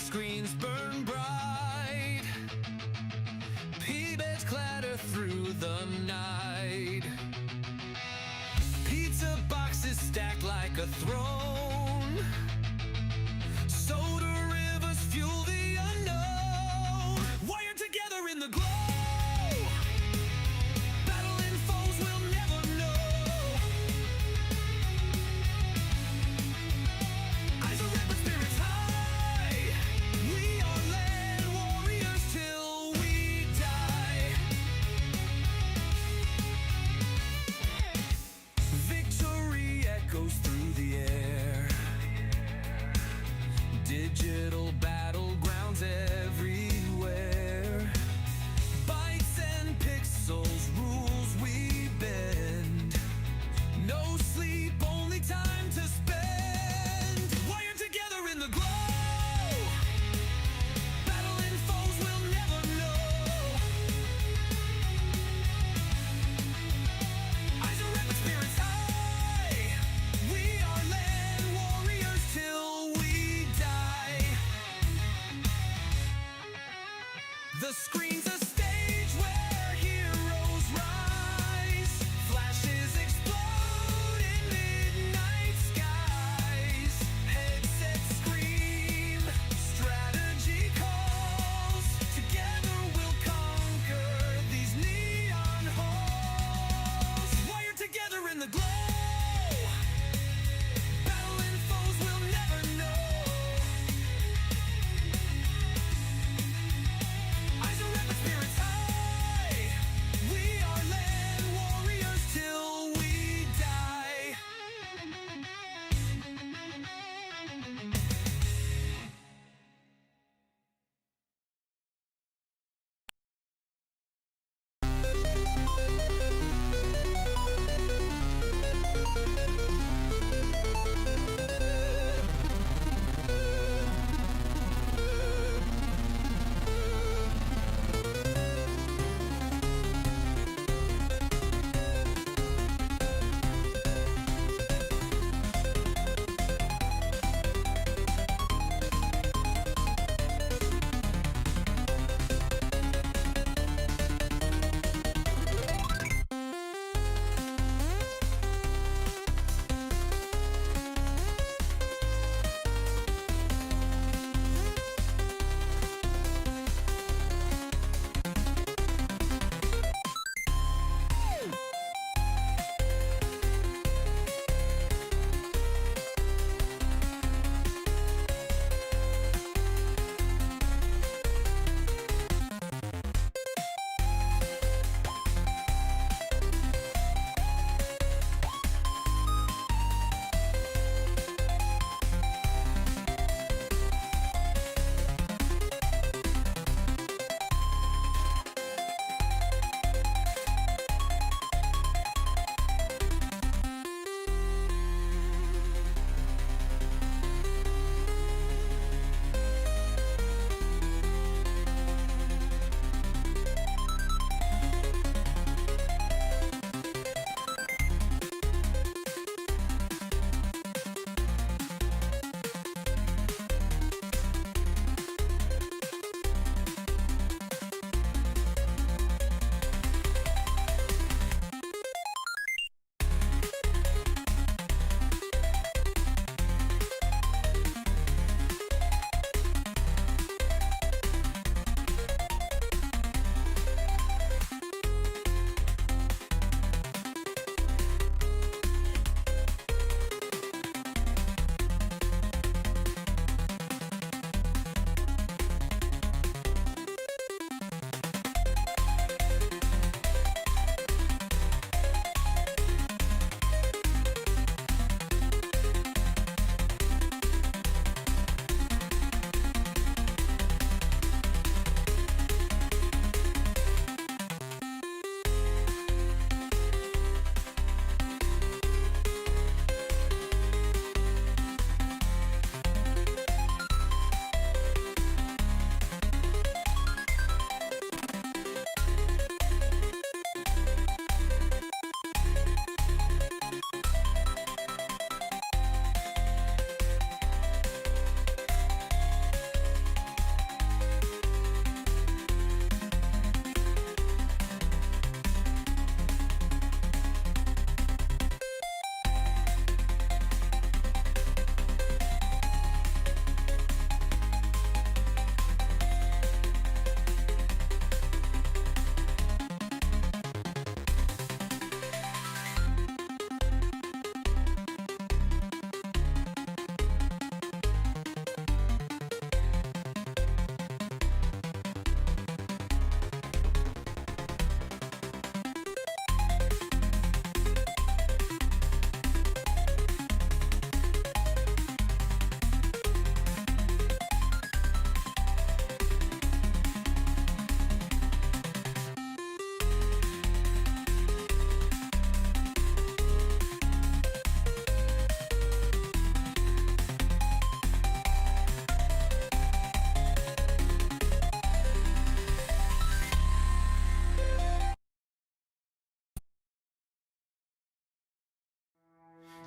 screens burn bright, P-beds clatter through the night, pizza boxes stacked like a throne, soda rivers fuel the unknown, wired together in the glow. Digital battlegrounds everywhere, bytes and pixels, rules we bend, no sleep, only time to spend, wired together in the glow, battling foes we'll never know, eyes are red, spirits high, we are land warriors till we the screen's a stage where heroes rise, flashes explode in midnight skies, headsets scream, strategy calls, together we'll conquer these neon halls, wired together in the glow. Spirits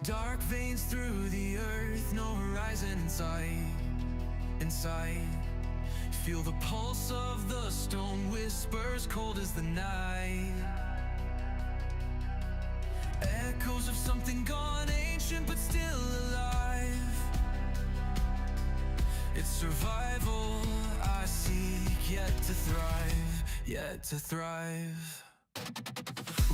Dark veins through the earth, no horizon in sight. Feel the pulse of the stone, whispers cold as the night. Echoes of something gone, ancient but still alive. It's survival I seek, yet to thrive.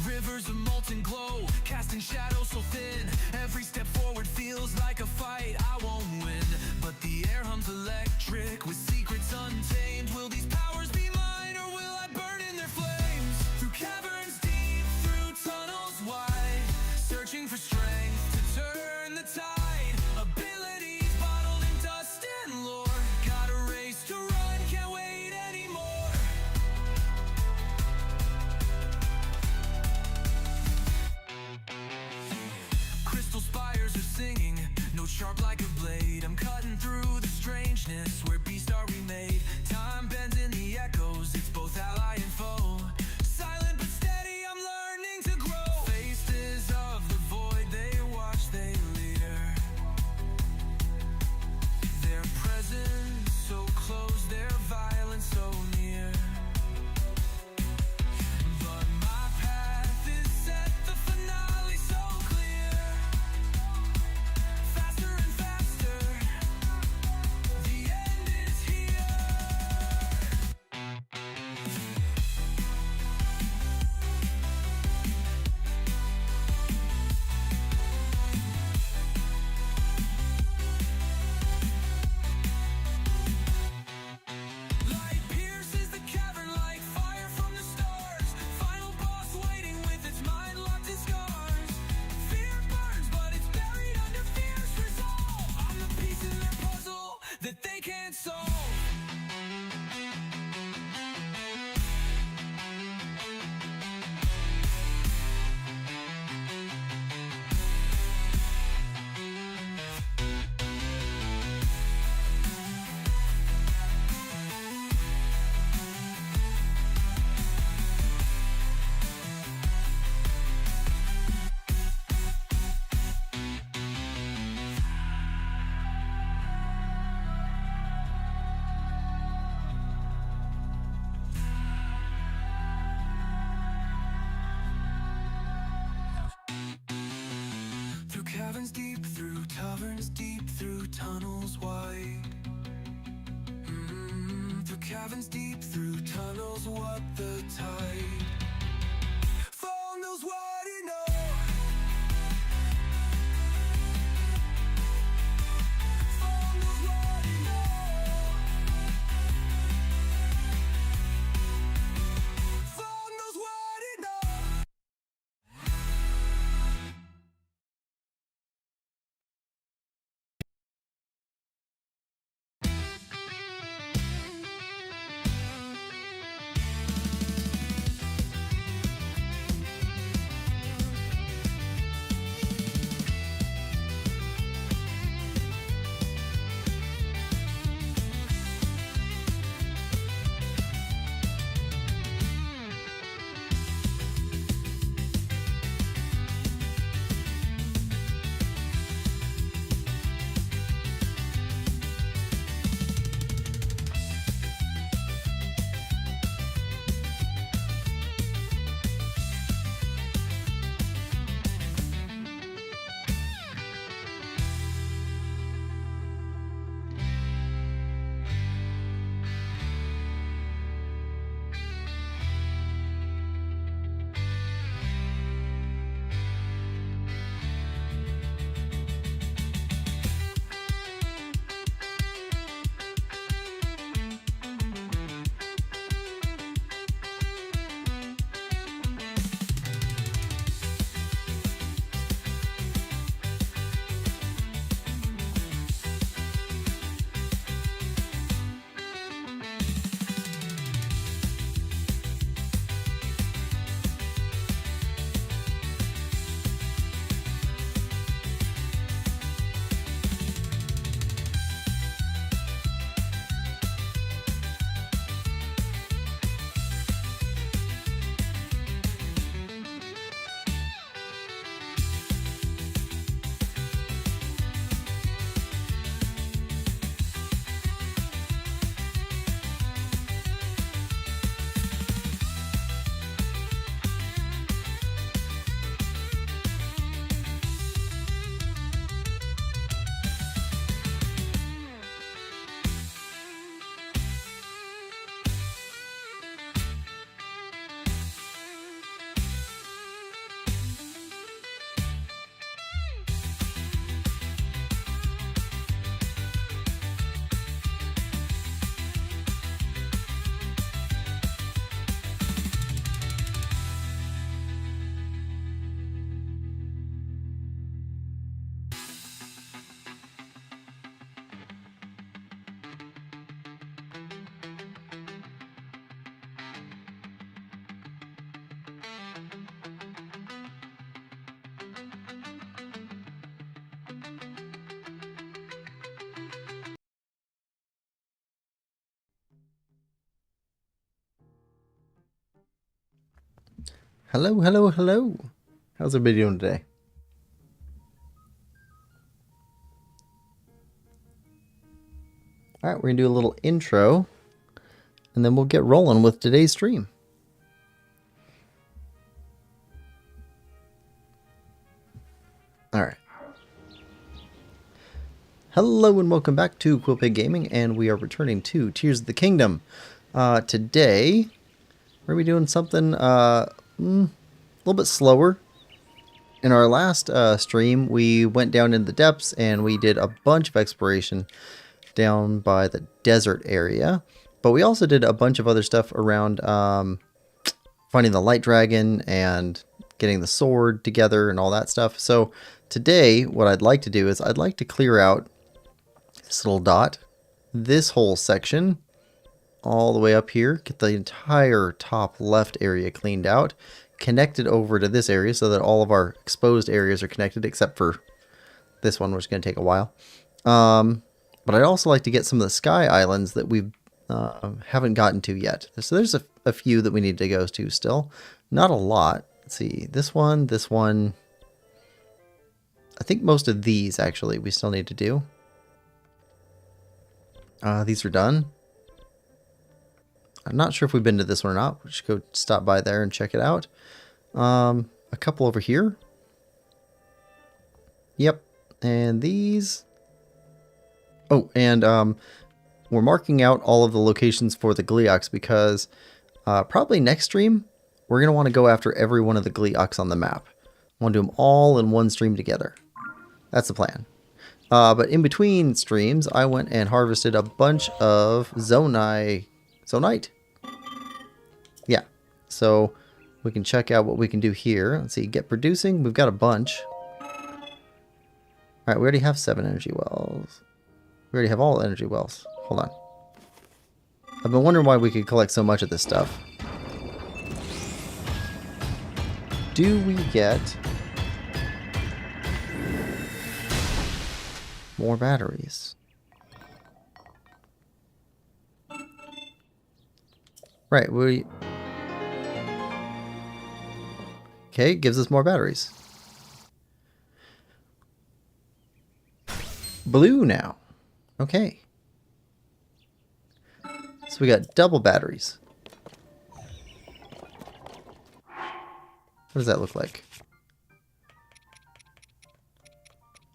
Rivers of molten glow, casting shadows so thin. Every step forward feels like a fight I won't win. But the air hums electric with secrets untamed. Will these powers be mine, or will I burn in their flames? Through caverns deep, through tunnels wide, searching for strength to turn the tide. Abilities bottled in dust and lore. Got a race to run, can't wait anymore. Crystal spires are singing, notes sharp like a blade. I'm cutting through the strangeness where beasts are remade. Time bends in the echoes, it's both ally and foe. Silent but steady, I'm learning to grow. Faces of the void, they watch, they leer. Their presence so close, their violence so near. But my path is set, the finale so clear. Faster and faster, the end is here. Light pierces the cavern like fire from the stars. Final boss waiting with its mind locked in scars. Fear burns, but it's buried under fierce resolve. I'm the piece in their puzzle that they can't solve. Through caverns deep, through taverns deep, through tunnels wide. Through caverns deep, through tunnels, what the tide. Fall knows what it knows. Fall knows what it knows. Fall knows what it knows. Hello, hello, hello. How's everybody doing today? All right, we're going to do a little intro, and then we'll get rolling with today's stream. All right. Hello, and welcome back to Quillpig Gaming, and we are returning to Tears of the Kingdom. Today, we're going to be doing something a little bit slower. In our last stream, we went down in the depths, and we did a bunch of exploration down by the desert area. But we also did a bunch of other stuff around finding the light dragon and getting the sword together and all that stuff. So today, what I'd like to do is I'd like to clear out this little dot, this whole section, all the way up here, get the entire top left area cleaned out, connect it over to this area so that all of our exposed areas are connected except for this one, which is going to take a while. But I'd also like to get some of the sky islands that we haven't gotten to yet. So there's a few that we need to go to still. Not a lot. Let's see. This one. I think most of these, actually, we still need to do. These are done. I'm not sure if we've been to this one or not. We should go stop by there and check it out. A couple over here. Yep. And these. Oh, and we're marking out all of the locations for the Gleeoks because probably next stream, we're going to want to go after every one of the Gleeoks on the map. I want to do them all in one stream together. That's the plan. But in between streams, I went and harvested a bunch of Zonite. Yeah, so we can check out what we can do here. Let's see, get producing. We've got a bunch. All right, we already have 7 energy wells. We already have all energy wells. Hold on. I've been wondering why we could collect so much of this stuff. Do we get more batteries? Right, okay, gives us more batteries. Blue now. Okay. So we got double batteries. What does that look like?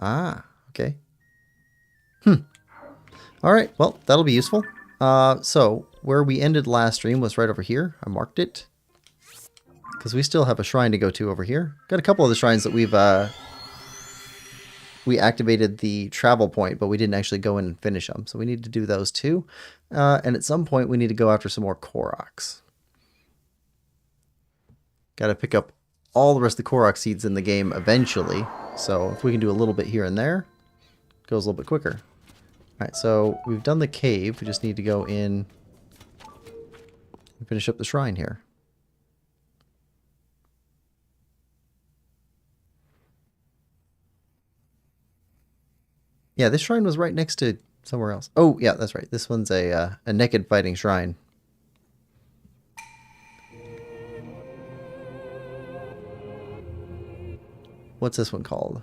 Ah, okay. Alright, well, that'll be useful. So, where we ended last stream was right over here. I marked it. Because we still have a shrine to go to over here. Got a couple of the shrines that we activated the travel point, but we didn't actually go in and finish them. So we need to do those too. And at some point, we need to go after some more Koroks. Got to pick up all the rest of the Korok seeds in the game eventually. So if we can do a little bit here and there, it goes a little bit quicker. Alright, so we've done the cave. We just need to go in and finish up the shrine here. Yeah, this shrine was right next to somewhere else. Oh, yeah, that's right. This one's a naked fighting shrine. What's this one called?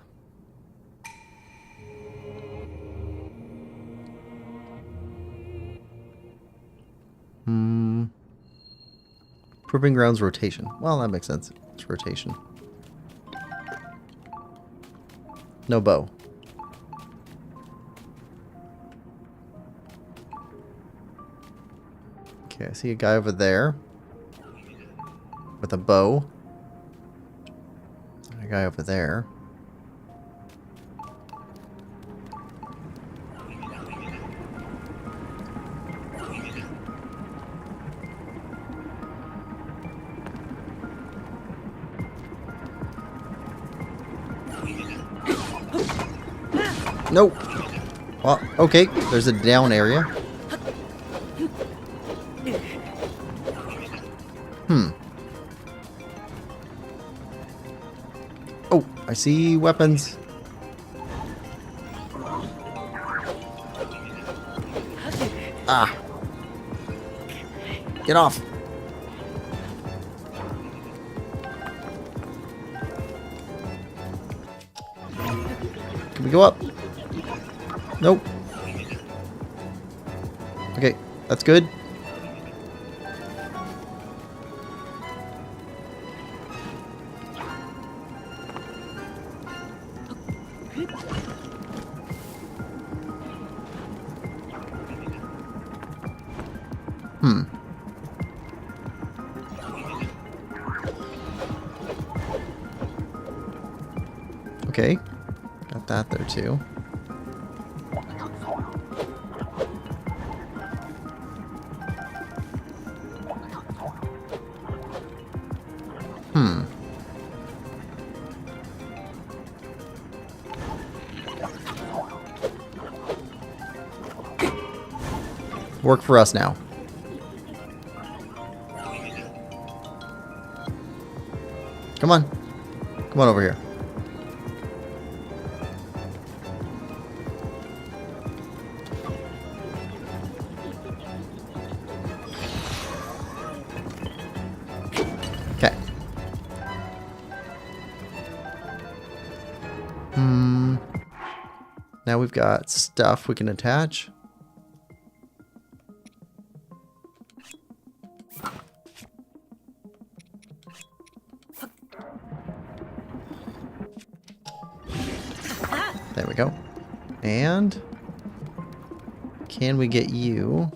Proving Grounds rotation. Well, that makes sense. It's rotation. No bow. Okay, I see a guy over there with a bow. A guy over there. Nope. Well, okay, there's a down area. Oh, I see weapons. Ah. Get off. Can we go up? Nope. Okay, that's good. Okay, got that there too. Work for us now. Come on. Come on over here. Okay. Now we've got stuff we can attach. There we go. And can we get you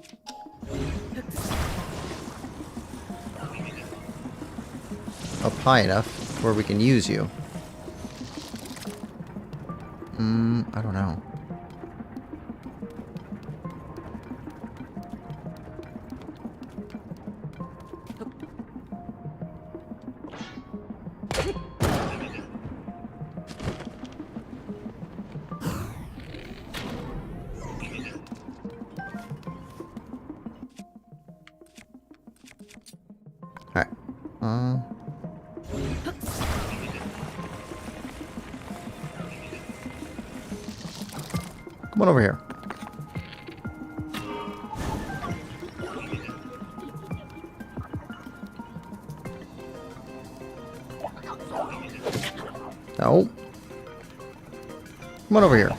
up high enough where we can use you? I don't know. Alright. Come on over here. No. Come on over here.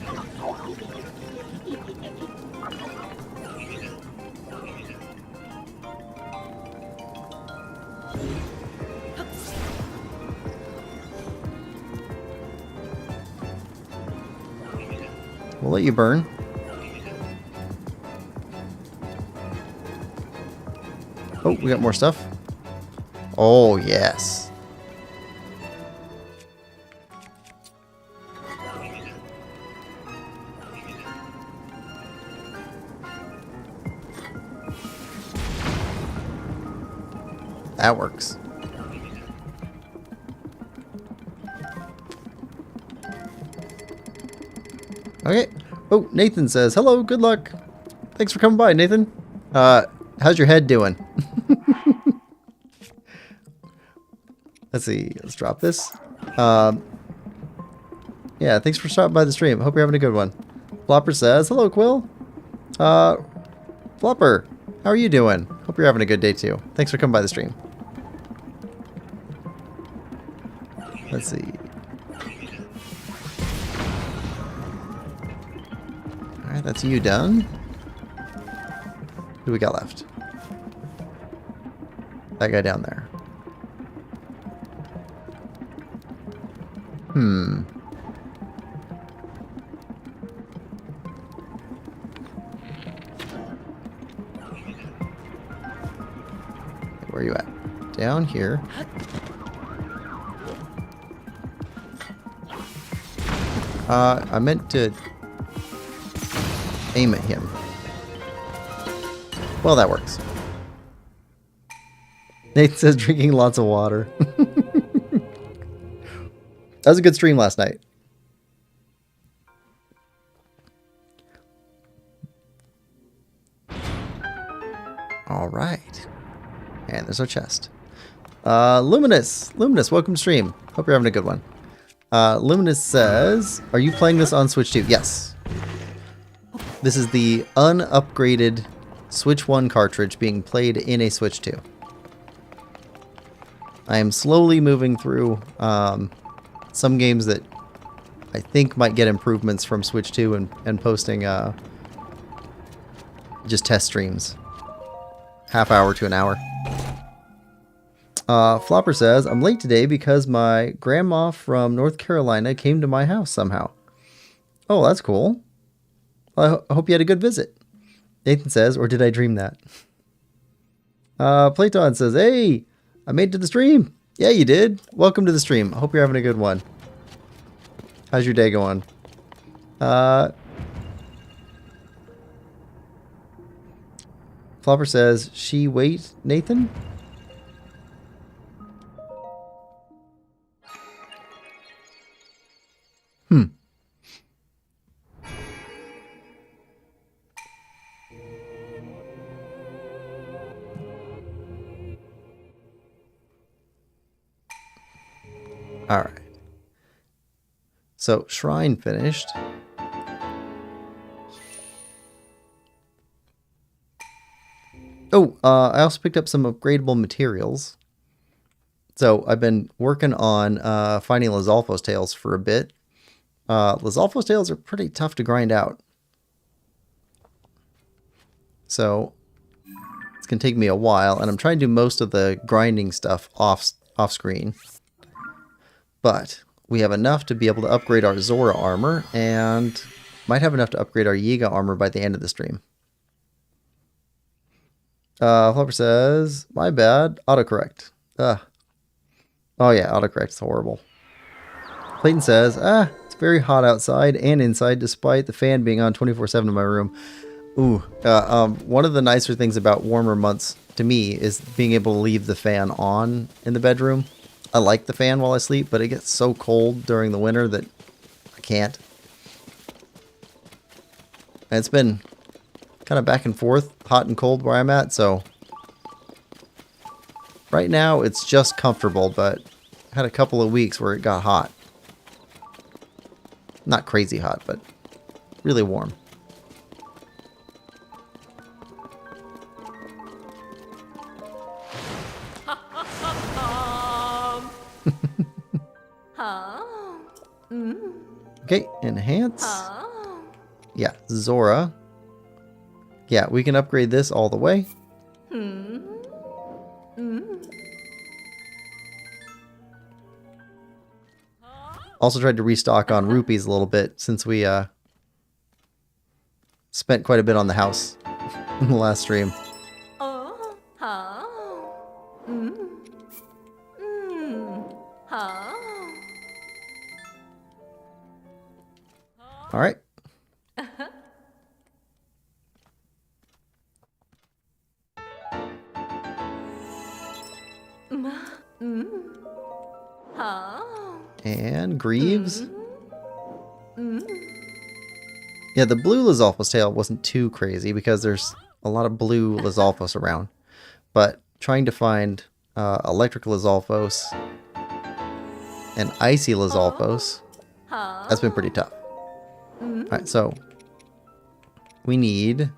We'll let you burn. Oh, we got more stuff. Oh, yes. That works. Okay. Oh, Nathan says, hello, good luck. Thanks for coming by, Nathan. How's your head doing? Let's see. Let's drop this. Yeah, thanks for stopping by the stream. Hope you're having a good one. Flopper says, hello, Quill. Flopper, how are you doing? Hope you're having a good day, too. Thanks for coming by the stream. Let's see. Alright, that's you done. Who we got left? That guy down there. Where are you at? Down here. I meant to aim at him. Well, that works. Nate says drinking lots of water. That was a good stream last night. All right. And there's our chest. Luminous, welcome to stream. Hope you're having a good one. Luminous says, are you playing this on Switch 2? Yes. This is the unupgraded Switch 1 cartridge being played in a Switch 2. I am slowly moving through some games that I think might get improvements from Switch 2 and posting just test streams. Half hour to an hour. Flopper says, I'm late today because my grandma from North Carolina came to my house somehow. Oh, that's cool. I hope you had a good visit. Nathan says, or did I dream that? Platon says, hey, I made it to the stream. Yeah, you did. Welcome to the stream. I hope you're having a good one. How's your day going? Flopper says, she wait, Nathan? Alright. So, shrine finished. Oh, I also picked up some upgradable materials. So, I've been working on finding Lizalfo's tails for a bit. Lizalfo's tails are pretty tough to grind out. So, it's going to take me a while, and I'm trying to do most of the grinding stuff off screen. But we have enough to be able to upgrade our Zora armor, and might have enough to upgrade our Yiga armor by the end of the stream. Flopper says, my bad, autocorrect. Oh yeah, autocorrect is horrible. Clayton says, it's very hot outside and inside despite the fan being on 24/7 in my room. Ooh, one of the nicer things about warmer months to me is being able to leave the fan on in the bedroom. I like the fan while I sleep, but it gets so cold during the winter that I can't. And it's been kind of back and forth, hot and cold where I'm at, so right now it's just comfortable, but I had a couple of weeks where it got hot. Not crazy hot, but really warm. Okay, enhance. Yeah, Zora. Yeah, we can upgrade this all the way. Also tried to restock on rupees a little bit since we spent quite a bit on the house in the last stream. All right. And Greaves. Yeah, the blue Lizalfo's tail wasn't too crazy because there's a lot of blue Lizalfos around. But trying to find electric Lizalfos and icy Lizalfos, that's been pretty tough. Alright, so we need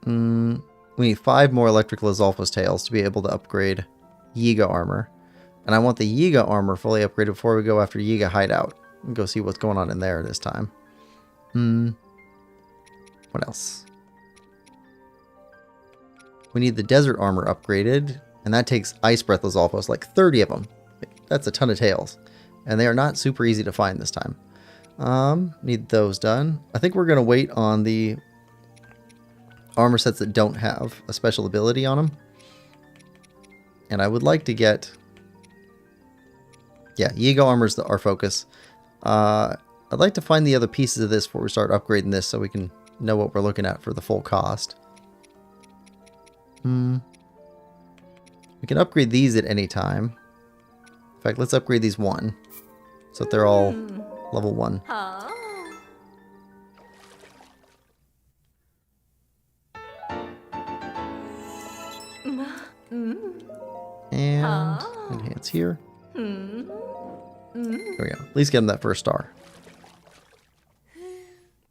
5 more electric Lizalfo's tails to be able to upgrade Yiga armor. And I want the Yiga armor fully upgraded before we go after Yiga hideout. And go see what's going on in there this time. What else? We need the desert armor upgraded. And that takes Ice Breath Lizalfos, like 30 of them. That's a ton of tails. And they are not super easy to find this time. Need those done. I think we're going to wait on the armor sets that don't have a special ability on them. And I would like to get... Yeah, Yiga armor is our focus. I'd like to find the other pieces of this before we start upgrading this so we can know what we're looking at for the full cost. We can upgrade these at any time. In fact, let's upgrade these 1. So that they're all level 1. And enhance here. There we go. At least get him that first star.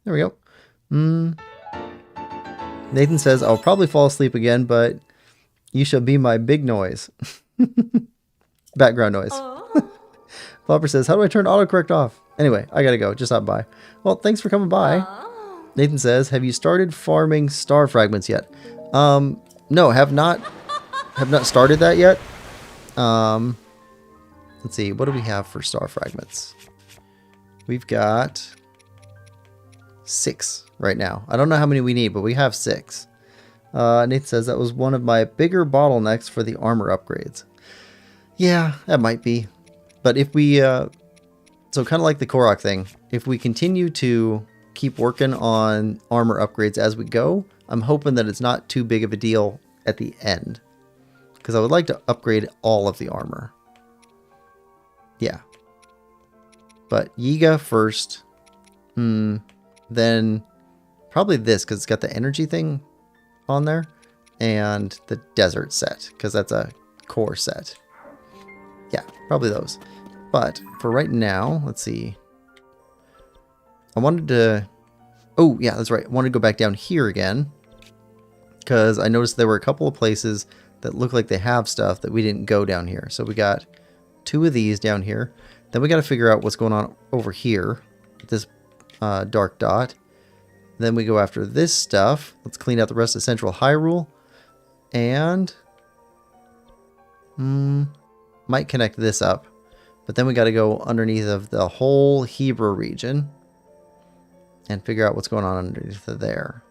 There we go. Nathan says, I'll probably fall asleep again, but you shall be my big noise. Background noise. Flopper says, how do I turn autocorrect off? Anyway, I gotta go. Just stop by. Well, thanks for coming by. Nathan says, have you started farming star fragments yet? No, have not started that yet. Let's see, what do we have for star fragments? We've got 6 right now. I don't know how many we need, but we have 6. Nathan says that was one of my bigger bottlenecks for the armor upgrades. Yeah, that might be. But if we, so kind of like the Korok thing, if we continue to keep working on armor upgrades as we go, I'm hoping that it's not too big of a deal at the end. Because I would like to upgrade all of the armor. Yeah. But Yiga first. Then probably this, because it's got the energy thing on there. And the desert set, because that's a core set. Yeah, probably those. But for right now, let's see. I wanted to... Oh, yeah, that's right. I wanted to go back down here again. Because I noticed there were a couple of places that look like they have stuff that we didn't go down here. So we got 2 of these down here. Then we got to figure out what's going on over here. This dark dot. Then we go after this stuff. Let's clean out the rest of Central Hyrule. And... might connect this up. But then we got to go underneath of the whole Hebra region. And figure out what's going on underneath of there.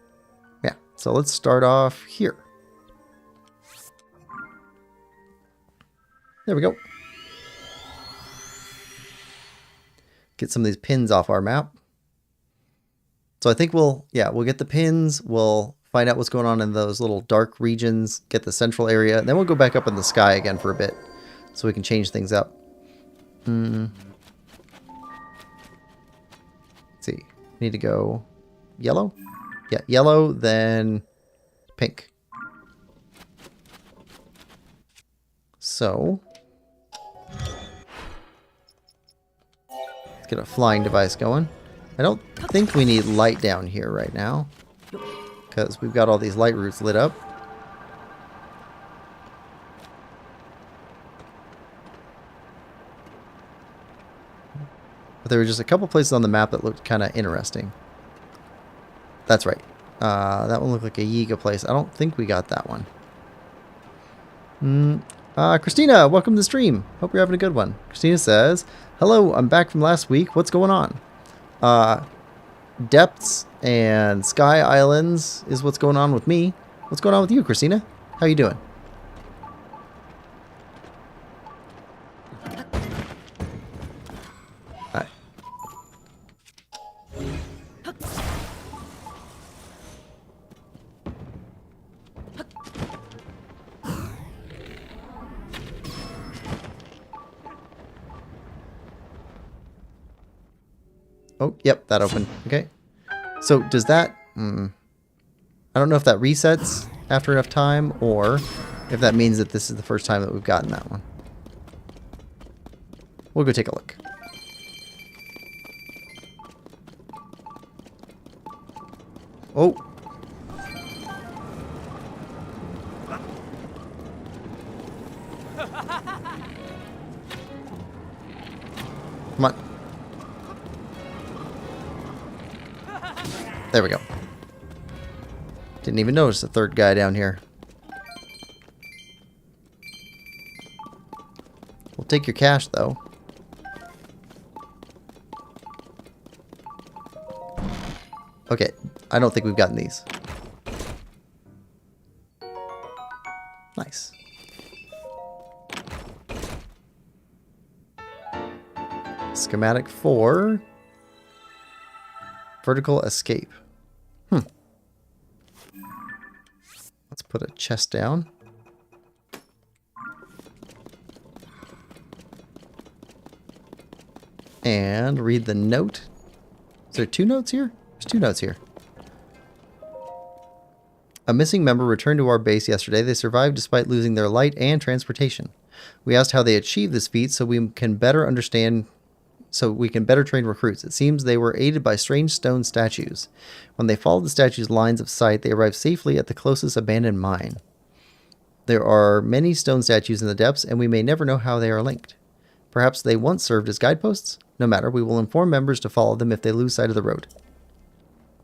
Yeah, so let's start off here. There we go. Get some of these pins off our map. So I think we'll get the pins. We'll find out what's going on in those little dark regions. Get the central area. And then we'll go back up in the sky again for a bit. So we can change things up. Let's see. Need to go yellow? Yeah, yellow, then pink. So... let's get a flying device going. I don't think we need light down here right now. Because we've got all these light routes lit up. But there were just a couple places on the map that looked kind of interesting. That's right. That one looked like a Yiga place. I don't think we got that one. Christina, welcome to the stream. Hope you're having a good one. Christina says, hello, I'm back from last week. What's going on? Depths and Sky Islands is what's going on with me. What's going on with you, Christina? How you doing? Hi. Oh, yep, that opened. Okay. So does that... I don't know if that resets after enough time, or if that means that this is the first time that we've gotten that one. We'll go take a look. Oh. Come on. There we go. Didn't even notice the third guy down here. We'll take your cash, though. Okay, I don't think we've gotten these. Nice. Schematic 4. Vertical escape. Let's put a chest down. And read the note. Is there 2 notes here? There's 2 notes here. A missing member returned to our base yesterday. They survived despite losing their light and transportation. We asked how they achieved this feat so we can better train recruits. It seems they were aided by strange stone statues. When they followed the statues' lines of sight, they arrived safely at the closest abandoned mine. There are many stone statues in the depths, and we may never know how they are linked. Perhaps they once served as guideposts? No matter, we will inform members to follow them if they lose sight of the road.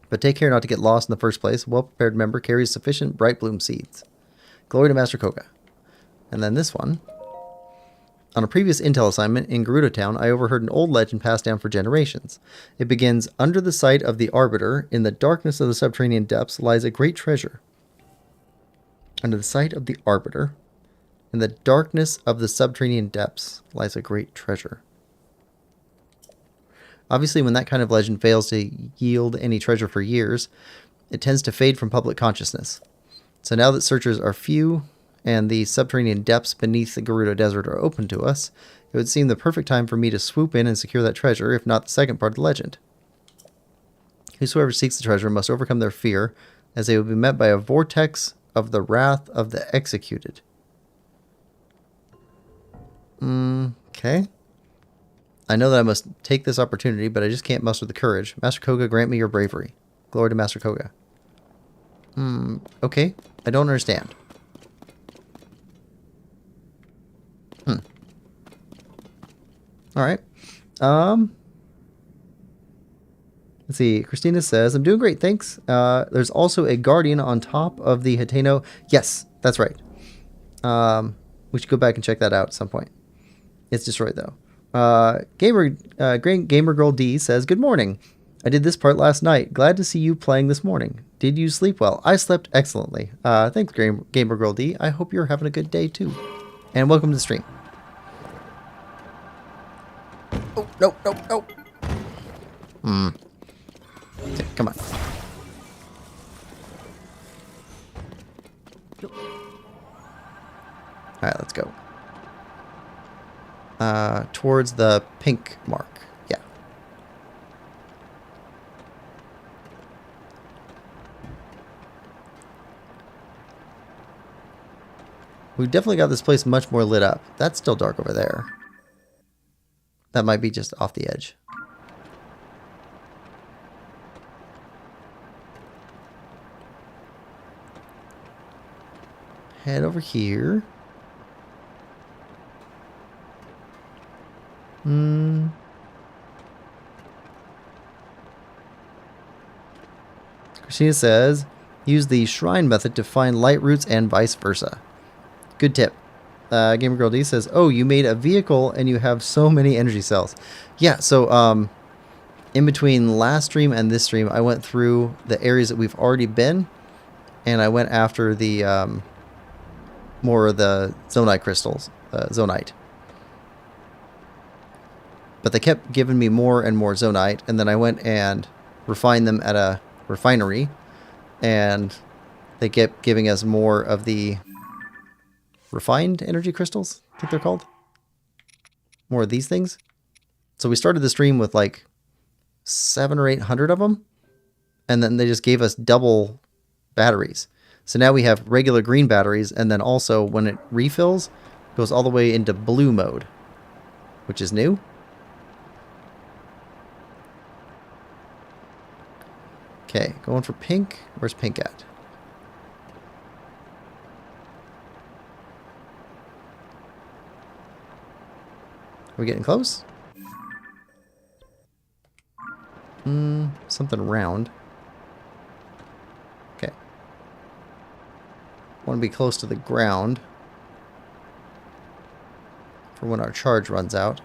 But take care not to get lost in the first place. A well-prepared member carries sufficient bright bloom seeds. Glory to Master Koga. And then this one. On a previous intel assignment in Gerudo Town, I overheard an old legend passed down for generations. It begins, under the site of the Arbiter, in the darkness of the subterranean depths, lies a great treasure. Under the site of the Arbiter, in the darkness of the subterranean depths, lies a great treasure. Obviously, when that kind of legend fails to yield any treasure for years, it tends to fade from public consciousness. So now that searchers are few, and the subterranean depths beneath the Gerudo Desert are open to us, it would seem the perfect time for me to swoop in and secure that treasure, if not the second part of the legend. Whosoever seeks the treasure must overcome their fear, as they will be met by a vortex of the wrath of the executed. Okay. I know that I must take this opportunity, but I just can't muster the courage. Master Koga, grant me your bravery. Glory to Master Koga. Okay. I don't understand. Alright. Let's see. Christina says, I'm doing great, thanks. There's also a guardian on top of the Hateno. Yes, that's right. We should go back and check that out at some point. It's destroyed, though. Gamer Girl D says, good morning. I did this part last night. Glad to see you playing this morning. Did you sleep well? I slept excellently. Thanks, Gamer Girl D. I hope you're having a good day, too. And welcome to the stream. Oh, no, no, no. Okay, come on. Alright, let's go. Towards the pink mark. Yeah. We've definitely got this place much more lit up. That's still dark over there. That might be just off the edge. Head over here. Christina says, use the shrine method to find light roots and vice versa. Good tip. Gamer Girl D says, oh, you made a vehicle and you have so many energy cells. Yeah, so in between last stream and this stream, I went through the areas that we've already been, and I went after the more of the zonite crystals, zonite. But they kept giving me more and more zonite, and then I went and refined them at a refinery, and they kept giving us more of the refined energy crystals, I think they're called. More of these things. So we started the stream with like 700 or 800 of them, and then they just gave us double batteries. So now we have regular green batteries, and then also when it refills, it goes all the way into blue mode, which is new. Okay, going for pink. Where's pink at? Are we getting close? Something round. Okay. Want to be close to the ground for when our charge runs out.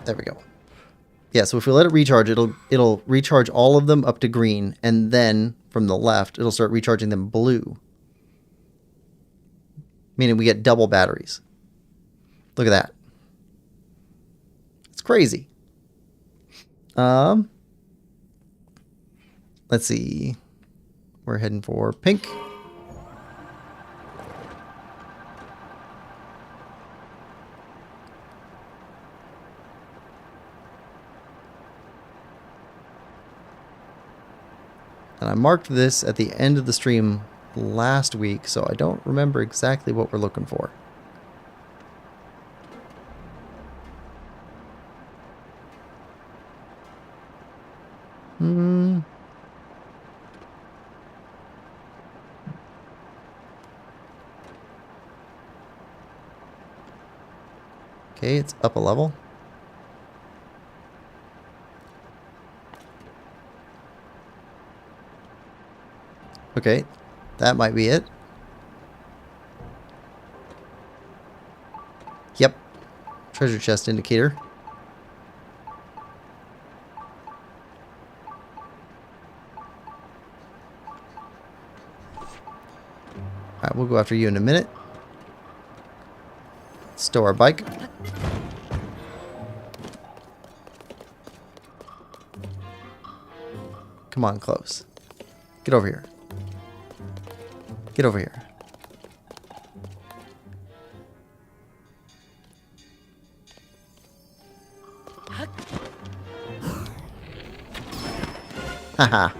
There we go. Yeah, so if we let it recharge, it'll recharge all of them up to green, and then from the left, it'll start recharging them blue. Meaning we get double batteries. Look at that. It's crazy. Let's see. We're heading for pink. And I marked this at the end of the stream last week, so I don't remember exactly what we're looking for. Okay, it's up a level. Okay, that might be it. Yep. Treasure chest indicator. Alright, we'll go after you in a minute. Stow our bike. Come on, close. Get over here. Get over here. Haha.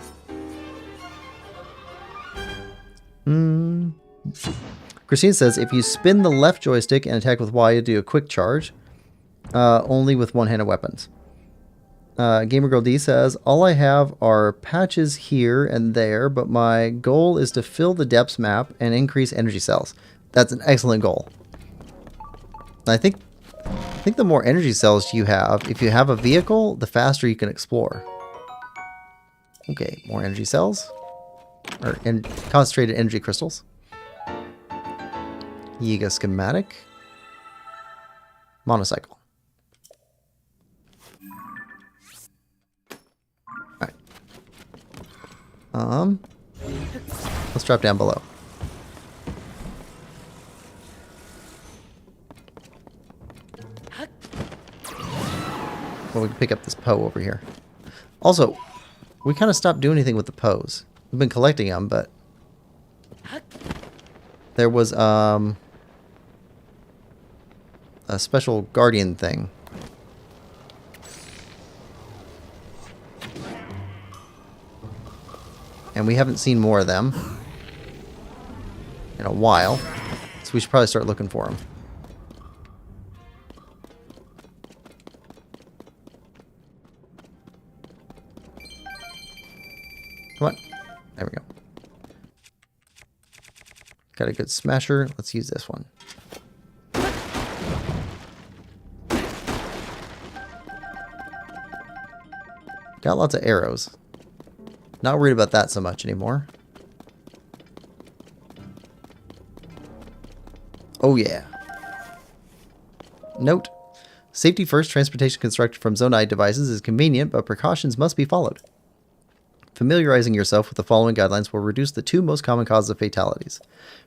Christine says, if you spin the left joystick and attack with Y, you do a quick charge. Only with one-handed weapons. Gamer Girl D says, all I have are patches here and there, but my goal is to fill the depths map and increase energy cells. That's an excellent goal. I think the more energy cells you have, if you have a vehicle, the faster you can explore. Okay, more energy cells. Or concentrated energy crystals. Yiga schematic. Monocycle. Alright. Let's drop down below. Well, we can pick up this Poe over here. Also, we kind of stopped doing anything with the Poes. We've been collecting them, but there was a special guardian thing. And we haven't seen more of them in a while, so we should probably start looking for them. Come on. There we go. Got a good smasher. Let's use this one. Got lots of arrows. Not worried about that so much anymore. Oh yeah. Note. Safety first, transportation constructed from Zonai devices is convenient, but precautions must be followed. Familiarizing yourself with the following guidelines will reduce the two most common causes of fatalities.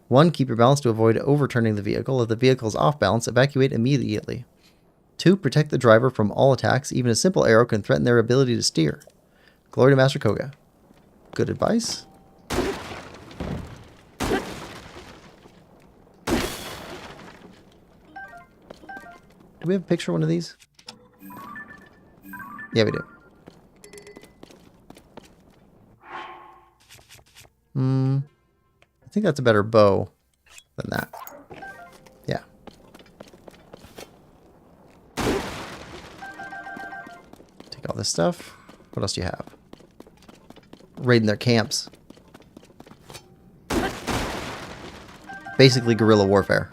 1. Keep your balance to avoid overturning the vehicle. If the vehicle is off balance, evacuate immediately. 2. Protect the driver from all attacks. Even a simple arrow can threaten their ability to steer. Glory to Master Koga. Good advice. Do we have a picture of one of these? Yeah, we do. I think that's a better bow than that. Yeah. Take all this stuff. What else do you have? Raiding their camps. Basically guerrilla warfare.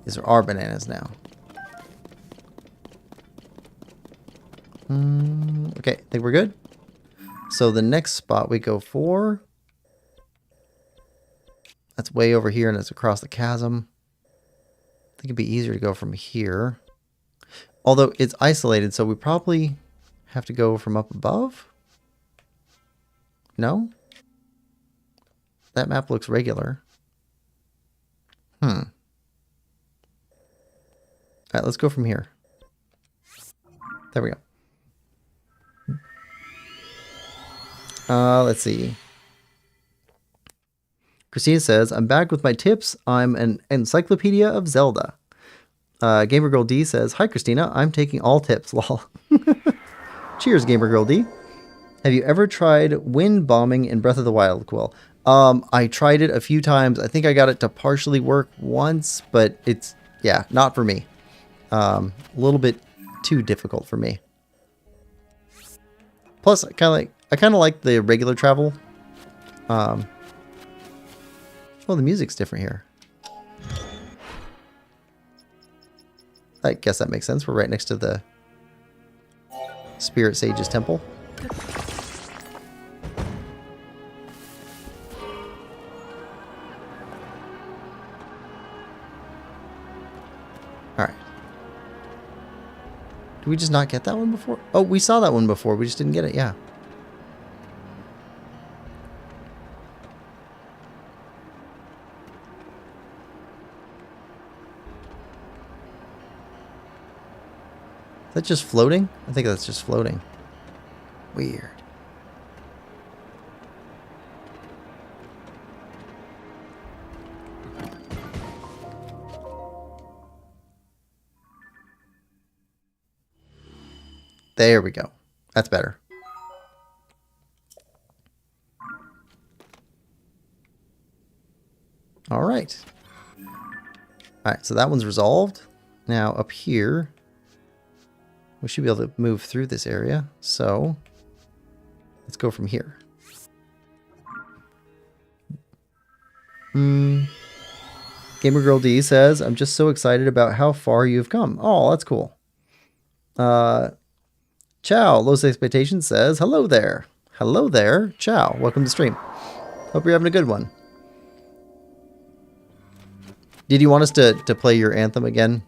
These are our bananas now. Okay, I think we're good. So the next spot we go for, that's way over here and it's across the chasm. I think it'd be easier to go from here. Although it's isolated, so we probably have to go from up above. No? That map looks regular. Alright, let's go from here. There we go. Let's see. Christina says, I'm back with my tips. I'm an encyclopedia of Zelda. Gamer Girl D says, hi Christina, I'm taking all tips, lol. Cheers, Gamer Girl D. Have you ever tried wind bombing in Breath of the Wild, Quill? I tried it a few times. I think I got it to partially work once, but it's, yeah, not for me. A little bit too difficult for me. Plus, I kind of like the regular travel. Oh, the music's different here. I guess that makes sense. We're right next to the Spirit Sage's temple. Alright. Did we just not get that one before? Oh, we saw that one before. We just didn't get it. Yeah. Is that just floating? I think that's just floating. Weird. There we go. That's better. All right. All right, so that one's resolved. Now up here, we should be able to move through this area. So let's go from here. Gamer Girl D says, I'm just so excited about how far you've come. Oh, that's cool. Chow, Low Expectations says, hello there. Hello there. Chow, welcome to stream. Hope you're having a good one. Did you want us to play your anthem again?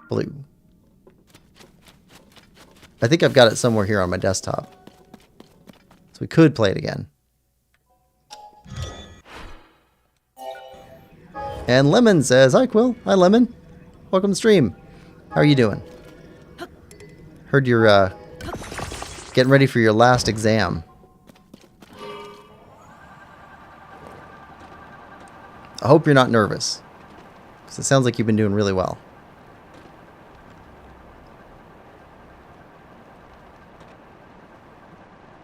Blue. I think I've got it somewhere here on my desktop. So we could play it again. And Lemon says, hi Quill. Hi Lemon. Welcome to stream. How are you doing? Heard you're getting ready for your last exam. I hope you're not nervous, because it sounds like you've been doing really well.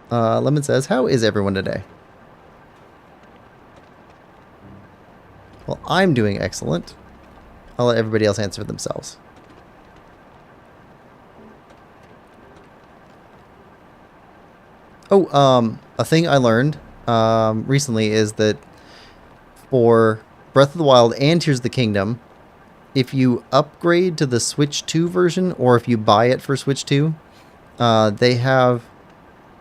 Lemon says, how is everyone today? Well, I'm doing excellent. I'll let everybody else answer for themselves. Oh, a thing I learned recently is that for Breath of the Wild and Tears of the Kingdom, if you upgrade to the Switch 2 version, or if you buy it for Switch 2, they have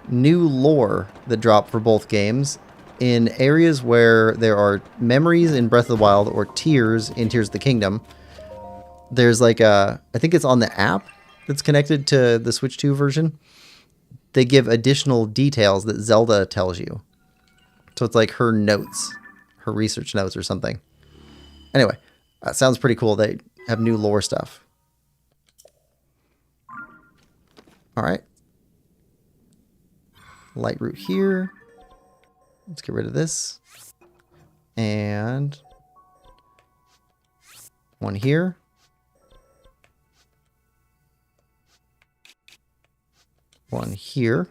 new lore that drop for both games in areas where there are memories in Breath of the Wild or tears in Tears of the Kingdom. There's like a, I think it's on the app that's connected to the Switch 2 version. They give additional details that Zelda tells you. So it's like her notes, her research notes or something. Anyway, that sounds pretty cool. They have new lore stuff. All right. Light root here. Let's get rid of this. And one here. One here.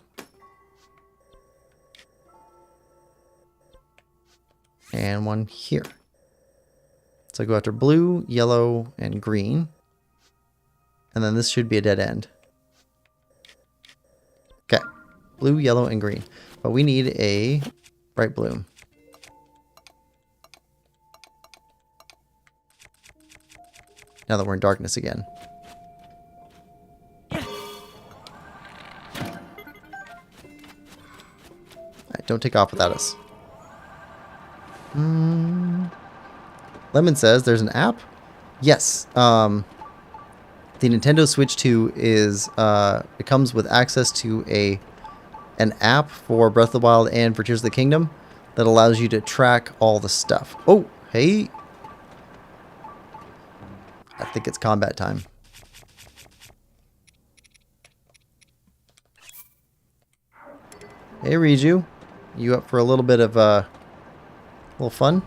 And one here. So go after blue, yellow, and green. And then this should be a dead end. Okay. Blue, yellow, and green. But we need a bright bloom. Now that we're in darkness again. Alright, don't take off without us. Lemon says there's an app. Yes. The Nintendo Switch 2 is it comes with access to an app for Breath of the Wild and for Tears of the Kingdom that allows you to track all the stuff. Oh, hey. I think it's combat time. Hey, Riju. You up for a little bit of little fun?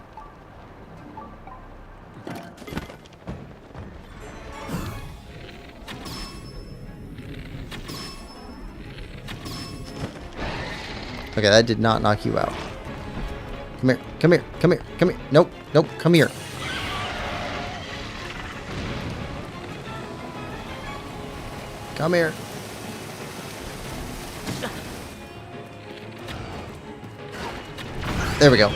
Okay, that did not knock you out. Come here, come here, come here, come here. Nope, nope, come here. Come here. There we go.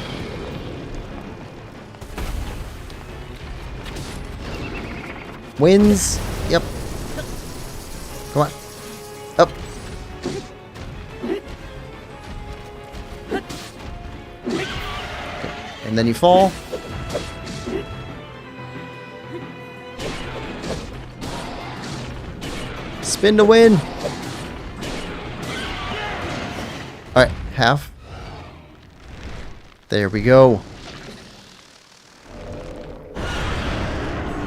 Wins. Yep. Come on. Up. Okay. And then you fall. Spin to win. Alright, half. There we go.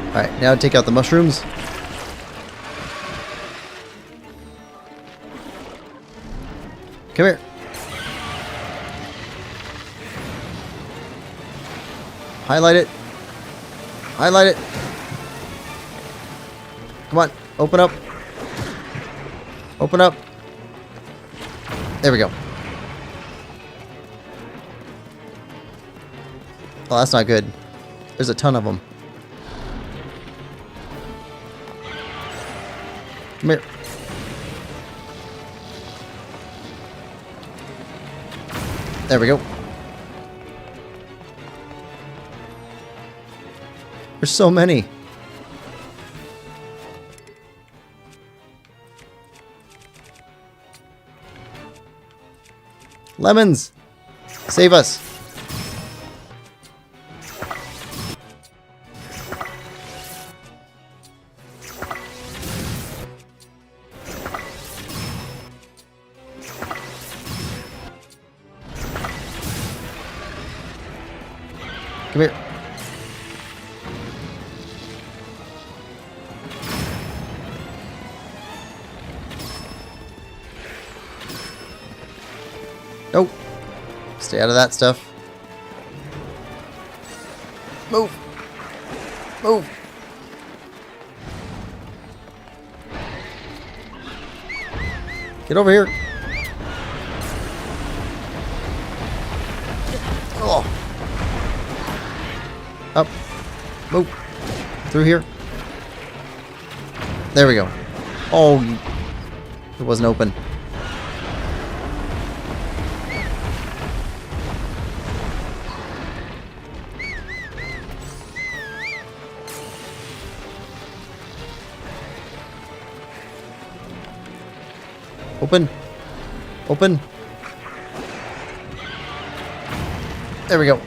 Alright, now take out the mushrooms. Come here. Highlight it. Highlight it. Come on, open up. Open up. There we go. Oh, that's not good. There's a ton of them. Come here. There we go. There's so many. Lemons! Save us! Come here. Nope. Stay out of that stuff. Move. Move. Get over here. Oh. Up. Move. Through here. There we go. Oh, it wasn't open. Open. Open. There we go.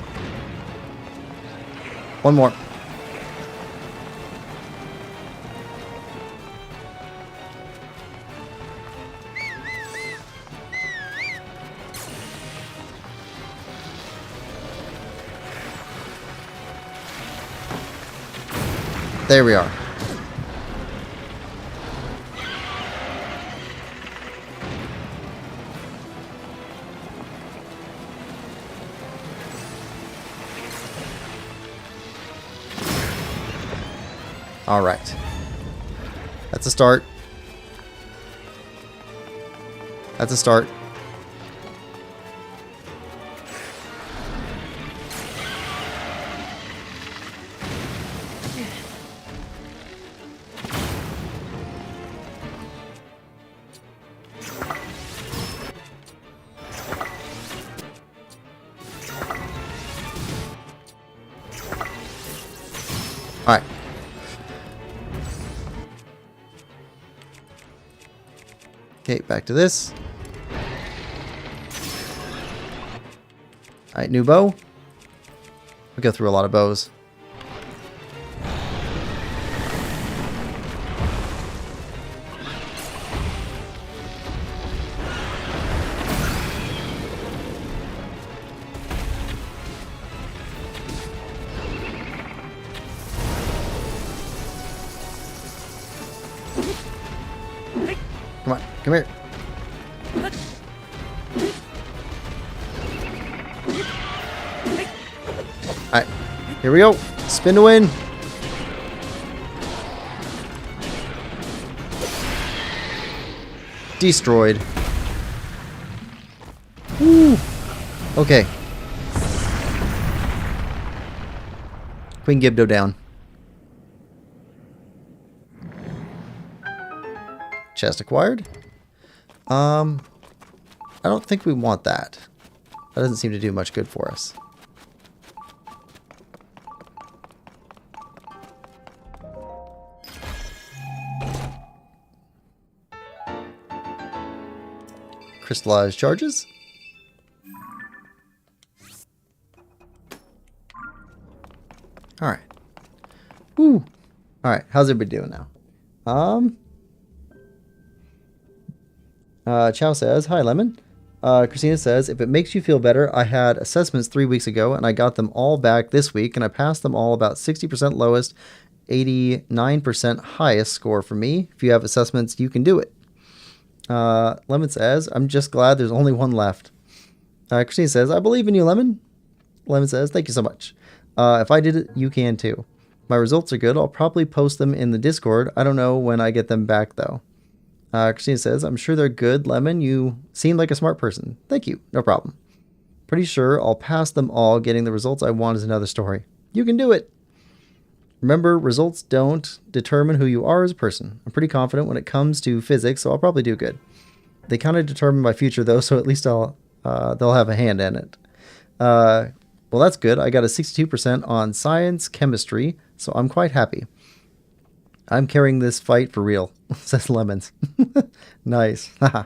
One more. There we are. All right. That's a start. That's a start. All right. Okay, back to this. Alright, new bow. We go through a lot of bows. Come on, come here. Alright, here we go. Spin to win. Destroyed. Woo. Okay. Queen Gibdo down. Chest acquired. I don't think we want that. That doesn't seem to do much good for us. Crystallized charges. Alright. Woo! Alright, how's everybody doing now? Chow says, hi Lemon. Christina says, if it makes you feel better, I had assessments 3 weeks ago and I got them all back this week and I passed them all about 60% lowest, 89% highest score for me. If you have assessments, you can do it. Lemon says, I'm just glad there's only one left. Christina says, I believe in you, Lemon. Lemon says, thank you so much. If I did it, you can too. My results are good. I'll probably post them in the Discord. I don't know when I get them back, though. Christina says, I'm sure they're good, Lemon. You seem like a smart person. Thank you. No problem. Pretty sure I'll pass them all. Getting the results I want is another story. You can do it. Remember, results don't determine who you are as a person. I'm pretty confident when it comes to physics, so I'll probably do good. They kind of determine my future, though, so at least they'll have a hand in it. Well, that's good. I got a 62% on science, chemistry, so I'm quite happy. I'm carrying this fight for real, says Lemons. Nice. Haha.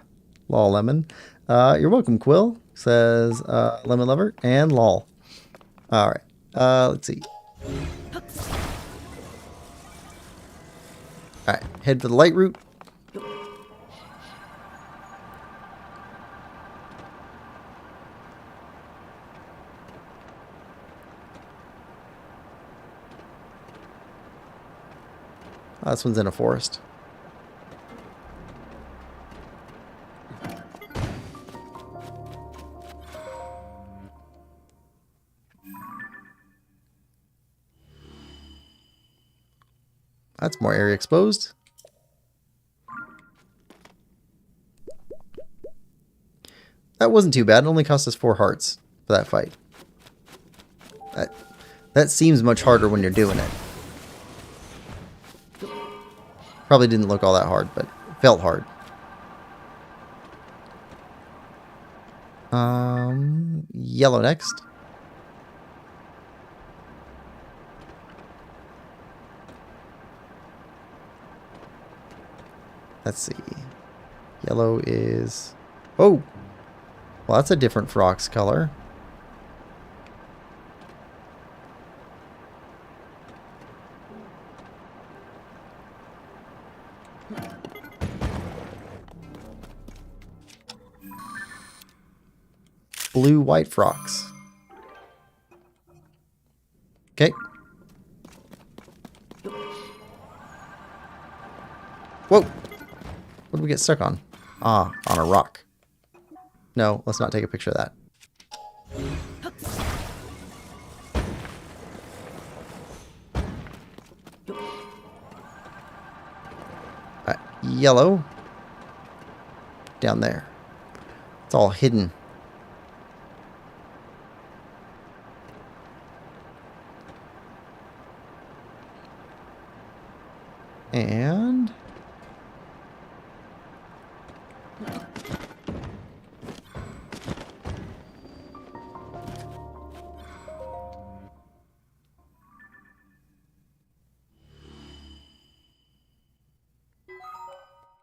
Lol, Lemon. You're welcome, Quill, says Lemon Lover, and lol. All right. Let's see. All right. Head for the light route. Oh, this one's in a forest. That's more area exposed. That wasn't too bad. It only cost us 4 hearts for that fight. That seems much harder when you're doing it. Probably didn't look all that hard, but it felt hard. Yellow next. Let's see. Yellow is... Oh! Well, that's a different Frox color. Blue-white Frox. Okay. Whoa! What did we get stuck on? Ah, on a rock. No, let's not take a picture of that. Yellow. Down there. It's all hidden. And...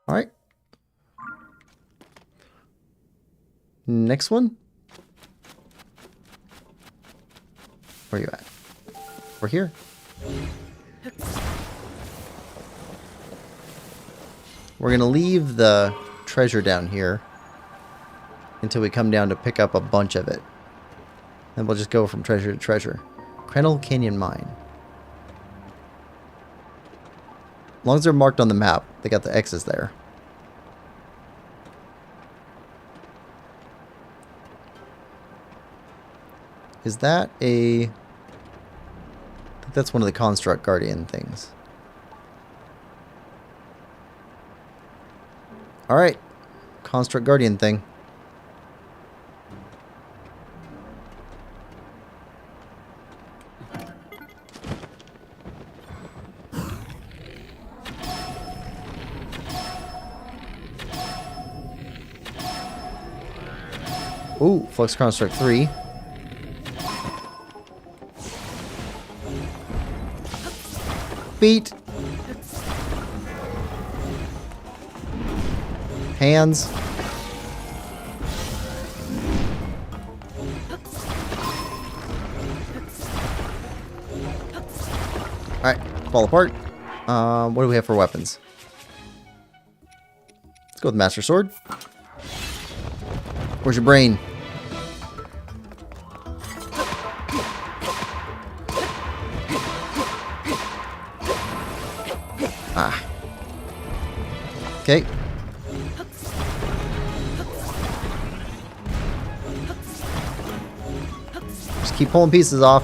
all right. Next one. Where are you at? We're here. We're going to leave the treasure down here until we come down to pick up a bunch of it. And we'll just go from treasure to treasure. Crennel Canyon Mine. As long as they're marked on the map, they got the X's there. Is that a... I think that's one of the Construct Guardian things. Alright. Construct Guardian thing. Ooh, Flux Construct 3. Feet. Hands. Alright, fall apart. What do we have for weapons? Let's go with Master Sword. Where's your brain? Ah. Okay. Just keep pulling pieces off.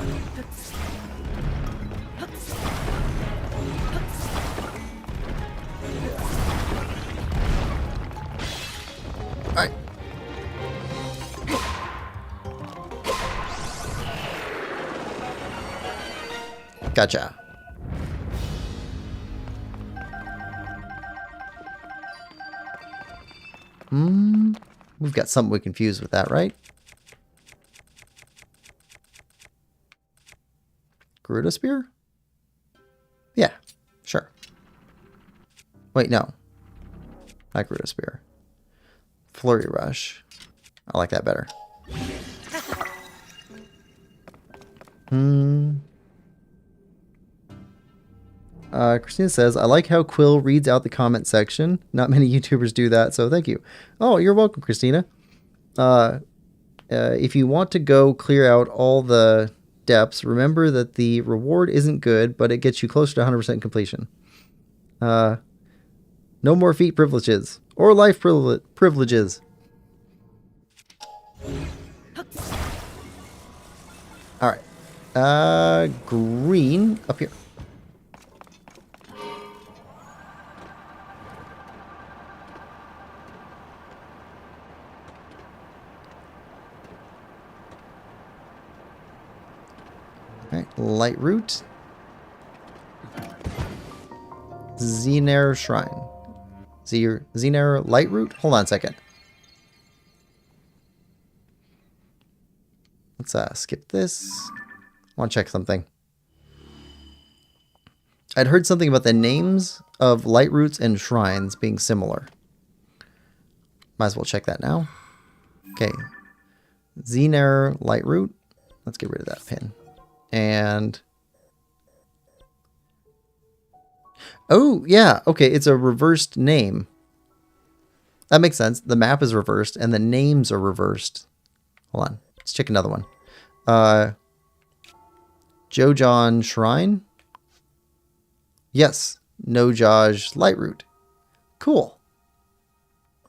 Alright. Gotcha. We've got something we can fuse with that, right? Garuda Spear? Yeah, sure. Wait, no. Not Garuda Spear. Flurry Rush. I like that better. Christina says, I like how Quill reads out the comment section. Not many YouTubers do that, so thank you. Oh, you're welcome, Christina. If you want to go clear out all the depths, remember that the reward isn't good, but it gets you closer to 100% completion. No more feat privileges. Or life privileges. Alright. Green up here. Alright, Light Root. Xenair Shrine. Xenair Light Root? Hold on a second. Let's skip this. I want to check something. I'd heard something about the names of light roots and shrines being similar. Might as well check that now. Okay. Xenair Light Root. Let's get rid of that pin. And... oh, yeah. Okay, it's a reversed name. That makes sense. The map is reversed and the names are reversed. Hold on. Let's check another one. Jojon Shrine. Yes. Nojaj Lightroot. Cool.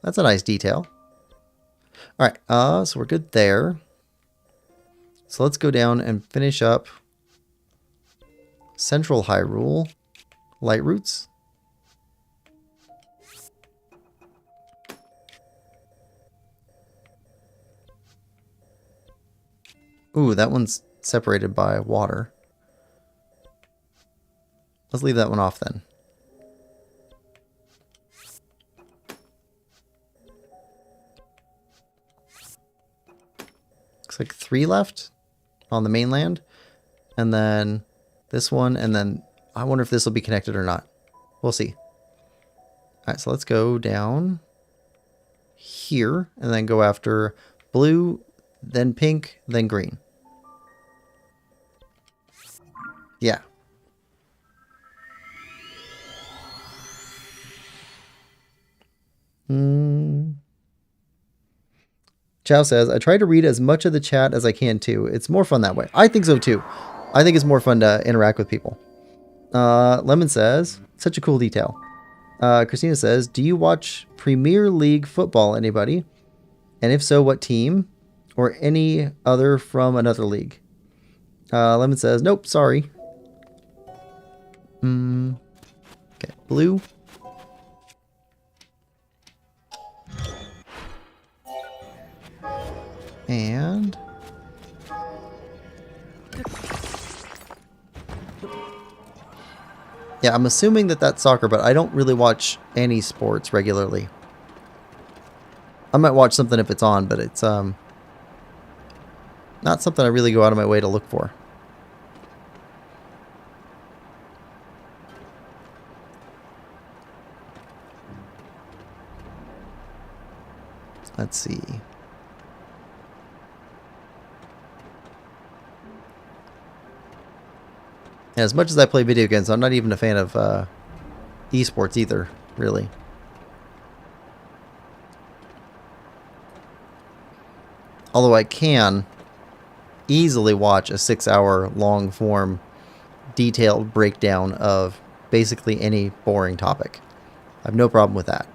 That's a nice detail. Alright, so we're good there. So let's go down and finish up Central Hyrule Light Roots. Ooh, that one's separated by water. Let's leave that one off then. Looks like 3 left on the mainland. And then this one, and then I wonder if this will be connected or not. We'll see. Alright, so let's go down here and then go after blue, then pink, then green. Yeah. Chow says, I try to read as much of the chat as I can too. It's more fun that way. I think so too. I think it's more fun to interact with people. Lemon says, such a cool detail. Christina says, do you watch Premier League football, anybody? And if so, what team? Or any other from another league? Lemon says, nope, sorry. Okay, blue. And... yeah, I'm assuming that that's soccer, but I don't really watch any sports regularly. I might watch something if it's on, but it's Not something I really go out of my way to look for. Let's see. And as much as I play video games, I'm not even a fan of esports either, really. Although I can easily watch a 6-hour long form detailed breakdown of basically any boring topic. I have no problem with that.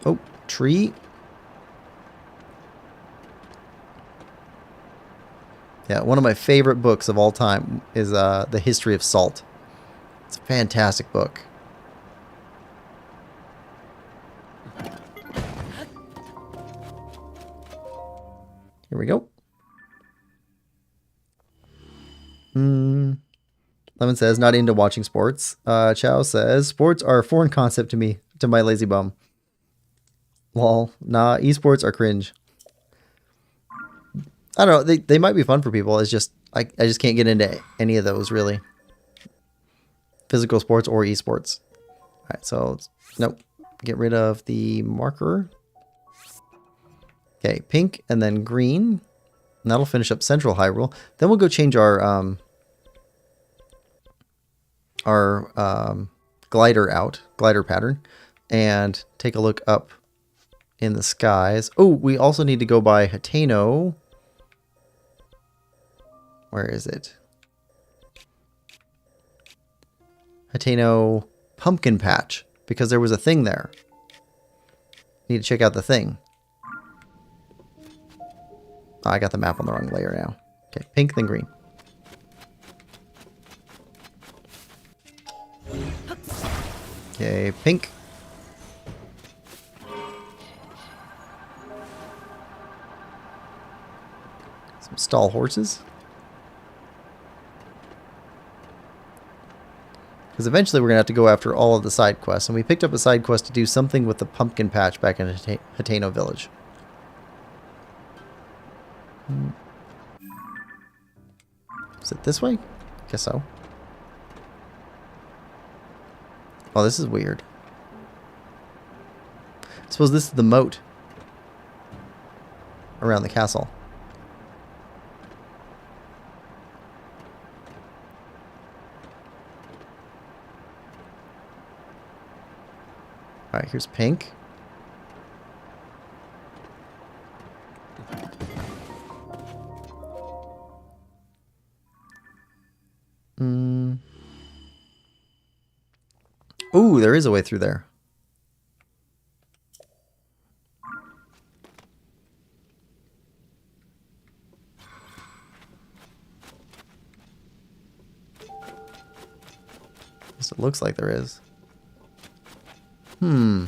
Oh, tree. Yeah, one of my favorite books of all time is The History of Salt. It's a fantastic book. Here we go. Lemon says, not into watching sports. Chow says, sports are a foreign concept to me, to my lazy bum. Lol. Nah, esports are cringe. I don't know. They might be fun for people. It's just, I just can't get into any of those, really. Physical sports or esports. Alright, so, nope. Get rid of the marker. Okay, pink and then green. And that'll finish up Central Hyrule. Then we'll go change our glider pattern, and take a look up in the skies. Oh, we also need to go by Hateno. Where is it? Hateno Pumpkin Patch, because there was a thing there. Need to check out the thing. Oh, I got the map on the wrong layer now. Okay, pink then green. Okay, pink. Some stall horses. Because eventually we're going to have to go after all of the side quests. And we picked up a side quest to do something with the pumpkin patch back in Hateno Village. Is it this way? Guess so. Oh, this is weird. I suppose this is the moat around the castle. Alright, here's pink. Ooh, there is a way through there. It looks like there is. Well,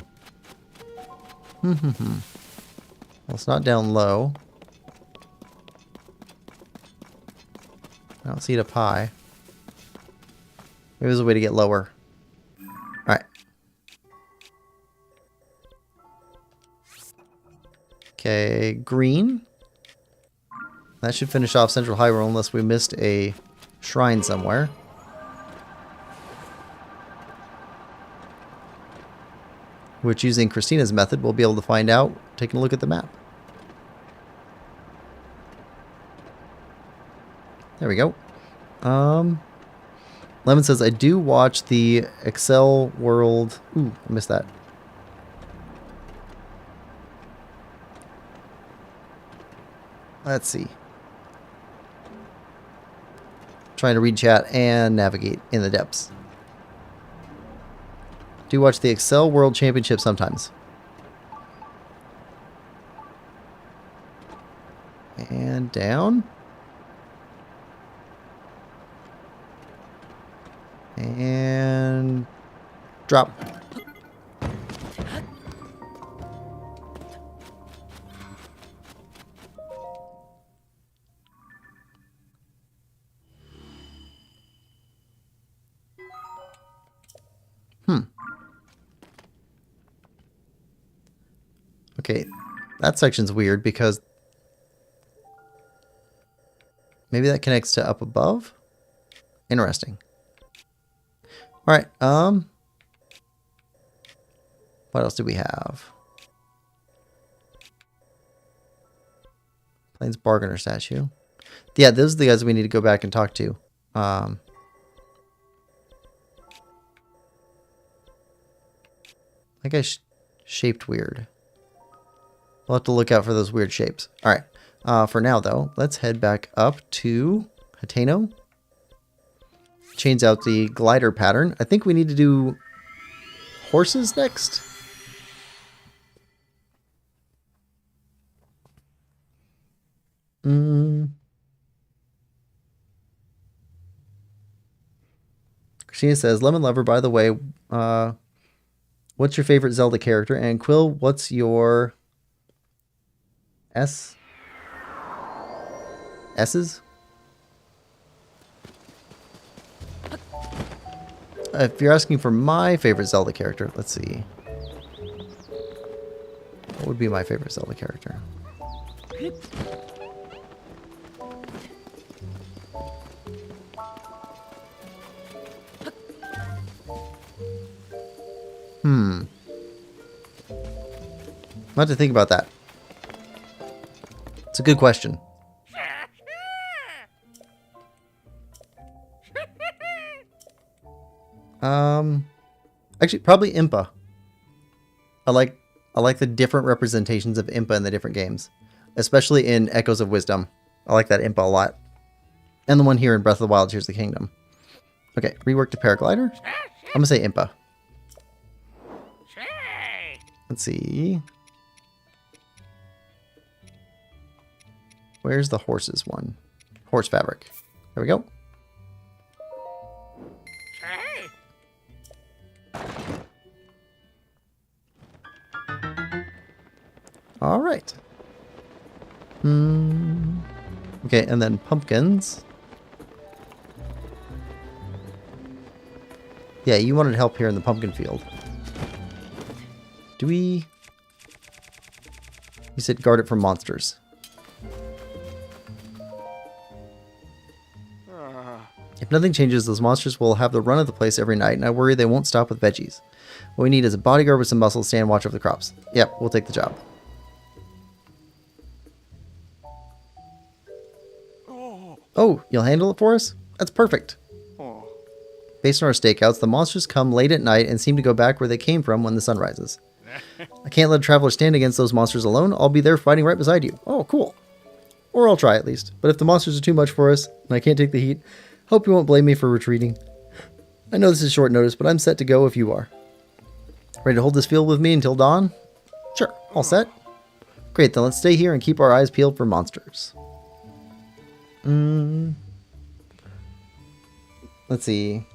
it's not down low. I don't see it up high. Maybe there's a way to get lower. Alright. Okay, green. That should finish off Central Hyrule unless we missed a shrine somewhere. Which, using Christina's method, we'll be able to find out taking a look at the map. There we go. Lemon says, I do watch the Excel World... Ooh, I missed that. Let's see. Trying to read chat and navigate in the depths. Do watch the Excel World Championship sometimes. And down. And drop. Okay, that section's weird because maybe that connects to up above? Interesting. Alright, what else do we have? Plains Bargainer statue. Yeah, those are the guys we need to go back and talk to. That guy's shaped weird. We'll have to look out for those weird shapes. Alright, for now though, let's head back up to Hateno. Change out the glider pattern. I think we need to do horses next. Christina says, Lemon Lover, by the way, what's your favorite Zelda character? And Quill, what's your S's? If you're asking for my favorite Zelda character, let's see. What would be my favorite Zelda character? I'll have to think about that. It's a good question. Actually, probably Impa. I like the different representations of Impa in the different games, especially in Echoes of Wisdom. I like that Impa a lot, and the one here in Breath of the Wild, Tears of the Kingdom. Okay, rework to paraglider. I'm gonna say Impa. Let's see. Where's the horses one? Horse fabric. There we go. All right. Okay, and then pumpkins. Yeah, you wanted help here in the pumpkin field. Do we... You said guard it from monsters. If nothing changes, those monsters will have the run of the place every night, and I worry they won't stop with veggies. What we need is a bodyguard with some muscle to stand watch over the crops. Yep, we'll take the job. Oh, you'll handle it for us? That's perfect. Based on our stakeouts, the monsters come late at night and seem to go back where they came from when the sun rises. I can't let a traveler stand against those monsters alone. I'll be there fighting right beside you. Oh, cool. Or I'll try at least. But if the monsters are too much for us, and I can't take the heat, hope you won't blame me for retreating. I know this is short notice, but I'm set to go if you are. Ready to hold this field with me until dawn? Sure. All set? Great, then let's stay here and keep our eyes peeled for monsters. Let's see.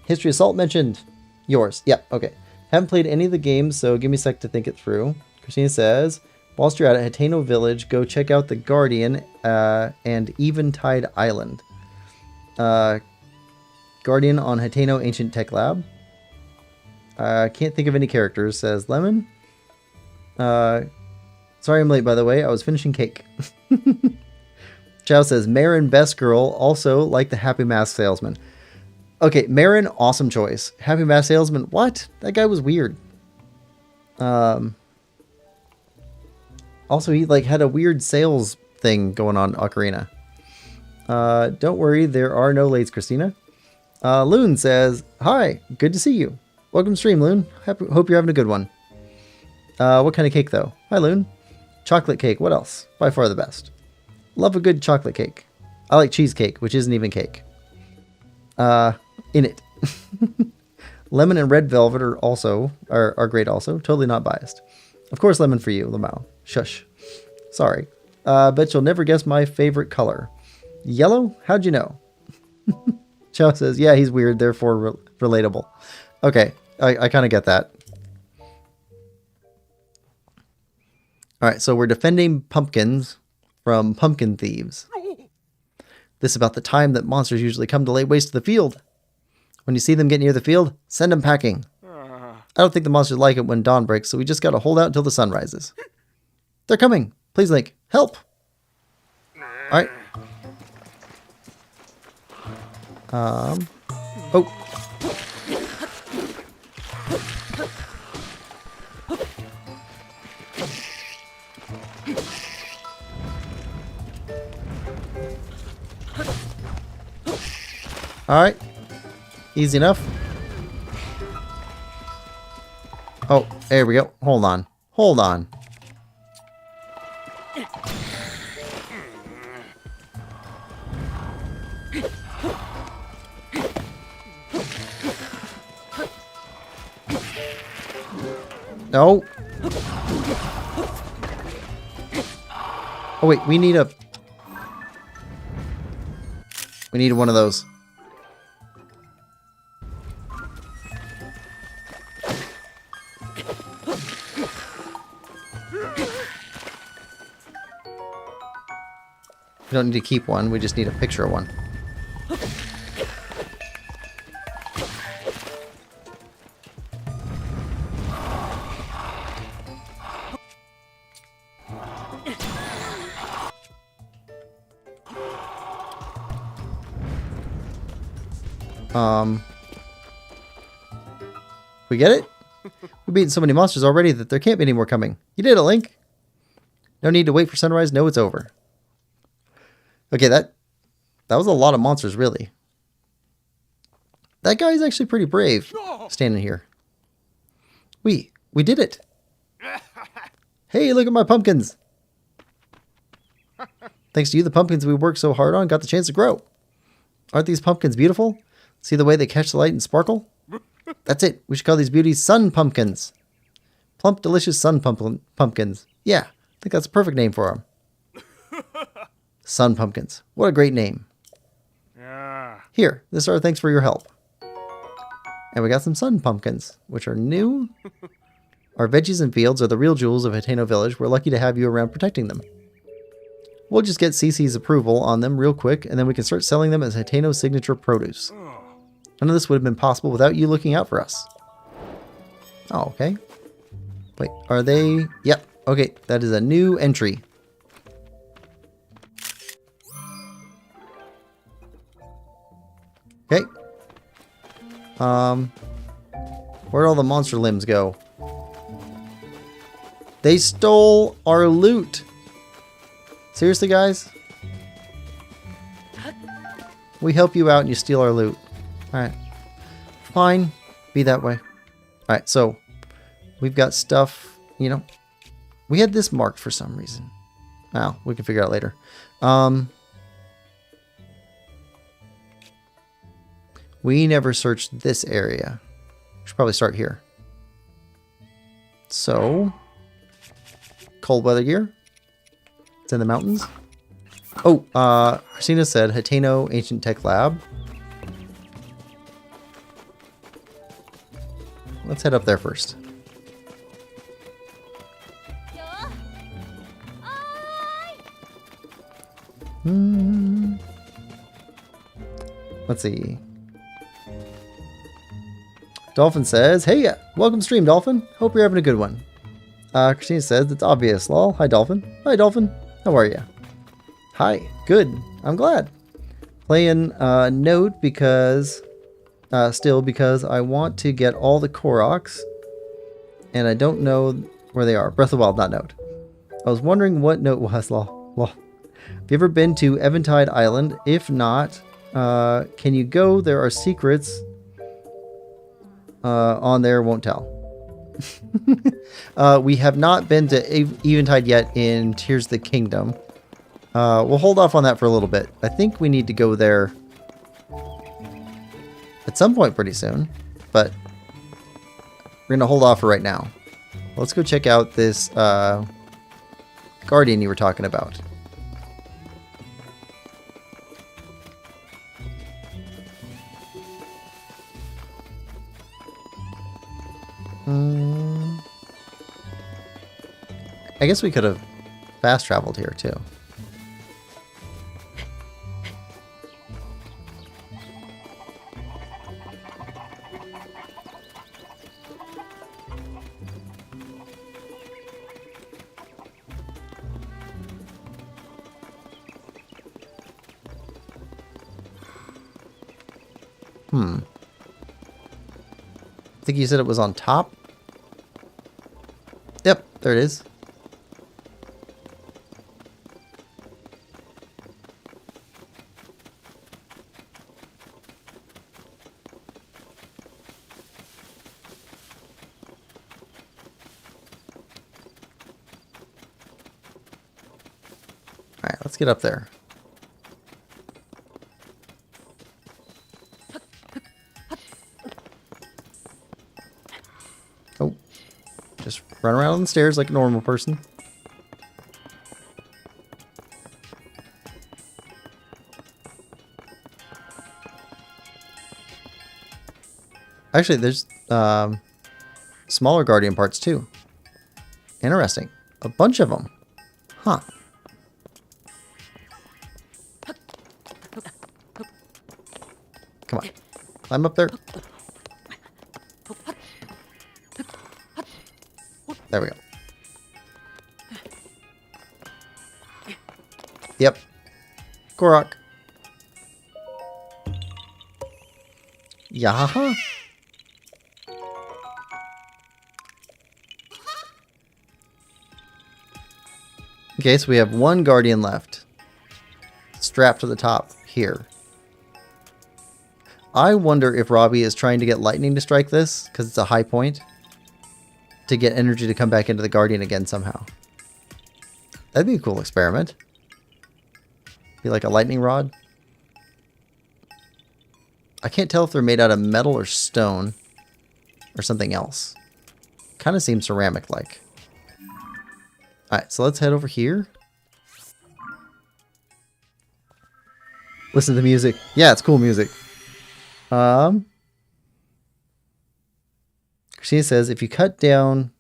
History Assault mentioned. Yours. Yep, okay. Haven't played any of the games, so give me a sec to think it through. Christina says, whilst you're at Hateno Village, go check out the Guardian and Eventide Island. Guardian on Hateno Ancient Tech Lab. Can't think of any characters, says Lemon. Sorry I'm late, by the way. I was finishing cake. Chow says, Marin, best girl, also like the Happy Mask Salesman. Okay, Marin, awesome choice. Happy Mask Salesman, what? That guy was weird. Also, he like had a weird sales thing going on Ocarina. Don't worry, there are no lates, Christina. Loon says, hi, good to see you. Welcome to stream, Loon. Hope you're having a good one. What kind of cake, though? Hi, Loon. Chocolate cake, what else? By far the best. Love a good chocolate cake. I like cheesecake, which isn't even cake. In it. Lemon and red velvet are great also. Totally not biased. Of course, lemon for you, Lamau. Shush. Sorry. Bet you'll never guess my favorite color. Yellow? How'd you know? Chow says, yeah, he's weird, therefore relatable. Okay, I kind of get that. Alright, so we're defending pumpkins from pumpkin thieves. This is about the time that monsters usually come to lay waste to the field. When you see them get near the field, send them packing. I don't think the monsters like it when dawn breaks, so we just gotta hold out until the sun rises. They're coming! Please, Link, help! Alright. Oh. Alright. Easy enough. Oh, there we go. Hold on. Hold on. No. Oh wait, we need one of those. We don't need to keep one, we just need a picture of one. We get it? We've beaten so many monsters already that there can't be any more coming. You did it, Link. No need to wait for sunrise. No, it's over. Okay, that was a lot of monsters, really. That guy's actually pretty brave, standing here. We did it. Hey, look at my pumpkins. Thanks to you, the pumpkins we worked so hard on got the chance to grow. Aren't these pumpkins beautiful? See the way they catch the light and sparkle? That's it. We should call these beauties sun pumpkins. Plump, delicious sun pumpkins. Yeah, I think that's a perfect name for them. Sun pumpkins. What a great name. Yeah. Here, this is our thanks for your help. And we got some sun pumpkins, which are new. Our veggies and fields are the real jewels of Hateno Village. We're lucky to have you around protecting them. We'll just get Cece's approval on them real quick, and then we can start selling them as Hateno signature produce. None of this would have been possible without you looking out for us. Oh, okay. Wait, are they... Yep, okay, that is a new entry. Okay. Where'd all the monster limbs go? They stole our loot! Seriously, guys? We help you out and you steal our loot. Alright. Fine. Be that way. Alright, so we've got stuff, you know. We had this marked for some reason. Well, we can figure it out later. We never searched this area. We should probably start here. So, cold weather gear. It's in the mountains. Oh, Christina said Hateno Ancient Tech Lab. Let's head up there first. Let's see. Dolphin says, hey, welcome stream, Dolphin. Hope you're having a good one. Christina says, it's obvious, lol. Hi, Dolphin. Hi, Dolphin. How are you? Hi. Good. I'm glad. Playing Note because... still because I want to get all the Koroks. And I don't know where they are. Breath of the Wild, not Note. I was wondering what Note was, lol. Have you ever been to Eventide Island? If not, can you go? There are secrets... on there, won't tell. We have not been to Eventide yet in Tears of the Kingdom. We'll hold off on that for a little bit. I think we need to go there at some point pretty soon, but we're going to hold off for right now. Let's go check out this Guardian you were talking about. I guess we could have fast traveled here too. I think you said it was on top? Yep, there it is. Alright, let's get up there. Oh. Just run around on the stairs like a normal person. Actually, there's smaller guardian parts too. Interesting. A bunch of them. Huh. Come on. Climb up there. There we go. Yep. Korok. Yahaha. Okay, so we have one guardian left. Strapped to the top here. I wonder if Robbie is trying to get lightning to strike this, because it's a high point, to get energy to come back into the guardian again somehow. That'd be a cool experiment. Be like a lightning rod. I can't tell if they're made out of metal or stone or something else. Kind of seems ceramic-like. Alright, so let's head over here. Listen to the music. Yeah, it's cool music. Christina says if you cut down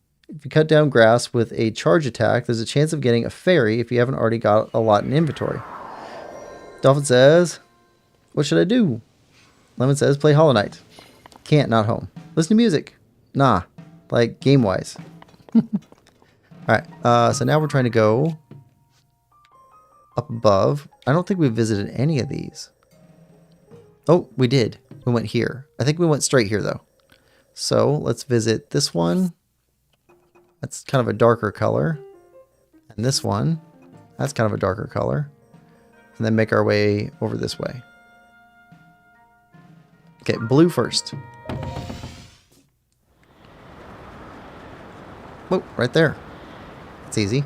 grass with a charge attack, there's a chance of getting a fairy if you haven't already got a lot in inventory. Dolphin says, what should I do? Lemon says, play Hollow Knight. Can't, not home. Listen to music. Nah, like game-wise. Alright, so now we're trying to go up above. I don't think we visited any of these. Oh, we did. We went here. I think we went straight here, though. So, let's visit this one. That's kind of a darker color. And this one, that's kind of a darker color. And then make our way over this way. Okay, blue first. Oh, right there. It's easy.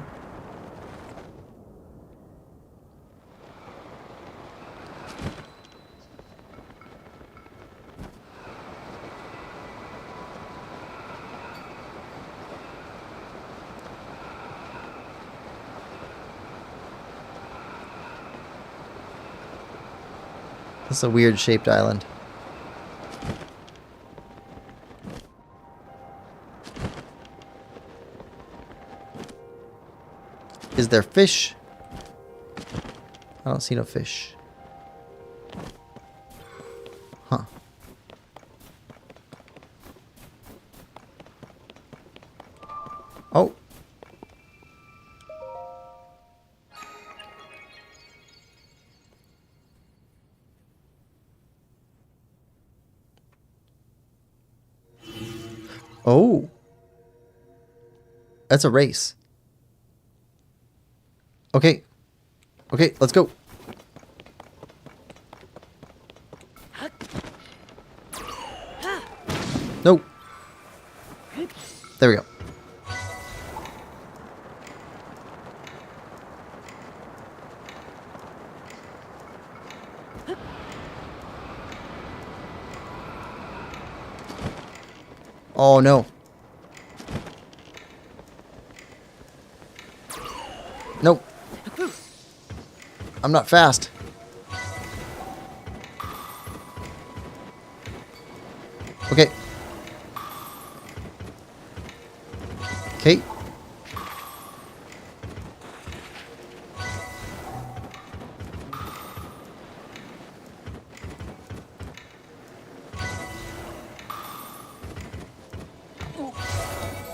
This is a weird shaped island. Is there fish? I don't see no fish. Huh. Oh. Oh. That's a race. Okay. Okay, let's go. No. There we go. Oh no. Nope. I'm not fast. Okay. Okay.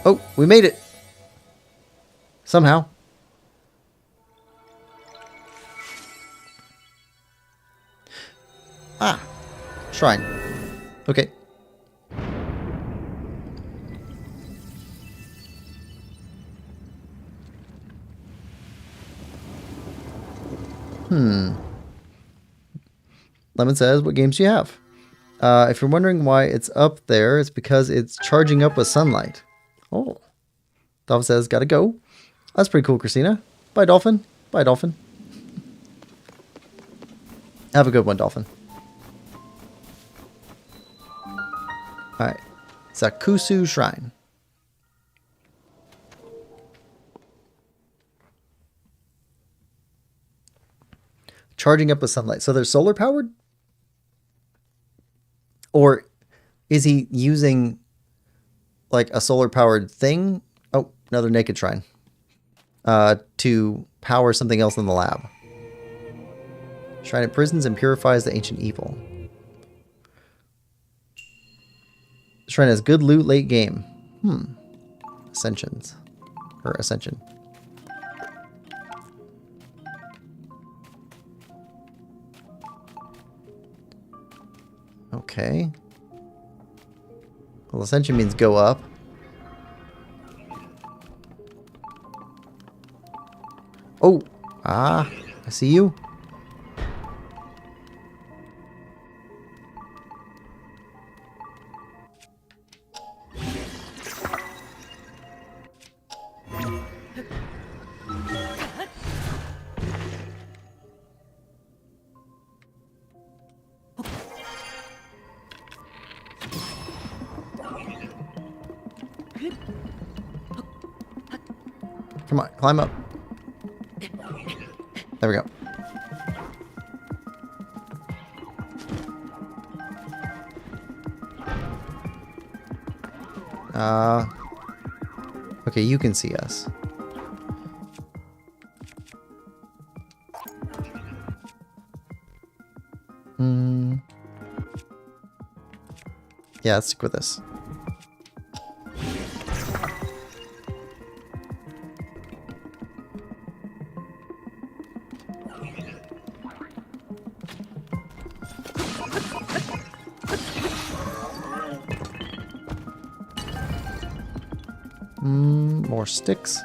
Oh, we made it. Somehow. Ah, shrine. Okay. Lemon says, what games do you have? If you're wondering why it's up there, it's because it's charging up with sunlight. Oh. Dolphin says, gotta go. That's pretty cool, Christina. Bye, Dolphin. Bye, Dolphin. Have a good one, Dolphin. Alright. Sakusu Shrine. Charging up with sunlight. So they're solar powered? Or is he using like a solar powered thing? Oh, another naked shrine. To power something else in the lab. Shrine imprisons and purifies the ancient evil. Shrine has good loot late game. Ascensions. Or Ascension. Okay. Well, Ascension means go up. Oh! Ah! I see you. Come on, climb up. There we go. Okay, you can see us. Yeah, let's stick with this. More sticks.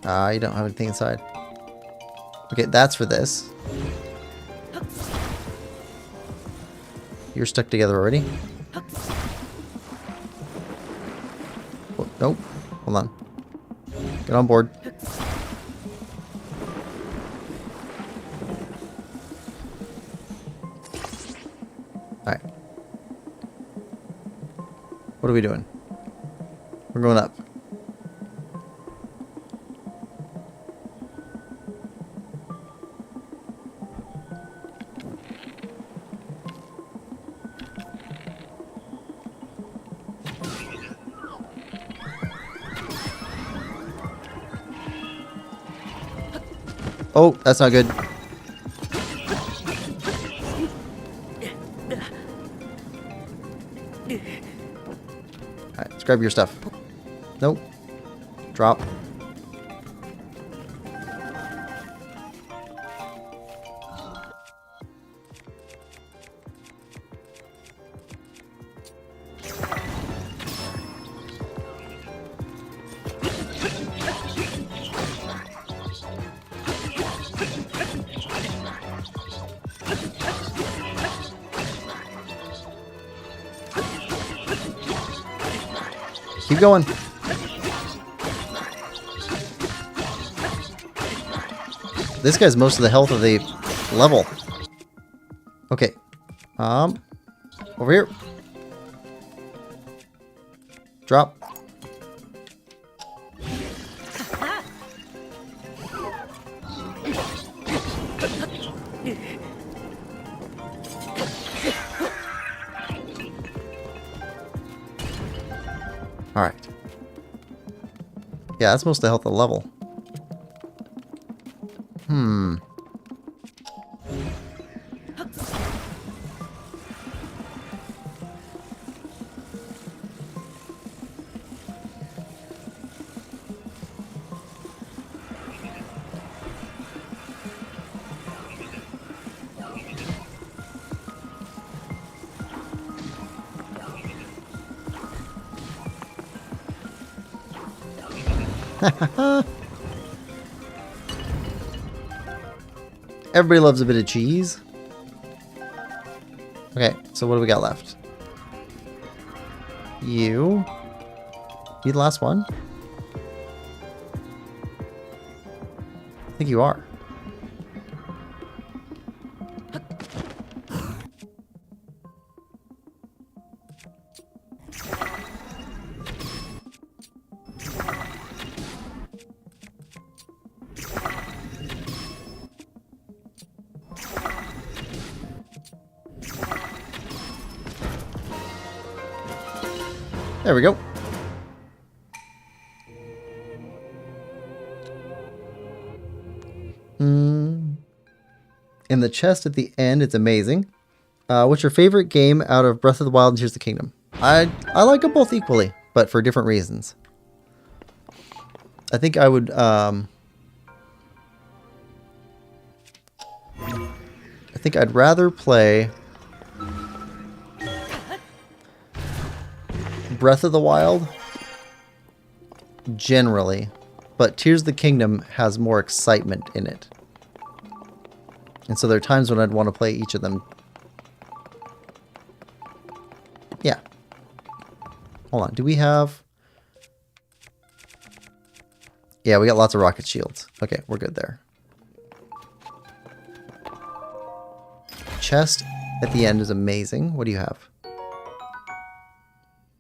You don't have anything inside. Okay, that's for this. You're stuck together already? Oh, nope. Hold on. Get on board. Alright. What are we doing? We're going up. Oh, that's not good. Alright, let's grab your stuff. Nope. Drop. Keep going. This guy's most of the health of the level. Okay. Over here. Drop. Alright. Yeah, that's most of the health of the level. Everybody loves a bit of cheese. Okay, so what do we got left? You the last one? I think you are. There we go. In the chest at the end, it's amazing. What's your favorite game out of Breath of the Wild and Tears of the Kingdom? I like them both equally, but for different reasons. I think I would I think I'd rather play Breath of the Wild generally, but Tears of the Kingdom has more excitement in it. And so there are times when I'd want to play each of them. Yeah. Hold on. Do we have... Yeah, we got lots of rocket shields. Okay, we're good there. Chest at the end is amazing. What do you have?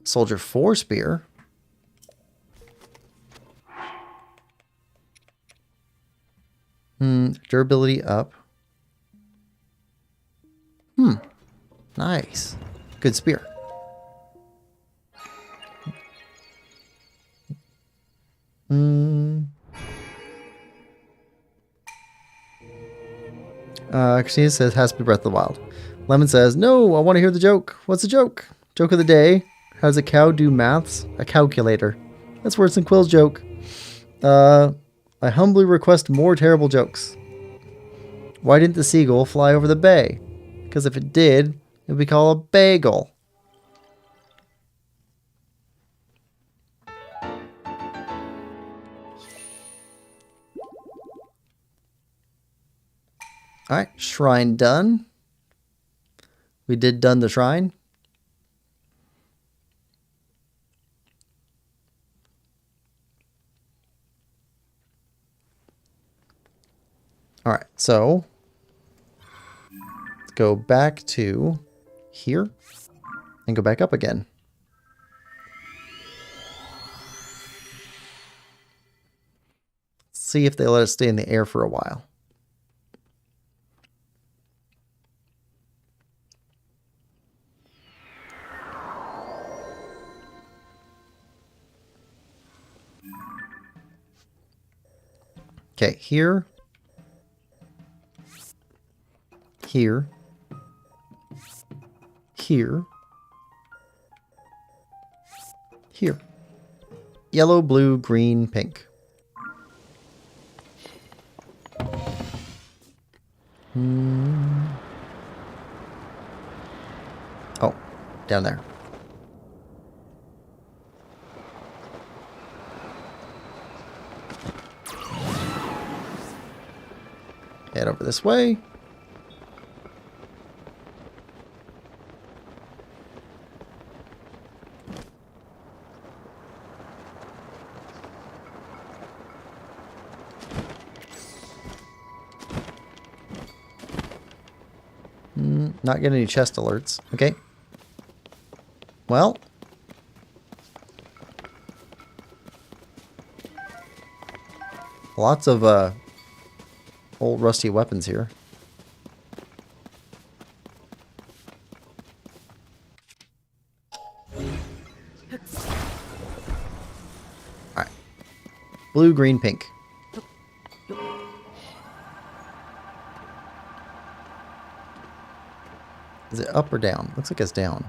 Soldier 4 spear. Durability up. Nice. Good spear. Christina says has to be Breath of the Wild. Lemon says, no, I want to hear the joke. What's the joke? Joke of the day. How does a cow do maths? A calculator. That's worse than Quill's joke. I humbly request more terrible jokes. Why didn't the seagull fly over the bay? Because if it did, it would be called a bagel. Alright, shrine done. We did done the shrine. Alright, so let's go back to here and go back up again. Let's see if they let us stay in the air for a while. Okay, here, here, here, here. Yellow, blue, green, pink. Oh, down there. Head over this way. Not getting any chest alerts. Okay. Well. Lots of old rusty weapons here. Alright. Blue, green, pink. Is it up or down? Looks like it's down.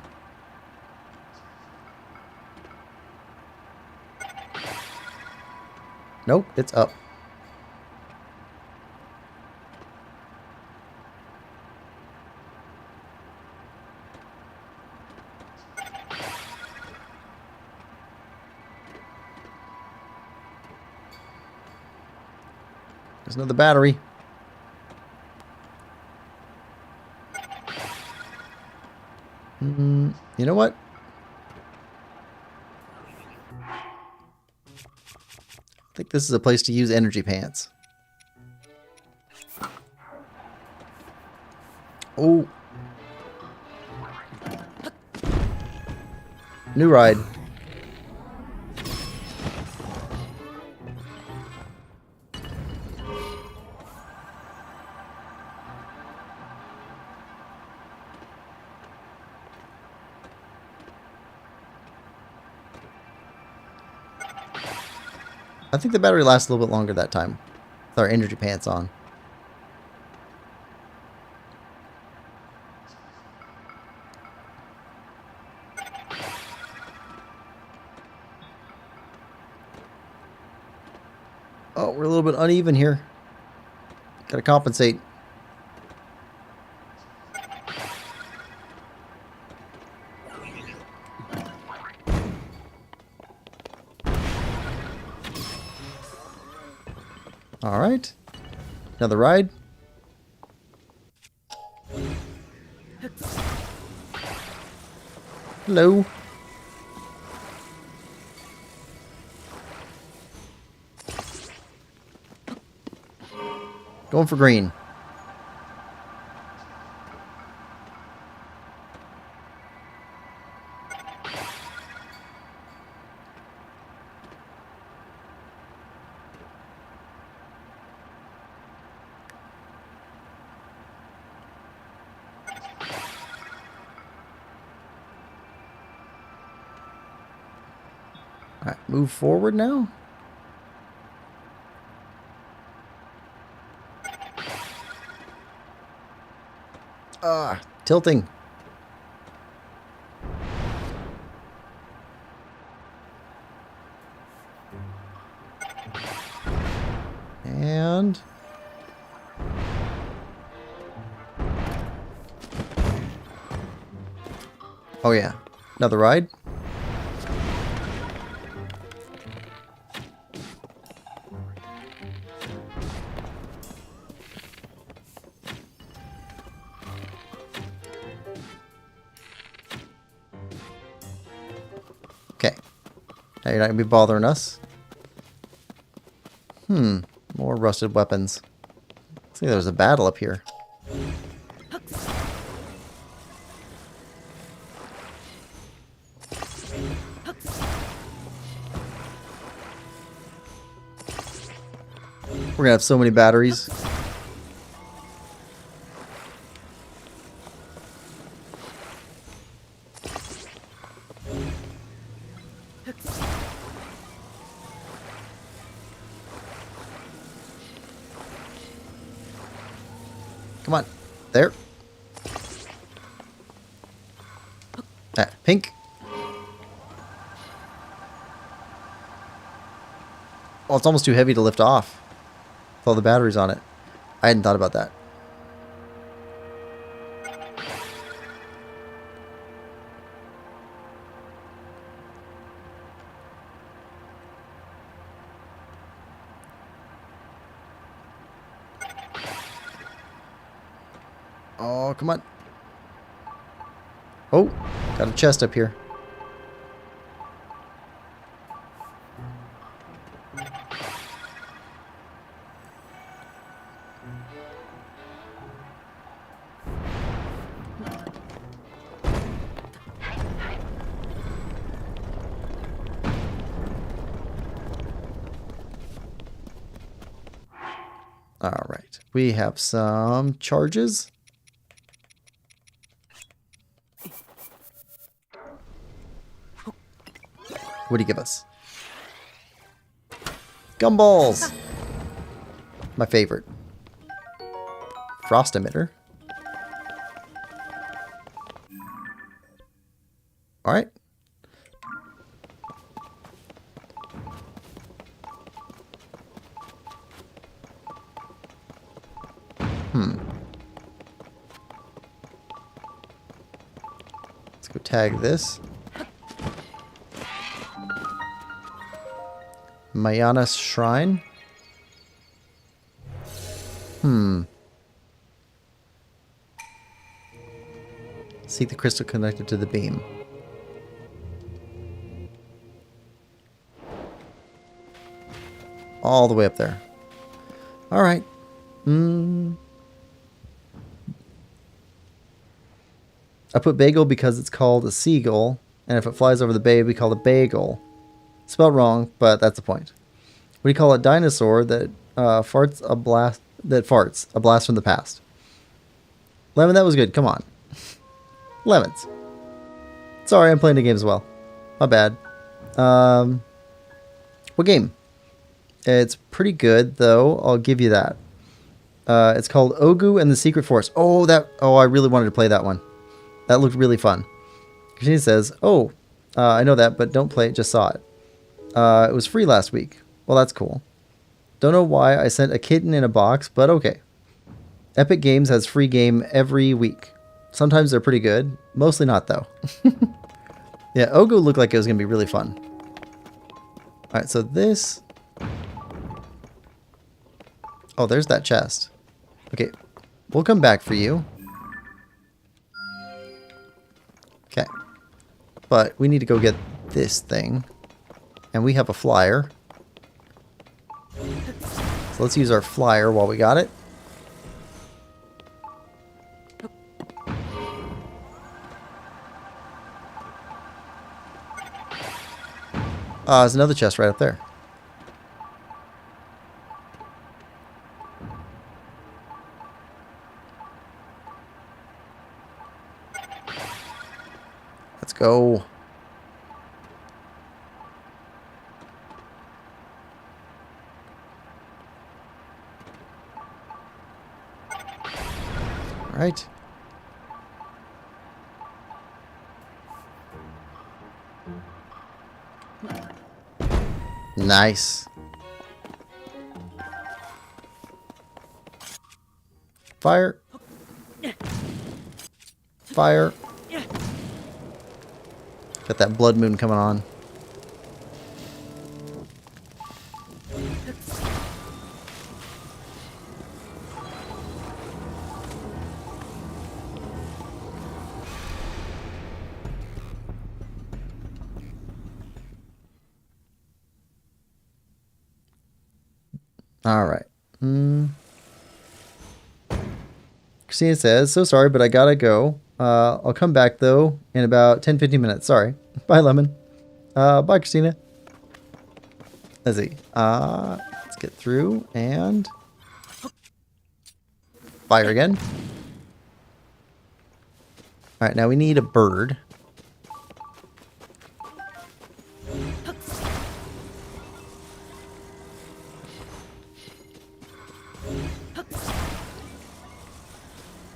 Nope, it's up. There's another battery. You know what? I think this is a place to use energy pants. Oh. New ride. I think the battery lasts a little bit longer that time with our energy pants on. Oh, we're a little bit uneven here. Gotta compensate. All right. Another ride. Hello. Going for green. All right, move forward now. Tilting. And oh yeah, another ride. Okay. Now you're not going to be bothering us. More rusted weapons. Looks like there's a battle up here. We're going to have so many batteries. Come on. There. Pink. Oh, it's almost too heavy to lift off with all the batteries on it. I hadn't thought about that. Oh, come on. Oh, got a chest up here. All right. We have some charges. What do you give us? Gumballs! My favorite. Frost emitter. Alright. Let's go tag this. Mayana's Shrine. Seek the crystal connected to the beam. All the way up there. Alright. I put bagel because it's called a seagull, and if it flies over the bay, we call it bagel. Spelled wrong, but that's the point. What do you call a dinosaur that farts a blast? That farts a blast from the past. Lemon, that was good. Come on, lemons. Sorry, I'm playing the game as well. My bad. What game? It's pretty good though. I'll give you that. It's called Ogu and the Secret Force. Oh, I really wanted to play that one. That looked really fun. Christina says, "Oh, I know that, but don't play it. Just saw it. It was free last week. Well, that's cool. Don't know why I sent a kitten in a box, but okay. Epic Games has free game every week. Sometimes they're pretty good. Mostly not, though." Yeah, Ogu looked like it was going to be really fun. Alright, so this... Oh, there's that chest. Okay, we'll come back for you. Okay. But we need to go get this thing. And we have a flyer. So let's use our flyer while we got it. There's another chest right up there. Let's go. All right. Nice. Fire. Fire. Got that blood moon coming on. All right. Christina says, "So sorry, but I gotta go. I'll come back, though, in about 10-15 minutes. Sorry. Bye, Lemon. Bye, Christina." Let's see. Let's get through and... Fire again. All right, now we need a bird.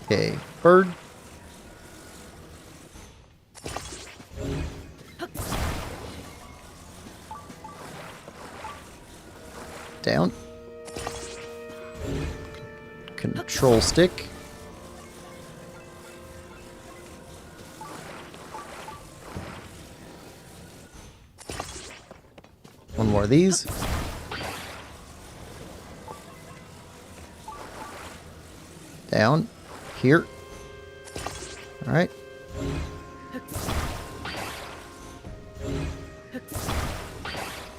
Okay, bird. Down. Control stick. One more of these. Down. Here. All right.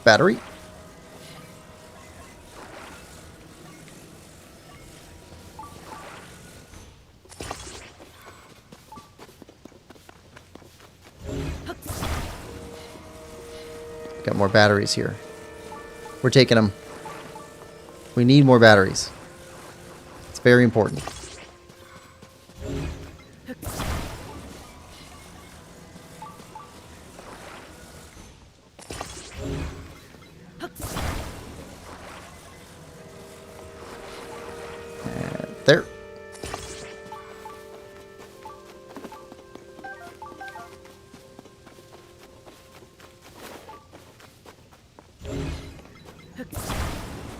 Battery. Got more batteries here. We're taking them. We need more batteries. It's very important. There.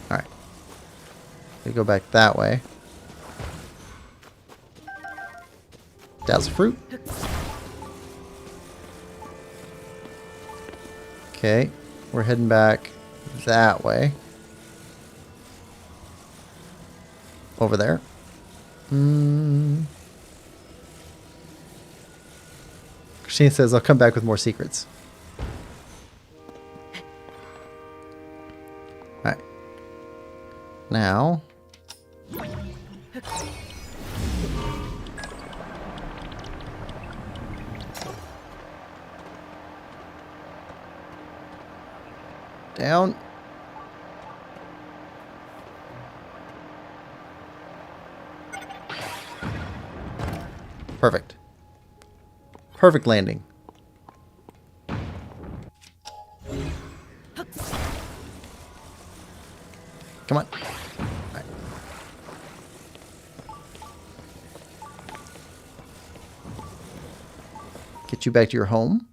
All right. We go back that way. Dazzle fruit. Okay, we're heading back that way. Over there. Christine says, I'll come back with more secrets. Alright. Now. Down. Perfect. Perfect landing. Come on. All right. Get you back to your home.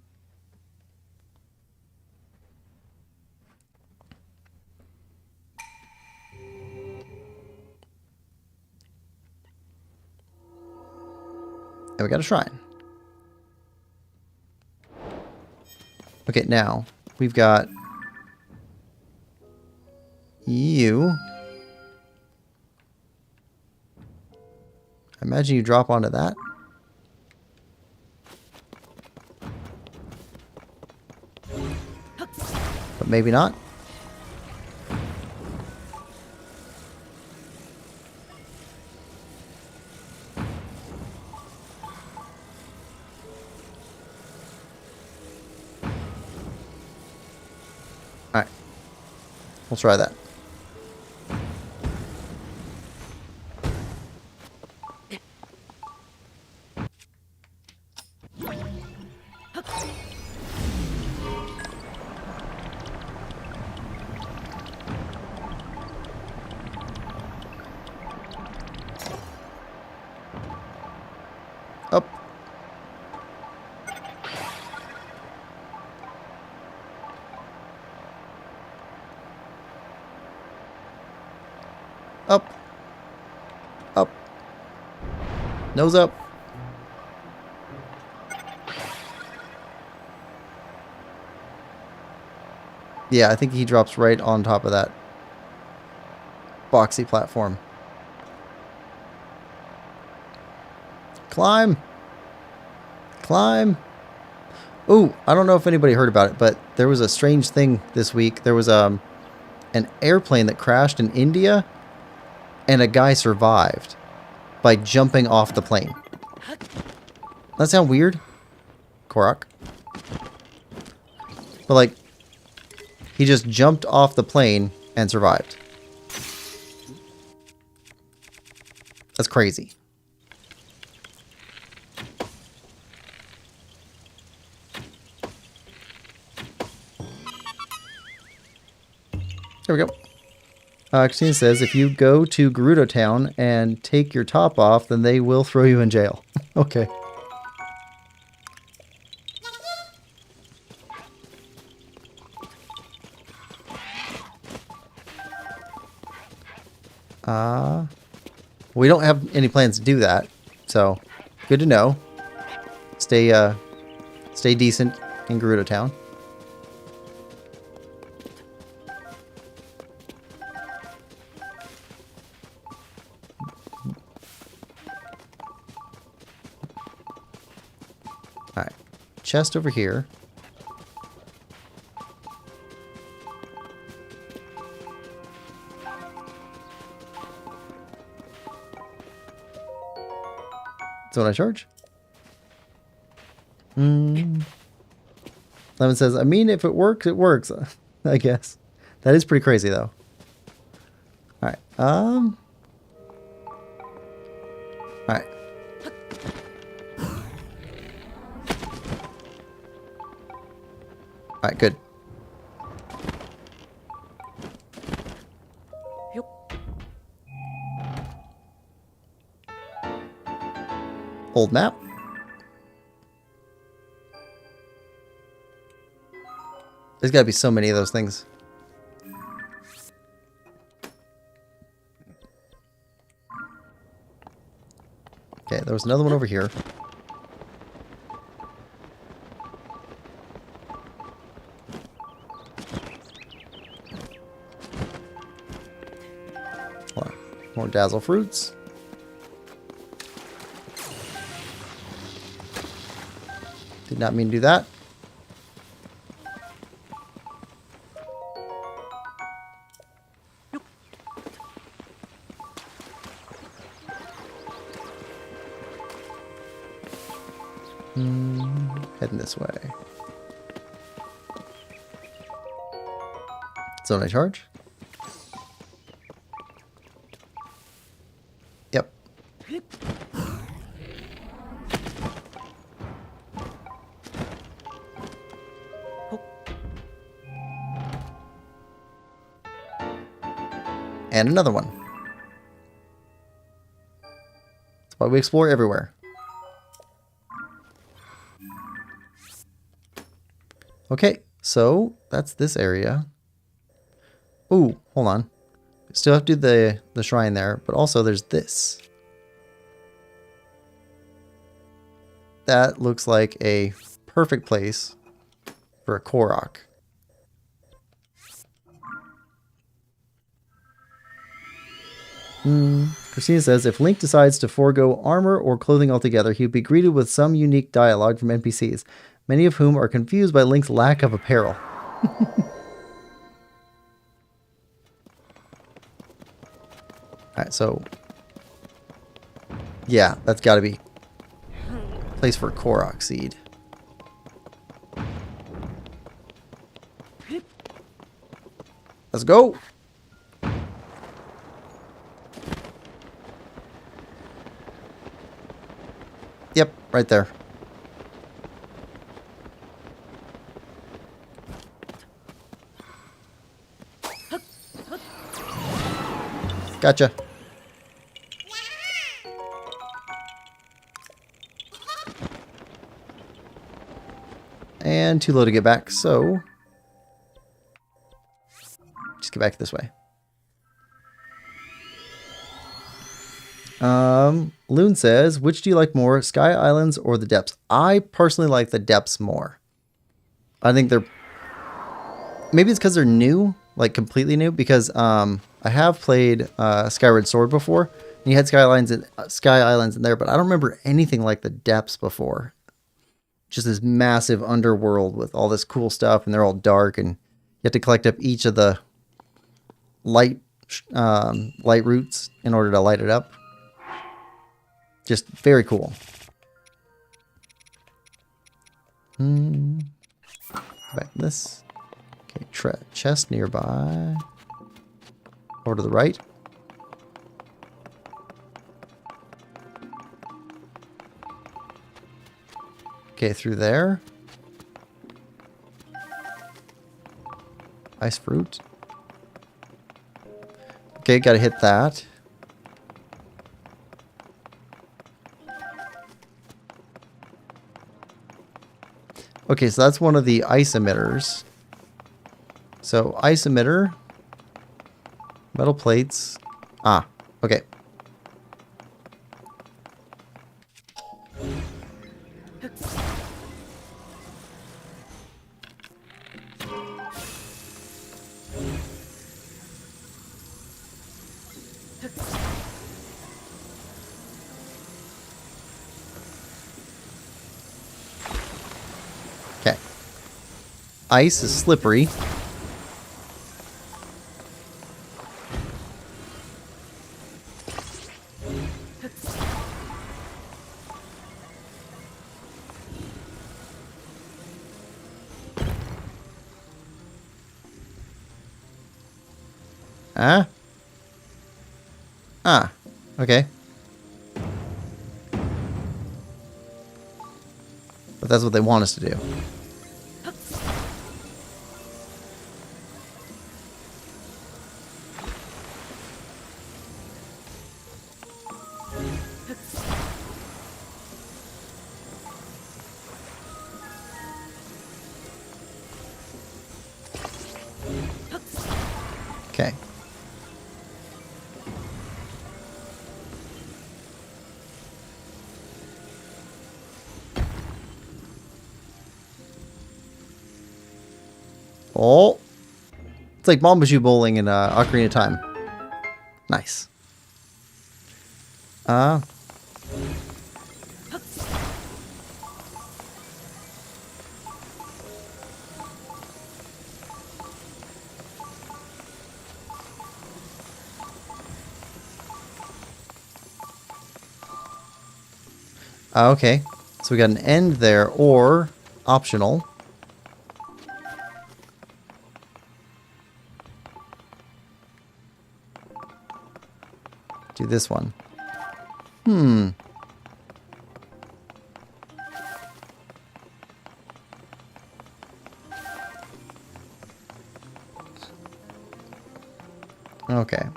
And we got a shrine. Okay, now we've got you. I imagine you drop onto that. But maybe not. Alright. We'll try that. Up. Up. Up. Nose up. Yeah, I think he drops right on top of that boxy platform. Climb. Climb. Ooh, I don't know if anybody heard about it, but there was a strange thing this week. There was an airplane that crashed in India, and a guy survived by jumping off the plane. That sound weird? Korok. But like, he just jumped off the plane and survived. That's crazy. There we go. Christina says, if you go to Gerudo Town and take your top off, then they will throw you in jail. Okay. We don't have any plans to do that, so good to know. Stay decent in Gerudo Town. Alright, chest over here. That's what I charge. Lemon says, I mean, if it works, it works. I guess. That is pretty crazy, though. Alright, Alright. Alright, good. Old map. There's got to be so many of those things. Okay, there was another one over here. Hold on. More dazzle fruits. Did not mean to do that. Heading this way. Zone I charge? Yep. And another one. That's why we explore everywhere. Okay, so that's this area. Ooh, hold on. Still have to do the shrine there, but also there's this. That looks like a perfect place for a Korok. Christina says, if Link decides to forego armor or clothing altogether, he would be greeted with some unique dialogue from NPCs, many of whom are confused by Link's lack of apparel. Alright, so... yeah, that's gotta be a place for a Korok seed. Let's go! Yep, right there. Gotcha. And too low to get back, so... just get back this way. Loon says, which do you like more, Sky Islands or the Depths? I personally like the Depths more. I think they're... maybe it's because they're new, like completely new, because I have played Skyward Sword before, and you had Sky Islands in there, but I don't remember anything like the Depths before. Just this massive underworld with all this cool stuff, and they're all dark, and you have to collect up each of the light roots in order to light it up. Just very cool. Back to this. Okay, chest nearby. Over to the right. Okay, through there. Ice fruit. Okay, gotta hit that. Okay, so that's one of the ice emitters. So, ice emitter. Metal plates. Ah, okay. Okay. Ice is slippery. Ah? Ah, okay. But that's what they want us to do. Okay. Oh. It's like Bombashu bowling in Ocarina of Time. Nice. Okay. So we got an end there, or optional. Do this one. Okay.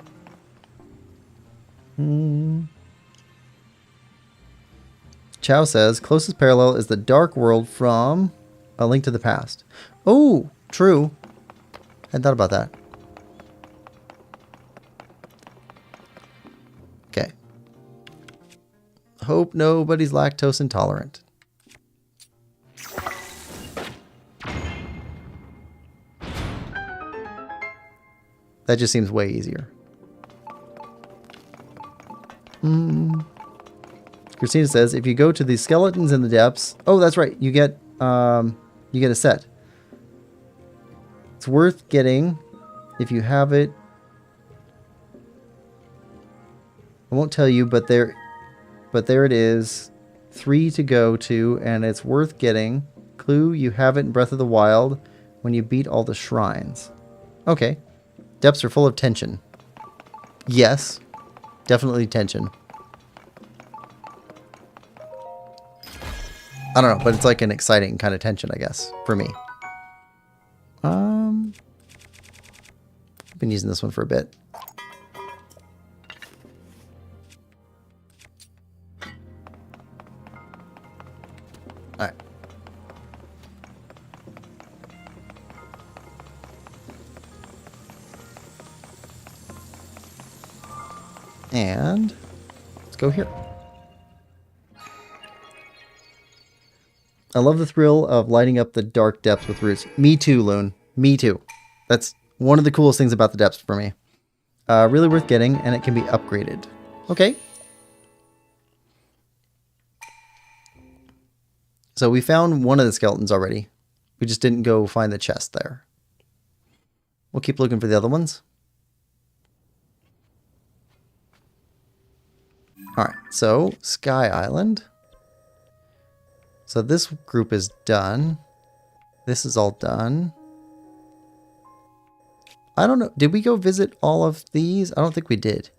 Chow says, closest parallel is the Dark World from A Link to the Past. Oh, true. Hadn't thought about that. Okay. Hope nobody's lactose intolerant. That just seems way easier. Christina says, if you go to the skeletons in the depths... Oh, that's right. You get a set. It's worth getting if you have it. I won't tell you, but there it is. 3 to go to, and it's worth getting. Clue, you have it in Breath of the Wild when you beat all the shrines. Okay. Depths are full of tension. Yes. Definitely tension. I don't know, but it's like an exciting kind of tension, I guess, for me. I've been using this one for a bit. Alright. And let's go here. I love the thrill of lighting up the dark depths with roots. Me too, Loon. Me too. That's one of the coolest things about the depths for me. Really worth getting, and it can be upgraded. Okay. So we found one of the skeletons already. We just didn't go find the chest there. We'll keep looking for the other ones. Alright, so Sky Island. So this group is done. This is all done. I don't know. Did we go visit all of these? I don't think we did.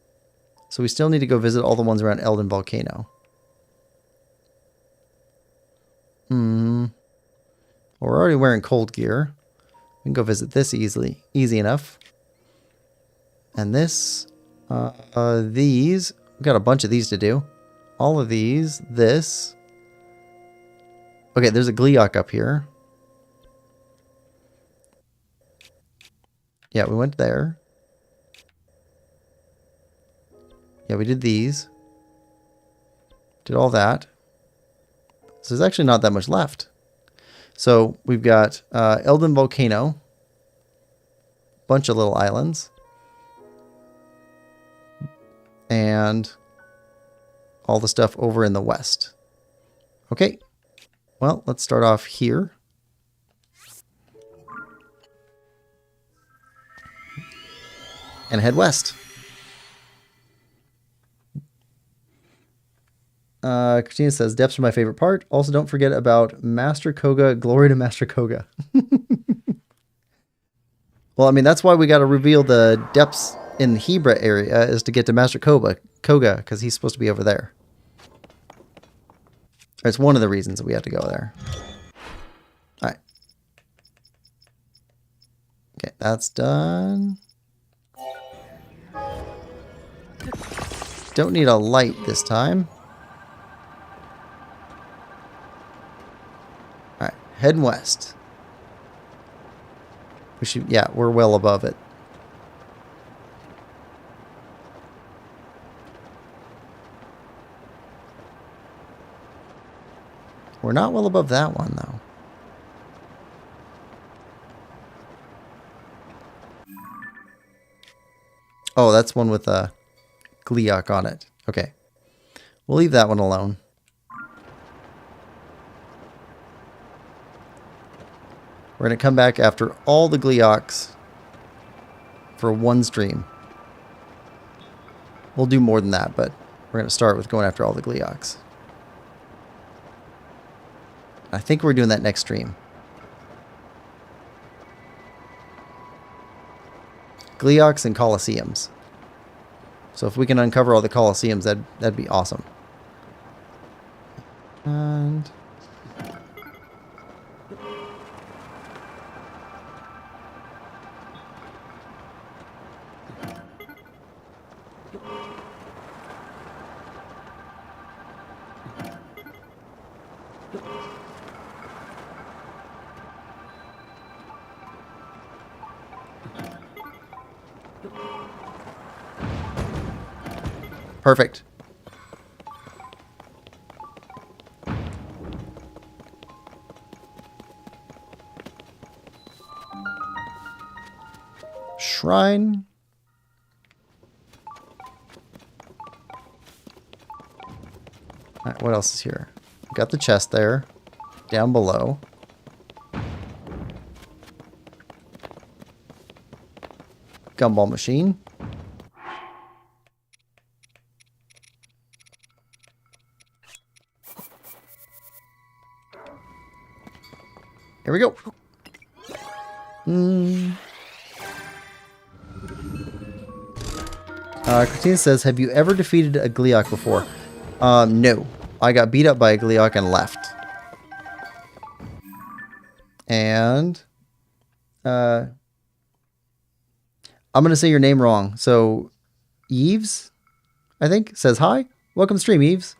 So we still need to go visit all the ones around Elden Volcano. Well, we're already wearing cold gear. We can go visit this easy enough. And this, these, we've got a bunch of these to do. All of these, this. Okay, there's a Gleeok up here. Yeah, we went there. Yeah, we did these. Did all that. So there's actually not that much left. So we've got Elden Volcano. Bunch of little islands. And all the stuff over in the west. Okay. Well, let's start off here. And head west. Christina says, depths are my favorite part. Also, don't forget about Master Koga. Glory to Master Koga. Well, I mean, that's why we got to reveal the depths in the Hebra area, is to get to Master Koga, because he's supposed to be over there. It's one of the reasons that we have to go there. Alright. Okay, that's done. Don't need a light this time. Alright, heading west. We should, yeah, we're well above it. We're not well above that one, though. Oh, that's one with a Gleeok on it. Okay. We'll leave that one alone. We're going to come back after all the Gleeoks for one stream. We'll do more than that, but we're going to start with going after all the Gleeoks. I think we're doing that next stream. Gleeoks and Colosseums. So if we can uncover all the Colosseums, that'd be awesome. And perfect. Shrine. Alright, what else is here? Got the chest there. Down below. Gumball machine. Here we go. Christina says, have you ever defeated a Gleeok before? No. I got beat up by a Gleeok and left. And I'm going to say your name wrong. So Eves, I think, says hi. Welcome to stream, Eves.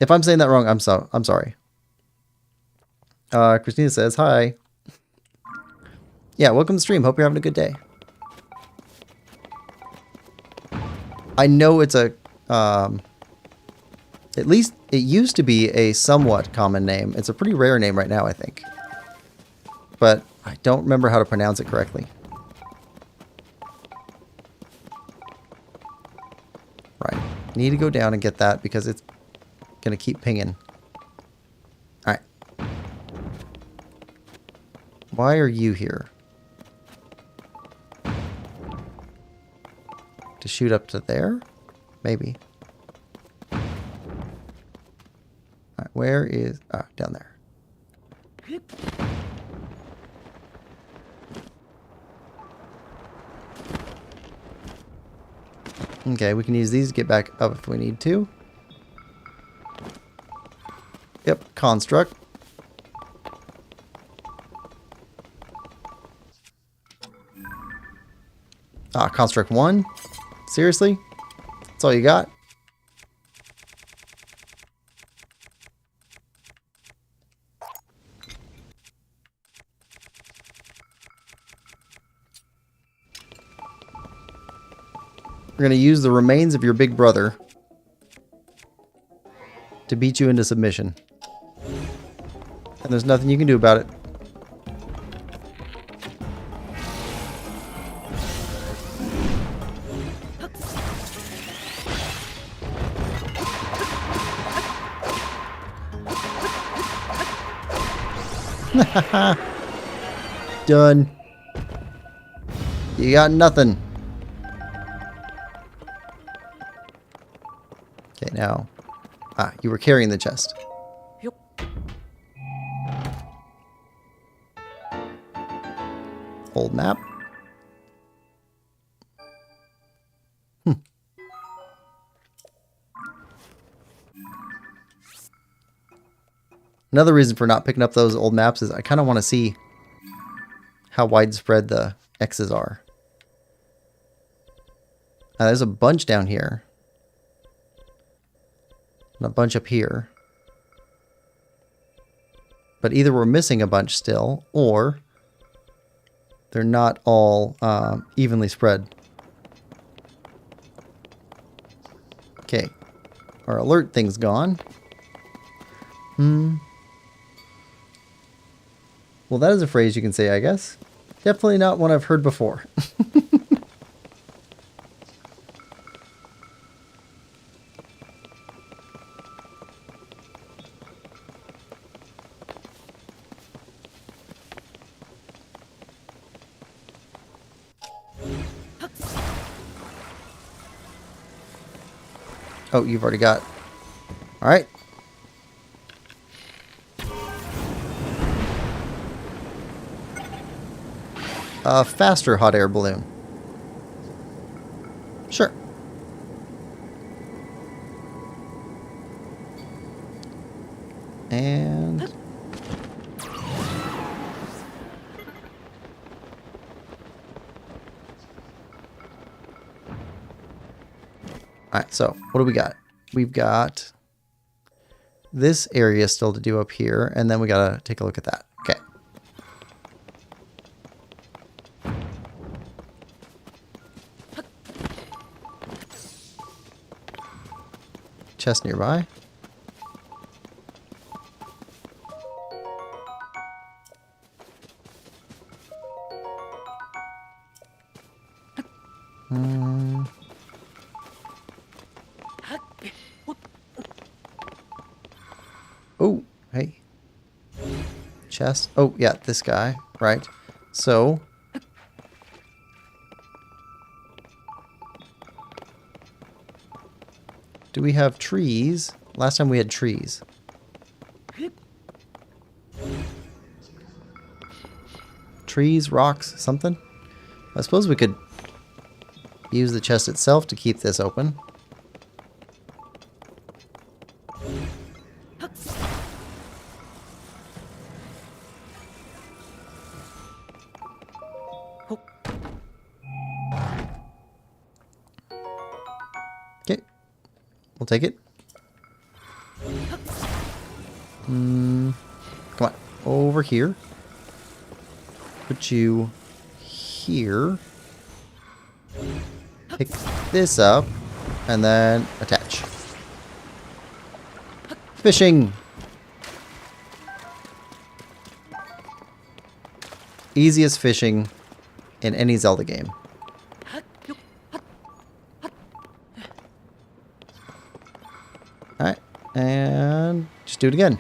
If I'm saying that wrong, I'm sorry. Christina says hi. Yeah, welcome to stream. Hope you're having a good day. I know it's a, at least it used to be a somewhat common name. It's a pretty rare name right now, I think. But I don't remember how to pronounce it correctly. Right. Need to go down and get that because it's going to keep pinging. Alright. Why are you here? To shoot up to there? Maybe. Alright, where is... Ah, down there. Okay, we can use these to get back up if we need to. Yep, construct. Ah, construct 1. Seriously? That's all you got? We're going to use the remains of your big brother to beat you into submission. And there's nothing you can do about it. Done. You got nothing. Okay, now. Ah, you were carrying the chest. Yep. Old map. Another reason for not picking up those old maps is I kind of want to see how widespread the X's are. Now, there's a bunch down here. And a bunch up here. But either we're missing a bunch still, or they're not all evenly spread. Okay. Our alert thing's gone. Well, that is a phrase you can say, I guess. Definitely not one I've heard before. Oh, you've already got... Alright. a faster hot air balloon. Sure. And... Alright, so what do we got? We've got this area still to do up here, and then we gotta take a look at that. Okay. Chest nearby. Oh, hey. Chest. Oh, yeah, this guy. Right. So. Do we have trees? Last time we had trees. Trees, rocks, something? I suppose we could use the chest itself to keep this open. Okay, we'll take it. Come on, over here. Put you here. Pick this up, and then attach. Fishing! Easiest fishing in any Zelda game. Alright, and just do it again.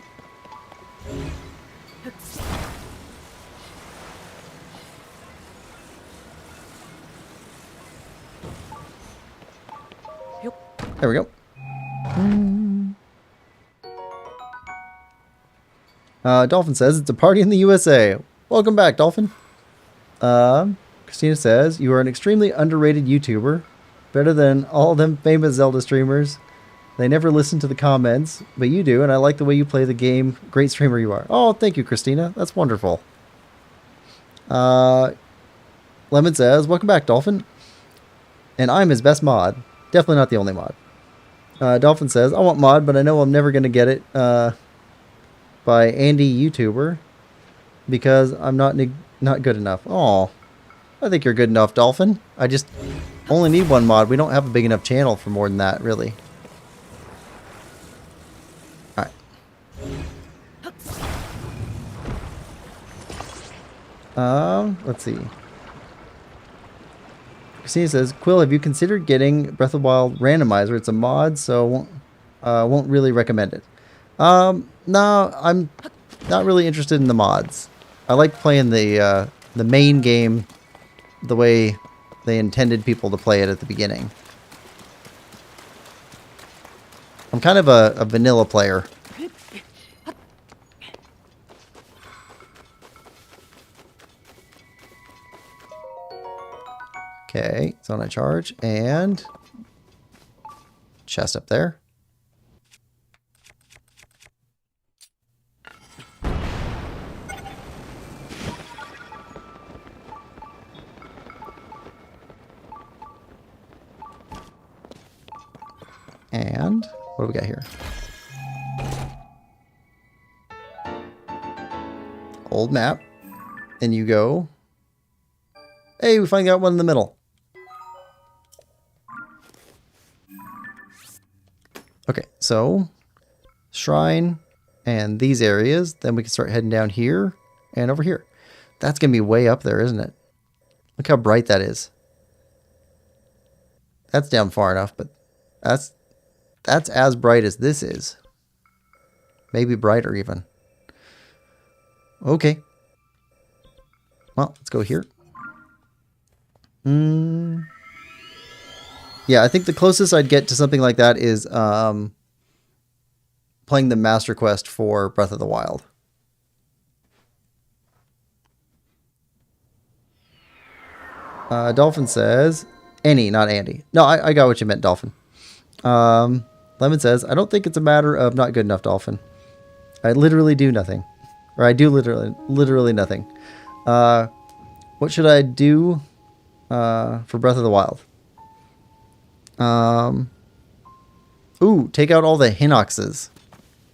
There we go. Dolphin says, it's a party in the USA. Welcome back, Dolphin. Christina says, you are an extremely underrated YouTuber. Better than all them famous Zelda streamers. They never listen to the comments, but you do, and I like the way you play the game. Great streamer you are. Oh, thank you, Christina. That's wonderful. Lemon says, welcome back, Dolphin. And I'm his best mod. Definitely not the only mod. Dolphin says, I want mod, but I know I'm never going to get it by Andy YouTuber because I'm not good enough. Oh, I think you're good enough, Dolphin. I just only need one mod. We don't have a big enough channel for more than that, really. Alright. Let's see. Christina says, Quill, have you considered getting Breath of the Wild randomizer? It's a mod, so won't really recommend it. No, I'm not really interested in the mods. I like playing the main game the way they intended people to play it at the beginning. I'm kind of a vanilla player. Okay, it's on a charge, and chest up there. And what do we got here? Old map. And you go. Hey, we finally got one in the middle. Okay, so shrine and these areas. Then we can start heading down here and over here. That's going to be way up there, isn't it? Look how bright that is. That's down far enough, but that's as bright as this is. Maybe brighter even. Okay. Well, let's go here. Yeah, I think the closest I'd get to something like that is playing the Master Quest for Breath of the Wild. Dolphin says, Annie, not Andy. No, I got what you meant, Dolphin. Lemon says, I don't think it's a matter of not good enough, Dolphin. I literally do nothing. Or I do literally nothing. What should I do for Breath of the Wild? Ooh, take out all the Hinoxes.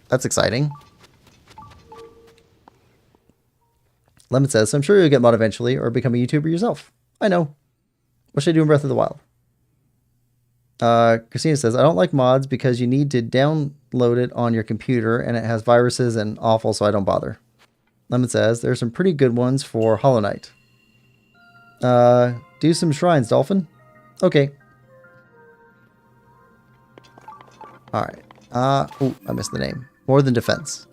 That's exciting. Lemon says, so I'm sure you'll get mod eventually or become a YouTuber yourself. I know. What should I do in Breath of the Wild? Christina says, I don't like mods because you need to download it on your computer and it has viruses and awful, so I don't bother. Lemon says, there's some pretty good ones for Hollow Knight. Do some shrines, Dolphin. Okay. Alright. Oh, I missed the name. More Than Defense.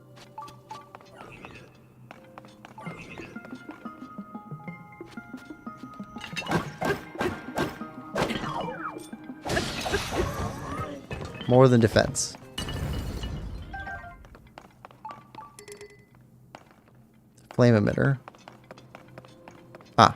More Than Defense. Flame emitter. Ah.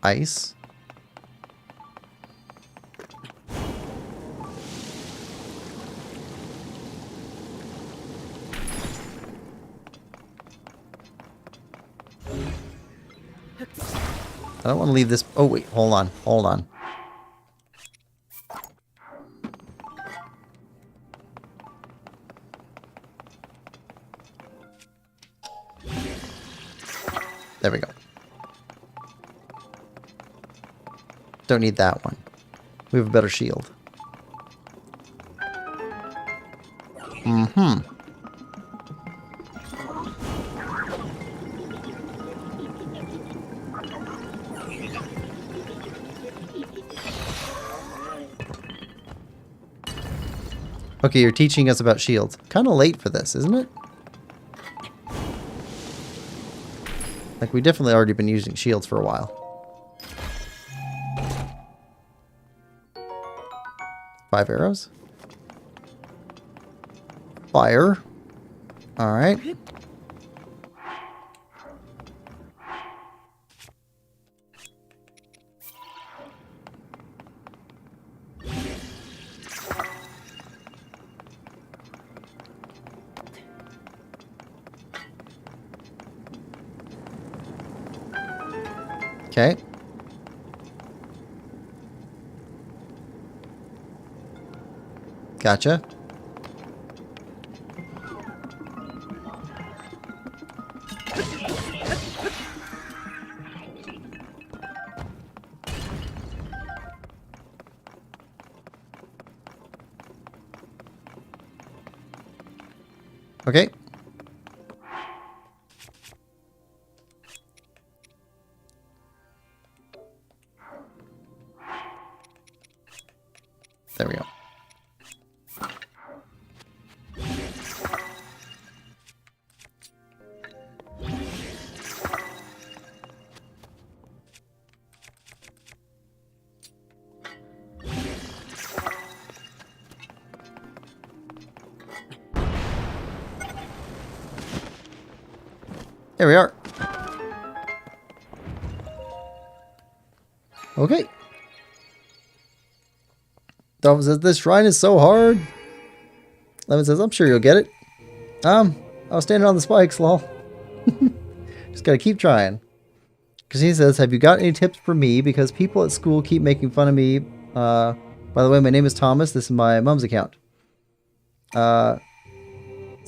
Ice. I don't want to leave this. Oh, wait. Hold on. Hold on. There we go. Don't need that one. We have a better shield. Mm-hmm. Okay, you're teaching us about shields. Kind of late for this, isn't it? Like, we definitely already been using shields for a while. Five arrows. Fire. Alright. Okay. Gotcha. Okay. There we go. There we are. Okay. Dolphin says, this shrine is so hard. Lemon says, I'm sure you'll get it. I was standing on the spikes, lol. Just gotta keep trying. Christine says, have you got any tips for me? Because people at school keep making fun of me. By the way, my name is Thomas. This is my mom's account. So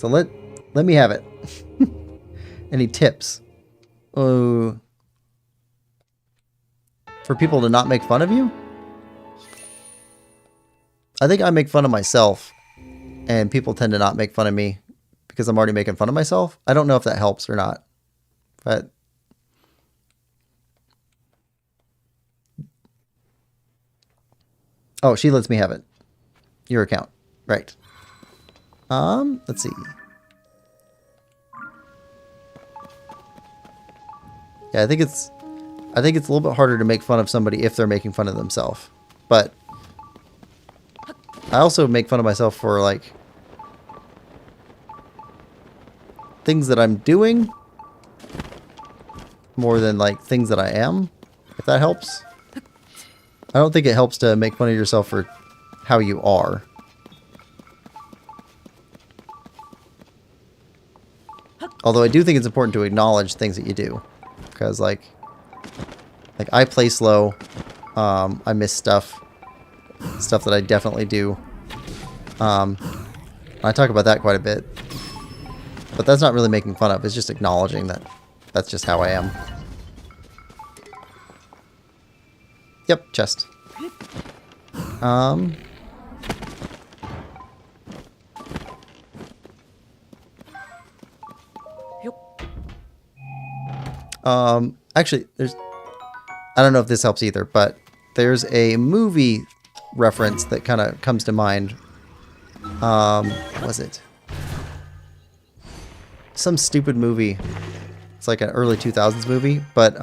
let me have it. Any tips? Oh. For people to not make fun of you? I think I make fun of myself, and people tend to not make fun of me because I'm already making fun of myself. I don't know if that helps or not, but oh, she lets me have it. Your account, right? Let's see. Yeah, I think it's a little bit harder to make fun of somebody if they're making fun of themselves. but I also make fun of myself for, like, things that I'm doing more than, like, things that I am, if that helps. I don't think it helps to make fun of yourself for how you are. Although I do think it's important to acknowledge things that you do. Because, like I play slow. I miss stuff. Stuff that I definitely do. I talk about that quite a bit. But that's not really making fun of. It's just acknowledging that that's just how I am. Yep, chest. Actually, I don't know if this helps either, but there's a movie reference that kind of comes to mind. What was it? Some stupid movie. It's like an early 2000s movie, but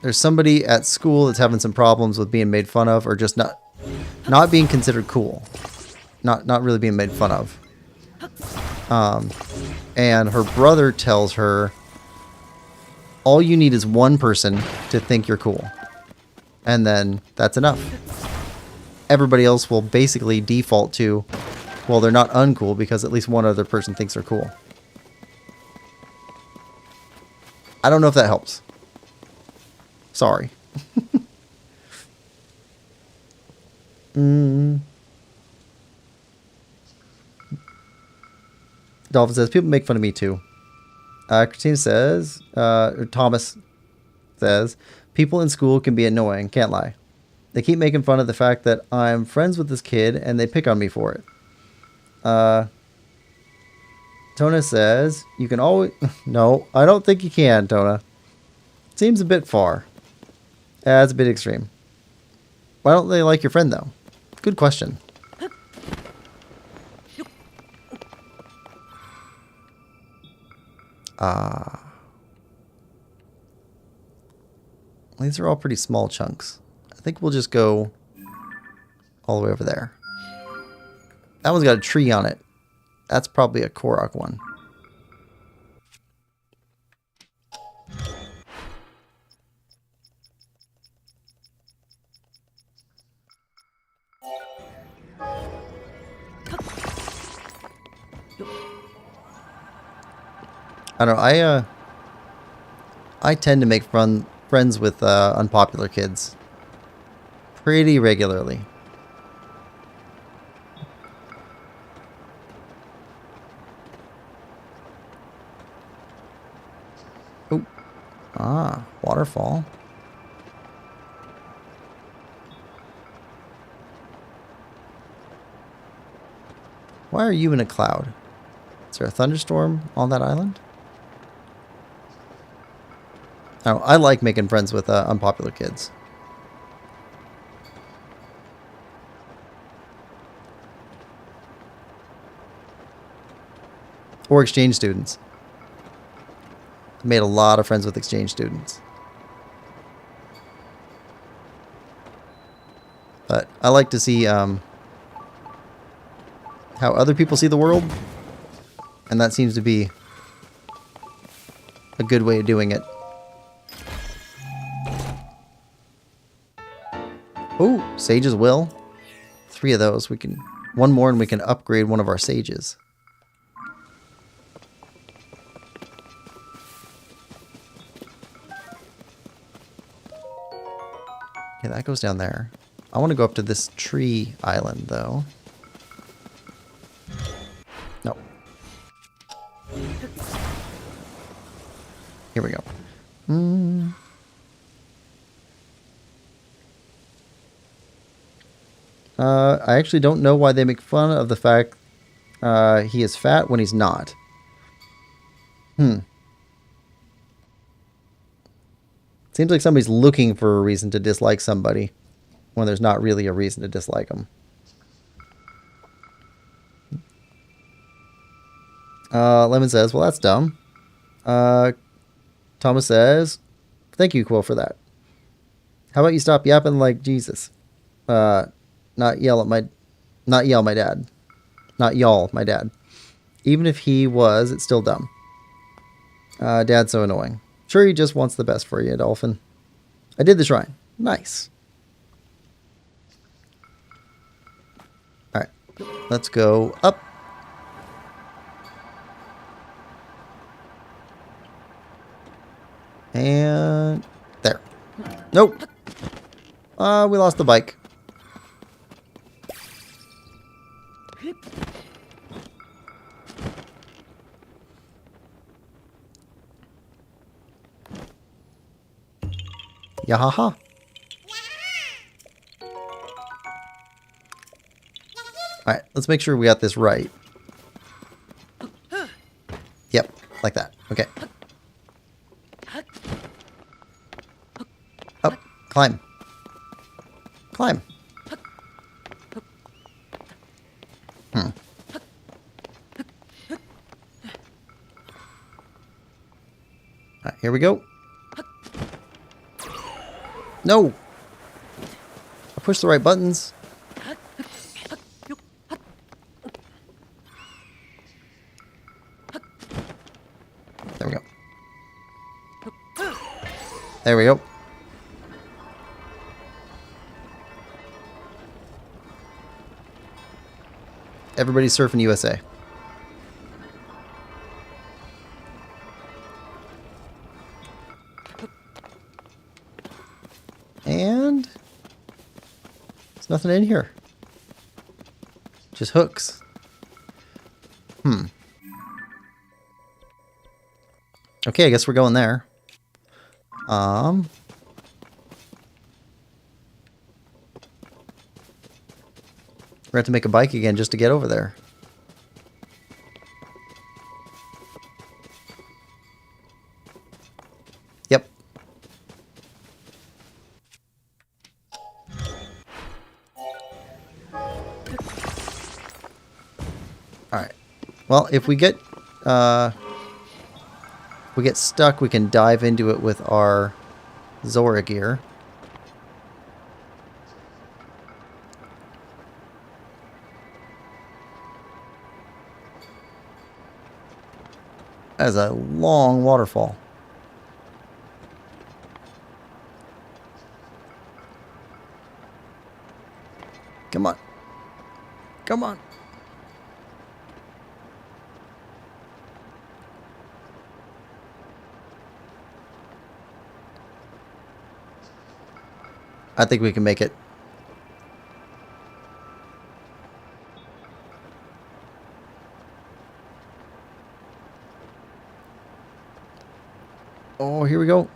there's somebody at school that's having some problems with being made fun of, or just not being considered cool. Not really being made fun of. And her brother tells her, all you need is one person to think you're cool. And then that's enough. Everybody else will basically default to, well, they're not uncool because at least one other person thinks they're cool. I don't know if that helps. Sorry. Dolphin says, people make fun of me too. Christine says, or Thomas says, people in school can be annoying, can't lie. They keep making fun of the fact that I'm friends with this kid and they pick on me for it. Tona says, you can always... No, I don't think you can, Tona. Seems a bit far. That's a bit extreme. Why don't they like your friend, though? Good question. These are all pretty small chunks. I think we'll just go all the way over there. That one's got a tree on it. That's probably a Korok one. I don't know. I tend to make friends with unpopular kids pretty regularly. Oh, waterfall. Why are you in a cloud? Is there a thunderstorm on that island? Oh, I like making friends with unpopular kids. Or exchange students. I made a lot of friends with exchange students. But I like to see how other people see the world. And that seems to be a good way of doing it. Oh, Sage's Will. 3 of those. We can... One more and we can upgrade one of our sages. Okay, that goes down there. I want to go up to this tree island, though. No. Here we go. I actually don't know why they make fun of the fact he is fat when he's not. Seems like somebody's looking for a reason to dislike somebody when there's not really a reason to dislike them. Lemon says, well, that's dumb. Thomas says, thank you, Quill, for that. How about you stop yapping like Jesus? Not yell my dad. Not y'all, my dad. Even if he was, it's still dumb. Dad's so annoying. Sure, he just wants the best for you, Dolphin. I did the shrine. Nice. Alright. Let's go up. And there. Nope. We lost the bike. Yahaha. Alright, let's make sure we got this right. Yep, like that. Okay. Up. Climb. Climb. Alright, here we go. No! I pushed the right buttons. There we go. There we go. Everybody's surfing USA. And there's nothing in here. Just hooks. Okay, I guess we're going there. We have to make a bike again just to get over there. Yep. Alright. Well, if we get stuck, we can dive into it with our Zora gear. That is a long waterfall. Come on. Come on. I think we can make it. Oh, here we go.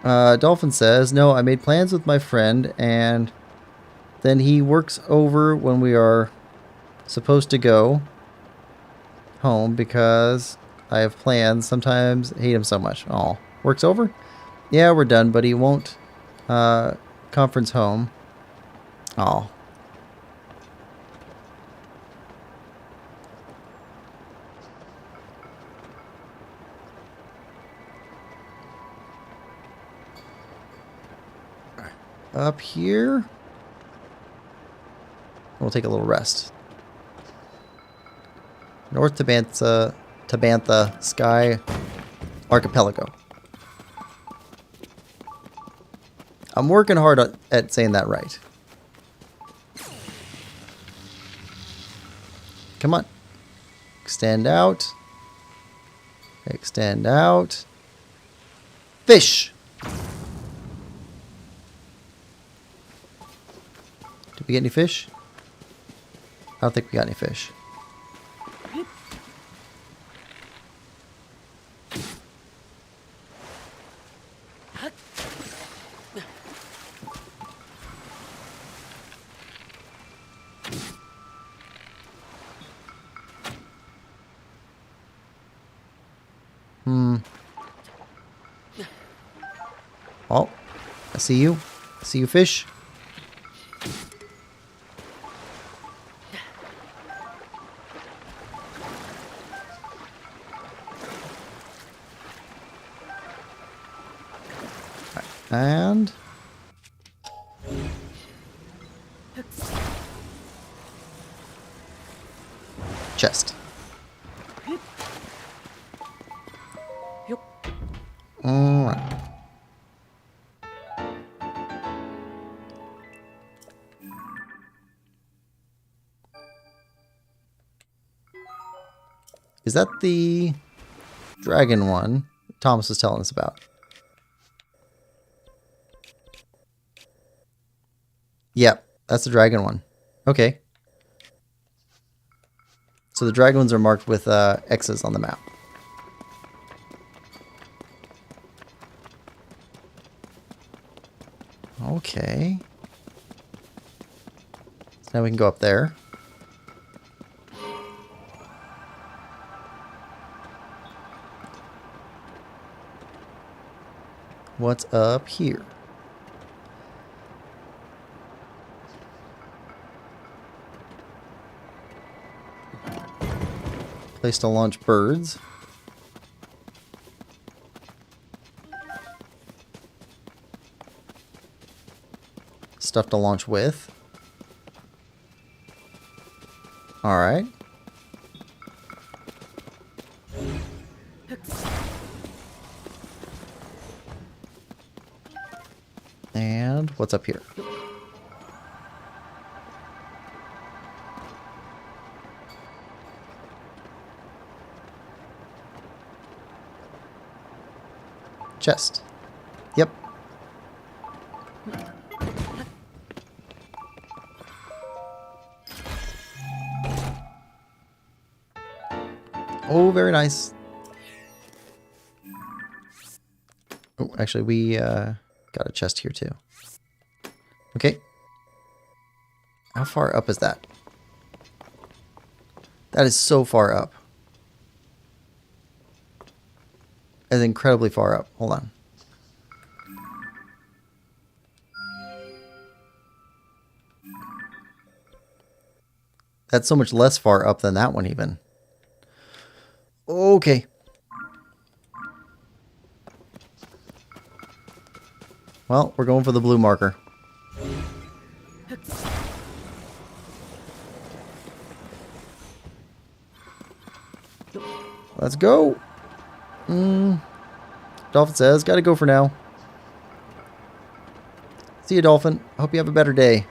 Dolphin says, no, I made plans with my friend, and then he works over when we are supposed to go home because I have plans. Sometimes I hate him so much. Oh, works over? Yeah, we're done, but he won't conference home. Oh. Up here. We'll take a little rest. North Tabantha Sky Archipelago. I'm working hard at saying that right. Come on. Extend out. Extend out. Fish! Did we get any fish? I don't think we got any fish. Oh, I see you. I see you, fish. And chest. Alright. Is that the dragon one Thomas was telling us about? Yep, that's the dragon one. Okay. So the dragon ones are marked with X's on the map. Okay. So now we can go up there. What's up here? Place to launch birds. Stuff to launch with. Alright. And what's up here? Chest. Yep. Oh, very nice. Oh, actually, we got a chest here too. Okay. How far up is that? That is so far up. That is incredibly far up. Hold on. That's so much less far up than that one even. Okay. Well, we're going for the blue marker. Let's go. Dolphin says, gotta go for now. See you, Dolphin. Hope you have a better day.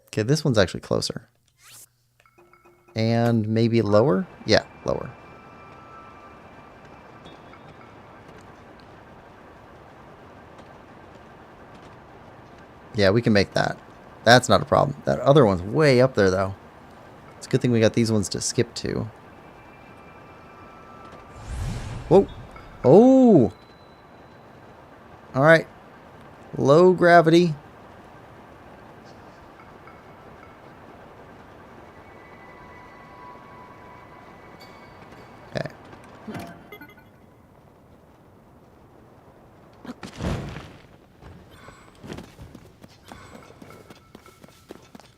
Okay, this one's actually closer. And maybe lower? Yeah, lower. Yeah, we can make that. That's not a problem. That other one's way up there, though. It's a good thing we got these ones to skip to. Whoa. Oh! Alright. Low gravity. Okay.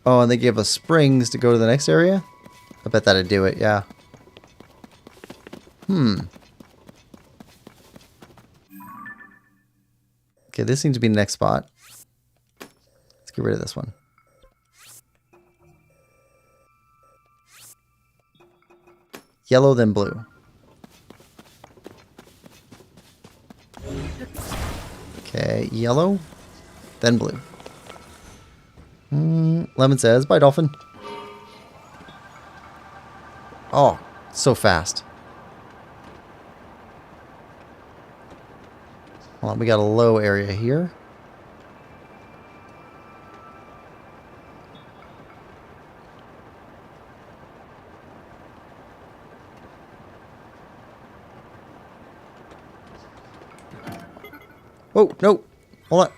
Oh, and they give us springs to go to the next area? I bet that'd do it, yeah. Okay, this seems to be the next spot. Let's get rid of this one. Yellow, then blue. Okay, yellow, then blue. Lemon says, bye, Dolphin. Oh, so fast. Hold on, we got a low area here. Oh, no. Hold on.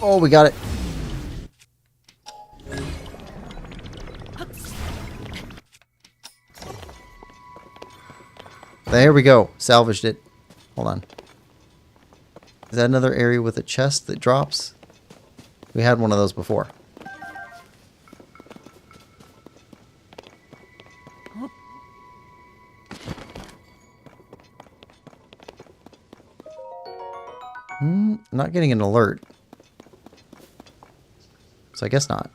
Oh, we got it. There we go. Salvaged it. Hold on. Is that another area with a chest that drops? We had one of those before. I'm not getting an alert. So I guess not.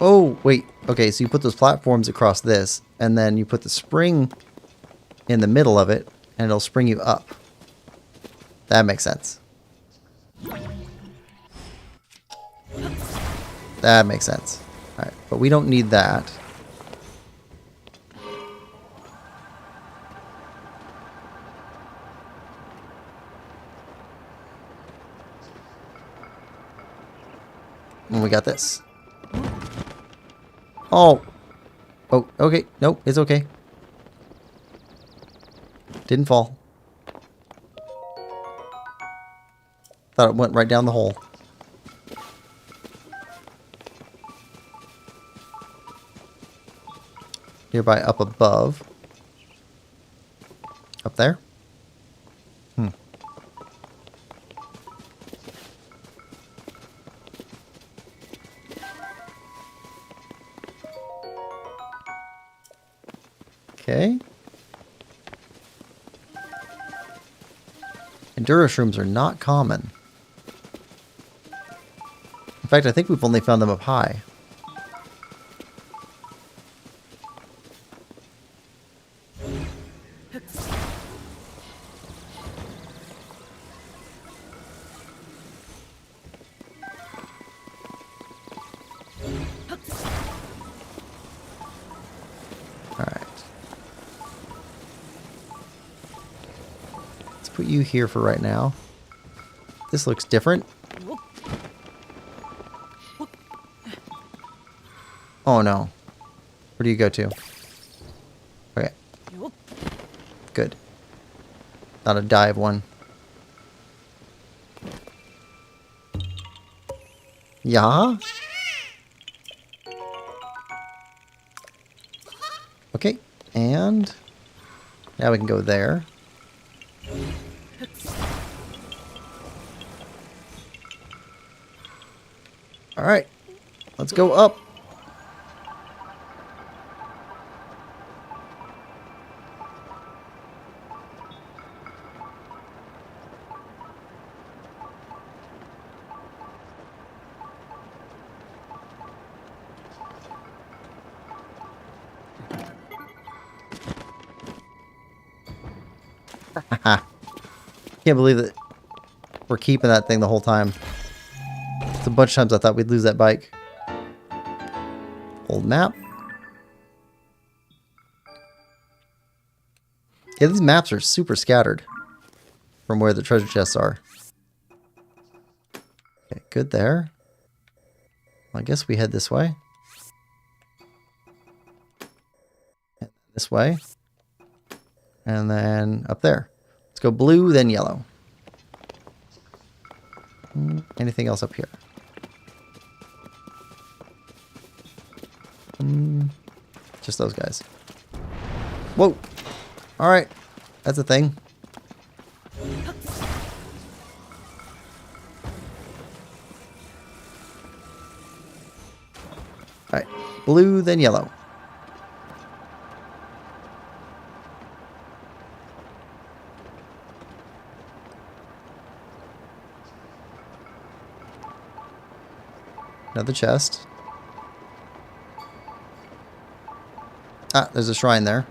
Oh, wait. Okay, so you put those platforms across this, and then you put the spring in the middle of it, and it'll spring you up. That makes sense. That makes sense. Alright, but we don't need that. And we got this. Oh. Oh, okay. Nope, it's okay. Didn't fall. Thought it went right down the hole. Nearby up above. Up there? Hmm. Okay. Enduro shrooms are not common. In fact, I think we've only found them up high. Put you here for right now. This looks different. Oh no. Where do you go to? Okay. Good. Not a dive one. Yeah? Okay. And now we can go there. Alright, let's go up. Haha. Can't believe that we're keeping that thing the whole time. It's a bunch of times I thought we'd lose that bike. Old map. Yeah, these maps are super scattered from where the treasure chests are. Okay, good there. Well, I guess we head this way. This way. And then up there. Let's go blue, then yellow. Anything else up here? Just those guys. Whoa! Alright. That's a thing. Alright. Blue, then yellow. Another chest. Ah, there's a shrine there.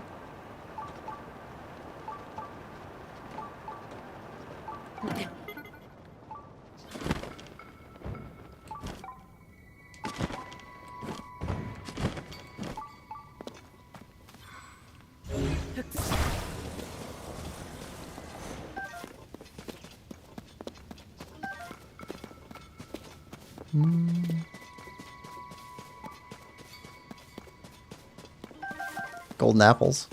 Golden apples.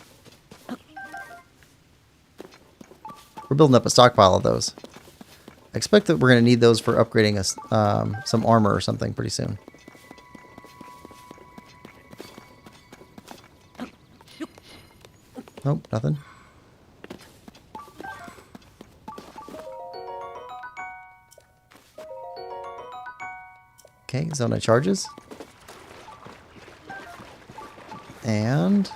We're building up a stockpile of those. I expect that we're going to need those for upgrading us some armor or something pretty soon. Nope, nothing. Okay, zona charges. And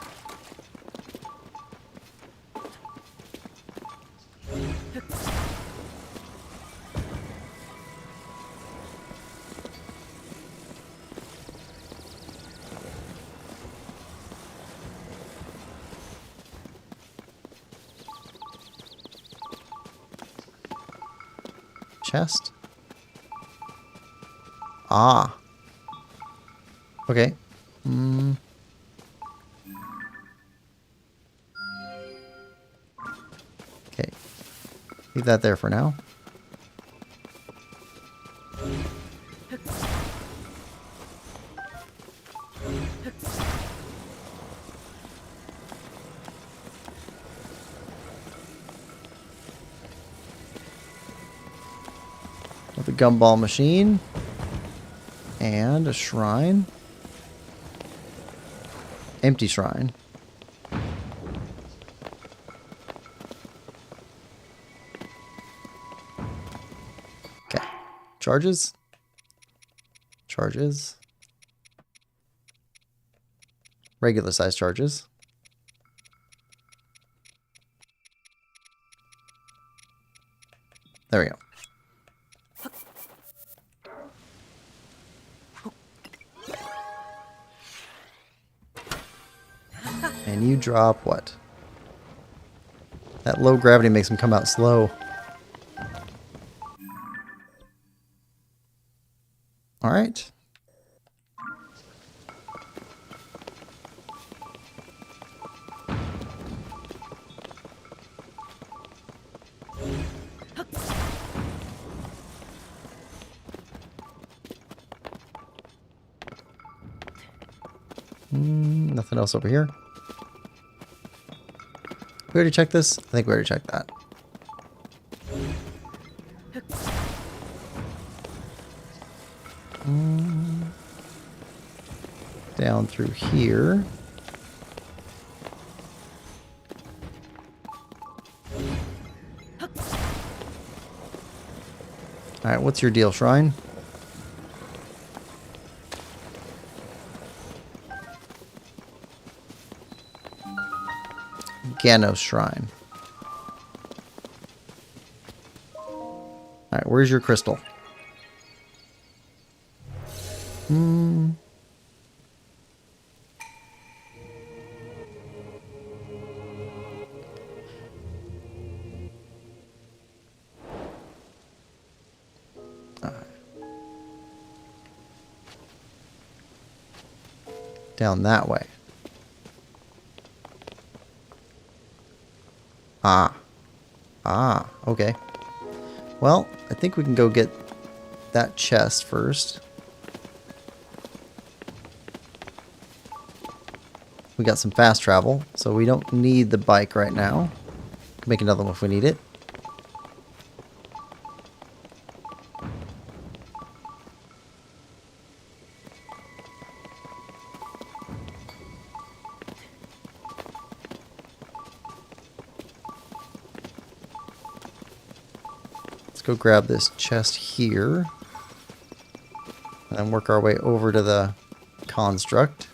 chest. Ah. Okay. Okay. Leave that there for now. With a gumball machine. And a shrine. Empty shrine. Okay. Charges. Charges. Regular size charges. There we go. And you drop what? That low gravity makes them come out slow. All right. Nothing else over here. We already checked this? I think we already checked that. Down through here. Alright, what's your deal, Shrine? Ganos Shrine. Alright, where's your crystal? Down that way. Okay. Well, I think we can go get that chest first. We got some fast travel, so we don't need the bike right now. Can make another one if we need it. Go grab this chest here and work our way over to the construct.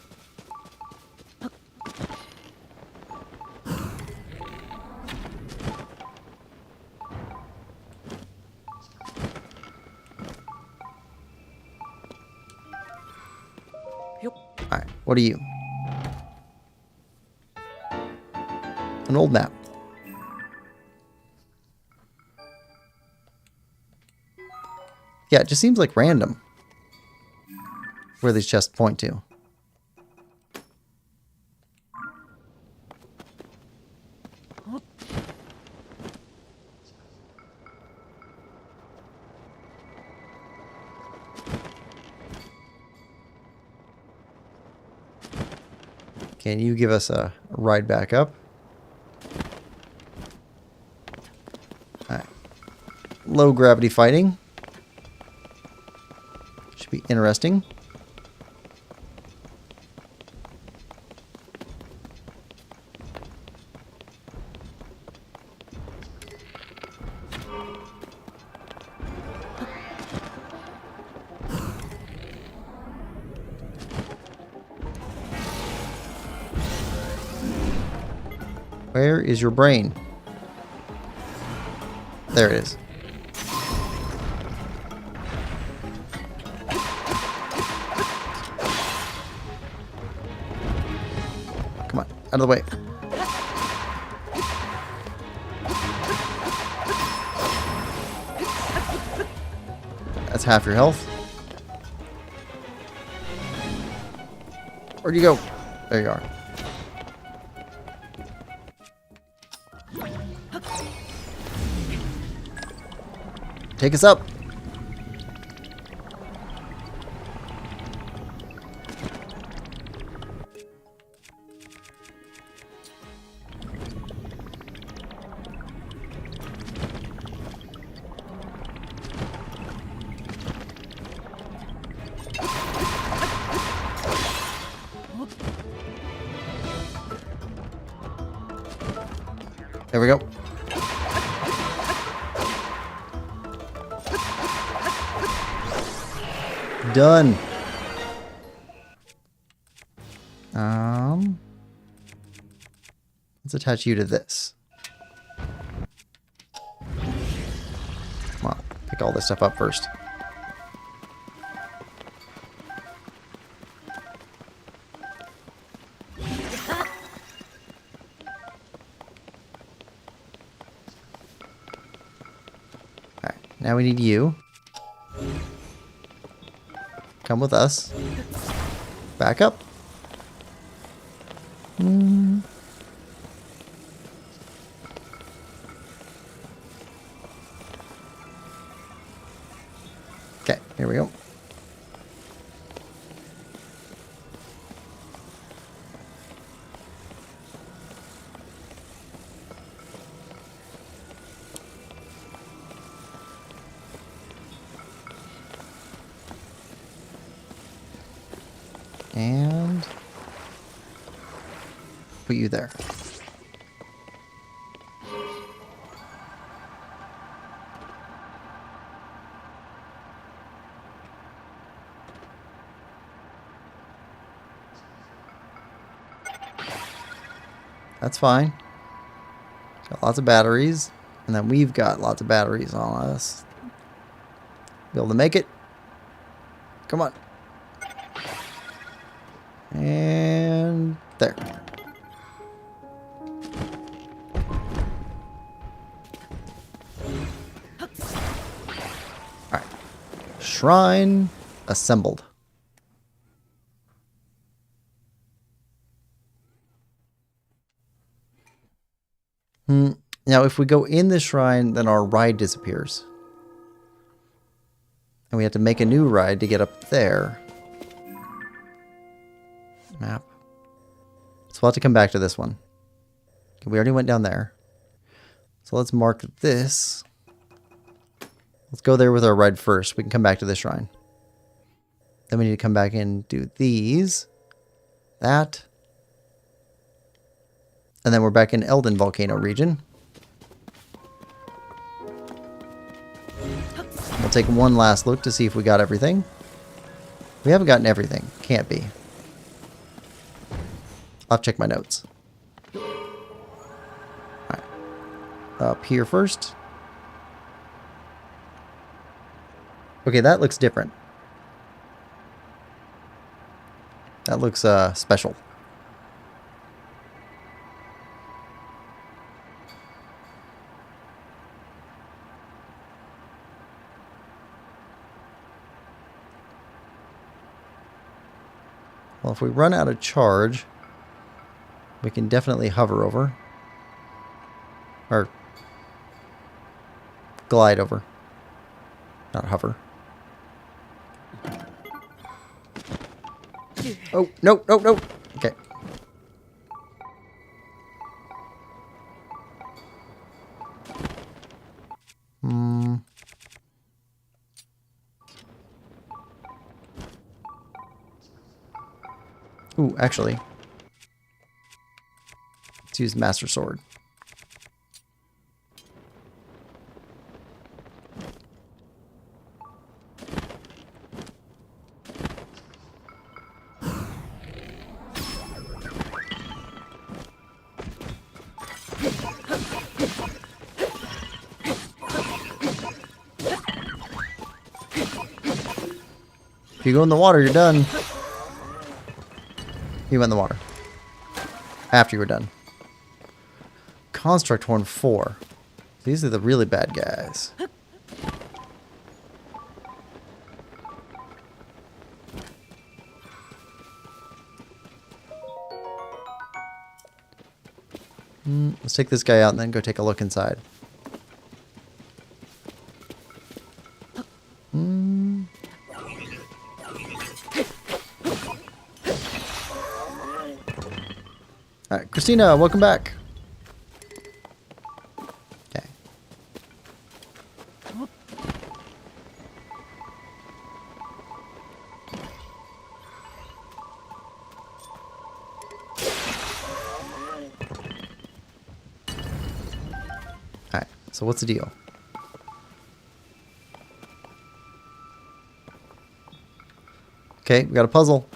Alright, what are you? An old map. Yeah, it just seems like random where these chests point to. Can you give us a ride back up? All right. Low gravity fighting. Should be interesting. Where is your brain? There it is. Come on, out of the way. That's half your health. Where'd you go? There you are. Take us up. There we go. Done. Let's attach you to this. Come on, pick all this stuff up first. Alright, now we need you. Come with us. Back up. Okay, here we go. And put you there. That's fine. Got lots of batteries. And then we've got lots of batteries on us. Be able to make it? Come on. And there. Alright. Shrine assembled. Now, if we go in the shrine, then our ride disappears. And we have to make a new ride to get up there. Map. So we'll have to come back to this one. Okay, we already went down there. So let's mark this. Let's go there with our ride first. We can come back to the shrine. Then we need to come back and do these. That. And then we're back in Elden Volcano region. We'll take one last look to see if we got everything. We haven't gotten everything. Can't be. I'll check my notes. Alright. Up here first. Okay, that looks different. That looks special. Well, if we run out of charge, we can definitely hover over. Or glide over. Not hover. Oh, no, no, no. Okay. Ooh, actually. Let's use Master Sword. If you go in the water, you're done. You went in the water. After you were done. Construct Horn 4. These are the really bad guys. Let's take this guy out and then go take a look inside. Alright, Christina, welcome back. Okay. Alright, so what's the deal? Okay, we got a puzzle.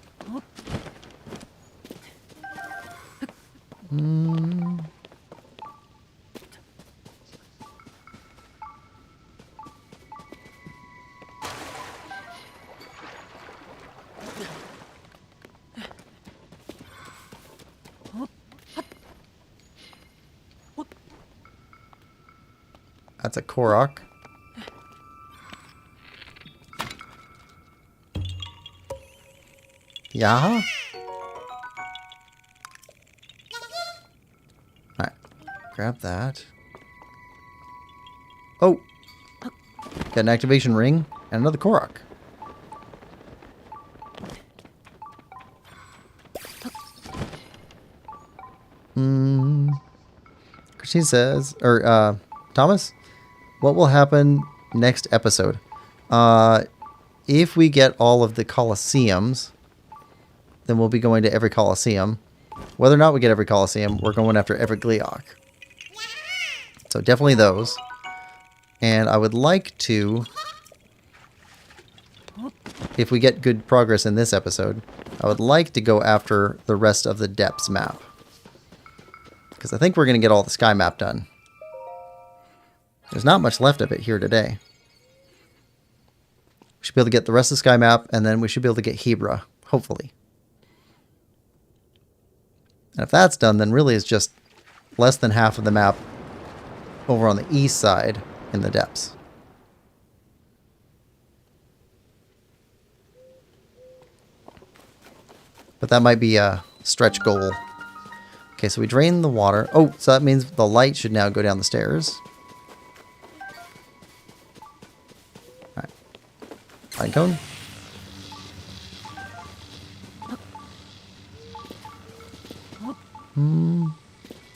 That's a Korok. Yeah. Alright. Grab that. Oh! Got an activation ring and another Korok. Christine says, or Thomas, what will happen next episode? If we get all of the Colosseums, then we'll be going to every Colosseum. Whether or not we get every Colosseum, we're going after every Gleeok. So definitely those. And I would like to, if we get good progress in this episode, I would like to go after the rest of the Depths map. Because I think we're going to get all the Sky map done. There's not much left of it here today. We should be able to get the rest of the Sky map, and then we should be able to get Hebra, hopefully. And if that's done, then really it's just less than half of the map over on the east side in the depths. But that might be a stretch goal. Okay, so we drain the water. Oh, so that means the light should now go down the stairs. Alright. Pine cone.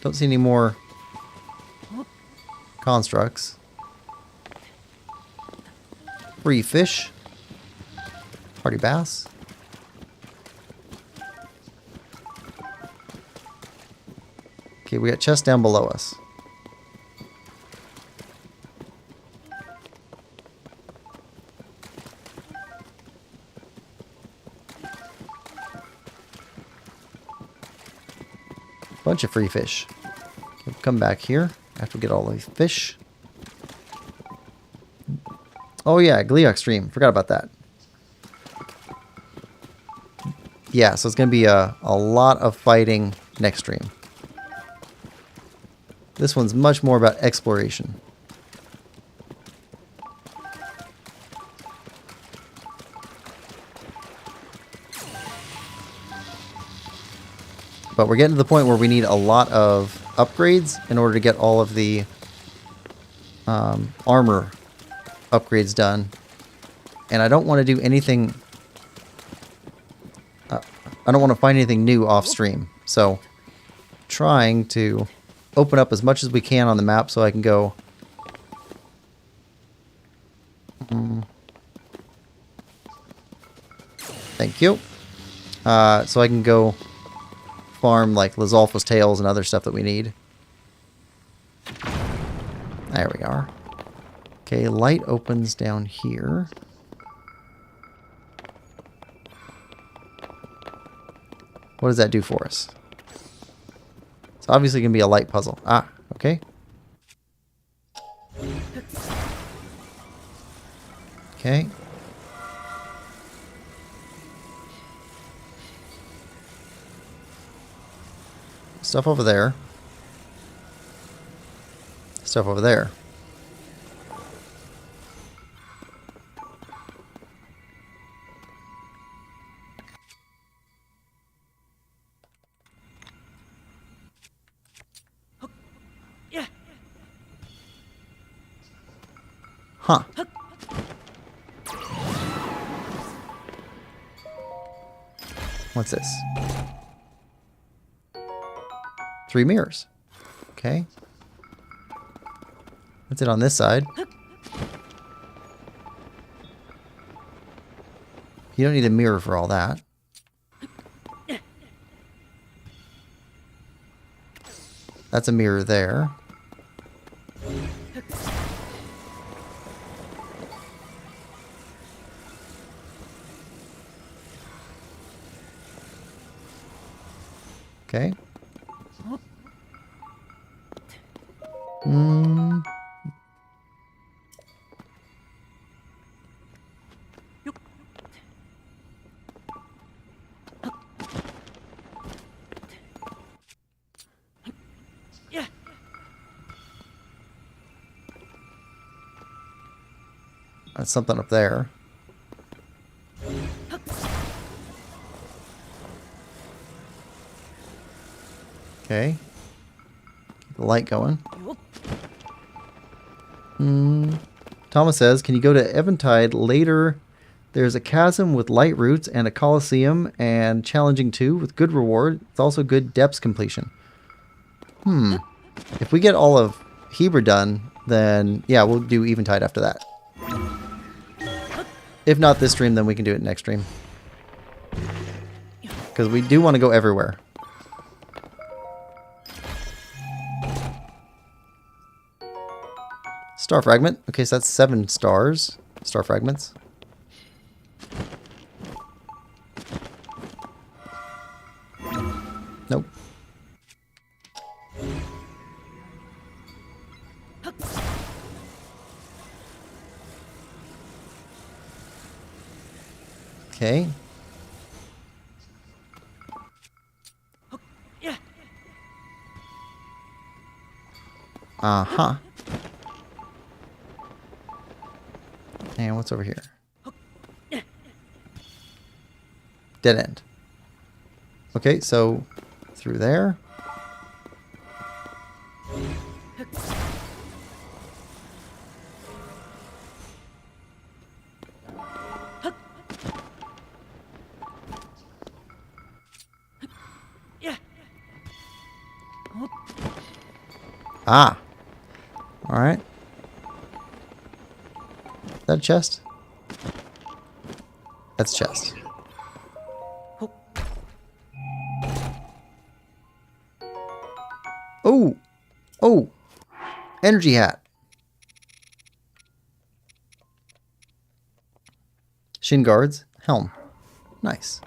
Don't see any more constructs. Free fish. Party bass. Okay, we got chests down below us. Bunch of free fish. We'll come back here after we get all these fish. Oh yeah, Gleeok stream. Forgot about that. Yeah, so it's going to be a lot of fighting next stream. This one's much more about exploration. But we're getting to the point where we need a lot of upgrades in order to get all of the armor upgrades done. And I don't want to do anything... I don't want to find anything new off stream. So, trying to open up as much as we can on the map so I can go... Thank you. So I can go farm like Lizalfa's tails and other stuff that we need. There we are. Okay, light opens down here. What does that do for us? It's obviously going to be a light puzzle. Ah, okay. Okay. stuff over there. Stuff over there. Huh. What's this? 3 mirrors. Okay. What's it on this side? You don't need a mirror for all that. That's a mirror there. Okay. That's something up there. Okay. Keep the light going. Thomas says, can you go to Eventide later? There's a chasm with light routes and a coliseum and challenging too with good reward. It's also good depths completion. If we get all of Hebra done, then yeah, we'll do Eventide after that. If not this stream, then we can do it next stream. Because we do want to go everywhere. Star fragment. Okay, so that's 7 stars. Star fragments. Nope. Okay. Uh-huh. And what's over here? Dead end. Okay, so through there. Ah. All right. Is that a chest? That's a chest. Oh. Oh. Energy hat. Shin guards. Helm. Nice.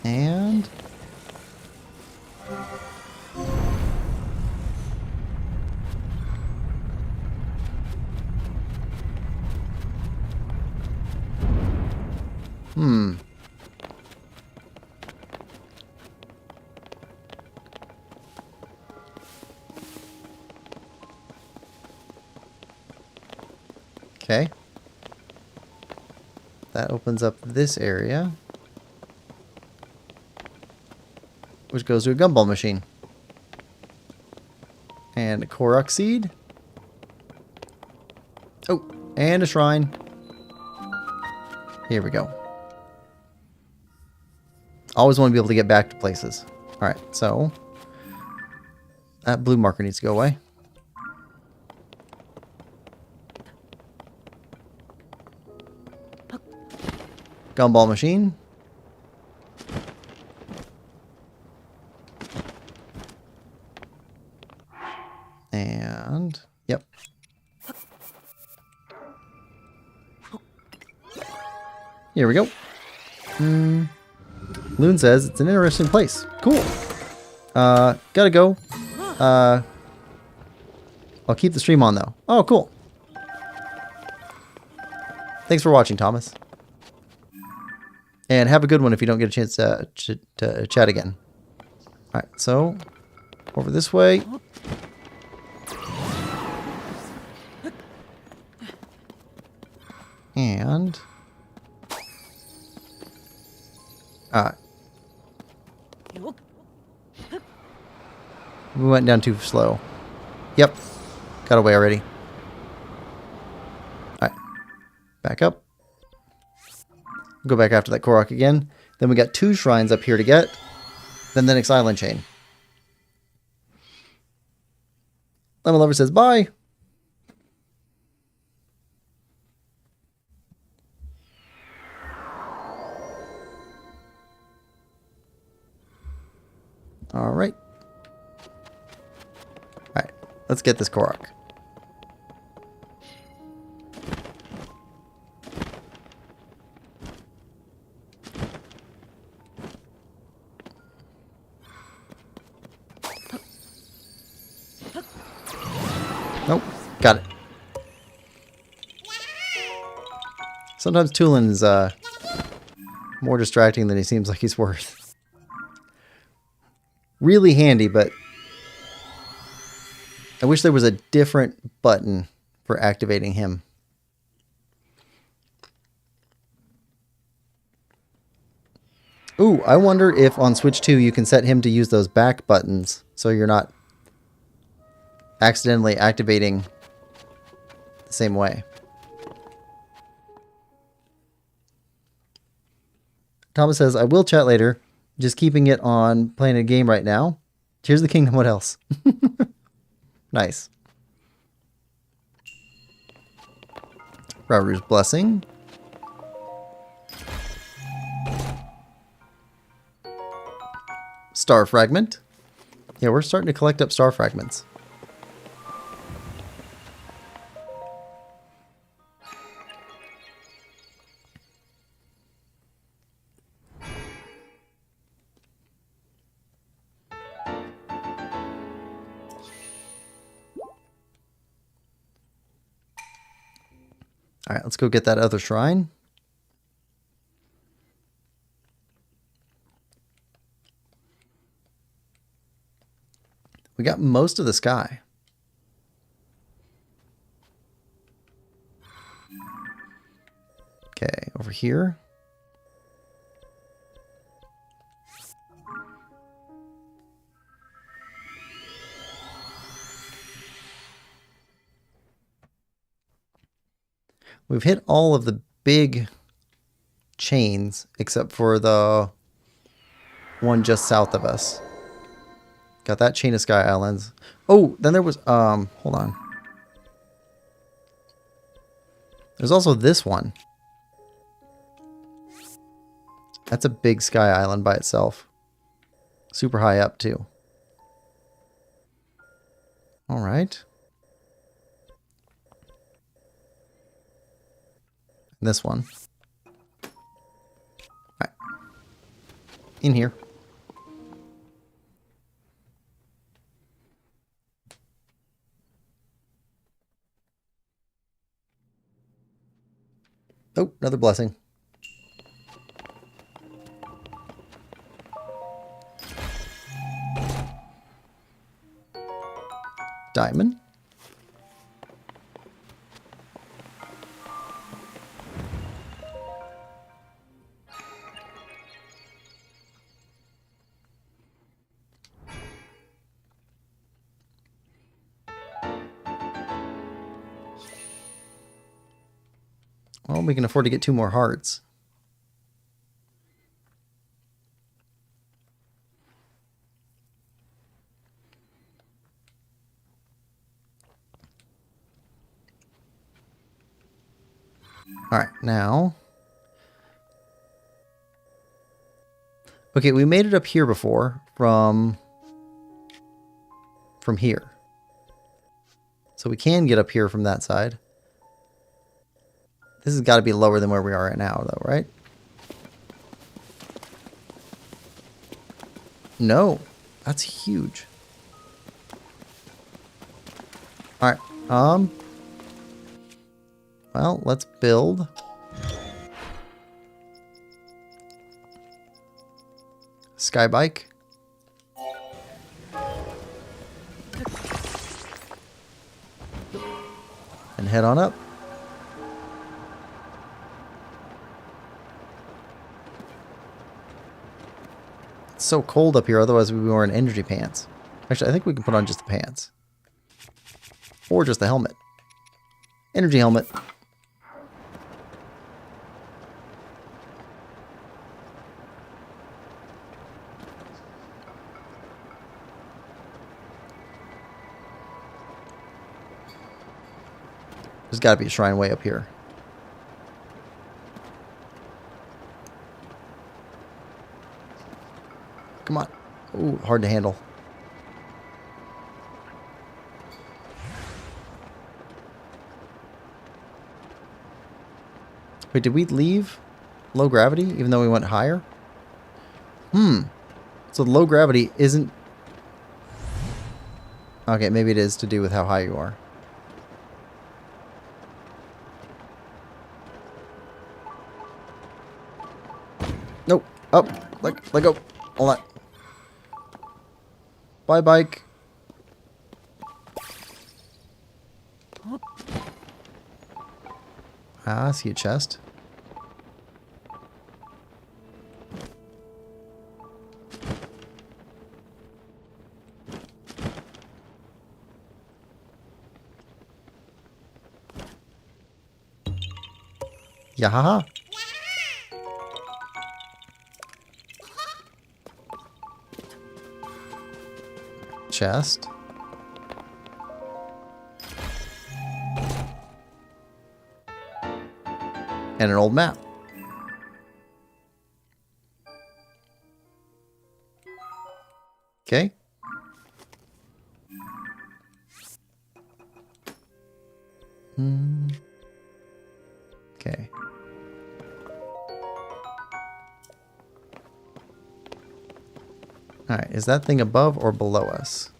And okay. That opens up this area, which goes to a gumball machine. And a Korok seed. Oh, and a shrine. Here we go. Always want to be able to get back to places. Alright, so that blue marker needs to go away. Gumball machine. And yep. Here we go. Loon says it's an interesting place. Cool. Gotta go. I'll keep the stream on though. Oh, cool. Thanks for watching, Thomas. And have a good one if you don't get a chance to chat again. Alright, so over this way. And we went down too slow. Yep. Got away already. Alright. Back up. Go back after that Korok again. Then we got 2 shrines up here to get. Then the next island chain. Lemon Lover says bye. Alright. Alright. Let's get this Korok. Nope. Got it. Sometimes Tulin's more distracting than he seems like he's worth. Really handy, but I wish there was a different button for activating him. Ooh, I wonder if on Switch 2 you can set him to use those back buttons so you're not accidentally activating the same way. Thomas says, I will chat later. Just keeping it on playing a game right now. Tears of the Kingdom, what else? Nice. Raru's Blessing. Star Fragment. Yeah, we're starting to collect up star fragments. Alright, let's go get that other shrine. We got most of the sky. Okay, over here. We've hit all of the big chains except for the one just south of us. Got that chain of sky islands. Oh, then there was hold on. There's also this one. That's a big sky island by itself. Super high up too. All right. And this one. All right. In here. Oh, another blessing. Diamond. Well, we can afford to get 2 more hearts. All right, now. Okay, we made it up here before from here. So we can get up here from that side. This has got to be lower than where we are right now, though, right? No. That's huge. Alright. Well, let's build. Sky bike. And head on up. It's so cold up here, otherwise we'd be wearing energy pants. Actually, I think we can put on just the pants. Or just the helmet. Energy helmet. There's got to be a shrine way up here. Come on. Ooh, hard to handle. Wait, did we leave low gravity even though we went higher? So low gravity isn't... Okay, maybe it is to do with how high you are. Nope. Up. Let go. Hold on. Bye, bike. Ah, I see a chest. Yahaha. Chest. And an old map. Okay. Okay. Alright, is that thing above or below us?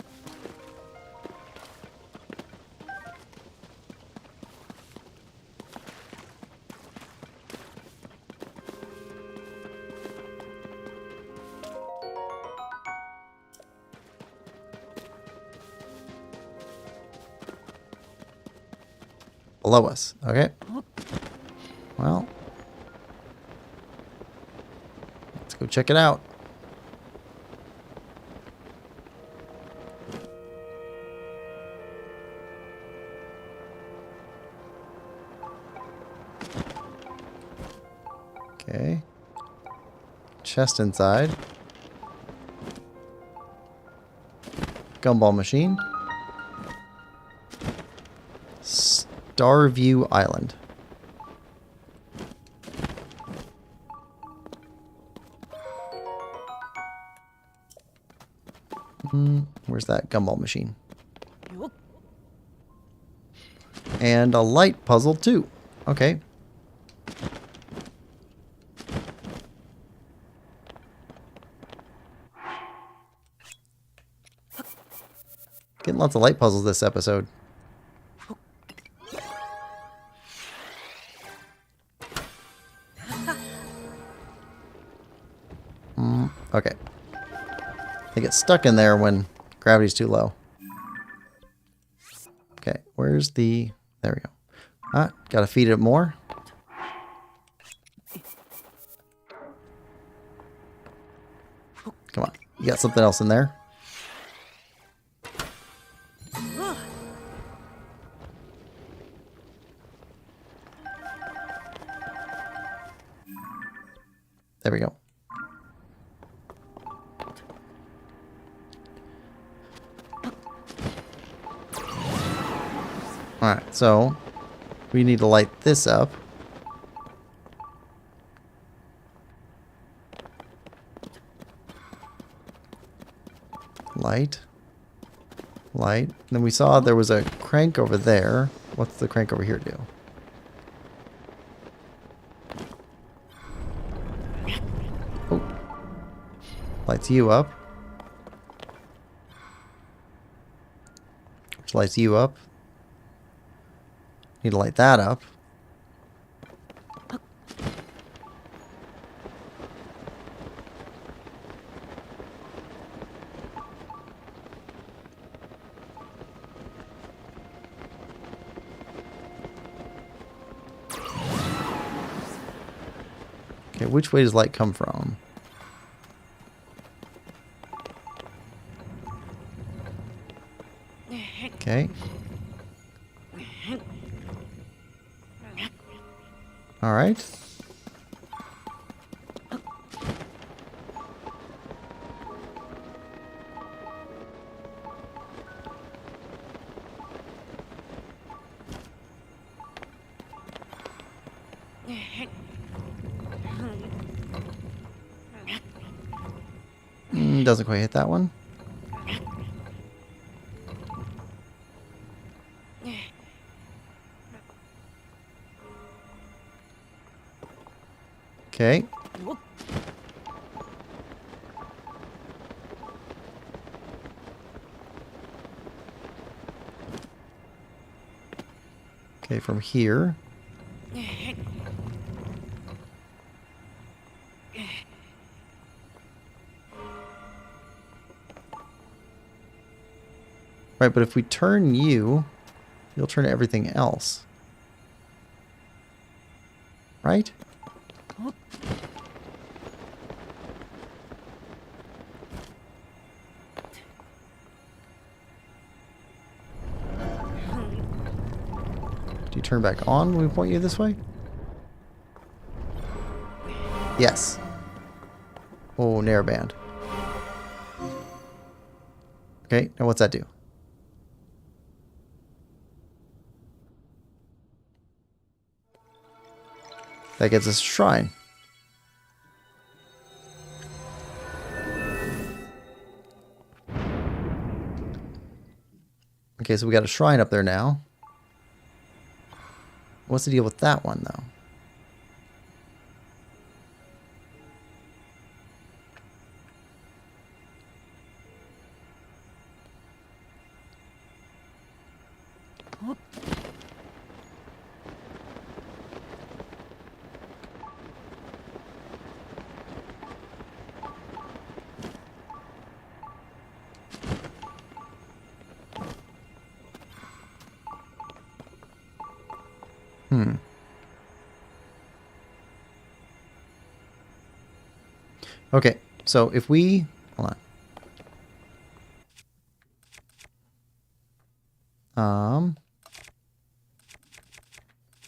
Below us. Okay. Well, let's go check it out. Okay. Chest inside. Gumball machine. Starview Island. Where's that gumball machine? And a light puzzle too. Okay. Getting lots of light puzzles this episode. Okay. They get stuck in there when gravity's too low. Okay, where's the... There we go. Ah, gotta feed it more. Come on. You got something else in there? There we go. Alright, so we need to light this up. Light. Light. And then we saw there was a crank over there. What's the crank over here do? Oh. Lights you up. lights you up. Need to light that up. Okay, which way does light come from? Okay. All right. Doesn't quite hit that one. Okay. Okay, from here. Right, but if we turn you, you'll turn everything else. Right? Do you turn back on when we point you this way? Yes. Oh, narrowband. Okay, now what's that do? That gets us a shrine. Okay, so we got a shrine up there now. What's the deal with that one, though? Okay, so if we... Hold on.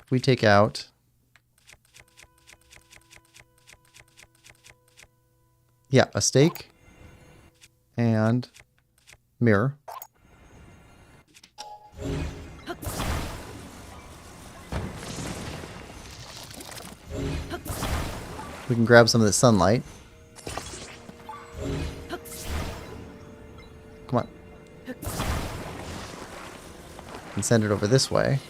If we take out... Yeah, a stake and mirror. We can grab some of the sunlight. Come on. And send it over this way.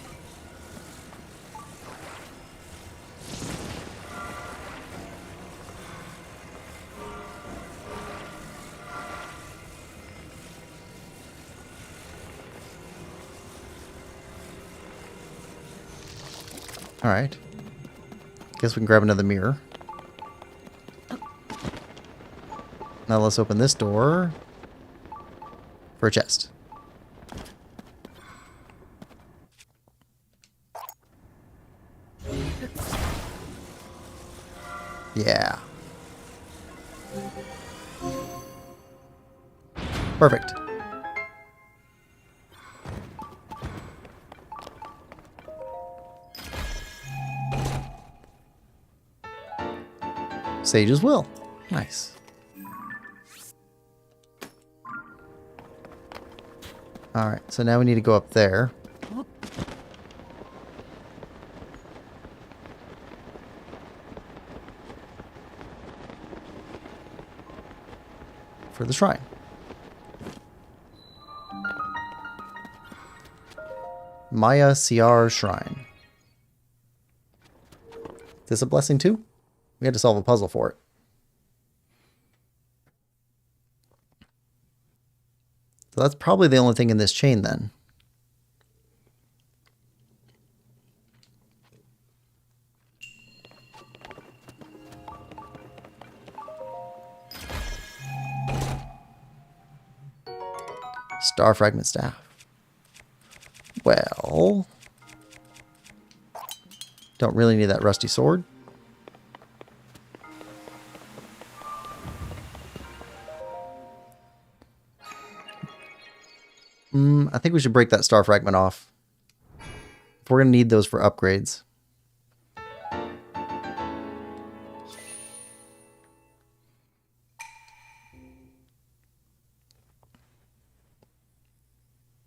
Alright. Guess we can grab another mirror. Now let's open this door for a chest. Yeah. Perfect. Sage's Will. Nice. Alright, so now we need to go up there. For the shrine. Maya CR Shrine. Is this a blessing too? We had to solve a puzzle for it. So that's probably the only thing in this chain then. Star fragment staff. Well, don't really need that rusty sword. I think we should break that star fragment off. If we're going to need those for upgrades.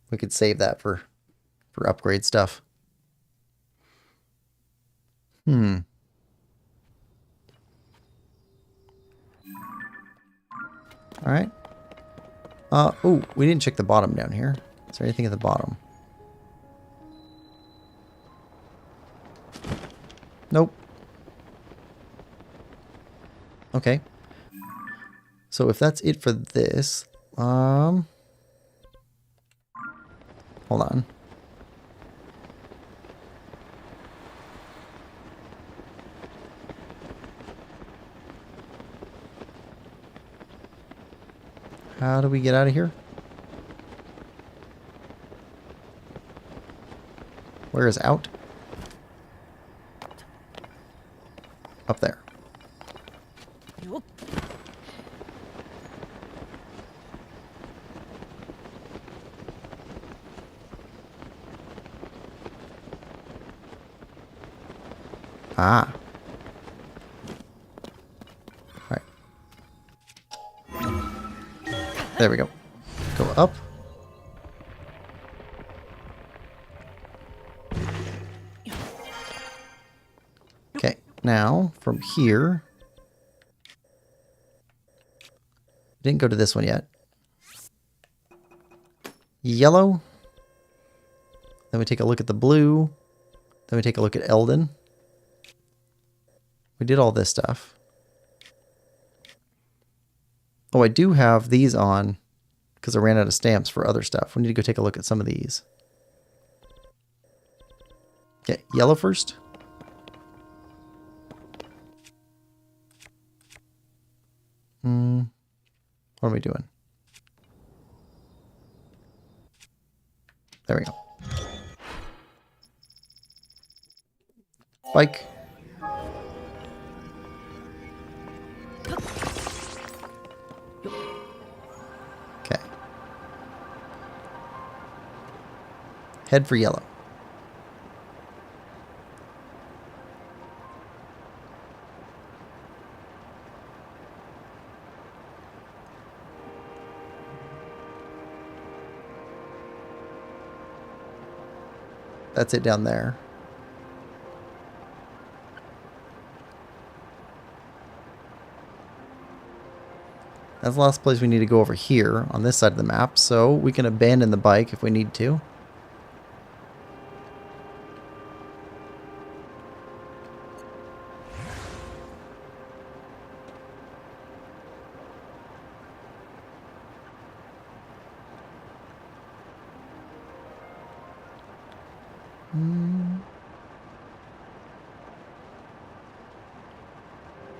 We could save that for upgrade stuff. All right. Oh, we didn't check the bottom down here. Is there anything at the bottom? Nope. Okay. So if that's it for this, hold on. How do we get out of here? Where is out? Up there. Ah. All right. There we go. Go up. Okay, now from here. Didn't go to this one yet. Yellow. Then we take a look at the blue. Then we take a look at Eldon. We did all this stuff. Oh, I do have these on because I ran out of stamps for other stuff. We need to go take a look at some of these. Okay, yellow first. What are we doing? There we go. Bike. Okay. Head for yellow. That's it down there. That's the last place we need to go over here on this side of the map, so we can abandon the bike if we need to.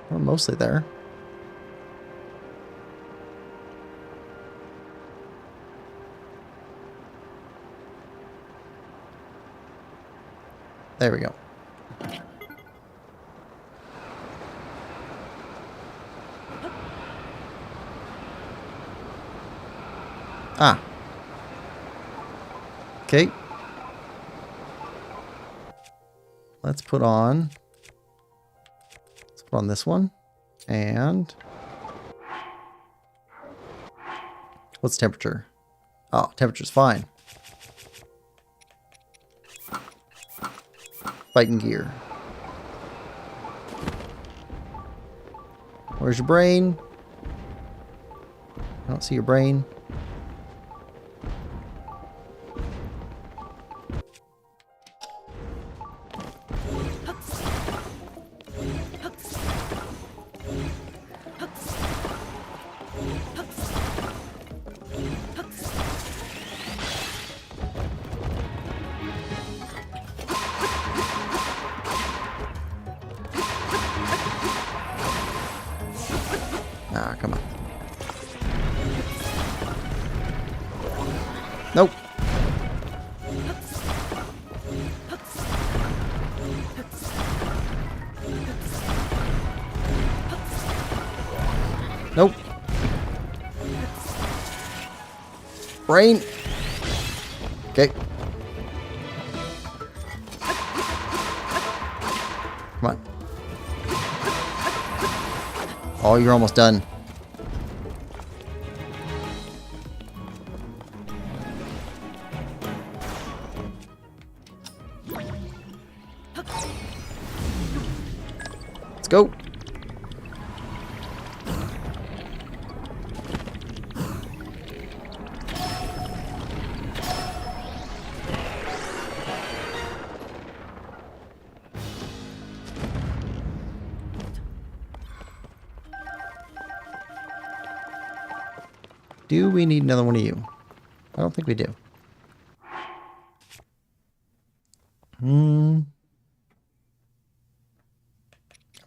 We're mostly there. There we go. Ah. Okay. Let's put on this one. And what's temperature? Oh, temperature's fine. Fighting gear. Where's your brain? I don't see your brain. Ah, come on. Nope. Nope. Brain. Okay. Come on. Oh, you're almost done. Let's go. Do we need another one of you? I don't think we do. I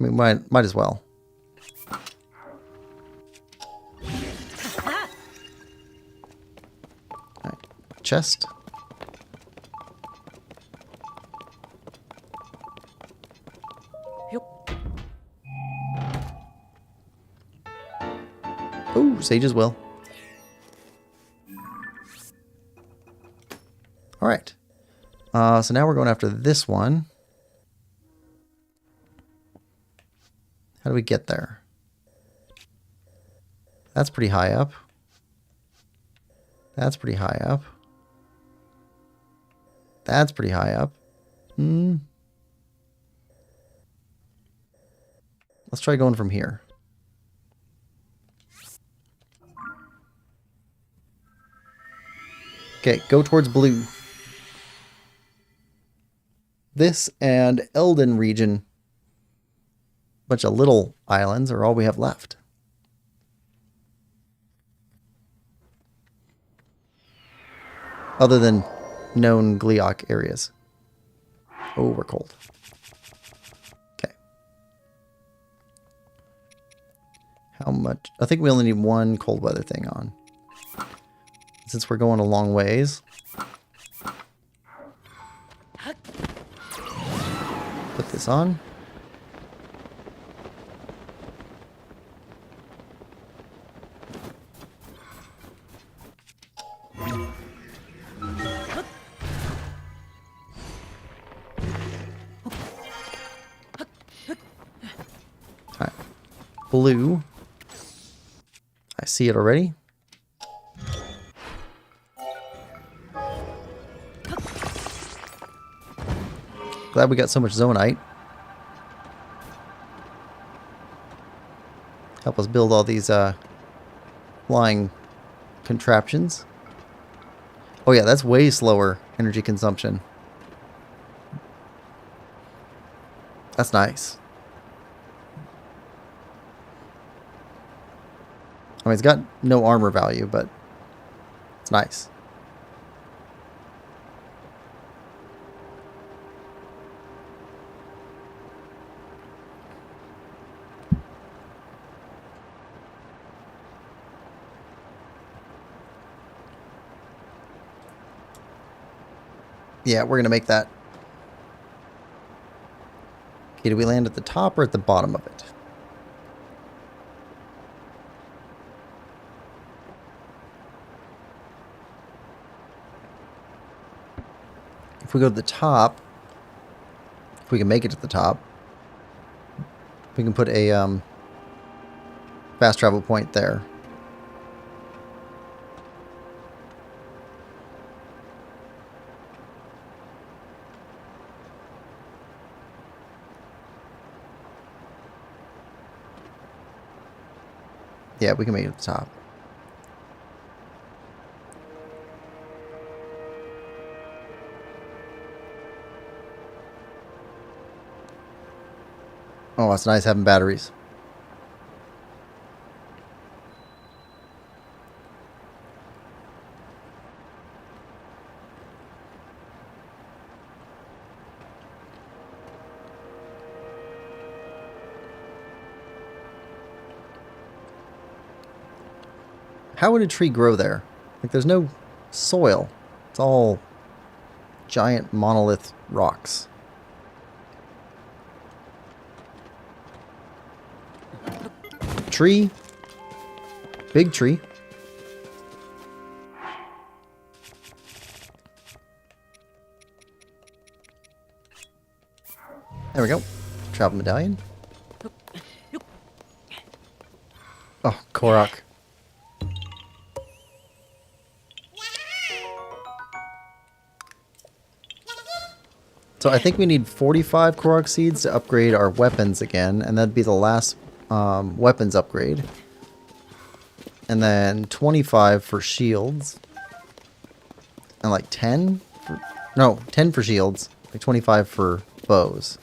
mean, might as well. Alright. Chest. Oh, Sage as well. Alright. So now we're going after this one. How do we get there? That's pretty high up. That's pretty high up. That's pretty high up. Let's try going from here. Okay, go towards blue. This and Elden region, bunch of little islands, are all we have left. Other than known Gleeok areas. Oh, we're cold. Okay. How much? I think we only need one cold weather thing on. Since we're going a long ways. Put this on. Alright. Blue. I see it already. Glad we got so much Zonite. Help us build all these flying contraptions. Oh yeah, that's way slower energy consumption. That's nice. I mean, it's got no armor value, but it's nice. Yeah, we're going to make that. Okay, do we land at the top or at the bottom of it? If we go to the top, if we can make it to the top, we can put a fast travel point there. Yeah, we can make it at the top. Oh, it's nice having batteries. How would a tree grow there? Like, there's no soil. It's all giant monolith rocks. Tree. Big tree. There we go. Travel medallion. Oh, Korok. So I think we need 45 Korok seeds to upgrade our weapons again, and that'd be the last weapons upgrade. And then 25 for shields. And like 10 for, no, 10 for shields, like 25 for bows.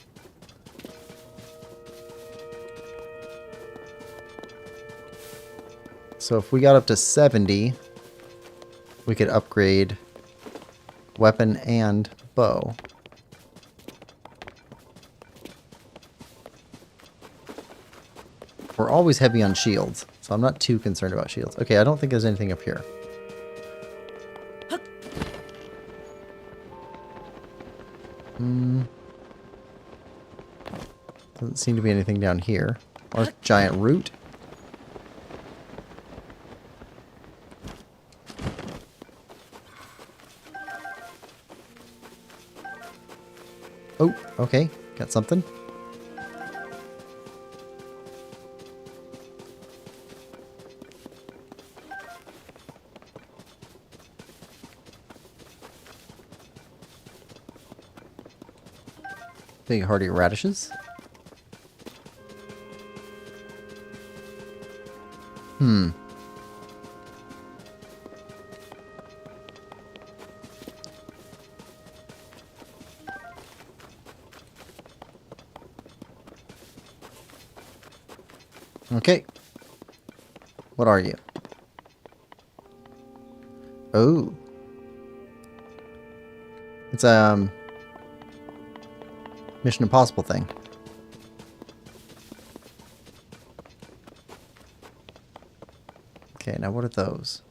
So if we got up to 70, we could upgrade weapon and bow. We're always heavy on shields, so I'm not too concerned about shields. Okay, I don't think there's anything up here. Doesn't seem to be anything down here. Or giant root. Oh, okay. Got something. Big hearty radishes. Okay. What are you? Oh. It's Mission Impossible thing. Okay, now what are those?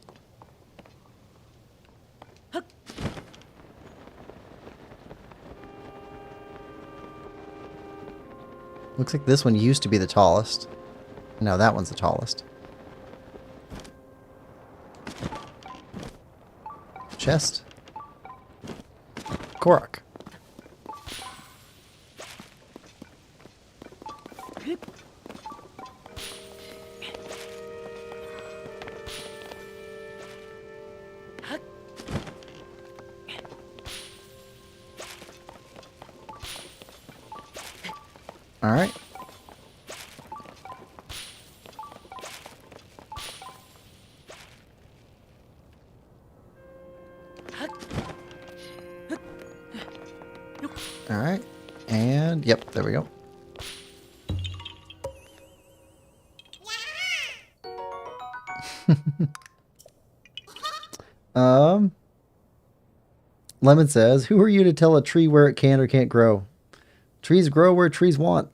Looks like this one used to be the tallest. No, that one's the tallest. Chest. Korok. All right. All right. And yep, there we go. Lemon says, "Who are you to tell a tree where it can or can't grow? Trees grow where trees want."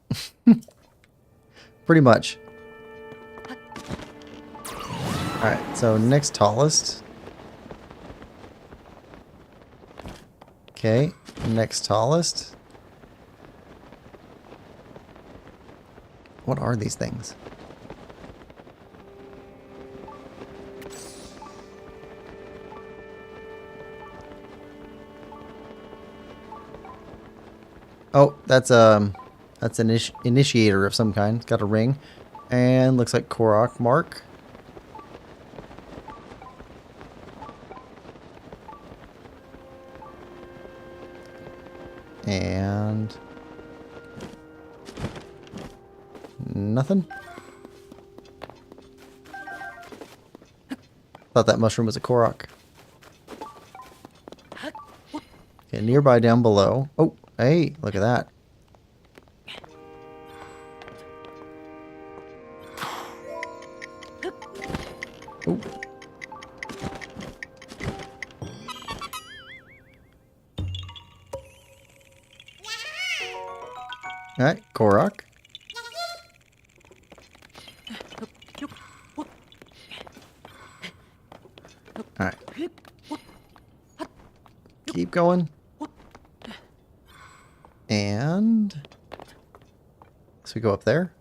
Pretty much. Alright, so next tallest. Okay, next tallest. What are these things? Oh, that's an initiator of some kind. It's got a ring. And looks like Korok mark. And nothing. Thought that mushroom was a Korok. Okay, nearby down below. Oh, hey, look at that. Oh. Alright, Korok. Alright. Keep going. And so we go up there.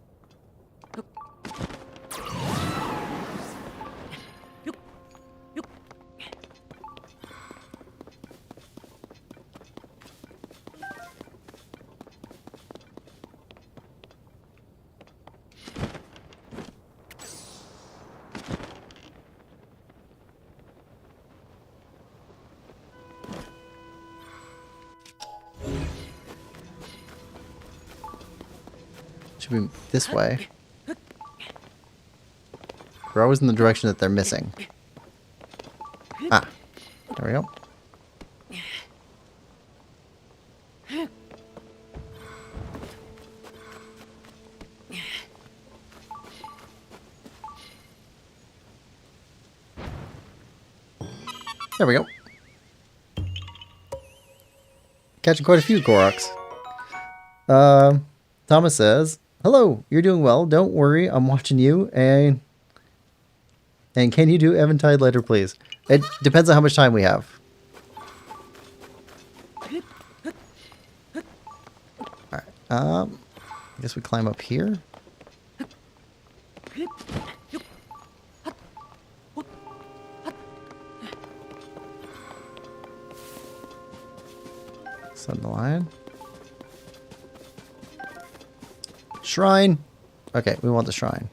Should be this way. We're always in the direction that they're missing. Ah, there we go. There we go. Catching quite a few Koroks. Thomas says, "Hello, you're doing well. Don't worry, I'm watching you. And can you do Eventide later, please?" It depends on how much time we have. Alright, I guess we climb up here. Sun the lion. Shrine. Okay, we want the shrine.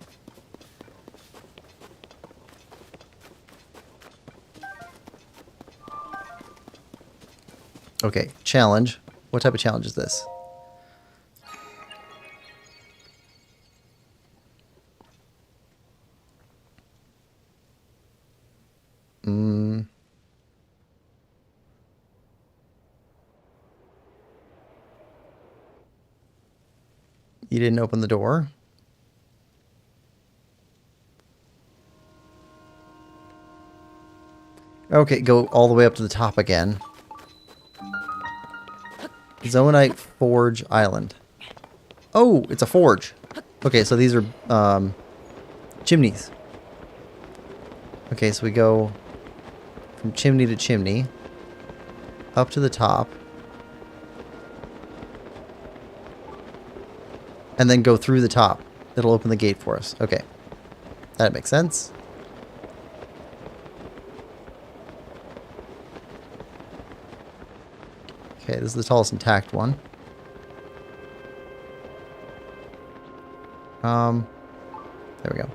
Okay, challenge. What type of challenge is this? You didn't open the door. Okay, go all the way up to the top again. Zoanite Forge Island. Oh, it's a forge. Okay, so these are chimneys. Okay, so we go from chimney to chimney. Up to the top. And then go through the top. It'll open the gate for us. Okay. That makes sense. Okay, this is the tallest intact one. There we go.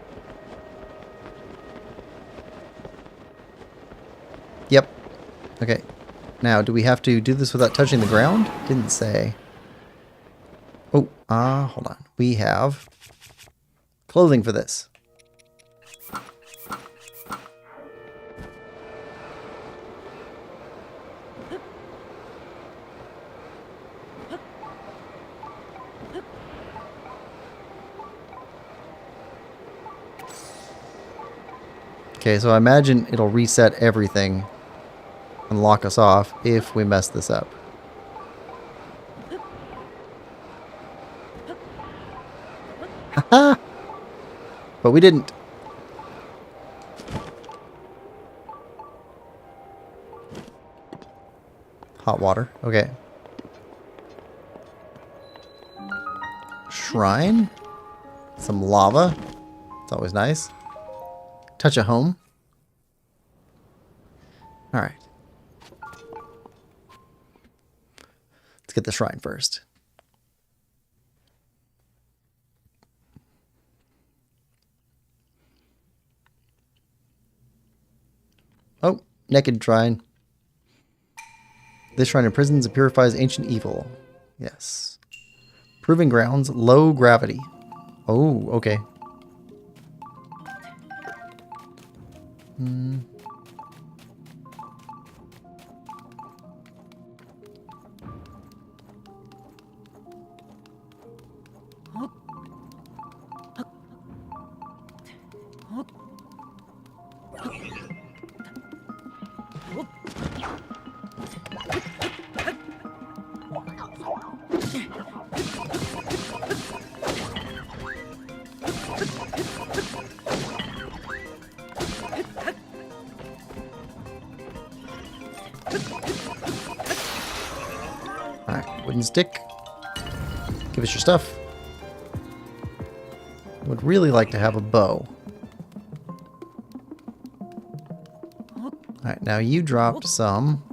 Yep. Okay. Now, do we have to do this without touching the ground? Didn't say. Oh, hold on. We have clothing for this. Okay, so I imagine it'll reset everything and lock us off if we mess this up. Haha! But we didn't. Hot water. Okay. Shrine. Some lava. It's always nice. Touch of home. Alright. Let's get the shrine first. Oh, naked shrine. This shrine imprisons and purifies ancient evil. Yes. Proving grounds, low gravity. Oh, okay. Wooden stick. Give us your stuff. Would really like to have a bow. Alright, now you dropped some,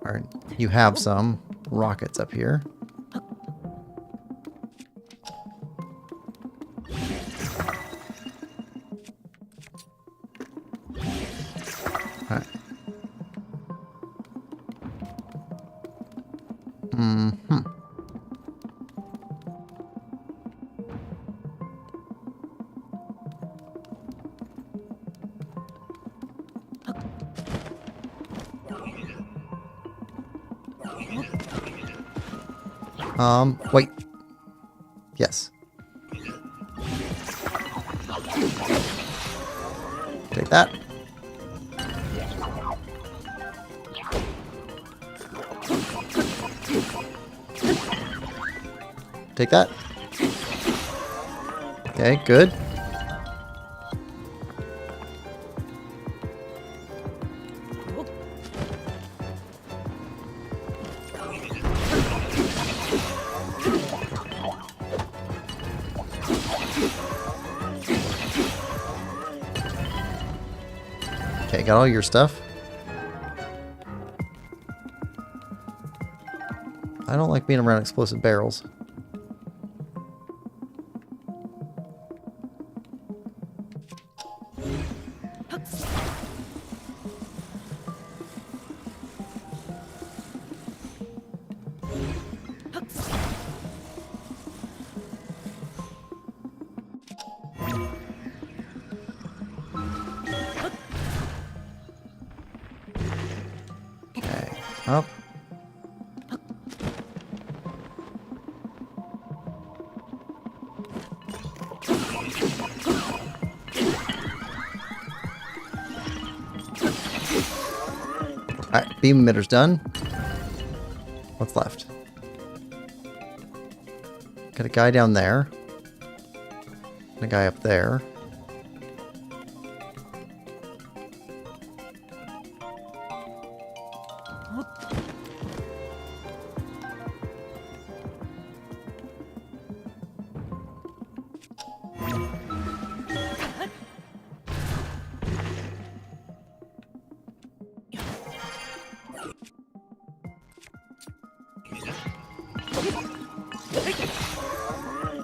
or you have some rockets up here. Alright. Wait. Yes. Take that. Take that. Okay, good. Okay, got all your stuff. I don't like being around explosive barrels. Okay, up. Alright, beam emitter's done. What's left? Got a guy down there. And a guy up there.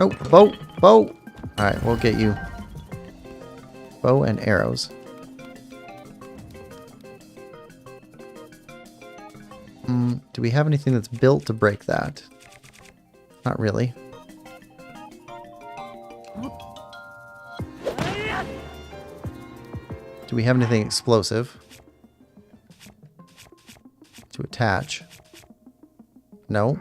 Oh, bow, bow. Alright, we'll get you. Bow and arrows. Do we have anything that's built to break that? Not really. Do we have anything explosive to attach? No.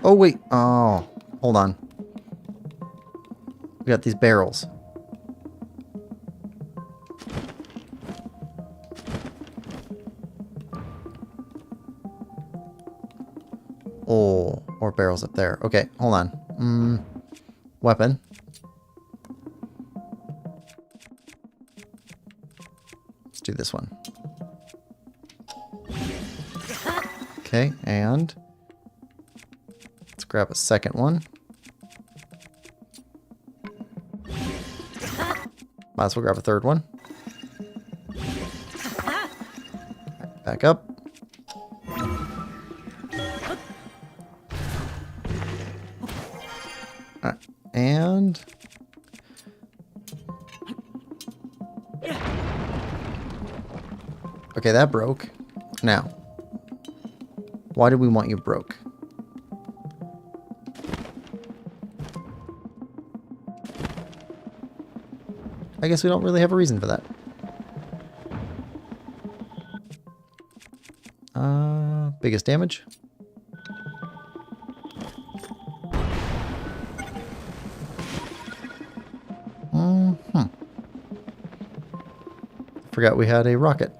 Oh, wait. Oh, hold on. We got these barrels. Oh, or barrels up there. Okay, hold on. Weapon. Let's do this one. Okay, and let's grab a second one. Might as well grab a third one. Back up. Alright, and okay, that broke. Now, why do we want you broke? I guess we don't really have a reason for that. Biggest damage. Forgot we had a rocket.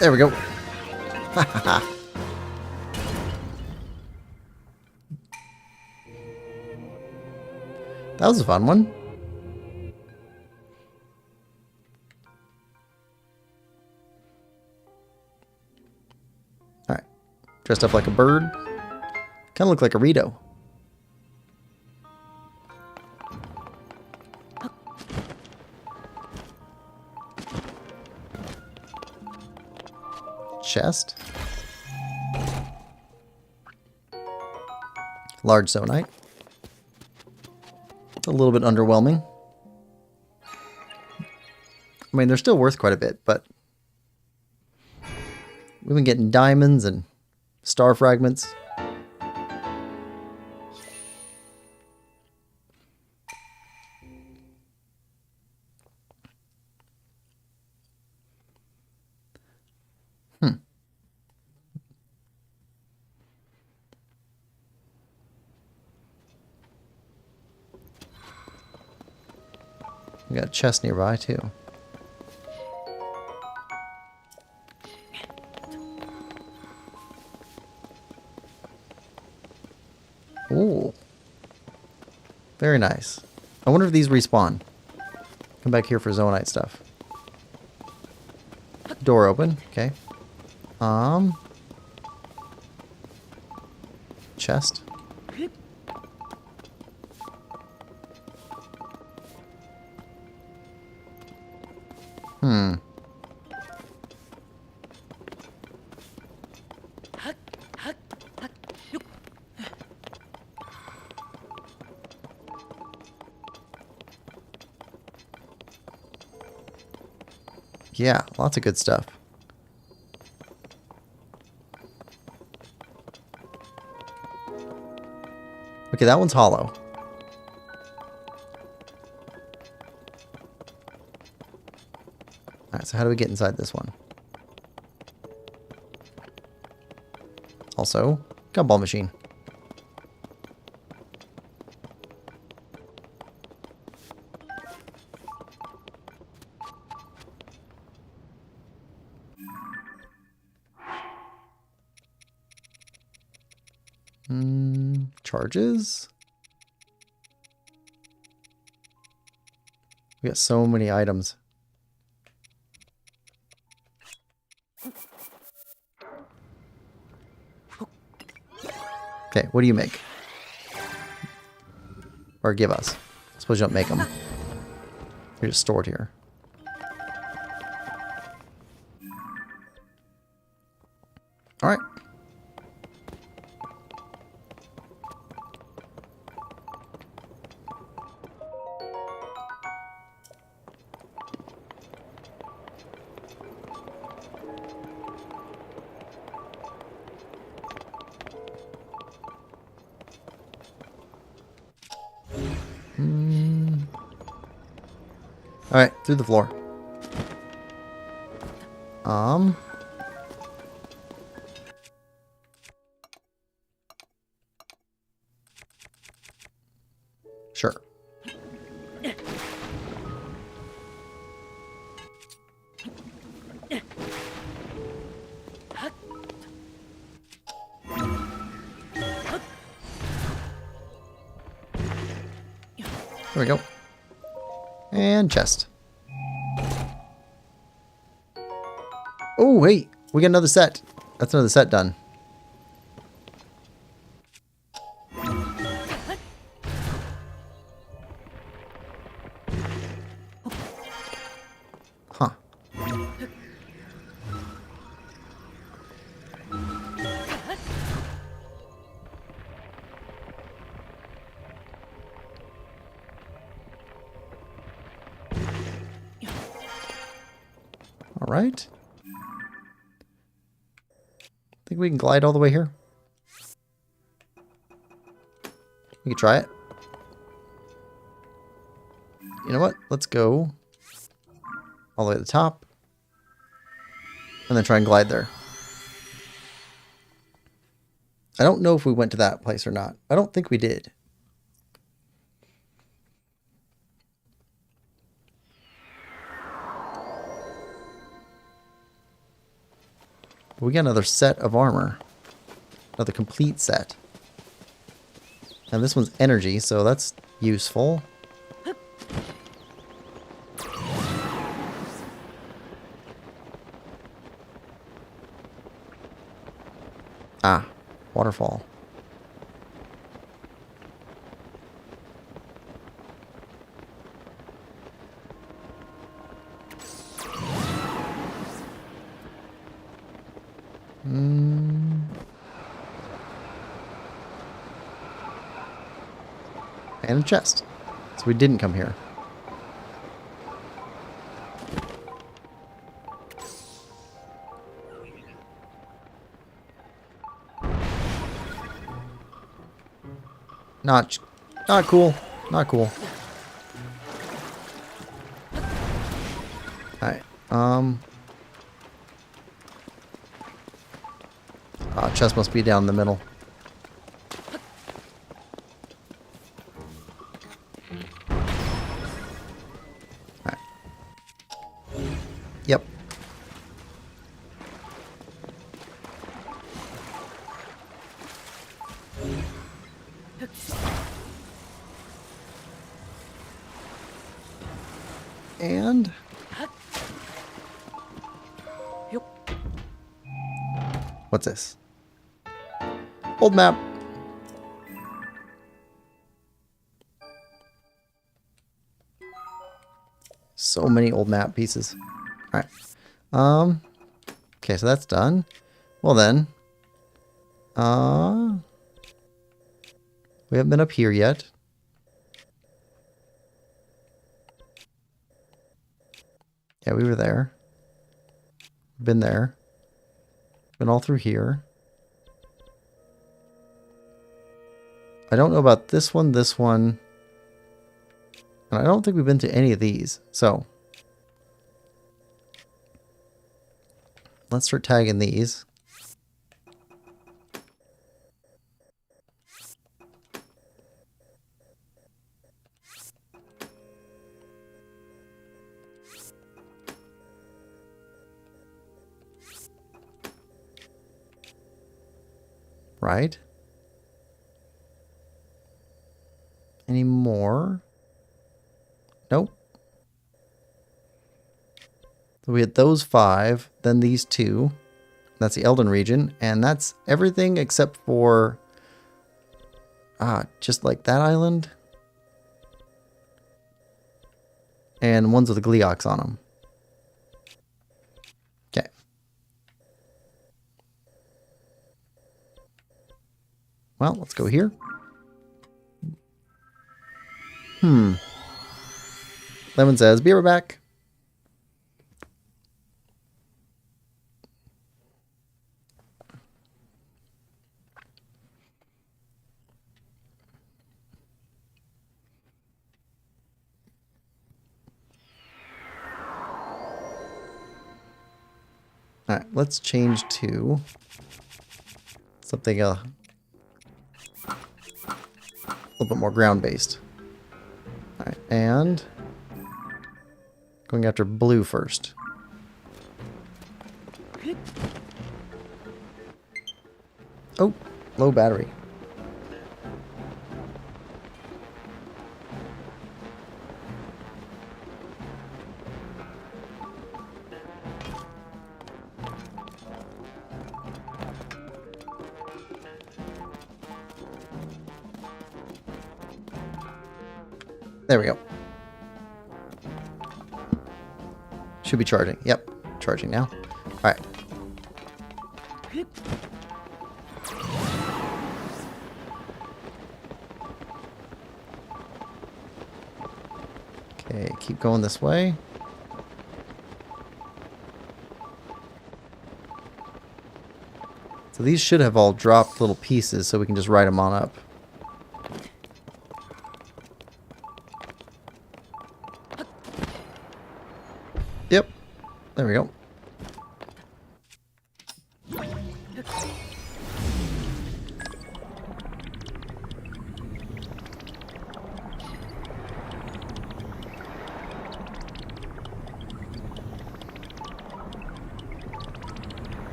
There we go. That was a fun one. Alright. Dressed up like a bird. Kind of look like a Rito. Chest. Large Zonite. A little bit underwhelming. I mean, they're still worth quite a bit, but we've been getting diamonds and star fragments. We got a chest nearby, too. Ooh. Very nice. I wonder if these respawn. Come back here for Zonite stuff. Door open. Okay. Chest. Yeah, lots of good stuff. Okay, that one's hollow. Alright, so how do we get inside this one? Also, gumball machine. Charges? We got so many items. Okay, what do you make? Or give us. I suppose you don't make them. They're just stored here. Alright. Alright, through the floor. Sure. There we go. And chest. Oh, wait. We got another set. That's another set done. Huh. All right. Think we can glide all the way here? We could try it. You know what? Let's go all the way to the top. And then try and glide there. I don't know if we went to that place or not. I don't think we did. We got another set of armor. Another complete set. And this one's energy, so that's useful. Ah, waterfall. And a chest. So we didn't come here. Not cool. Not cool. Alright. Chest must be down the middle. Alright. Yep. And what's this? Old map. So many old map pieces. Alright. Okay, so that's done. Well then. We haven't been up here yet. Yeah, we were there. Been there. Been all through here. I don't know about this one, and I don't think we've been to any of these, so let's start tagging these. Right? Any more? Nope. So we had those 5, then these 2. That's the Elden region, and that's everything except for just like that island. And ones with the Gleeoks on them. Okay. Well, let's go here. Lemon says, be right back. Alright, let's change to something a little bit more ground-based. Alright, and going after blue first. Oh, low battery. There we go. Should be charging. Yep, charging now. All right. Okay, keep going this way. So these should have all dropped little pieces so we can just write them on up. Yep. There we go.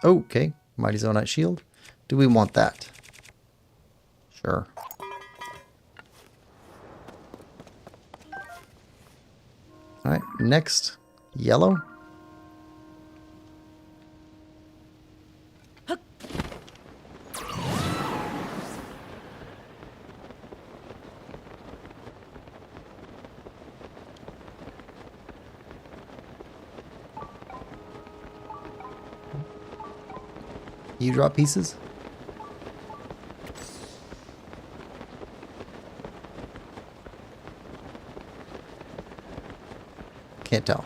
Okay, Mighty Zonite Shield. Do we want that? Sure. Alright, next. Yellow. You drop pieces? Can't tell.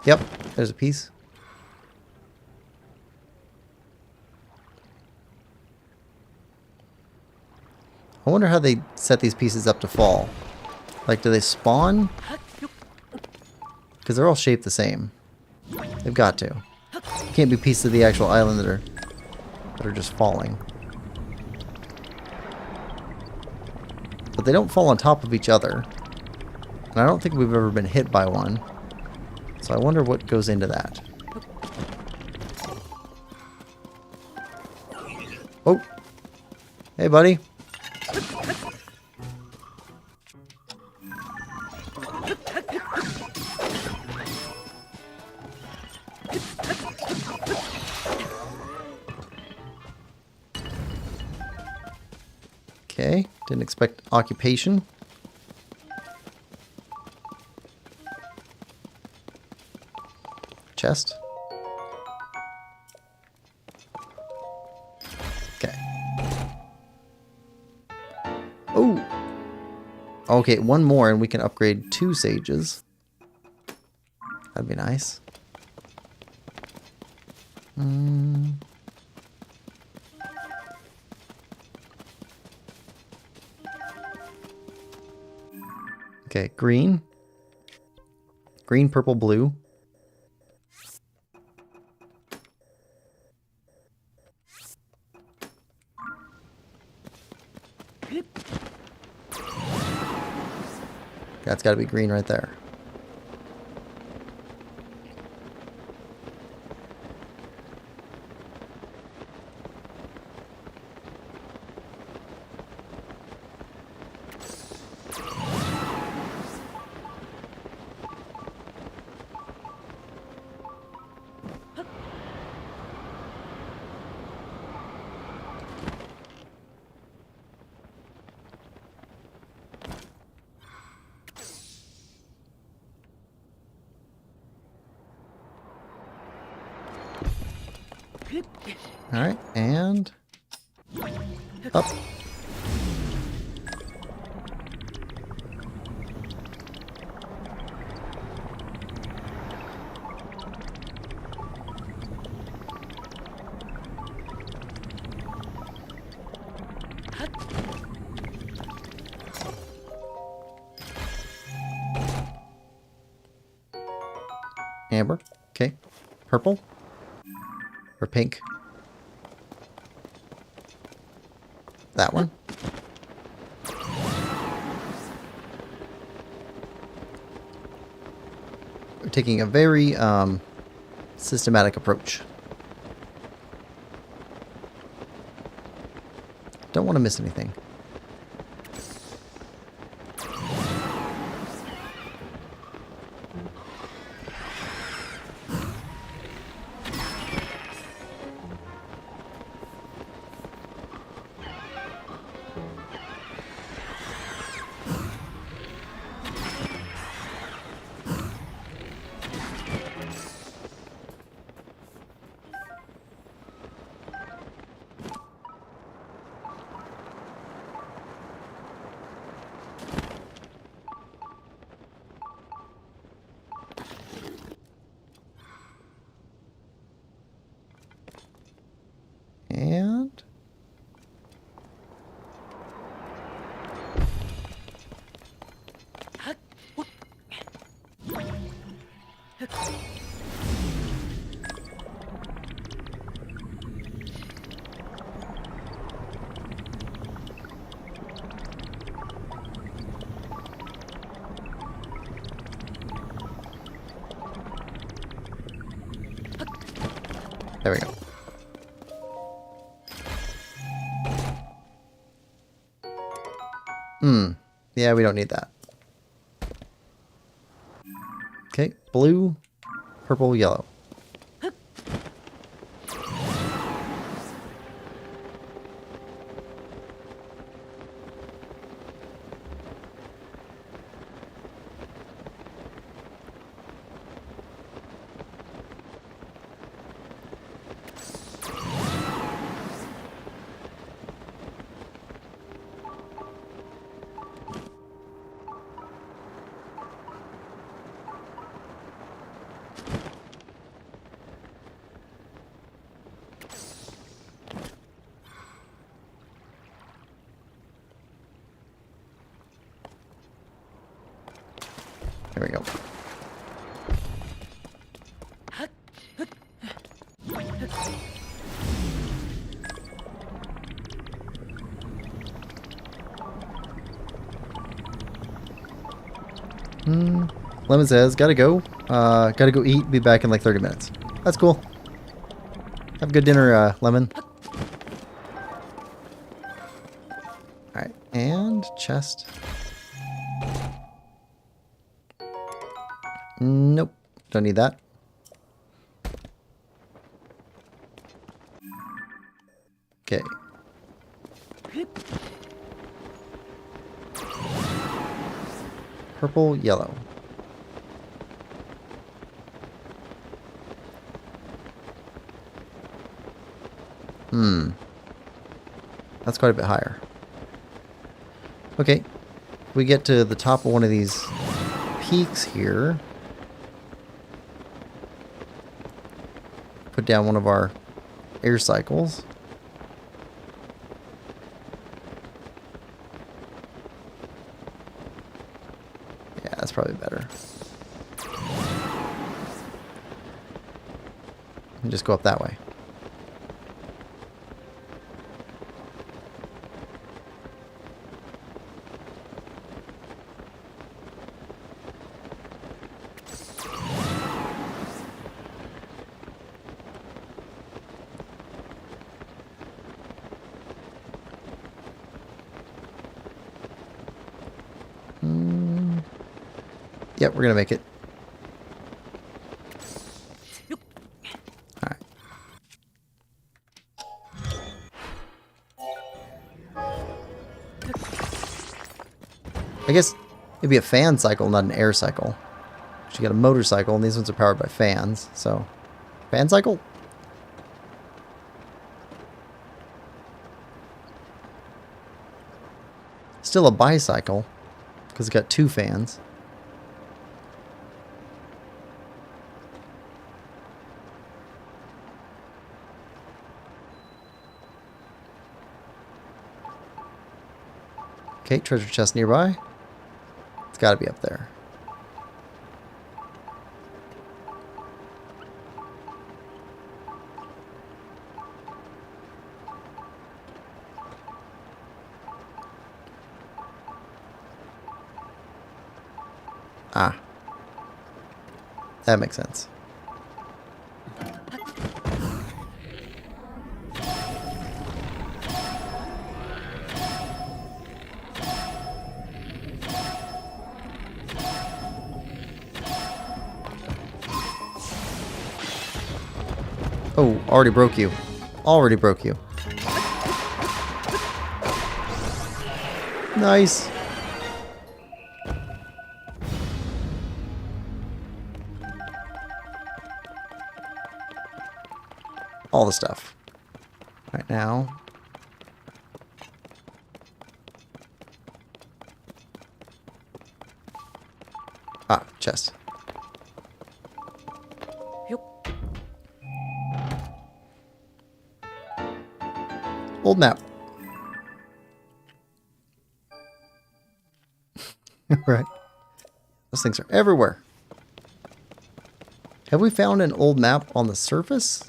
Yep, there's a piece. I wonder how they set these pieces up to fall. Like, do they spawn? Because they're all shaped the same. They've got to. Can't be pieces of the actual island that are just falling. But they don't fall on top of each other. And I don't think we've ever been hit by one. So I wonder what goes into that. Oh. Hey, buddy. Okay, didn't expect occupation. Chest. Okay. Oh! Okay, one more and we can upgrade 2 sages. That'd be nice. Okay, green. Green, purple, blue. That's got to be green right there. Alright, and up. Amber. Okay. Purple. Or pink. That one. We're taking a very systematic approach. Don't want to miss anything. And There we go. Yeah, we don't need that. Okay, blue, purple, yellow. There we go. Lemon says, gotta go. Gotta go eat. Be back in like 30 minutes. That's cool. Have a good dinner, Lemon. Alright, and chest. Nope. Don't need that. Okay. Purple, yellow. That's quite a bit higher. Okay. We get to the top of one of these peaks here. Put down one of our air cycles. Yeah, that's probably better. And just go up that way. Yep, we're gonna make it. Alright. I guess it'd be a fan cycle, not an air cycle. You got a motorcycle, and these ones are powered by fans, so... Fan cycle? Still a bicycle, because it's got two fans. Okay, treasure chest nearby. It's got to be up there. Ah. That makes sense. Oh, already broke you. Already broke you. Nice. All the stuff. Right now. Ah, chest. Old map. Right. Those things are everywhere. Have we found an old map on the surface?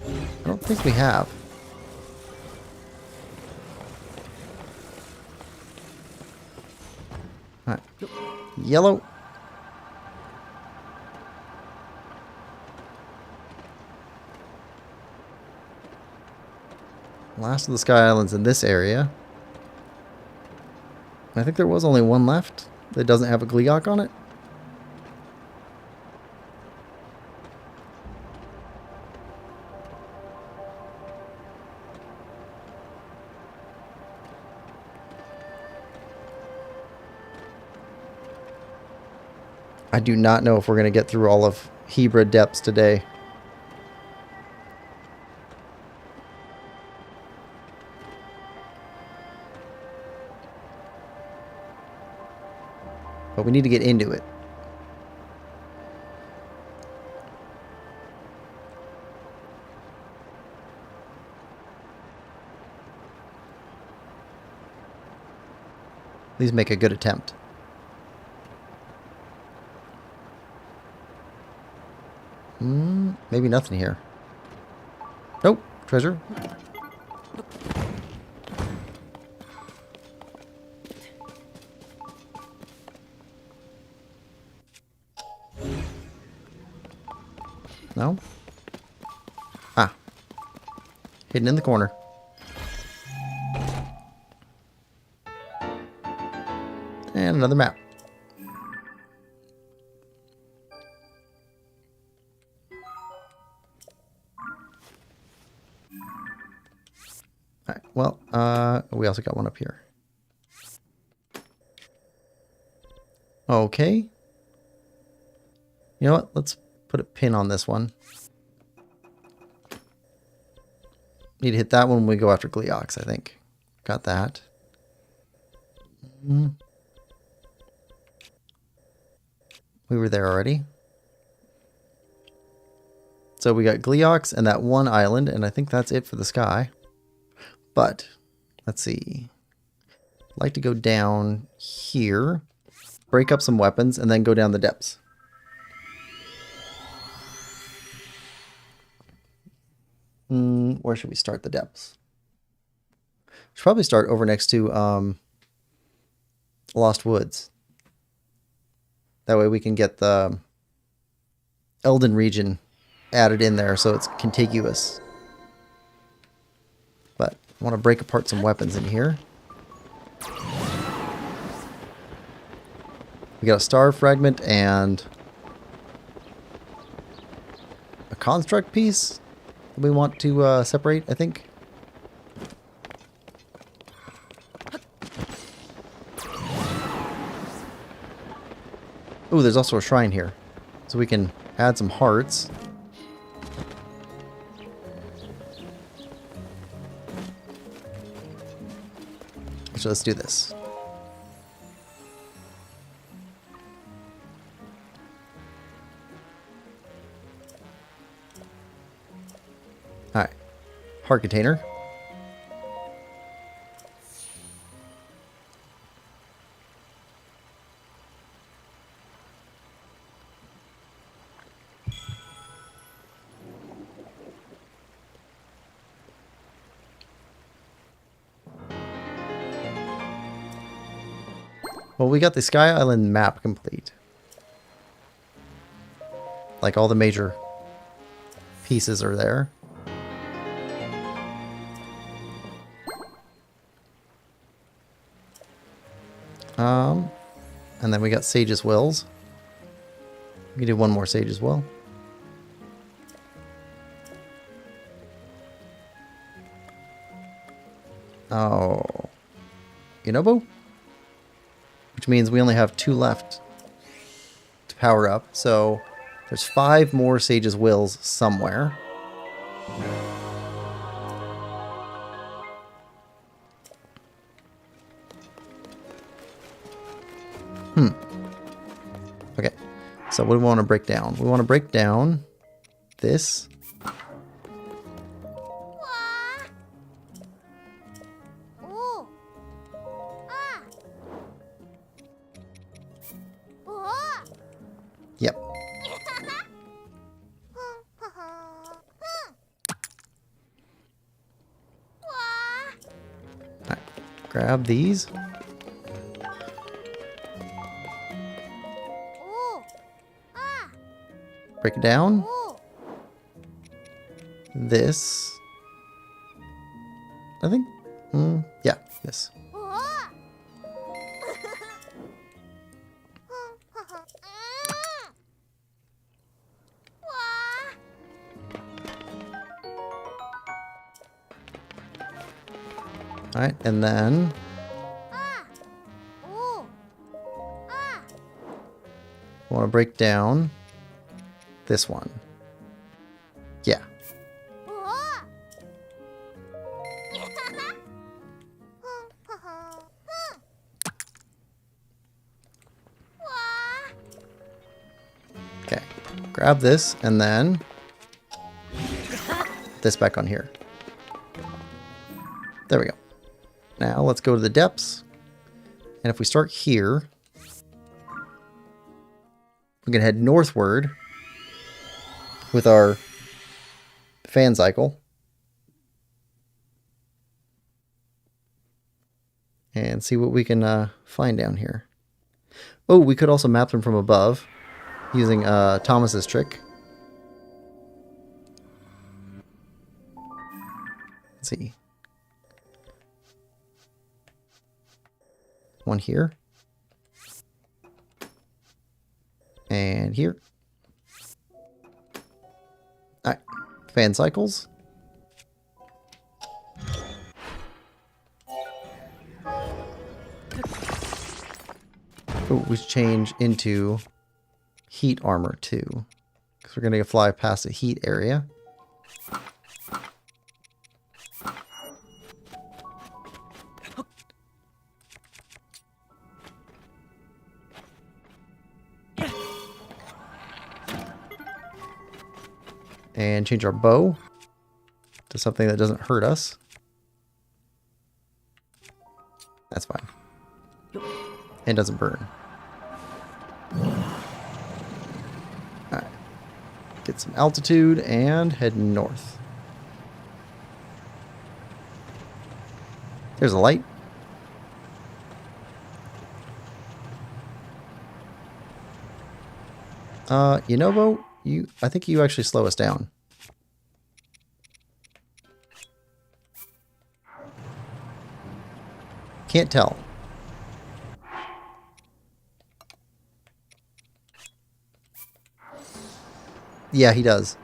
I don't think we have. Alright. Yellow. Last of the Sky Islands in this area. I think there was only one left that doesn't have a Gleeok on it. I do not know if we're going to get through all of Hebra depths today. But we need to get into it. Please make a good attempt. Maybe nothing here. Nope, treasure. No? Ah. Hidden in the corner. And another map. Alright, well, we also got one up here. Okay. You know what? Let's put a pin on this one. Need to hit that one when we go after Gleeoks, I think. Got that. We were there already. So we got Gleeoks and that one island, and I think that's it for the sky. But, let's see. I'd like to go down here, break up some weapons, and then go down the depths. Where should we start the depths? Should probably start over next to Lost Woods. That way we can get the Elden region added in there so it's contiguous. But I want to break apart some weapons in here. We got a star fragment and a construct piece that we want to separate, I think. Ooh, there's also a shrine here. So we can add some hearts. So let's do this. Alright. Heart container. Well, we got the Sky Island map complete. Like all the major pieces are there. And then we got Sage's Wills. We can do one more Sage's Will. Oh. Yunobo? Which means we only have 2 left to power up. So there's 5 more Sage's Wills somewhere. Okay. So what do we want to break down? We want to break down this. Yep. Alright, grab these. Break it down. This. I think. Yeah, yes. Alright, and then I want to break down this one. Yeah. Okay. Grab this and then this back on here. There we go. Now let's go to the depths. And if we start here, we're going to head northward with our fan cycle. And see what we can find down here. Oh, we could also map them from above using Thomas's trick. Let's see. One here. And here. Alright. Fan cycles. Oh, we should change into heat armor too. Because we're going to fly past the heat area. And change our bow to something that doesn't hurt us. That's fine. And doesn't burn. Alright. Get some altitude and head north. There's a light. You know, Bo, I think you actually slow us down. Can't tell. Yeah, he does.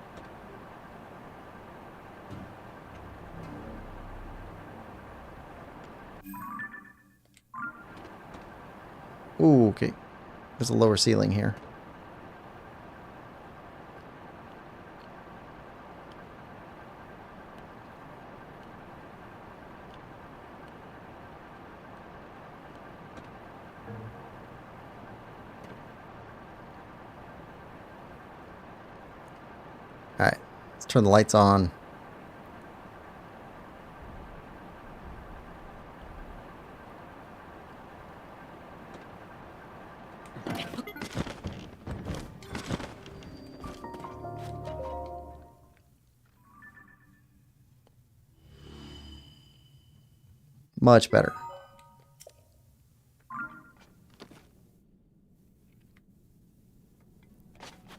Ooh, okay. There's a lower ceiling here. Alright, let's turn the lights on. Much better.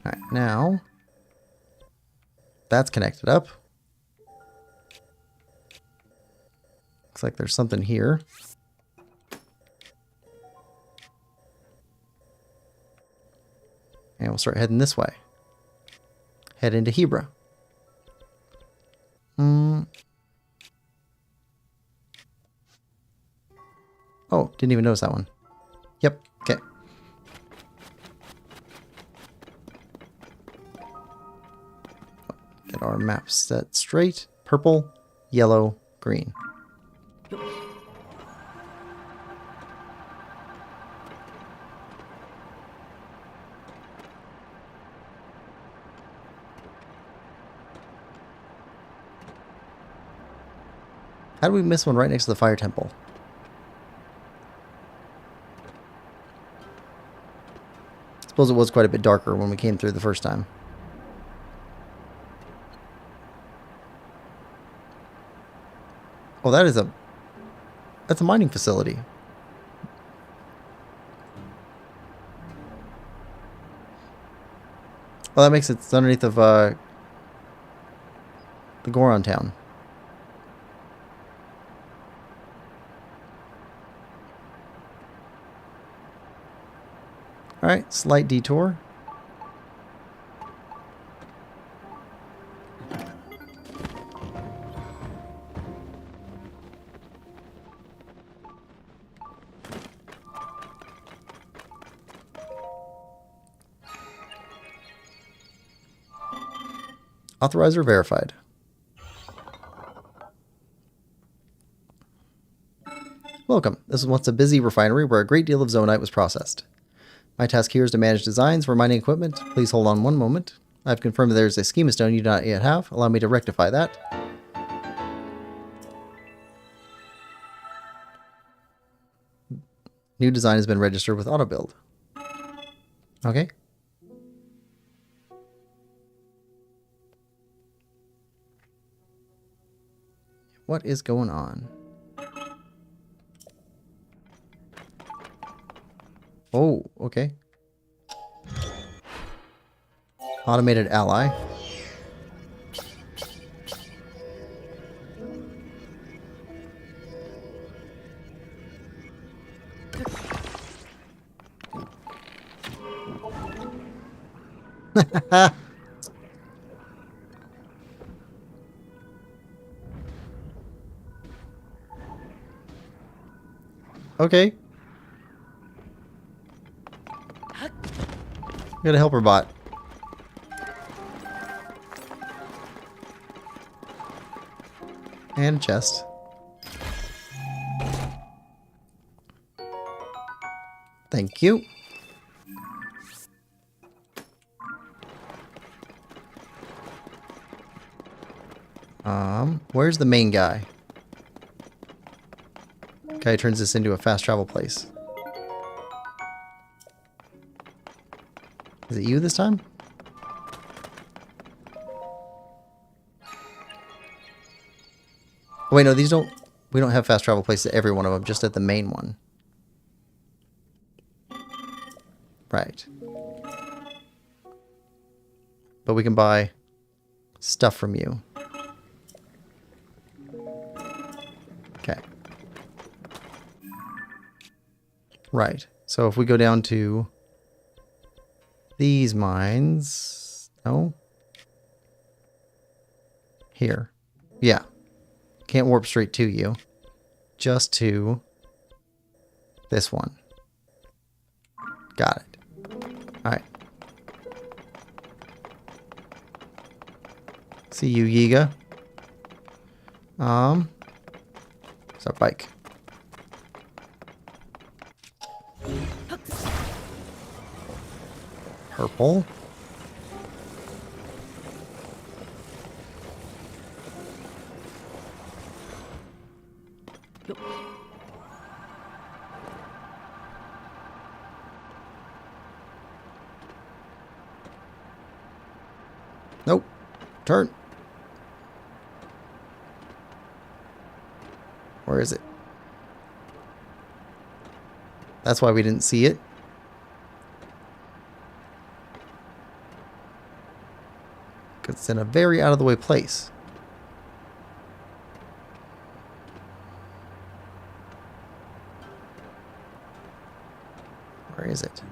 Alright, now that's connected up. Looks like there's something here. And we'll start heading this way. Head into Hebra. Oh, didn't even notice that one. Yep, okay. Get our map set straight. Purple, yellow, green. How did we miss one right next to the fire temple? I suppose it was quite a bit darker when we came through the first time. Oh, that's a mining facility. Well, that makes it underneath of the Goron town. Alright, slight detour. Authorizer verified. Welcome. This is once a busy refinery where a great deal of zonaite was processed. My task here is to manage designs for mining equipment. Please hold on one moment. I've confirmed that there is a schema stone you do not yet have. Allow me to rectify that. New design has been registered with AutoBuild. Okay. What is going on? Oh, okay. Automated ally. Okay. Got a helper bot. And a chest. Thank you. Where's the main guy? Guy turns this into a fast travel place. Is it you this time? Oh, wait, no, these don't... We don't have fast travel places at every one of them, just at the main one. Right. But we can buy stuff from you. Okay. Right. So if we go down to these mines... No? Here. Yeah. Can't warp straight to you. Just to this one. Got it. Alright. See you, Yiga. It's our bike. Purple. Nope. Turn. Where is it? That's why we didn't see it. Because it's in a very out of the way place. Where is it?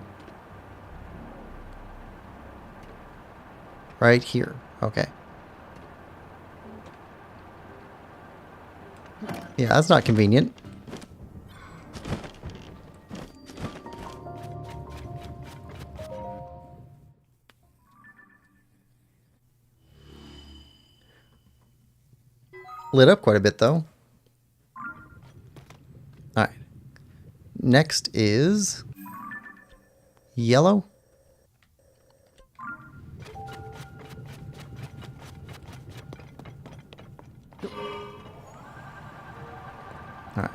Right here. Okay. Yeah, that's not convenient. Lit up quite a bit, though. Alright. Next is yellow. Alright.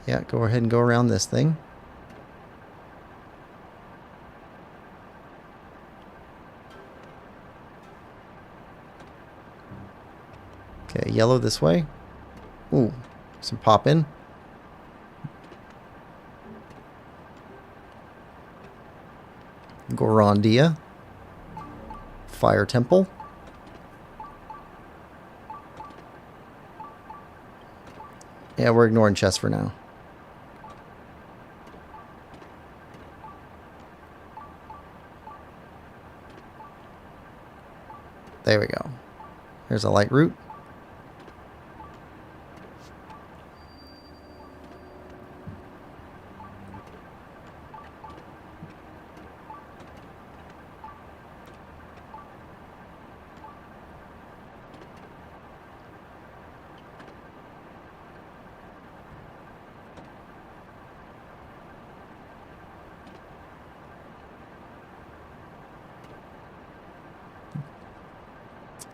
Yeah, go ahead and go around this thing. Okay, yellow this way. Ooh, some pop in. Gorondia. Fire Temple. Yeah, we're ignoring chests for now. There we go. There's a light route.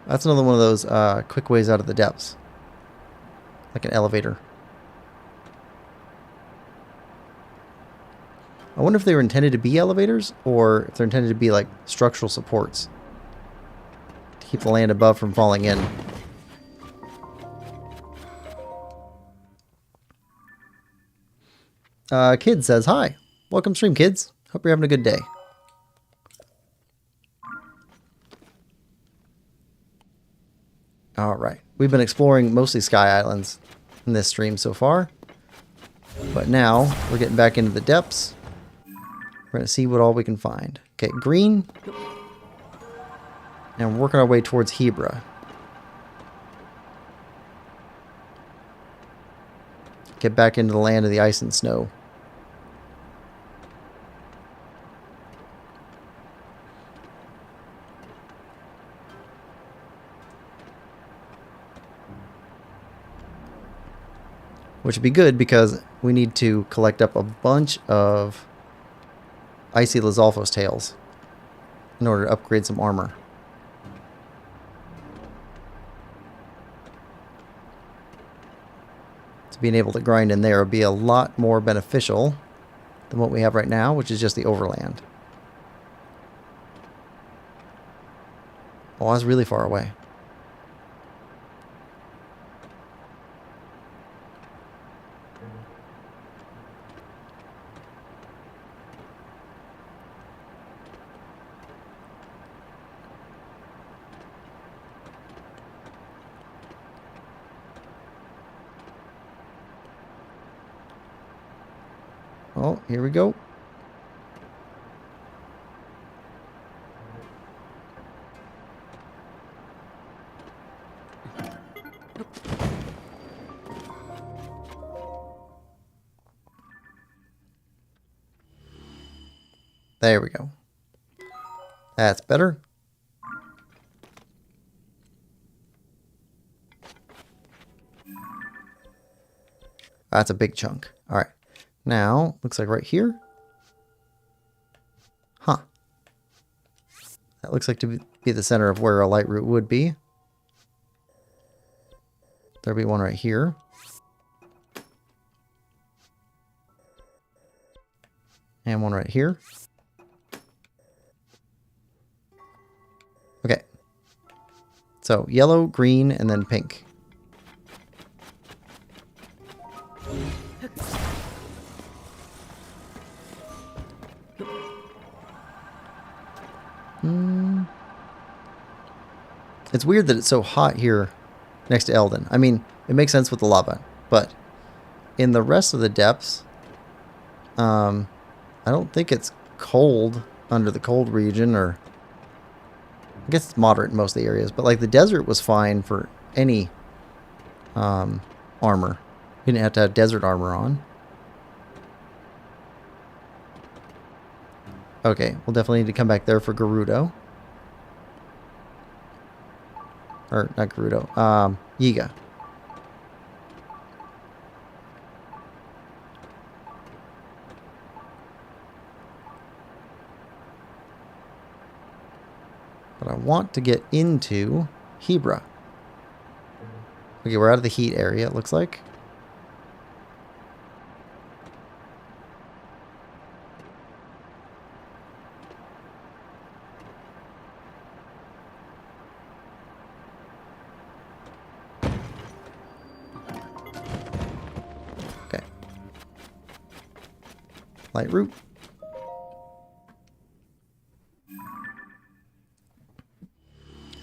That's another one of those quick ways out of the depths. Like an elevator. I wonder if they were intended to be elevators or if they're intended to be like structural supports to keep the land above from falling in. Kid says, hi. Welcome stream, kids. Hope you're having a good day. Alright. We've been exploring mostly Sky Islands in this stream so far. But now, we're getting back into the depths. We're going to see what all we can find. Okay, green. And we're working our way towards Hebra. Get back into the land of the ice and snow. Which would be good because we need to collect up a bunch of Icy Lizalfos tails in order to upgrade some armor. So being able to grind in there would be a lot more beneficial than what we have right now, which is just the overland. Oh, that's really far away. Oh, here we go. There we go. That's better. That's a big chunk. All right. Now, looks like right here. Huh. That looks like to be the center of where a light route would be. There'll be one right here. And one right here. Okay. So, yellow, green, and then pink. It's weird that it's so hot here next to Eldon. I mean, it makes sense with the lava, but in the rest of the depths, I don't think it's cold under the cold region, or I guess it's moderate in most of the areas, but like the desert was fine for any armor. You didn't have to have desert armor on. Okay, we'll definitely need to come back there for Gerudo. Or, not Gerudo. Yiga. But I want to get into Hebra. Okay, we're out of the heat area, it looks like. Okay. Light route.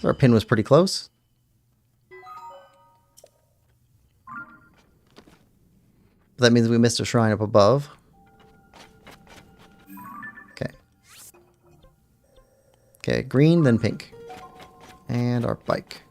So our pin was pretty close. That means we missed a shrine up above. Okay. Okay, green, then pink. And our bike.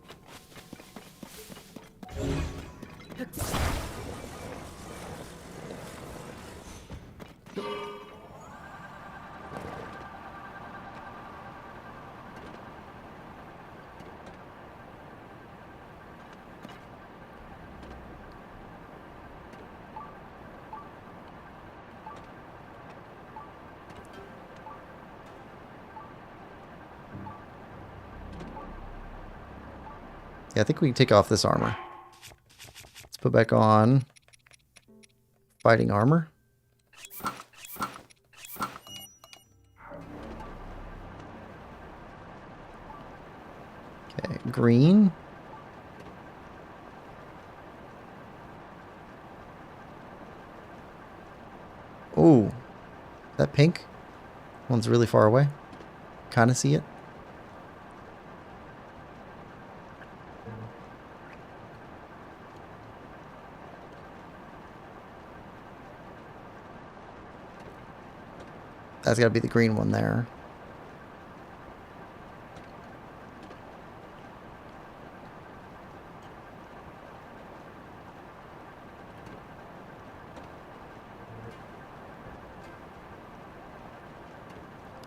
Yeah, I think we can take off this armor. Let's put back on fighting armor. Okay, green. Oh, that pink one's really far away. Kind of see it. That's got to be the green one there.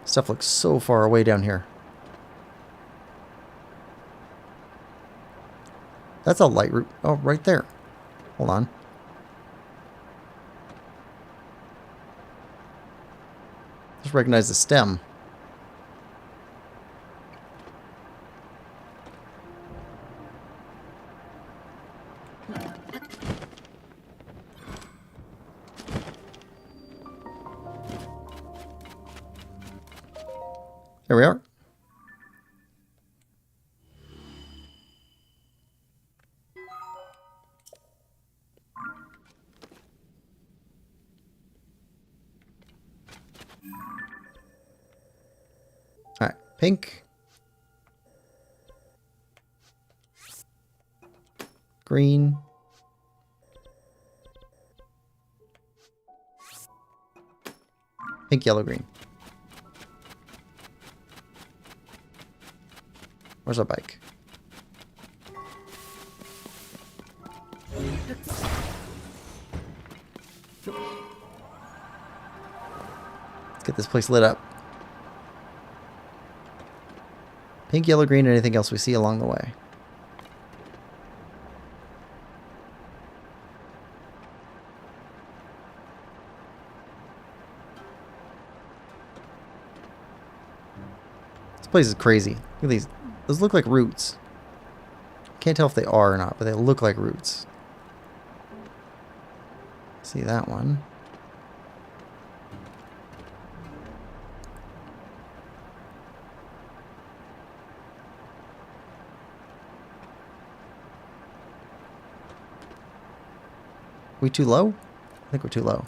Stuff looks so far away down here. That's a light route. Oh, right there. Hold on. Just recognize the stem. There we are. All right, pink. Green. Pink, yellow, green. Where's our bike? Let's get this place lit up. Pink, yellow, green, and anything else we see along the way. This place is crazy. Look at these. Those look like roots. Can't tell if they are or not, but they look like roots. See that one. We too low? I think we're too low.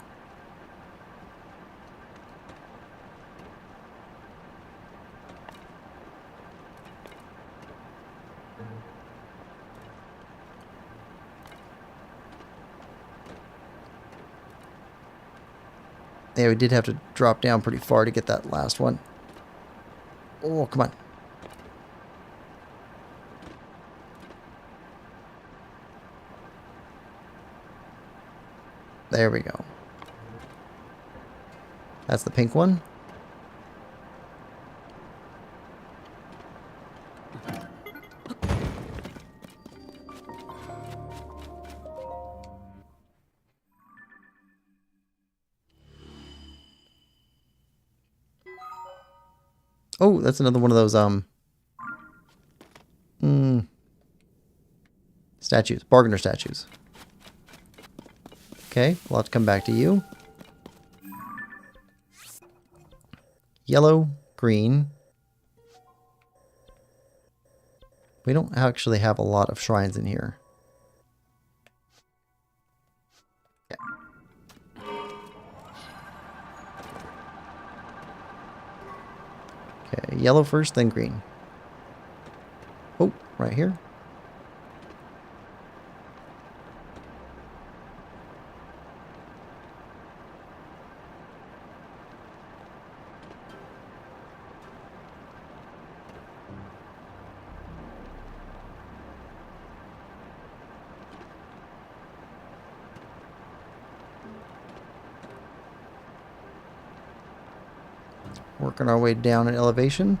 Yeah, we did have to drop down pretty far to get that last one. Oh, come on. There we go. That's the pink one. Oh, that's another one of those statues, bargainer statues. Okay, we'll have to come back to you. Yellow, green. We don't actually have a lot of shrines in here. Okay, yellow first, then green. Oh, right here. Working our way down in elevation.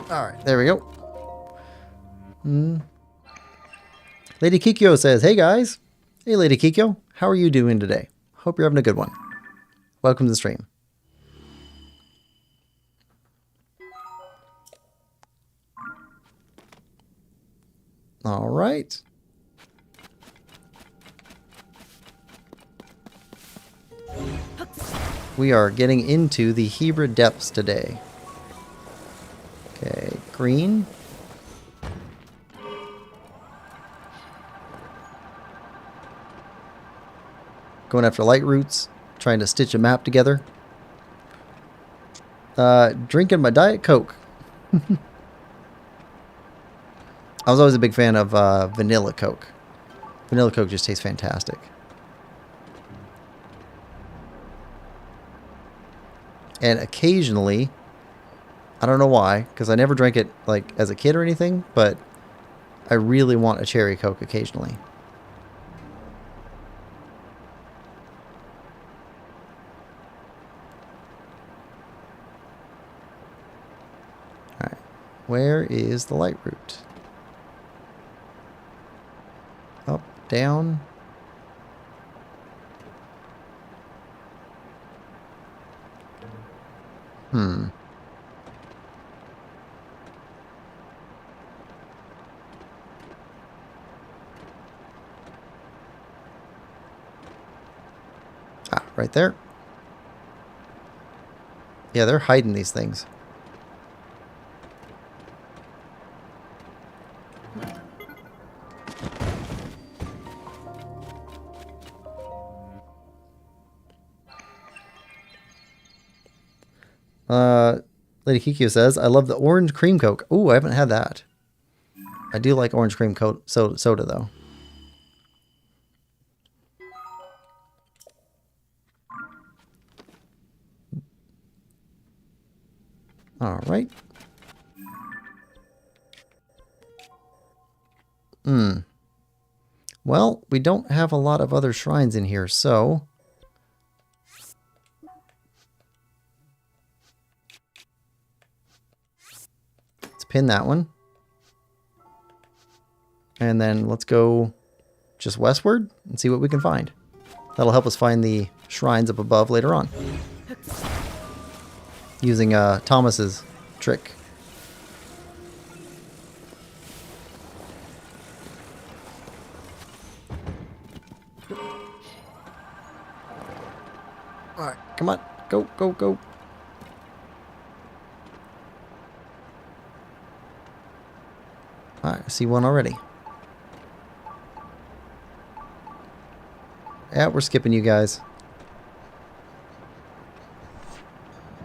Alright, there we go. Lady Kikyo says, hey guys. Hey Lady Kikyo, how are you doing today? Hope you're having a good one. Welcome to the stream. Alright. We are getting into the Hebra depths today. Okay, green. Going after light roots, trying to stitch a map together. Drinking my Diet Coke. I was always a big fan of vanilla Coke. Vanilla Coke just tastes fantastic. And occasionally, I don't know why, because I never drank it like as a kid or anything, but I really want a cherry Coke occasionally. Alright, where is the light route? Up, down. Ah, right there. Yeah, they're hiding these things. Lady Kikyo says, I love the orange cream Coke. Ooh, I haven't had that. I do like orange cream soda, though. All right. Well, we don't have a lot of other shrines in here, so... let's pin that one. And then let's go just westward and see what we can find. That'll help us find the shrines up above later on. Using Thomas's trick. Alright, come on. Go, go, go. Alright, I see one already. Yeah, we're skipping you guys.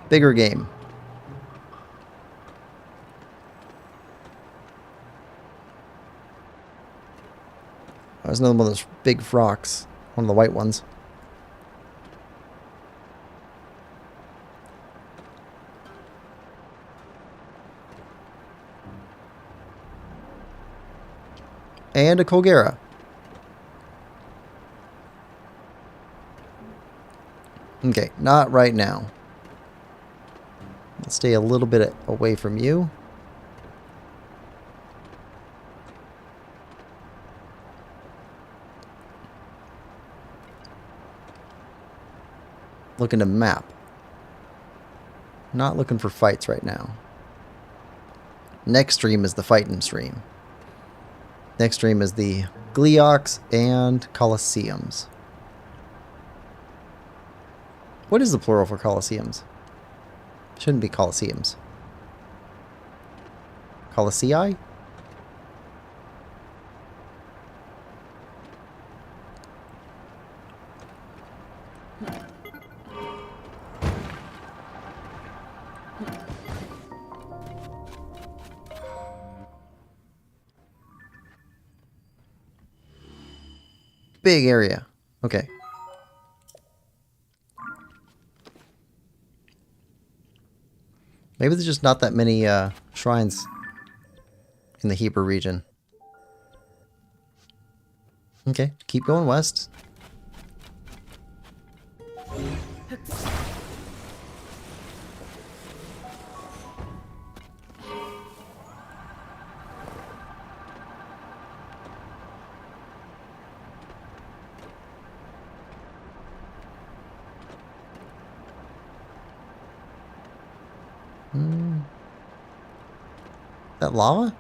Bigger game. There's another one of those big frocks. One of the white ones. And a Colgera. Okay, not right now. Let's stay a little bit away from you. Looking to map. Not looking for fights right now. Next stream is the fighting stream. Next stream is the Gleeoks and Colosseums. What is the plural for Colosseums? Shouldn't be Colosseums. Colossei? big area. Okay. Maybe there's just not that many shrines in the Hebra region. Okay, keep going west. That lava?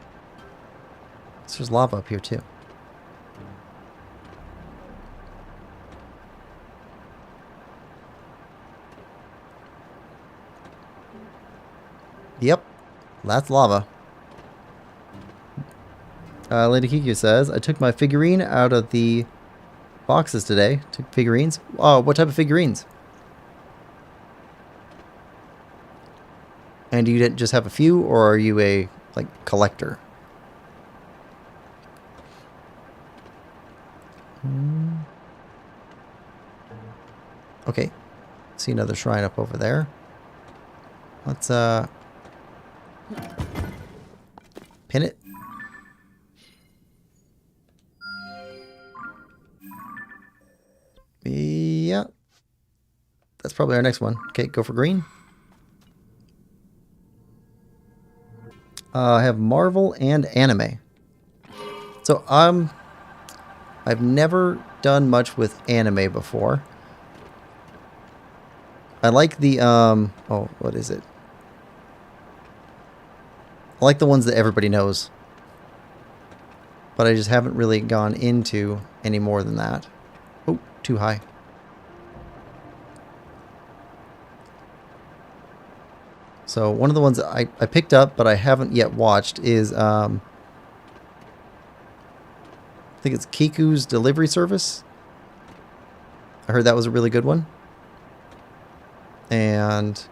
So there's lava up here too. Yep, that's lava. Lady Kiku says, I took my figurine out of the boxes today. Took figurines? Oh, what type of figurines? And you didn't just have a few, or are you a, like, collector? Okay. See another shrine up over there. Let's, pin it. Yeah. That's probably our next one. Okay, go for green. I have Marvel and anime. So I've never done much with anime before. I like the oh, what is it? I like the ones that everybody knows. But I just haven't really gone into any more than that. Oh, too high. So one of the ones that I picked up but I haven't yet watched is I think it's Kiku's Delivery Service. I heard that was a really good one. And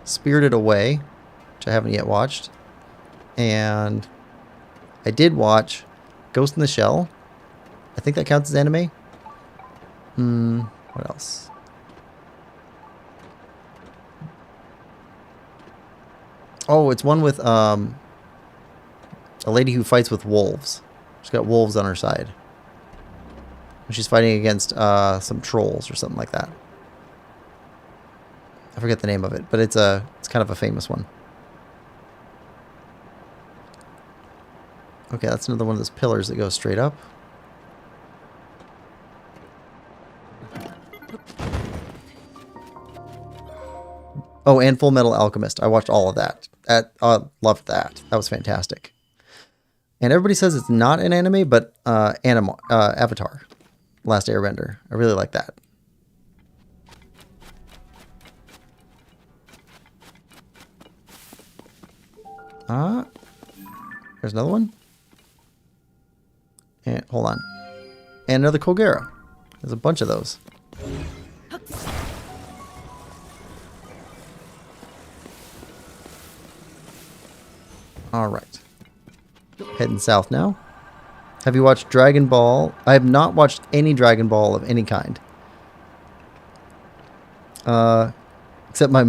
Spirited Away, which I haven't yet watched. And I did watch Ghost in the Shell. I think that counts as anime. What else? Oh, it's one with a lady who fights with wolves. She's got wolves on her side. She's fighting against some trolls or something like that. I forget the name of it, but it's kind of a famous one. Okay, that's another one of those pillars that goes straight up. Oh, and Full Metal Alchemist. I watched all of that. Loved that. That was fantastic. And everybody says it's not an anime, but Avatar, Last Airbender. I really like that. There's another one. And hold on. And another Kogera. There's a bunch of those. All right. Heading south now. Have you watched Dragon Ball? I have not watched any Dragon Ball of any kind. Except my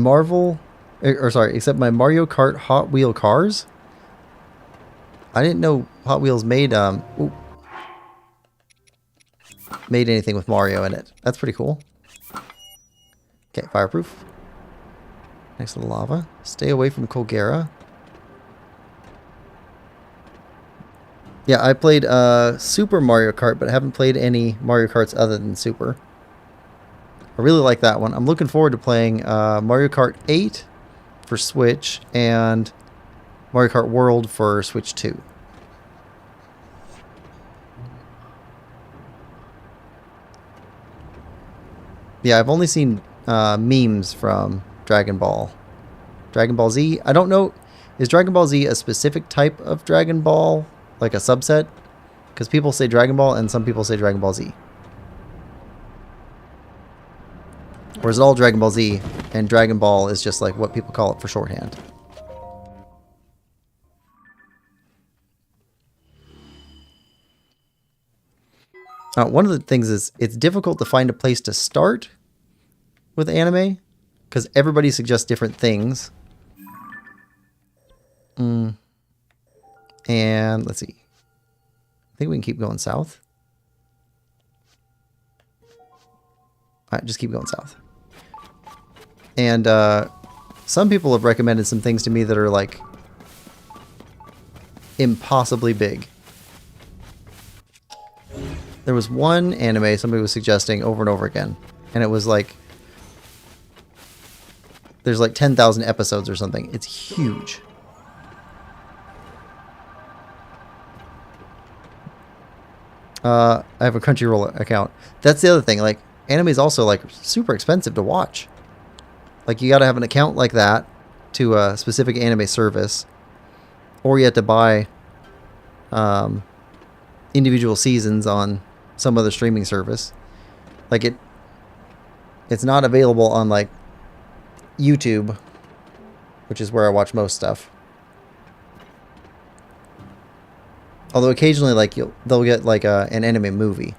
except my Mario Kart Hot Wheel cars. I didn't know Hot Wheels made made anything with Mario in it. That's pretty cool. Okay, fireproof. Next to the lava. Stay away from Kogera. Yeah, I played Super Mario Kart, but I haven't played any Mario Karts other than Super. I really like that one. I'm looking forward to playing Mario Kart 8 for Switch and Mario Kart World for Switch 2. Yeah, I've only seen memes from Dragon Ball. Dragon Ball Z. I don't know. Is Dragon Ball Z a specific type of Dragon Ball? Like a subset? Because people say Dragon Ball and some people say Dragon Ball Z. Or is it all Dragon Ball Z and Dragon Ball is just like what people call it for shorthand? One of the things is it's difficult to find a place to start with anime because everybody suggests different things. And let's see. I think we can keep going south. All right, just keep going south. And some people have recommended some things to me that are like impossibly big. There was one anime somebody was suggesting over and over again, and it was like there's like 10,000 episodes or something. It's huge. I have a Crunchyroll account. That's the other thing. Like, anime is also like super expensive to watch. Like, you got to have an account like that to a specific anime service, or you have to buy individual seasons on some other streaming service. Like, it's not available on like YouTube, which is where I watch most stuff. Although occasionally, like, they'll get like an anime movie.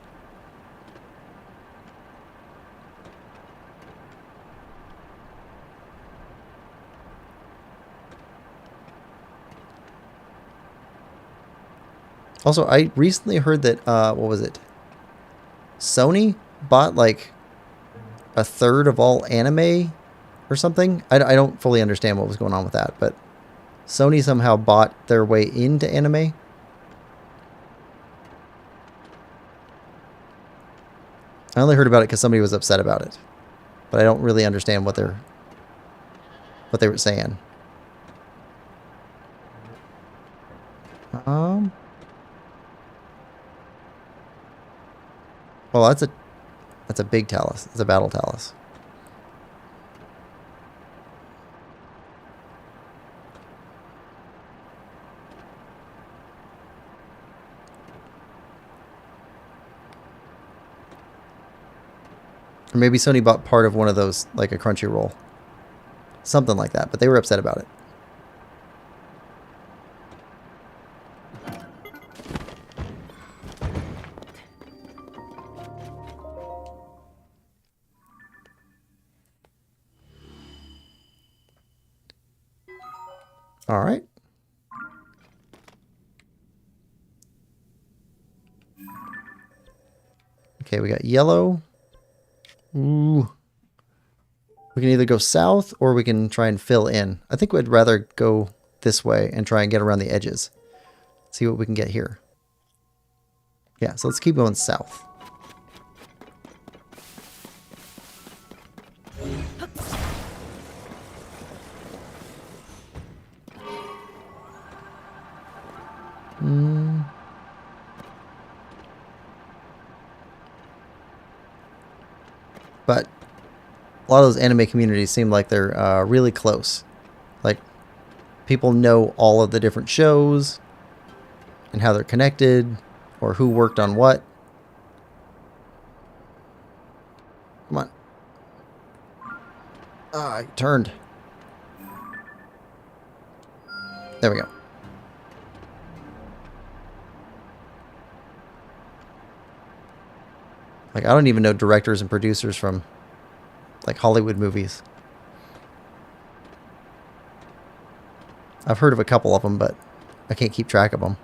Also, I recently heard that what was it? Sony bought like a third of all anime or something. I don't fully understand what was going on with that, but Sony somehow bought their way into anime. I only heard about it because somebody was upset about it, but I don't really understand what they were saying. Well, that's a big talus. It's a battle talus. Or maybe Sony bought part of one of those, like a Crunchyroll. Something like that, but they were upset about it. All right. Okay, we got yellow. Ooh. We can either go south or we can try and fill in. I think we'd rather go this way and try and get around the edges. See what we can get here. Yeah, so let's keep going south. But a lot of those anime communities seem like they're really close. Like, people know all of the different shows and how they're connected or who worked on what. Come on. Ah, I turned. There we go. Like, I don't even know directors and producers from, like, Hollywood movies. I've heard of a couple of them, but I can't keep track of them.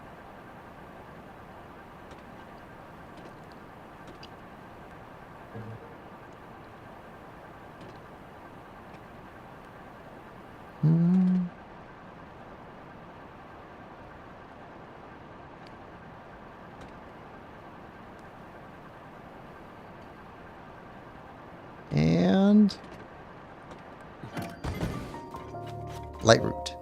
And light root.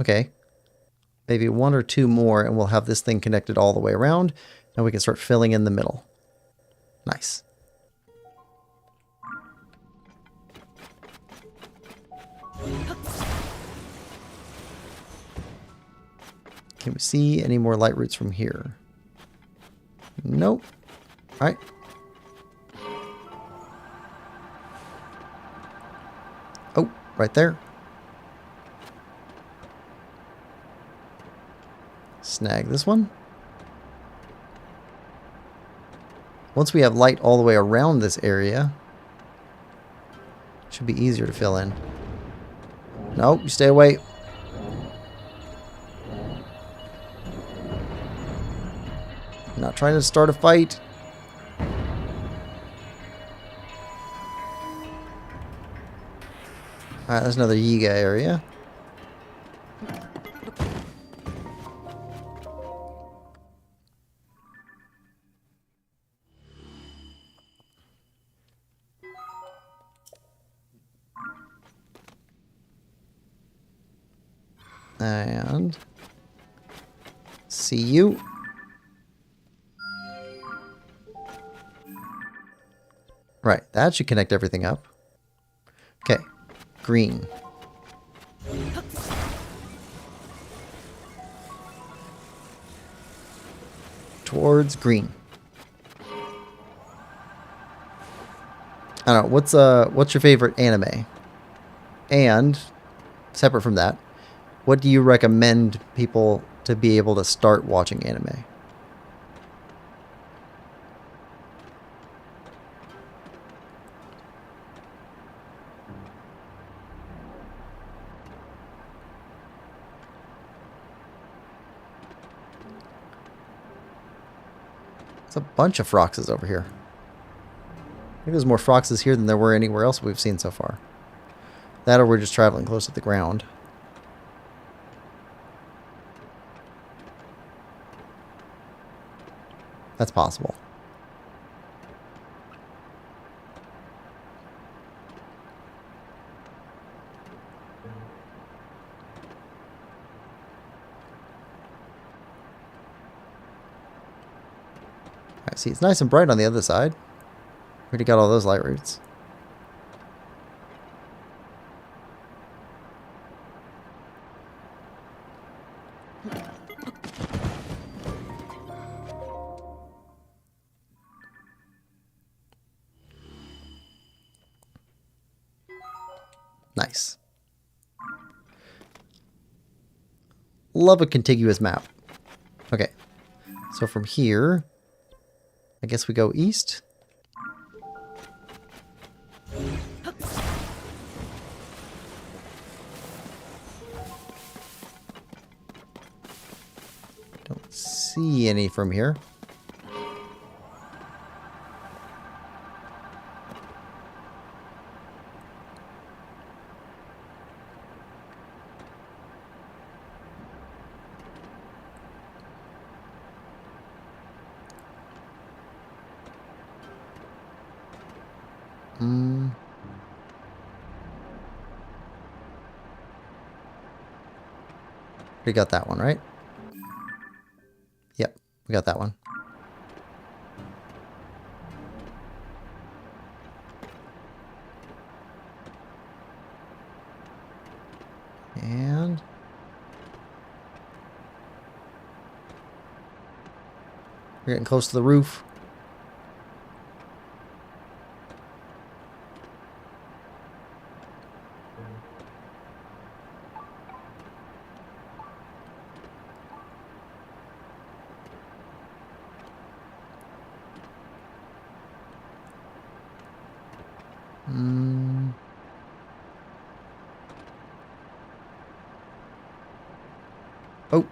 Okay. Maybe one or two more and we'll have this thing connected all the way around and we can start filling in the middle. Nice. Can we see any more light roots from here? Nope. Alright. Oh, right there. Snag this one. Once we have light all the way around this area, it should be easier to fill in. No, you stay away. I'm not trying to start a fight. Alright, there's another Yiga area. And see you. Right, that should connect everything up. Okay, green. Towards green. I don't know, what's your favorite anime? And separate from that, what do you recommend people to be able to start watching anime? There's a bunch of Froxes over here. I think there's more Froxes here than there were anywhere else we've seen so far. That or we're just traveling close to the ground. That's possible. Alright, see, it's nice and bright on the other side. Already got all those light roots. Nice. Love a contiguous map. Okay. So from here, I guess we go east. Don't see any from here. We got that one, right? Yep, we got that one. And we're getting close to the roof. Oh.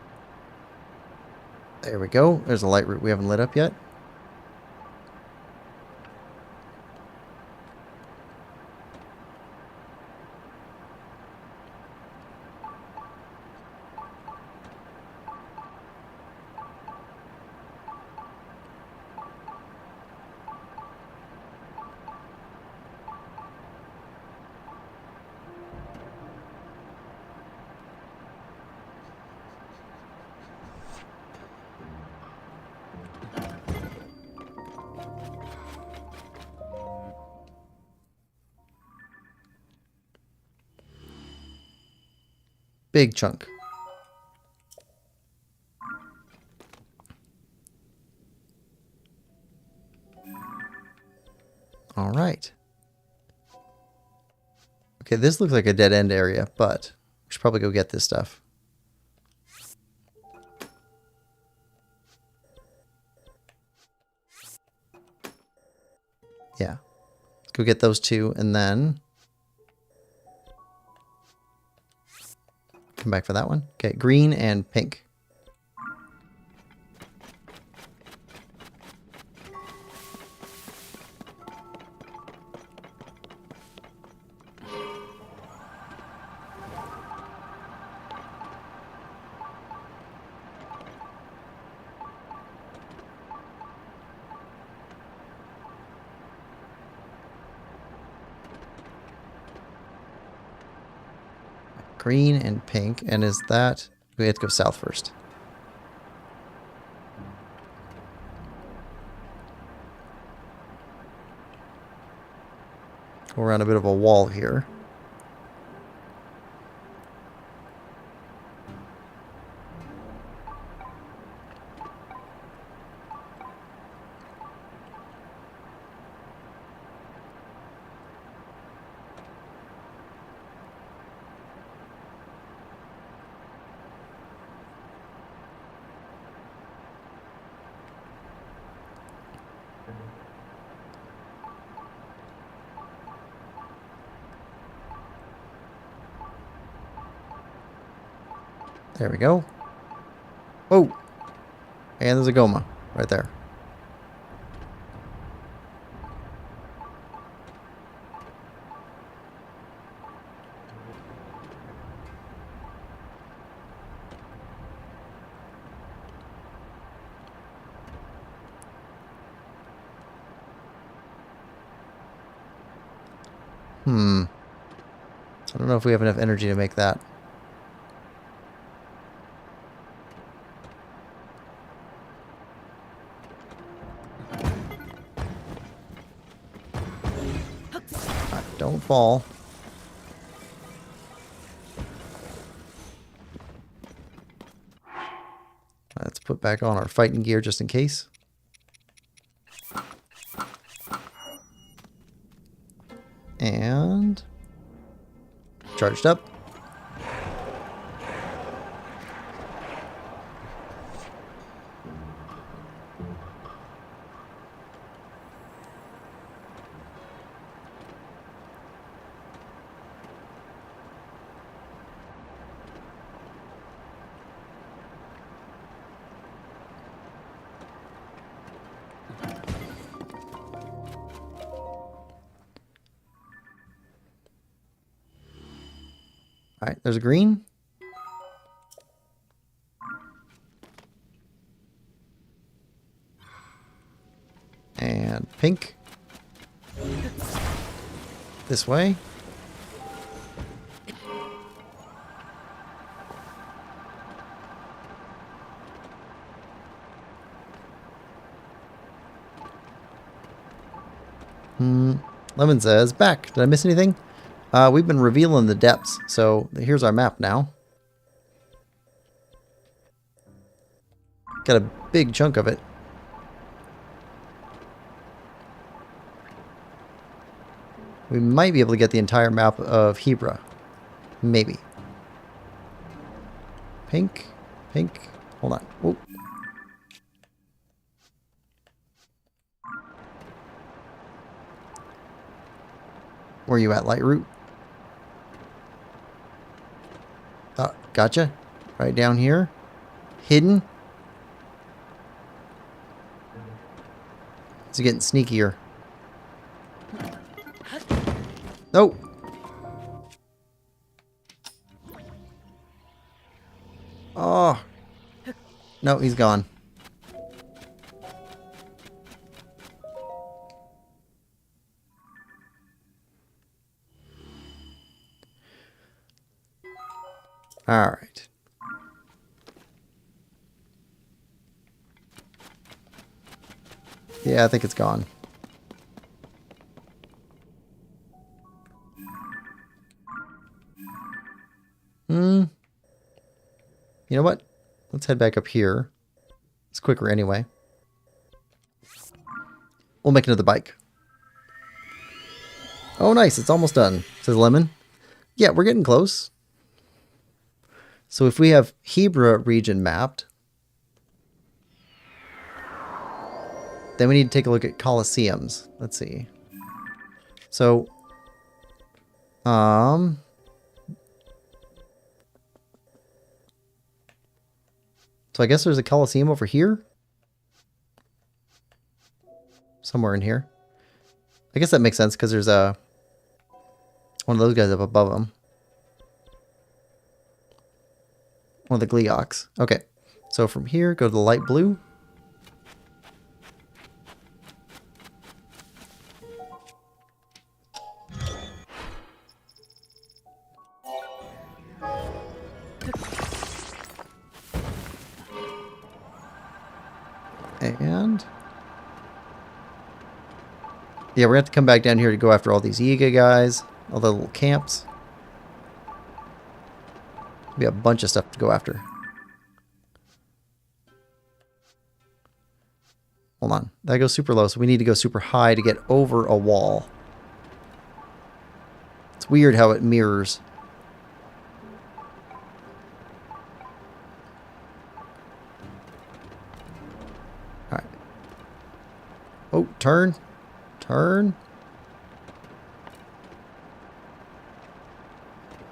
There we go. There's a light route we haven't lit up yet. Big chunk. All right. Okay, this looks like a dead end area, but we should probably go get this stuff. Yeah. Let's go get those two and then come back for that one. Okay, green and pink. Green and pink. And is that... We have to go south first. We're on a bit of a wall here. There we go. Oh! And there's a Goma right there. I don't know if we have enough energy to make that. Don't fall. Let's put back on our fighting gear just in case. And charged up. All right, there's a green. And pink. This way. Lemon says, back. Did I miss anything? We've been revealing the depths, so here's our map now. Got a big chunk of it. We might be able to get the entire map of Hebra. Maybe. Pink. Pink. Hold on. Whoa. Where are you at, Lightroot? Oh, gotcha. Right down here. Hidden. It's getting sneakier. Nope. Oh. No, he's gone. All right. Yeah, I think it's gone. You know what? Let's head back up here. It's quicker anyway. We'll make another bike. Oh, nice. It's almost done, says Lemon. Yeah, we're getting close. So if we have Hebra region mapped, then we need to take a look at Colosseums. Let's see. So, so I guess there's a Colosseum over here. Somewhere in here. I guess that makes sense because there's one of those guys up above them. One of the Gleeoks. Okay. So from here, go to the light blue. And yeah, we're gonna have to come back down here to go after all these Yiga guys, all the little camps. We have a bunch of stuff to go after. Hold on, that goes super low, so we need to go super high to get over a wall. It's weird how it mirrors. Alright. Oh, turn. Turn.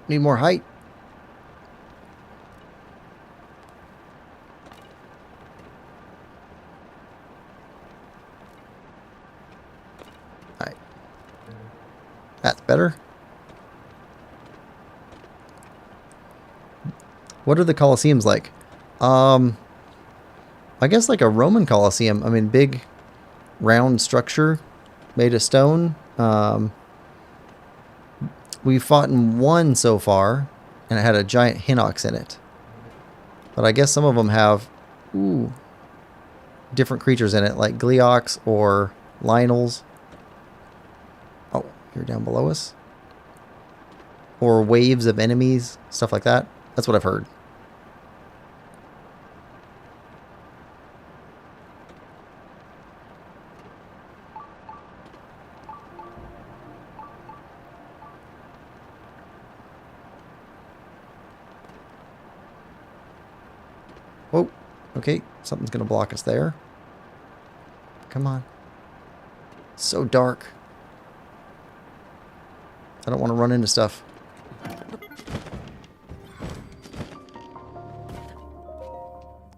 Need more height. Alright. That's better. What are the Colosseums like? I guess like a Roman Colosseum. I mean, big round structure made of stone. We fought in one so far, and it had a giant Hinox in it. But I guess some of them have different creatures in it, like Gleeoks or Lionels. Oh, you're down below us. Or waves of enemies, stuff like that. That's what I've heard. Whoa. Okay, something's going to block us there. Come on. So dark. I don't want to run into stuff.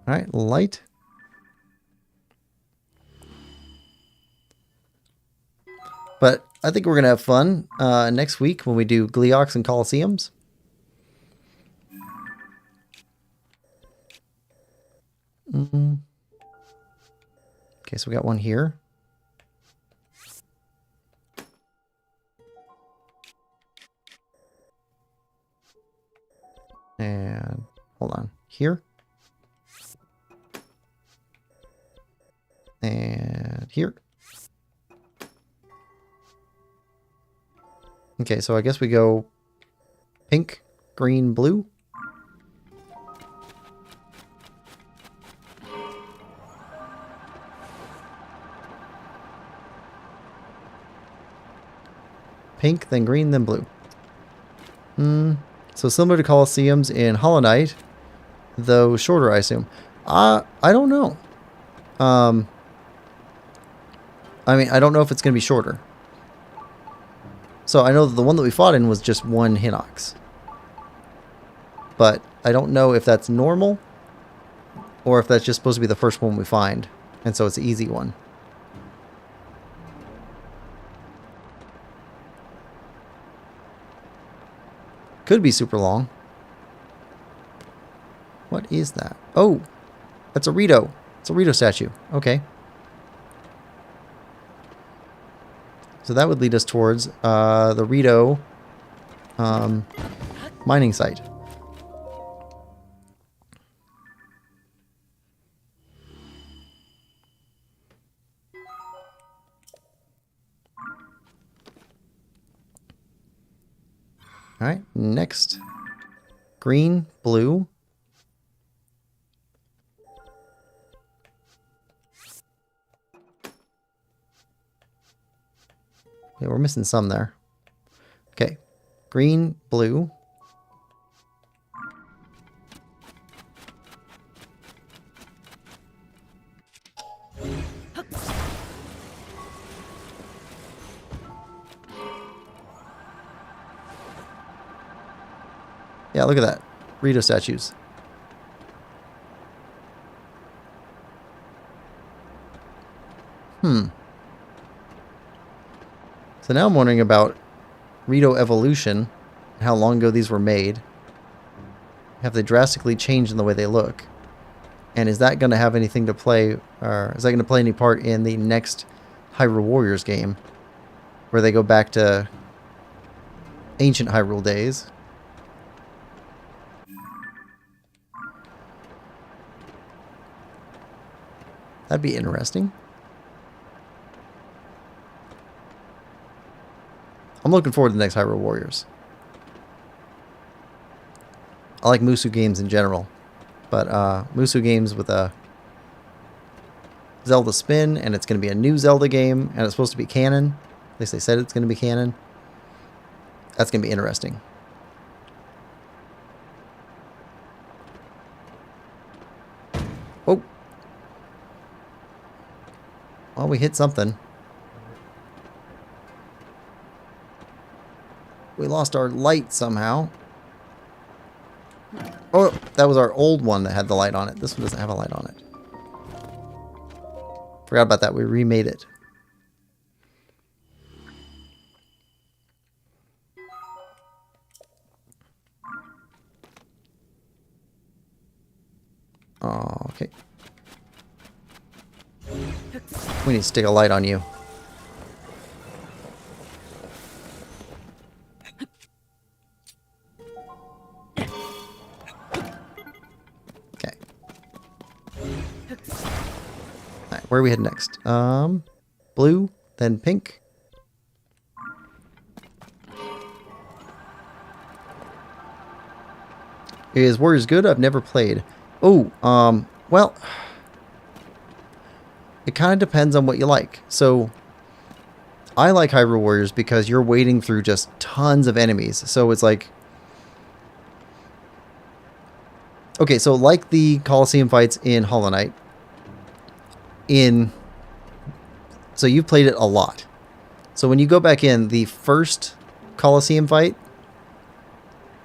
Alright, light. But I think we're going to have fun next week when we do Gleeoks and Colosseums. Okay, so we got one here. And hold on, here. And here. Okay, so I guess we go pink, green, blue. Pink, then green, then blue. So similar to Colosseums in Hollow Knight, though shorter, I assume. I don't know. I mean, I don't know if it's going to be shorter. So I know that the one that we fought in was just one Hinox. But I don't know if that's normal or if that's just supposed to be the first one we find. And so it's an easy one. Could be super long. What is that? Oh, that's a Rito. It's a Rito statue. Okay. So that would lead us towards the Rito mining site. All right, next. Green, blue. Yeah, we're missing some there. Okay. Green, blue. Yeah, look at that. Rito statues. So now I'm wondering about Rito evolution, how long ago these were made. Have they drastically changed in the way they look? And is that going to have anything to play, or is that going to play any part in the next Hyrule Warriors game, where they go back to ancient Hyrule days? That'd be interesting. I'm looking forward to the next Hyrule Warriors. I like Musu games in general, but Musu games with a Zelda spin, and it's going to be a new Zelda game, and it's supposed to be canon. At least they said it's going to be canon. That's going to be interesting. Oh. Well, we hit something. We lost our light somehow. Oh, that was our old one that had the light on it. This one doesn't have a light on it. Forgot about that. We remade it. Oh, okay. We need to stick a light on you. Okay. Alright, where are we heading next? Blue, then pink. Is Warriors good? I've never played. Oh, well, it kind of depends on what you like. So, I like Hyrule Warriors because you're wading through just tons of enemies. So it's like, okay, so like the Colosseum fights in Hollow Knight, so you've played it a lot. So when you go back in, the first Colosseum fight,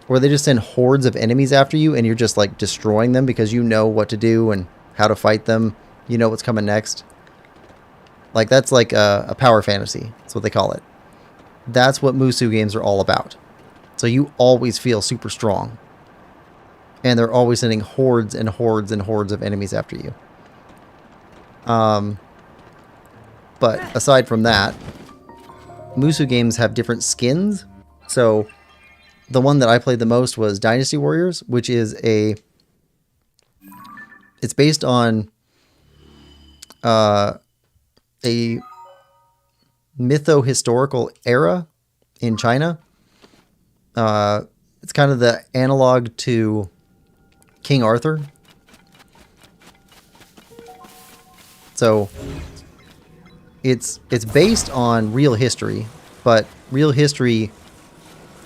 where they just send hordes of enemies after you and you're just like destroying them because you know what to do and how to fight them. You know what's coming next. Like that's like a power fantasy. That's what they call it. That's what Musu games are all about. So you always feel super strong. And they're always sending hordes and hordes and hordes of enemies after you. But aside from that, Musu games have different skins. So the one that I played the most was Dynasty Warriors, which is it's based on a mytho-historical era in China. It's kind of the analog to King Arthur. So it's based on real history, but real history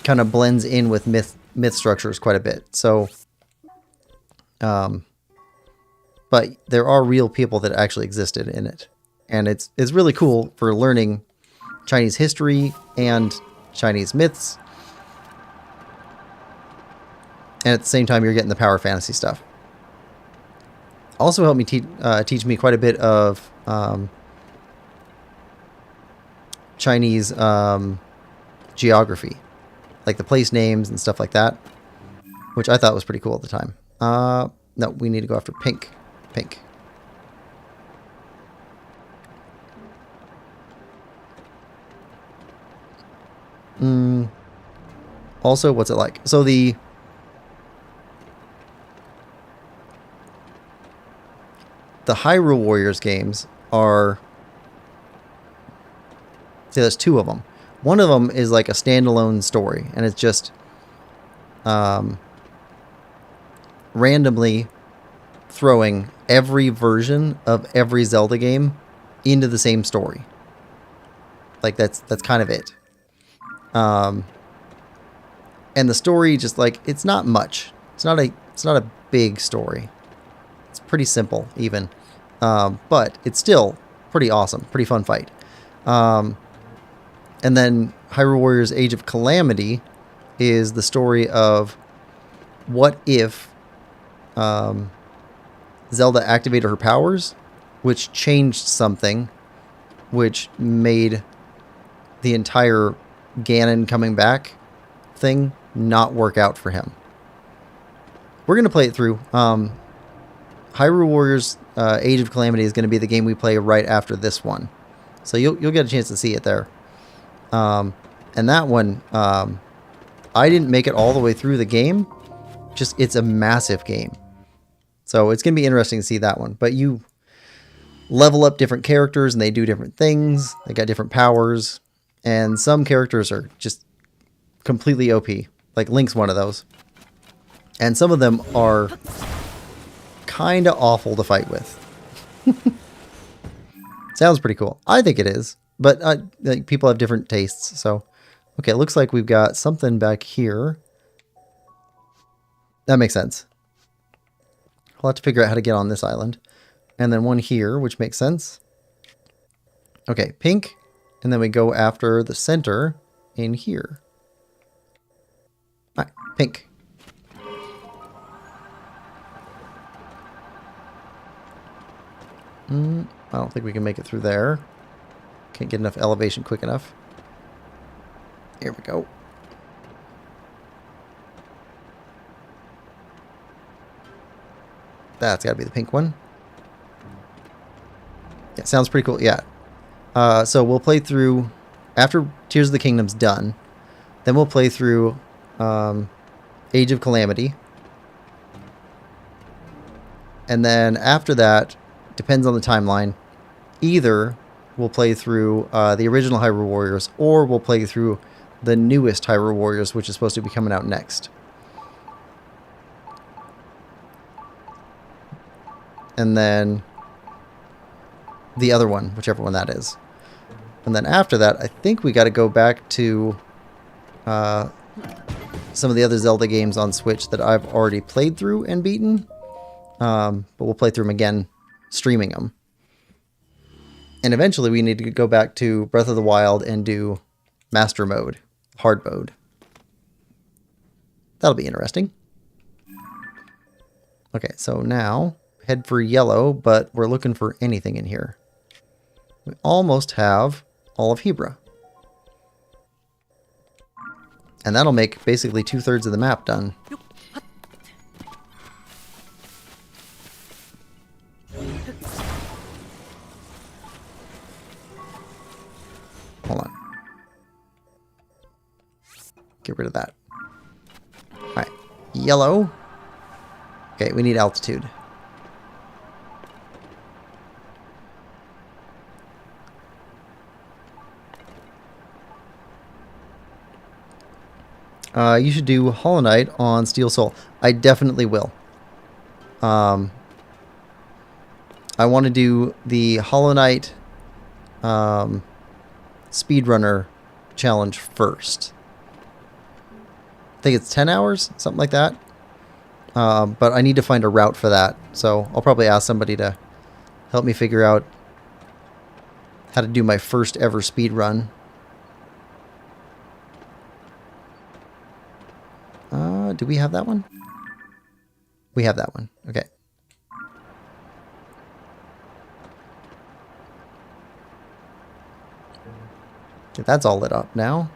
kind of blends in with myth structures quite a bit. So, but there are real people that actually existed in it, and it's really cool for learning Chinese history and Chinese myths, and at the same time you're getting the power fantasy stuff. Also helped me teach me quite a bit of Chinese geography. Like the place names and stuff like that, which I thought was pretty cool at the time. No, we need to go after pink. Pink. Also, what's it like? So the Hyrule Warriors games are... See, there's two of them. One of them is like a standalone story, and it's just randomly throwing every version of every Zelda game into the same story. Like that's kind of it. And the story just like, it's not much. It's not a big story. It's pretty simple even. But it's still pretty awesome. Pretty fun fight. And then Hyrule Warriors Age of Calamity is the story of what if Zelda activated her powers, which changed something, which made the entire Ganon coming back thing not work out for him. We're going to play it through. Hyrule Warriors Age of Calamity is going to be the game we play right after this one. So you'll get a chance to see it there. And that one, I didn't make it all the way through the game. Just, it's a massive game. So it's going to be interesting to see that one. But you level up different characters and they do different things. They got different powers. And some characters are just completely OP. Like Link's one of those. And some of them are kind of awful to fight with. Sounds pretty cool. I think it is. But like, people have different tastes. So, okay, it looks like we've got something back here. That makes sense. I'll have to figure out how to get on this island. And then one here, which makes sense. Okay, pink. And then we go after the center in here. All right, pink. I don't think we can make it through there. Can't get enough elevation quick enough. Here we go. That's got to be the pink one. Yeah, sounds pretty cool. Yeah. So we'll play through after Tears of the Kingdom's done. Then we'll play through Age of Calamity. And then after that, depends on the timeline. Either we'll play through the original Hyrule Warriors, or we'll play through the newest Hyrule Warriors, which is supposed to be coming out next. And then the other one, whichever one that is. And then after that, I think we got to go back to some of the other Zelda games on Switch that I've already played through and beaten. But we'll play through them again, streaming them. And eventually we need to go back to Breath of the Wild and do Master Mode, Hard Mode. That'll be interesting. Okay, so now head for yellow, but we're looking for anything in here. We almost have all of Hebra. And that'll make basically 2/3 of the map done. Hold on. Get rid of that. Alright. Yellow. Okay, we need altitude. You should do Hollow Knight on Steel Soul. I definitely will. I want to do the Hollow Knight speedrunner challenge first. I think it's 10 hours, something like that. But I need to find a route for that. So I'll probably ask somebody to help me figure out how to do my first ever speed run. Do we have that one? We have that one. Okay. Okay, that's all lit up now.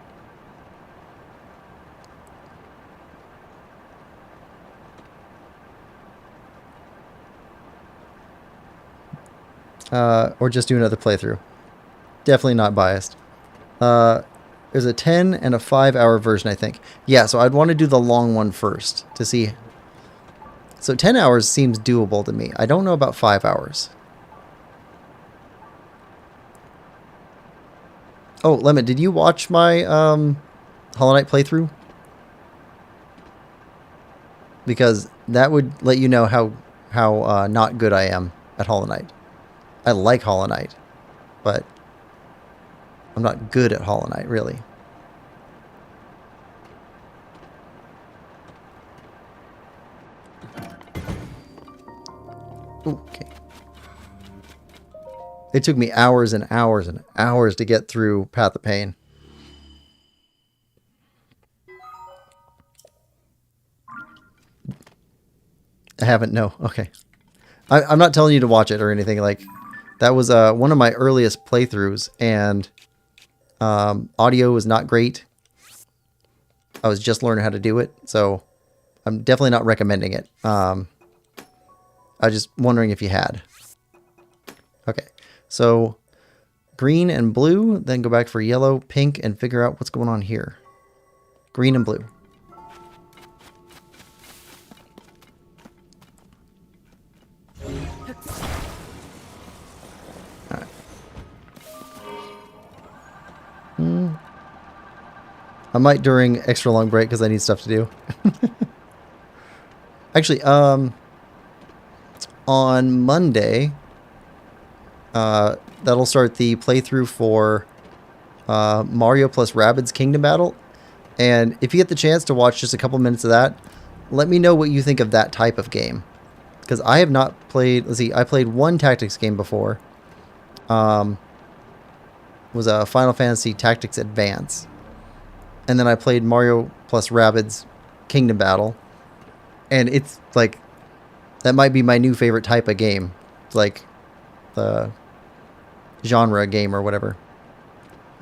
Or just do another playthrough. Definitely not biased. There's a 10 and a 5-hour version, I think. Yeah, so I'd want to do the long one first to see. So 10 hours seems doable to me. I don't know about 5 hours. Oh, Lemon, did you watch my Hollow Knight playthrough? Because that would let you know how not good I am at Hollow Knight. I like Hollow Knight, but I'm not good at Hollow Knight, really. Ooh, okay. It took me hours and hours and hours to get through Path of Pain. I haven't, no. Okay. I'm not telling you to watch it or anything. Like, that was one of my earliest playthroughs, and audio was not great. I was just learning how to do it, so I'm definitely not recommending it. I was just wondering if you had. Okay, so green and blue, then go back for yellow, pink, and figure out what's going on here. Green and blue. Alright. I might during extra long break because I need stuff to do. Actually, on Monday, that'll start the playthrough for Mario plus Rabbids Kingdom Battle. And if you get the chance to watch just a couple minutes of that, let me know what you think of that type of game. Because I have not played... Let's see, I played one tactics game before. It was a Final Fantasy Tactics Advance. And then I played Mario plus Rabbids Kingdom Battle. And it's like... That might be my new favorite type of game. It's like the genre game or whatever.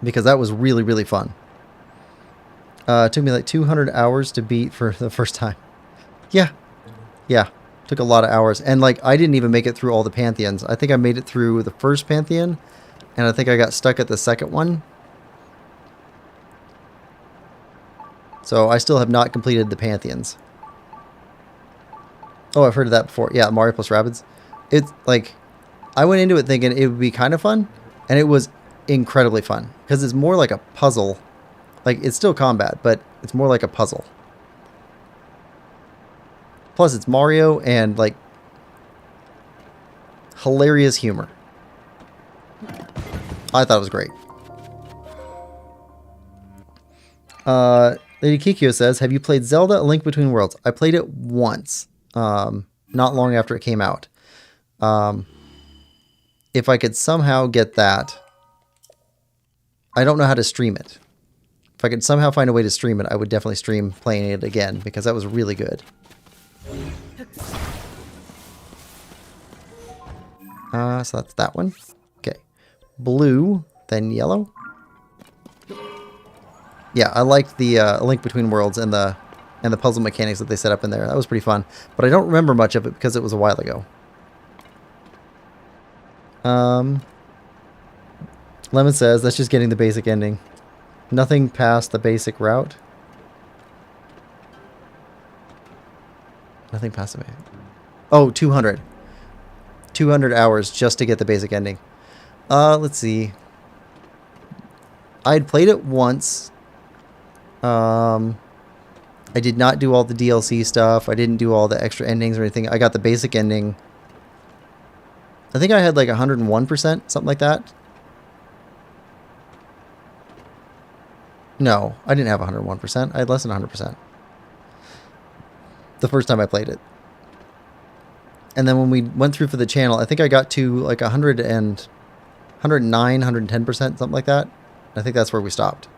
Because that was really, really fun. It took me like 200 hours to beat for the first time. Yeah. Yeah. Took a lot of hours. And like, I didn't even make it through all the Pantheons. I think I made it through the first Pantheon. And I think I got stuck at the second one. So I still have not completed the Pantheons. Oh, I've heard of that before. Yeah, Mario plus Rabbids. It's like, I went into it thinking it would be kind of fun. And it was incredibly fun. Because it's more like a puzzle. Like, it's still combat, but it's more like a puzzle. Plus, it's Mario and, like, hilarious humor. I thought it was great. Lady Kikyo says, have you played Zelda: A Link Between Worlds? I played it once, not long after it came out. If I could somehow get that, I don't know how to stream it. If I could somehow find a way to stream it, I would definitely stream playing it again, because that was really good. So that's that one. Okay. Blue, then yellow. Yeah, I liked the Link Between Worlds and the puzzle mechanics that they set up in there. That was pretty fun. But I don't remember much of it because it was a while ago. Lemon says, that's just getting the basic ending. Nothing past the basic route. Nothing past the basic. Oh, 200. 200 hours just to get the basic ending. Let's see. I had played it once. I did not do all the DLC stuff. I didn't do all the extra endings or anything. I got the basic ending. I think I had like 101%, something like that. No, I didn't have 101%. I had less than 100%. The first time I played it. And then when we went through for the channel, I think I got to like 109, 110%, something like that. I think that's where we stopped.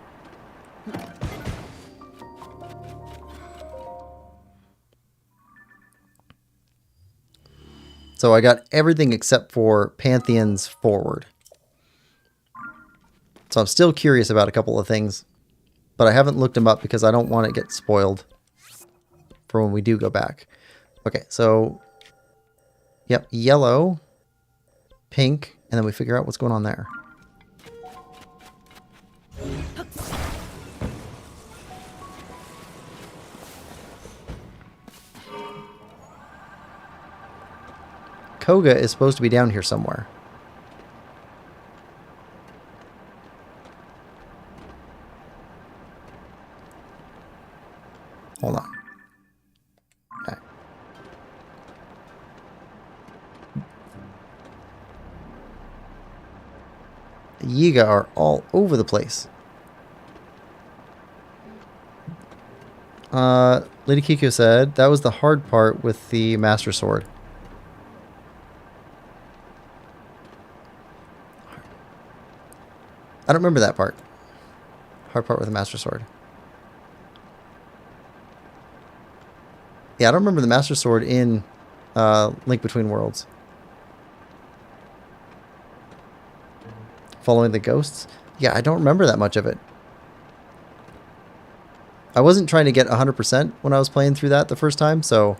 So I got everything except for Pantheons forward. So I'm still curious about a couple of things. But I haven't looked them up because I don't want to get spoiled for when we do go back. Okay, so... Yep, yellow, pink, and then we figure out what's going on there. Koga is supposed to be down here somewhere. Hold on. Okay. The Yiga are all over the place. Lady Kiko said, that was the hard part with the Master Sword. I don't remember that part. Hard part with the Master Sword. Yeah, I don't remember the Master Sword in Link Between Worlds. Following the ghosts? Yeah, I don't remember that much of it. I wasn't trying to get 100% when I was playing through that the first time, so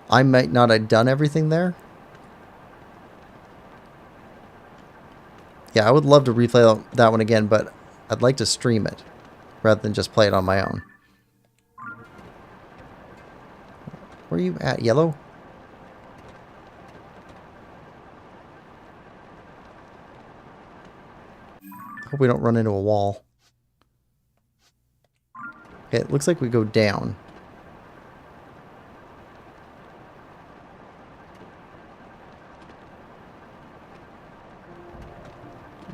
I might not have done everything there. Yeah, I would love to replay that one again, but I'd like to stream it rather than just play it on my own. Where are you at, Yellow? Hope we don't run into a wall. Okay, it looks like we go down.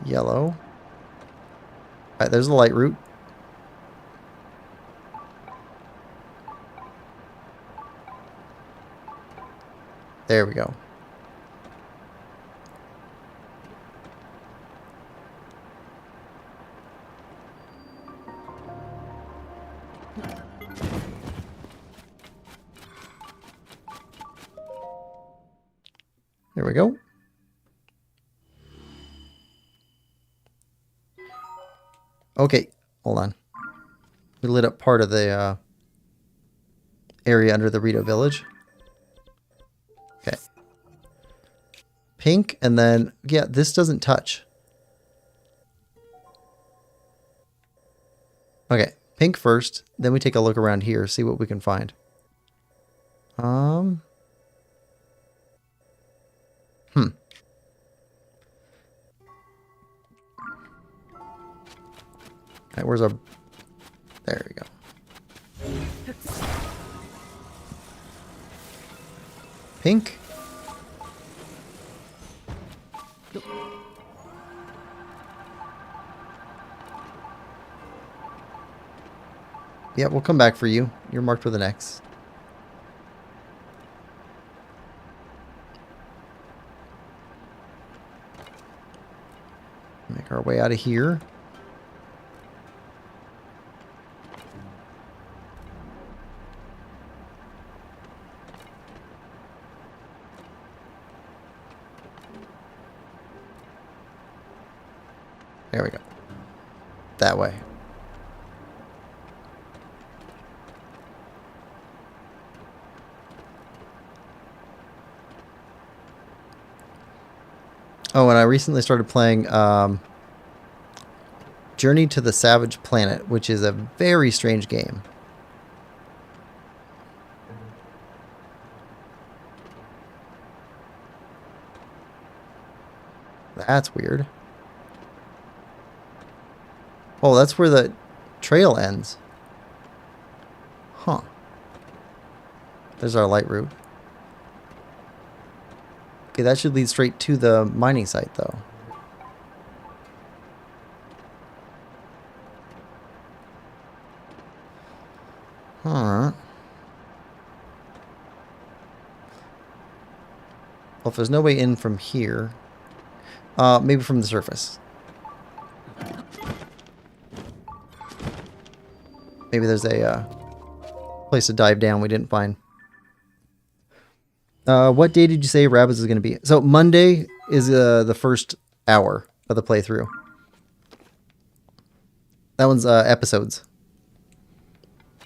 Yellow. Alright, there's the light route. There we go. There we go. Okay, hold on. We lit up part of the area under the Rito village. Okay. Pink, and then, yeah, this doesn't touch. Okay, pink first, then we take a look around here, see what we can find. Alright, where's our... There we go. Pink. Yeah, we'll come back for you. You're marked with an X. Make our way out of here. There we go. That way. Oh, and I recently started playing Journey to the Savage Planet, which is a very strange game. That's weird. Oh, that's where the trail ends. Huh. There's our light route. Okay, that should lead straight to the mining site, though. Huh. Well, if there's no way in from here, maybe from the surface. Maybe there's a place to dive down we didn't find. What day did you say Rabbids is going to be? So Monday is the first hour of the playthrough. That one's episodes.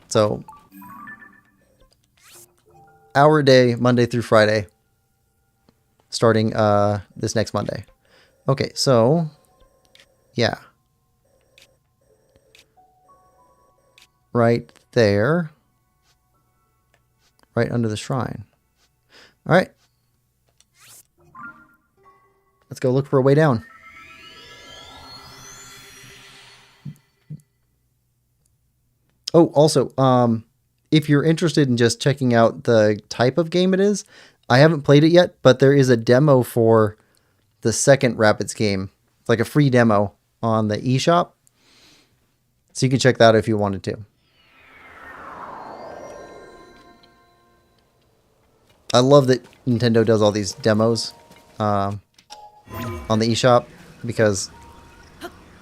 So hour a day, Monday through Friday, starting this next Monday. Okay, so yeah. Right there. Right under the shrine. All right. Let's go look for a way down. Oh, also, if you're interested in just checking out the type of game it is, I haven't played it yet, but there is a demo for the second Rabbids game. It's like a free demo on the eShop. So you can check that out if you wanted to. I love that Nintendo does all these demos on the eShop because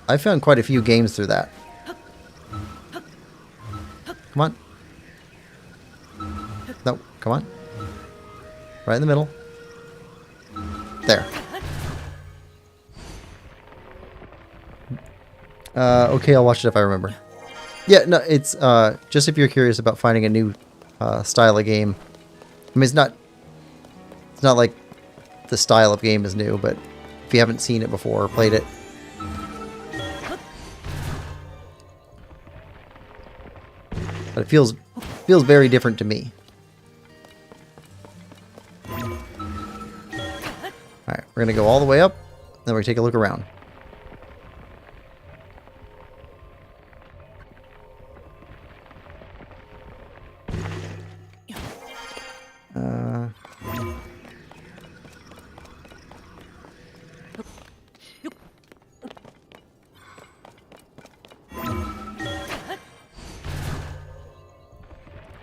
I found quite a few games through that. Come on. No, come on. Right in the middle. There. Okay, I'll watch it if I remember. Yeah, no, it's just if you're curious about finding a new style of game. I mean, it's not like the style of game is new, but if you haven't seen it before or played it. But it feels very different to me. Alright, we're gonna go all the way up, then we're gonna take a look around.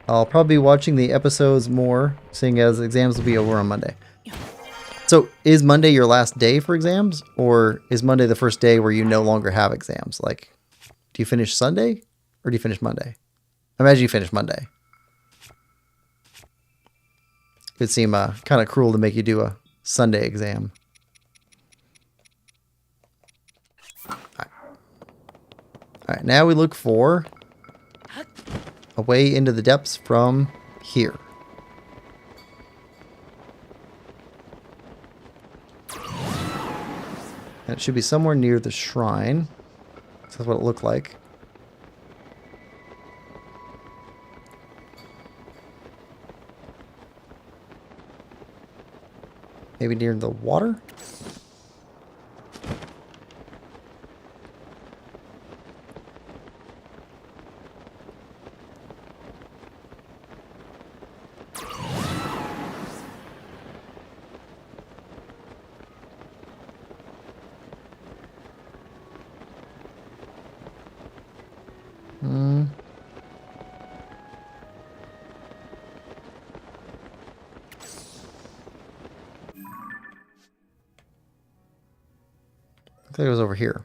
I'll probably be watching the episodes more, seeing as exams will be over on Monday. So, is Monday your last day for exams? Or is Monday the first day where you no longer have exams? Like, do you finish Sunday? Or do you finish Monday? I imagine you finish Monday. It would seem kind of cruel to make you do a Sunday exam. Alright, now we look for a way into the depths from here. And it should be somewhere near the shrine. That's what it looked like. Maybe near the water? I think it was over here.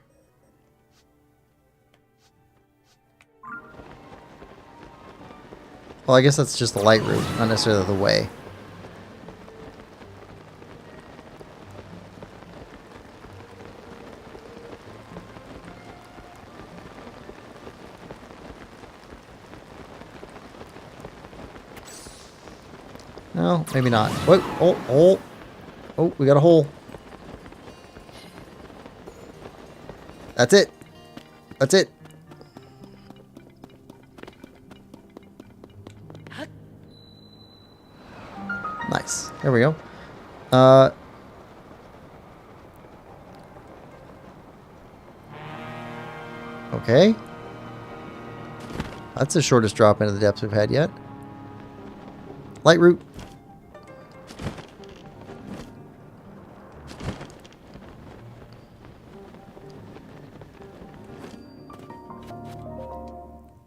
Well, I guess that's just the light route, not necessarily the way. No, maybe not. What? Oh, we got a hole. That's it. That's it. Nice. There we go. Okay. That's the shortest drop into the depths we've had yet. Light route.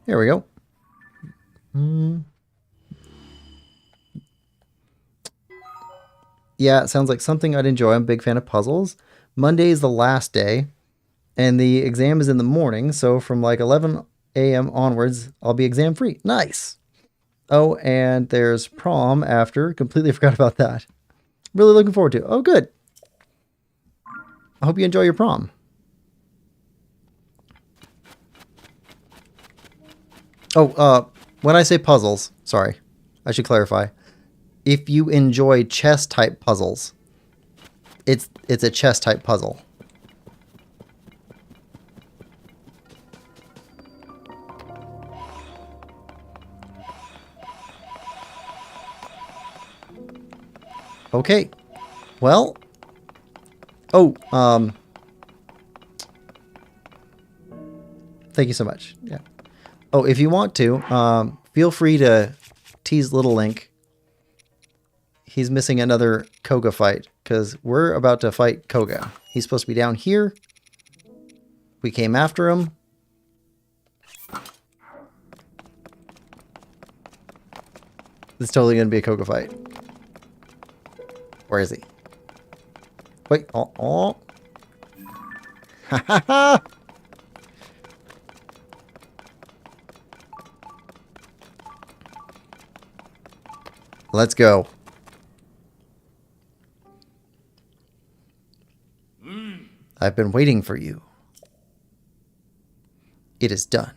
There we go. Yeah, it sounds like something I'd enjoy. I'm a big fan of puzzles. Monday is the last day, and the exam is in the morning, so from like 11 a.m. onwards, I'll be exam free. Nice. Oh, and there's prom after. Completely forgot about that. Really looking forward to it. Oh, good. I hope you enjoy your prom. Oh, when I say puzzles, sorry, I should clarify. If you enjoy chess type puzzles, it's a chess type puzzle. Okay. Well. Oh, thank you so much. Yeah. Oh, if you want to, feel free to tease Little Link. He's missing another Koga fight, because we're about to fight Koga. He's supposed to be down here. We came after him. This is totally going to be a Koga fight. Where is he? Wait, oh. Ha ha ha! Let's go. I've been waiting for you. It is done.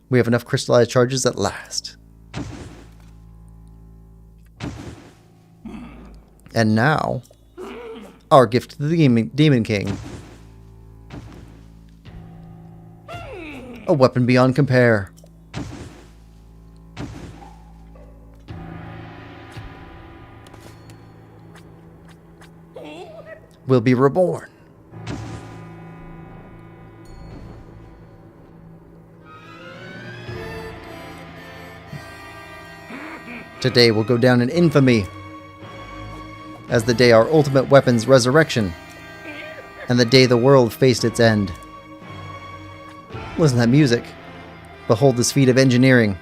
We have enough crystallized charges at last. And now, our gift to the Demon King. A weapon beyond compare. Will be reborn. Today will go down in infamy as the day our ultimate weapon's resurrection and the day the world faced its end. Listen to that music. Behold this feat of engineering.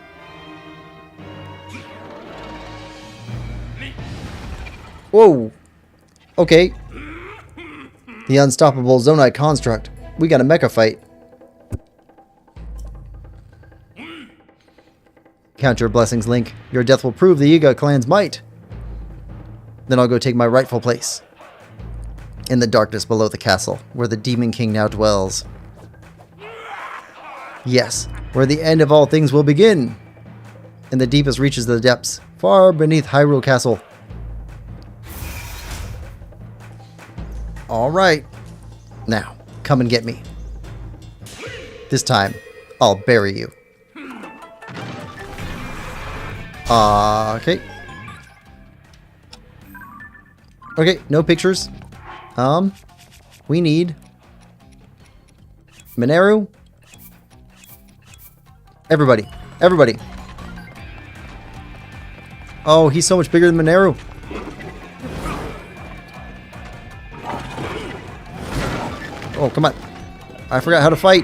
Whoa! Okay. The unstoppable Zonite construct. We got a mecha fight. Count your blessings, Link. Your death will prove the Yiga clan's might. Then I'll go take my rightful place. In the darkness below the castle, where the Demon King now dwells. Yes, where the end of all things will begin. In the deepest reaches of the depths, far beneath Hyrule Castle. Alright. Now, come and get me. This time, I'll bury you. Okay. Okay, no pictures. We need Mineru. Everybody. Everybody. Oh, he's so much bigger than Mineru. Oh, come on. I forgot how to fight.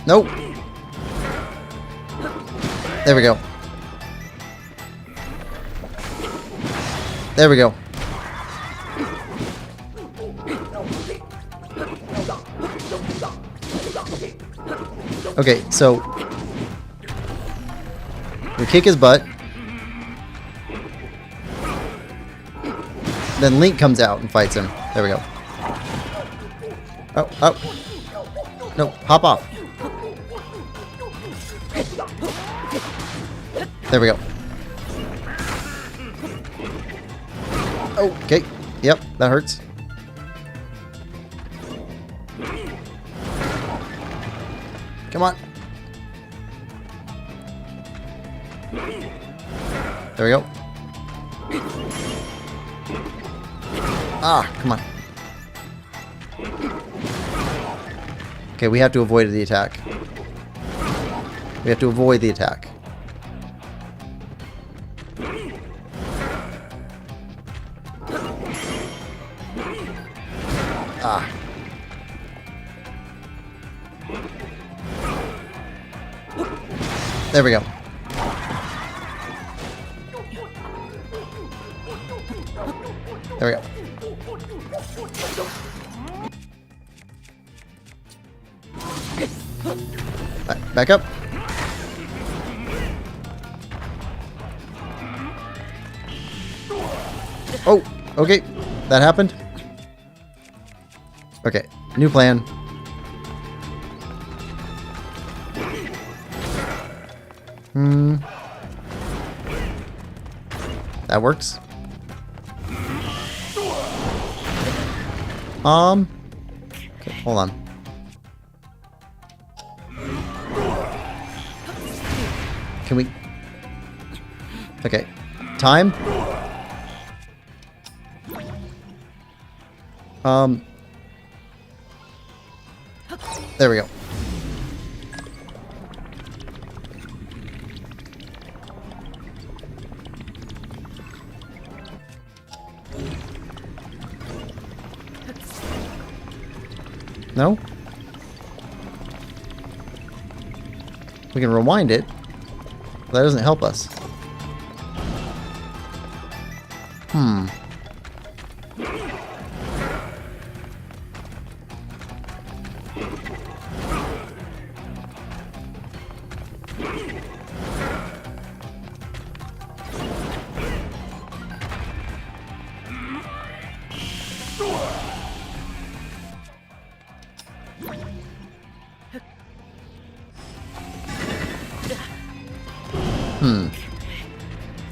Nope. There we go. There we go. Okay, so we kick his butt. Then Link comes out and fights him. There we go. Oh, oh. No, hop off. There we go. Okay. Yep, that hurts. Come on. There we go. Ah, come on. Okay, we have to avoid the attack. We have to avoid the attack. Ah. There we go. There we go. Right, back up. Oh, okay. That happened. Okay, new plan. That works. Okay, hold on. Can we... Okay, time. There we go. No? We can rewind it. But that doesn't help us. Hmm.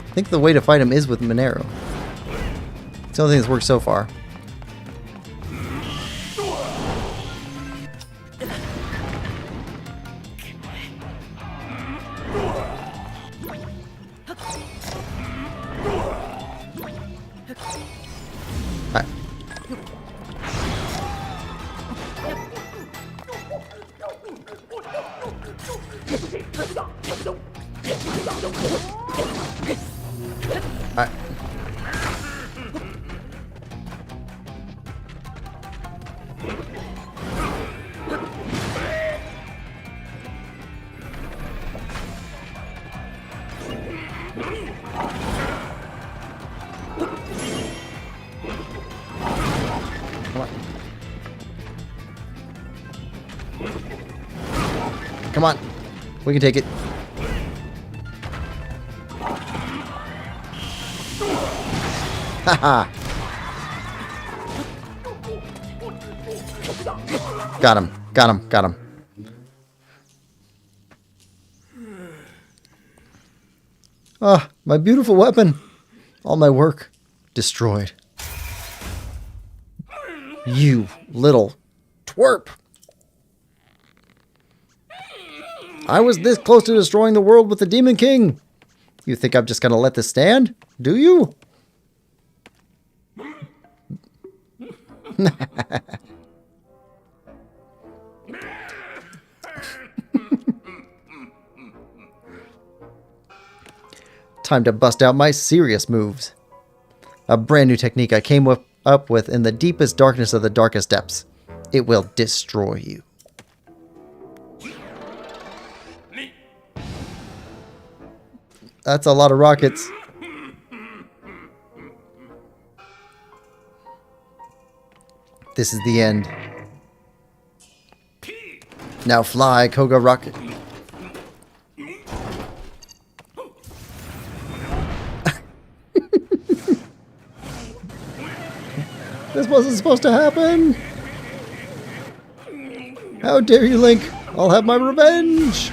I think the way to fight him is with Monero. It's the only thing that's worked so far. Alright. Alright. Come on. We can take it. Haha. Got him. Got him. Got him. Ah, my beautiful weapon. All my work destroyed. You little twerp. I was this close to destroying the world with the Demon King. You think I'm just going to let this stand? Do you? Time to bust out my serious moves. A brand new technique I came up with in the deepest darkness of the darkest depths. It will destroy you. That's a lot of rockets. This is the end. Now fly, Koga rocket. This wasn't supposed to happen. How dare you, Link? I'll have my revenge.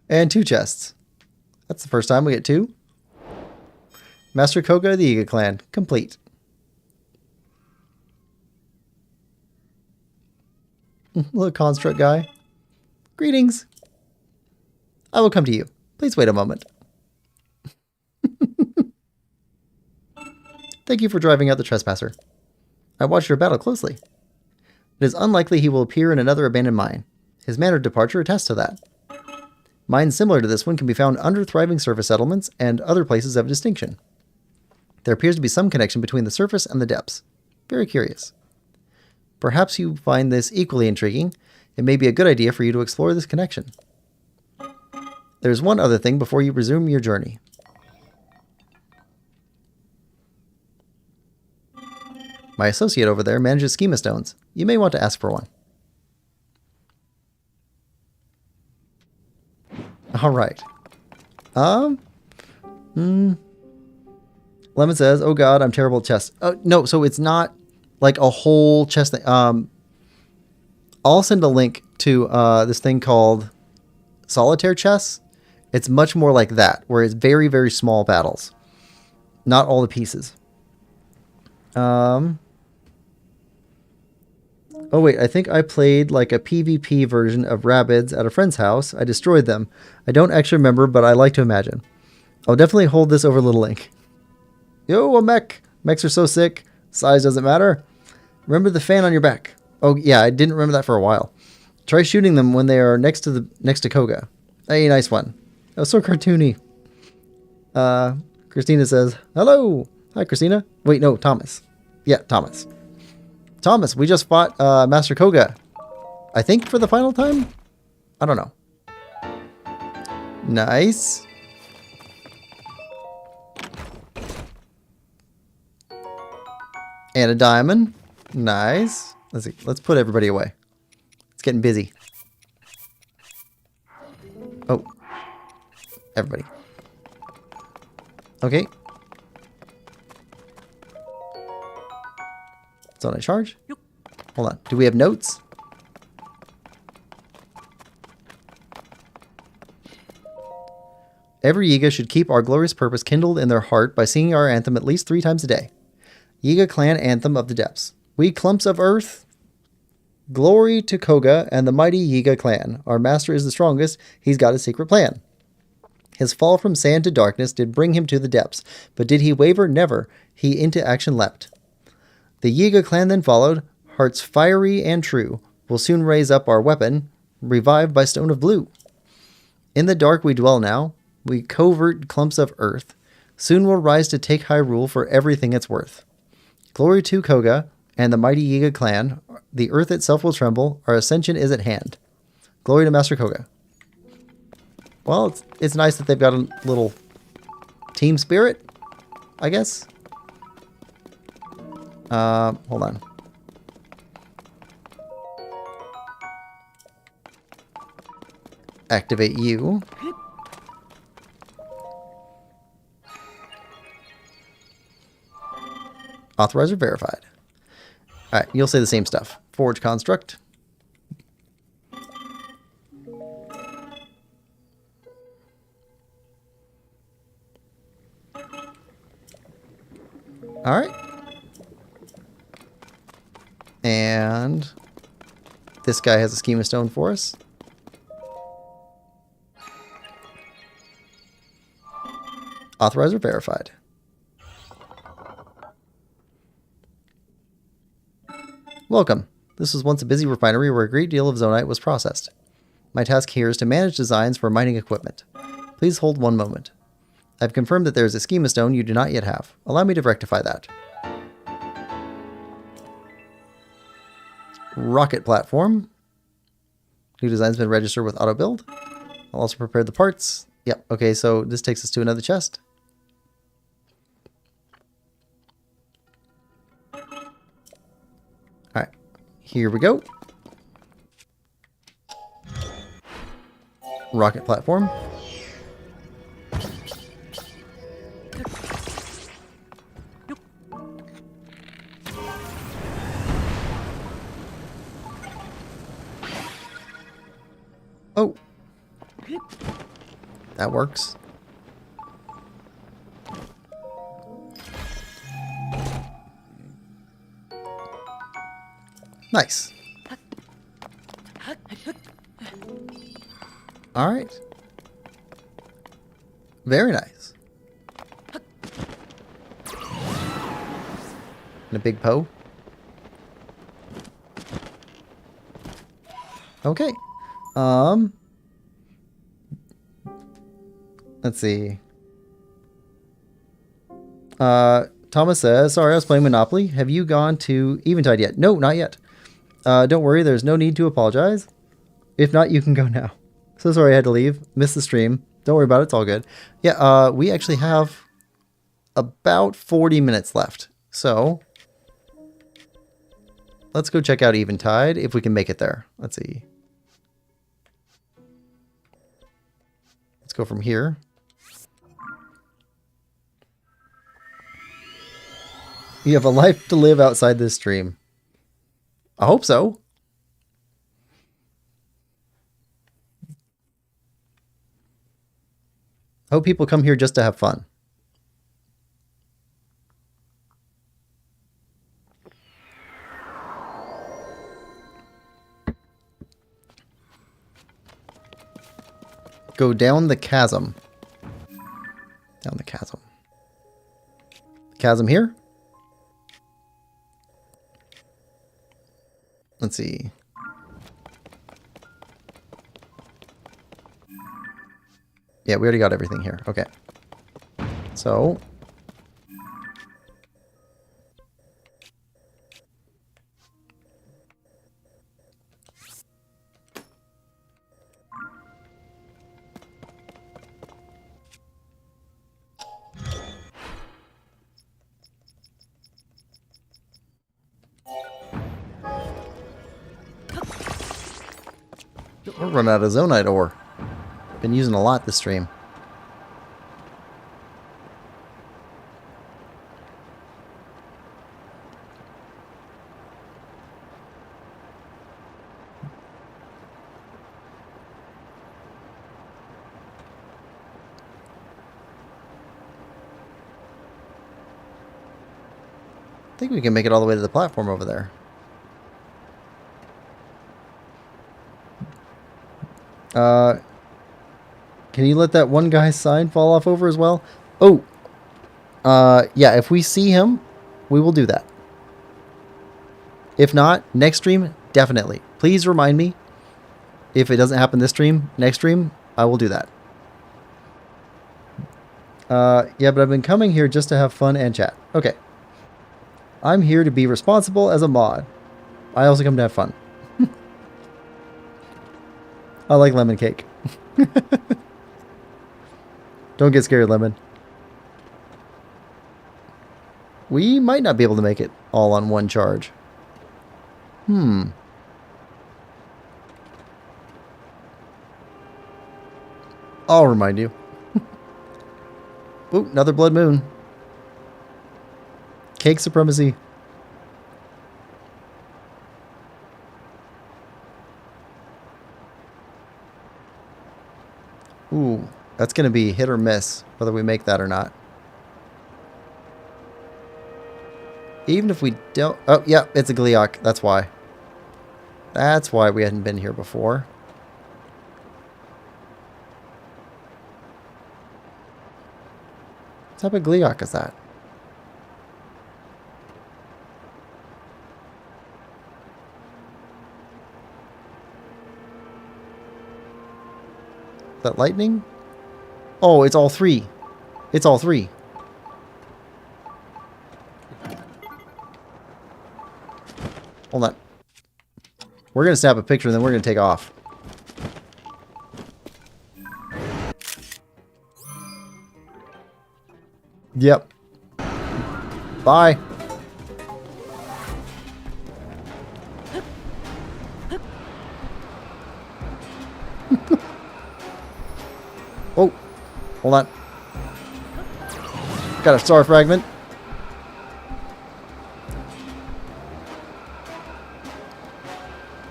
And 2 chests. That's the first time we get 2. Master Koga, the Iga Clan, complete. Little construct guy. Greetings. I will come to you. Please wait a moment. Thank you for driving out the trespasser. I watched your battle closely. It is unlikely he will appear in another abandoned mine. His manner of departure attests to that. Mines similar to this one can be found under thriving surface settlements and other places of distinction. There appears to be some connection between the surface and the depths. Very curious. Perhaps you find this equally intriguing. It may be a good idea for you to explore this connection. There's one other thing before you resume your journey. My associate over there manages schema stones. You may want to ask for one. Alright. Lemon says, oh god, I'm terrible at chess. No, so it's not like a whole chess thing. I'll send a link to this thing called Solitaire Chess. It's much more like that, where it's very, very small battles. Not all the pieces. Oh wait, I think I played like a PvP version of Rabbids at a friend's house. I destroyed them. I don't actually remember, but I like to imagine. I'll definitely hold this over Little Link. Yo, a mech. Mechs are so sick. Size doesn't matter. Remember the fan on your back. Oh yeah, I didn't remember that for a while. Try shooting them when they are next to Koga. Hey, nice one. That was so cartoony. Christina says, hello. Hi, Christina. Wait, no, Thomas. Yeah, Thomas. Thomas, we just fought Master Koga. I think for the final time? I don't know. Nice. And a diamond. Nice. Let's see. Let's put everybody away. It's getting busy. Oh. Everybody. Okay. It's on a charge. Hold on. Do we have notes? Every Yiga should keep our glorious purpose kindled in their heart by singing our anthem at least 3 times a day. Yiga Clan Anthem of the Depths. We clumps of earth, glory to Koga and the mighty Yiga Clan. Our master is the strongest. He's got a secret plan. His fall from sand to darkness did bring him to the depths, but did he waver? Never. He into action leapt. The Yiga Clan then followed, hearts fiery and true. We'll soon raise up our weapon, revived by stone of blue. In the dark we dwell now, we covert clumps of earth. Soon we'll rise to take high rule for everything it's worth. Glory to Koga and the mighty Yiga Clan. The earth itself will tremble. Our ascension is at hand. Glory to Master Koga. Well, it's nice that they've got a little team spirit, I guess. Hold on. Activate you. Authorizer verified. Alright, you'll say the same stuff. Forge construct. Alright. And this guy has a schema stone for us. Authorizer verified. Welcome. This was once a busy refinery where a great deal of zonite was processed. My task here is to manage designs for mining equipment. Please hold one moment. I've confirmed that there is a schema stone you do not yet have. Allow me to rectify that. Rocket platform. New design's been registered with auto build. I'll also prepare the parts. Yep, okay, so this takes us to another chest. Alright, here we go. Rocket platform. Oh. That works. Nice. All right. Very nice. And a big Poe. Okay. Let's see. Thomas says, sorry, I was playing Monopoly. Have you gone to Eventide yet? No, not yet. Don't worry, there's no need to apologize. If not, you can go now. So sorry I had to leave. Missed the stream. Don't worry about it, it's all good. Yeah, we actually have about 40 minutes left. So let's go check out Eventide if we can make it there. Let's see. Let's go from here. You have a life to live outside this stream. I hope so. I hope people come here just to have fun. Go down the chasm. Down the chasm. Chasm here? Let's see. Yeah, we already got everything here. Okay. So. We're running out of Zonite ore. Been using a lot this stream. I think we can make it all the way to the platform over there. Can you let that one guy's sign fall off over as well? Oh, yeah, if we see him, we will do that. If not, next stream, definitely. Please remind me. If it doesn't happen this stream, next stream, I will do that. Yeah, but I've been coming here just to have fun and chat. Okay. I'm here to be responsible as a mod. I also come to have fun. I like lemon cake. Don't get scared, Lemon. We might not be able to make it all on one charge. I'll remind you. Ooh, another blood moon. Cake supremacy. Ooh, that's going to be hit or miss, whether we make that or not. Even if we don't... Oh, yeah, it's a Gleeok. That's why. That's why we hadn't been here before. What type of Gleeok is that? Is that lightning? Oh, it's all three. It's all three. Hold on. We're going to snap a picture and then we're going to take off. Yep. Bye. Oh, hold on. Got a star fragment.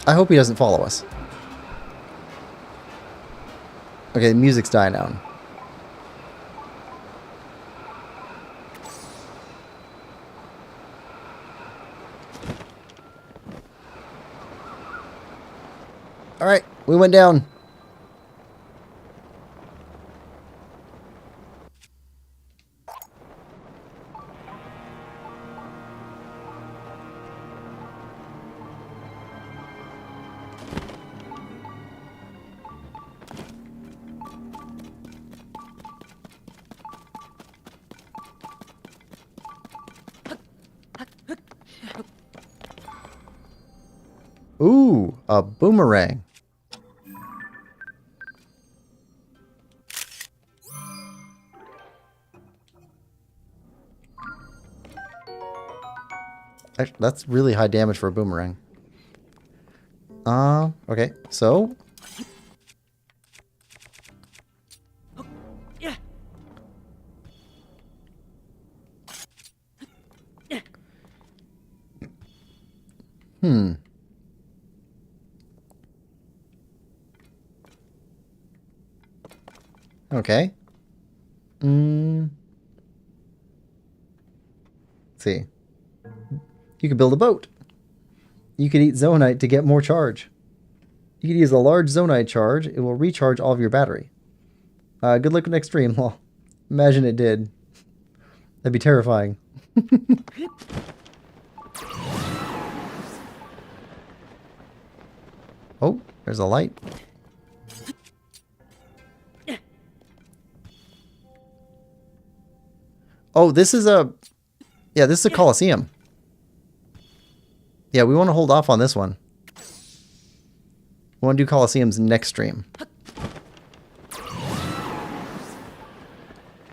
I hope he doesn't follow us. Okay, the music's dying down. Alright, we went down. Ooh, a boomerang. Actually, that's really high damage for a boomerang. Okay, so... Okay. Let's see. You could build a boat. You could eat Zonite to get more charge. You could use a large Zonite charge. It will recharge all of your battery. Good luck next stream. Well, imagine it did. That'd be terrifying. Oh, there's a light. Oh, this is a... Yeah, this is a Coliseum. Yeah, we want to hold off on this one. We want to do Coliseums next stream.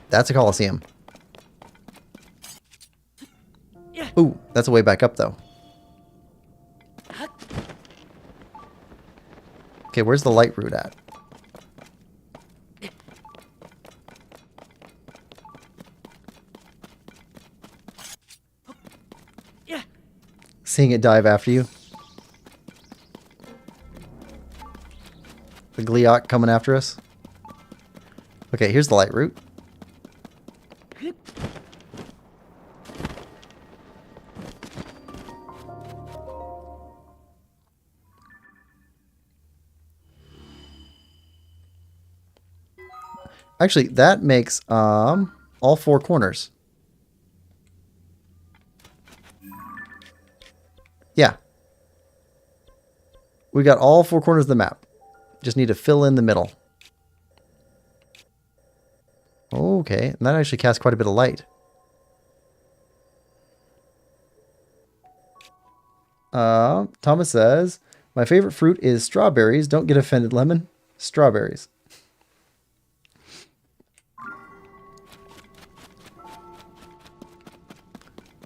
That's a Coliseum. Ooh, that's a way back up, though. Okay, where's the light route at? Seeing it dive after you. The Gleeok coming after us. Okay, here's the light route. Actually, that makes all 4 corners. Yeah. We got all 4 corners of the map. Just need to fill in the middle. Okay, and that actually casts quite a bit of light. Thomas says, my favorite fruit is strawberries. Don't get offended, Lemon. Strawberries.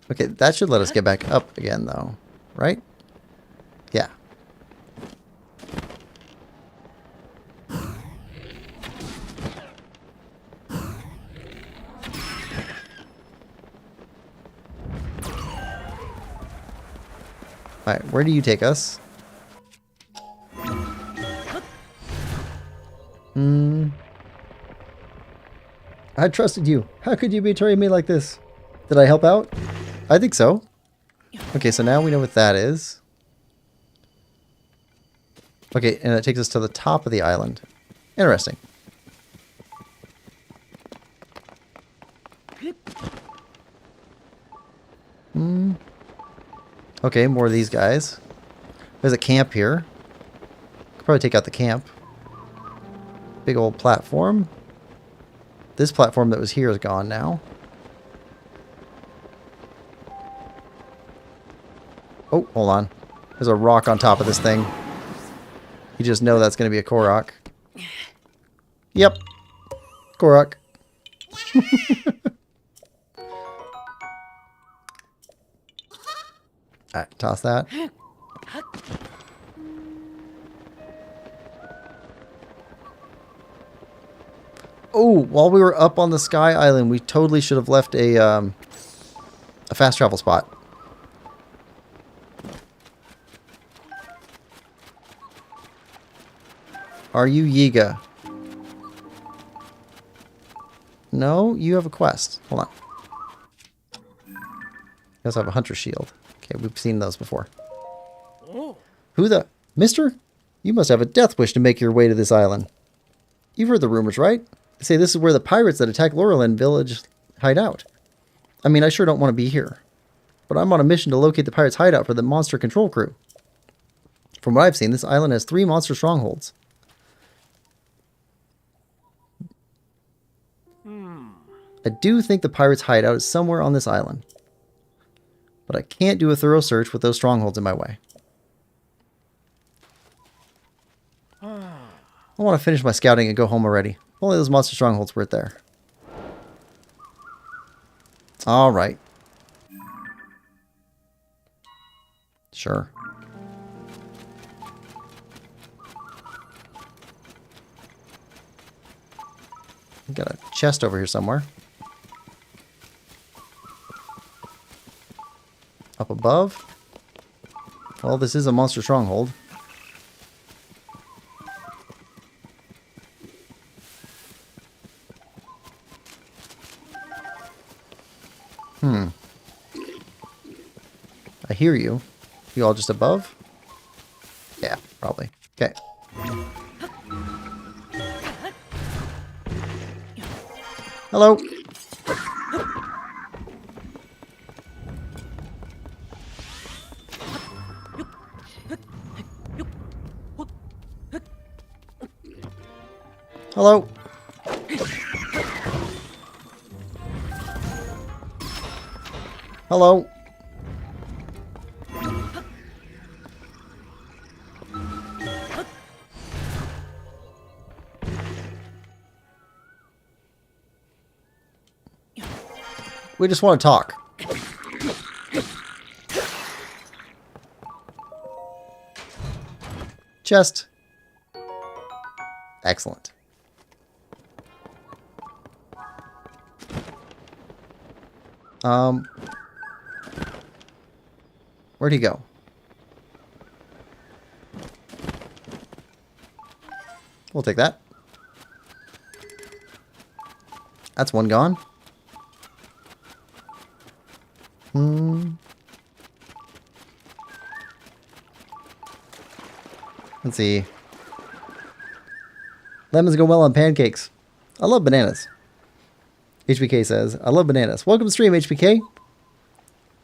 Okay, that should let us get back up again, though. Right? Yeah. Alright, where do you take us? I trusted you. How could you betray me like this? Did I help out? I think so. Okay, so now we know what that is. Okay, and it takes us to the top of the island. Interesting. Okay, more of these guys. There's a camp here. Could probably take out the camp. Big old platform. This platform that was here is gone now. Oh, hold on. There's a rock on top of this thing. You just know that's going to be a Korok. Yep. Korok. Alright, toss that. Oh, while we were up on the Sky Island, we totally should have left a fast travel spot. Are you Yiga? No, you have a quest. Hold on. You also have a hunter shield. Okay, we've seen those before. Who the... Mister? You must have a death wish to make your way to this island. You've heard the rumors, right? They say this is where the pirates that attacked Laurelin village hide out. I mean, I sure don't want to be here. But I'm on a mission to locate the pirates' hideout for the monster control crew. From what I've seen, this island has 3 monster strongholds. I do think the pirates' hideout is somewhere on this island. But I can't do a thorough search with those strongholds in my way. I want to finish my scouting and go home already. Only those monster strongholds weren't there. Alright. Sure. Got a chest over here somewhere. Up above. Well, this is a monster stronghold. I hear you. You all just above? Yeah, probably. Okay. Hello. Hello. Hello. We just want to talk. Chest. Excellent. Where'd he go? We'll take that. That's one gone. Let's see. Lemons go well on pancakes. I love bananas. HBK says, I love bananas. Welcome to the stream, HBK.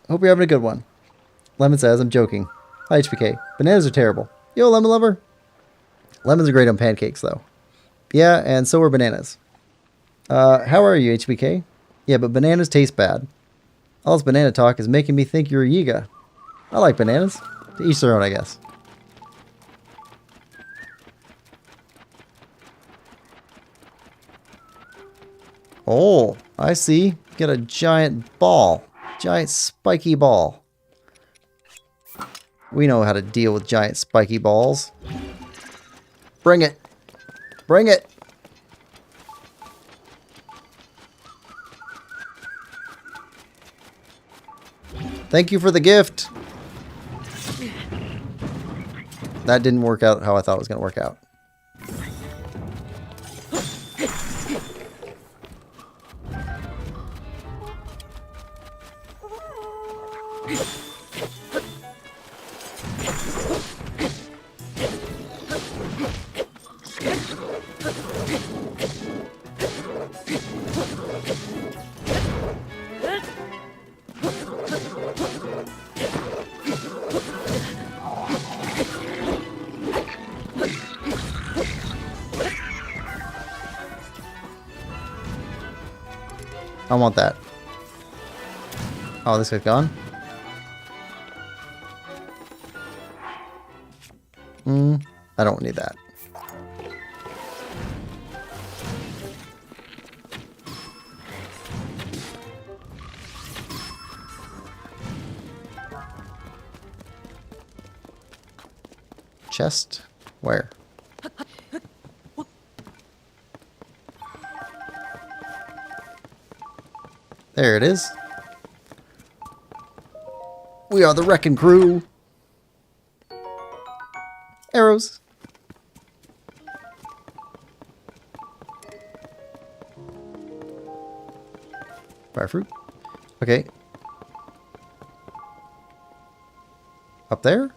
Hope you're having a good one. Lemon says, I'm joking. Hi, HBK. Bananas are terrible. Yo, lemon lover. Lemons are great on pancakes, though. Yeah, and so are bananas. How are you, HBK? Yeah, but bananas taste bad. All this banana talk is making me think you're a Yiga. I like bananas. To each their own, I guess. Oh, I see. Get a giant ball. Giant spiky ball. We know how to deal with giant spiky balls. Bring it. Bring it. Thank you for the gift. That didn't work out how I thought it was going to work out. I want that. Oh, this guy's gone? I don't need that. Chest? Where? There it is. We are the Wrecking Crew. Arrows. Fire fruit. Okay. Up there?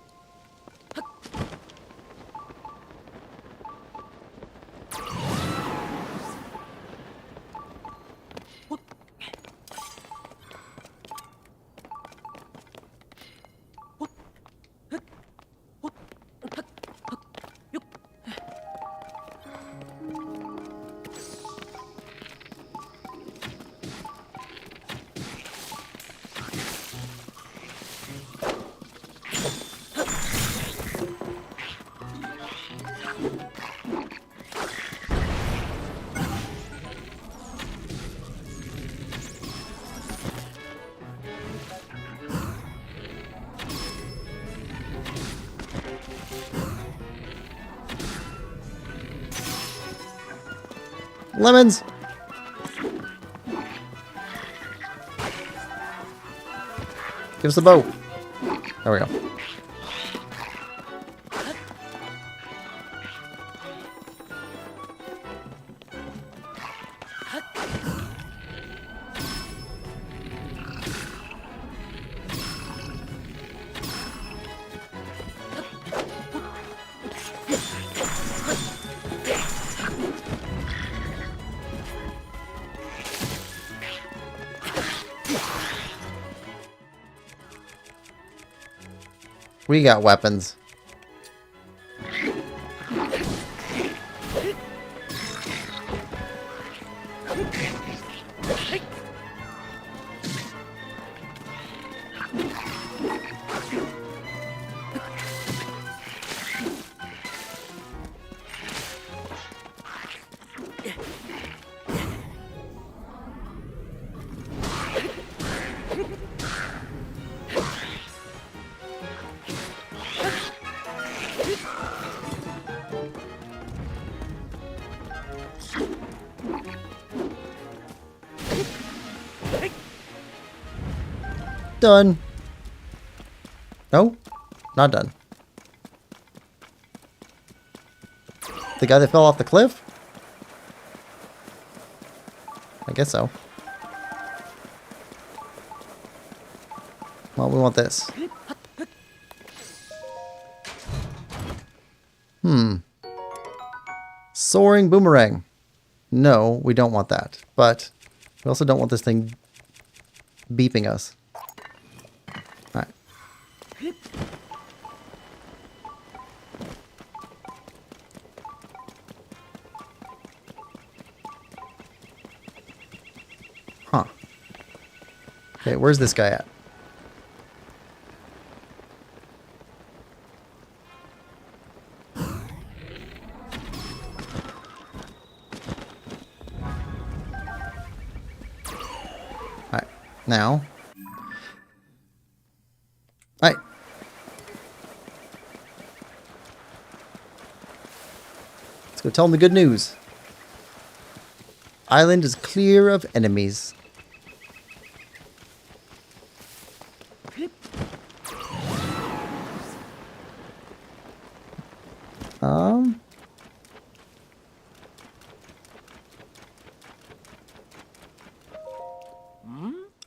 Lemons! Give us the bow. There we go. We got weapons. Done. No? Not done. The guy that fell off the cliff? I guess so. Well, we want this. Soaring boomerang. No, we don't want that. But we also don't want this thing beeping us. Alright. Huh. Okay, where's this guy at? Alright, now. Alright. Let's go tell him the good news. Island is clear of enemies.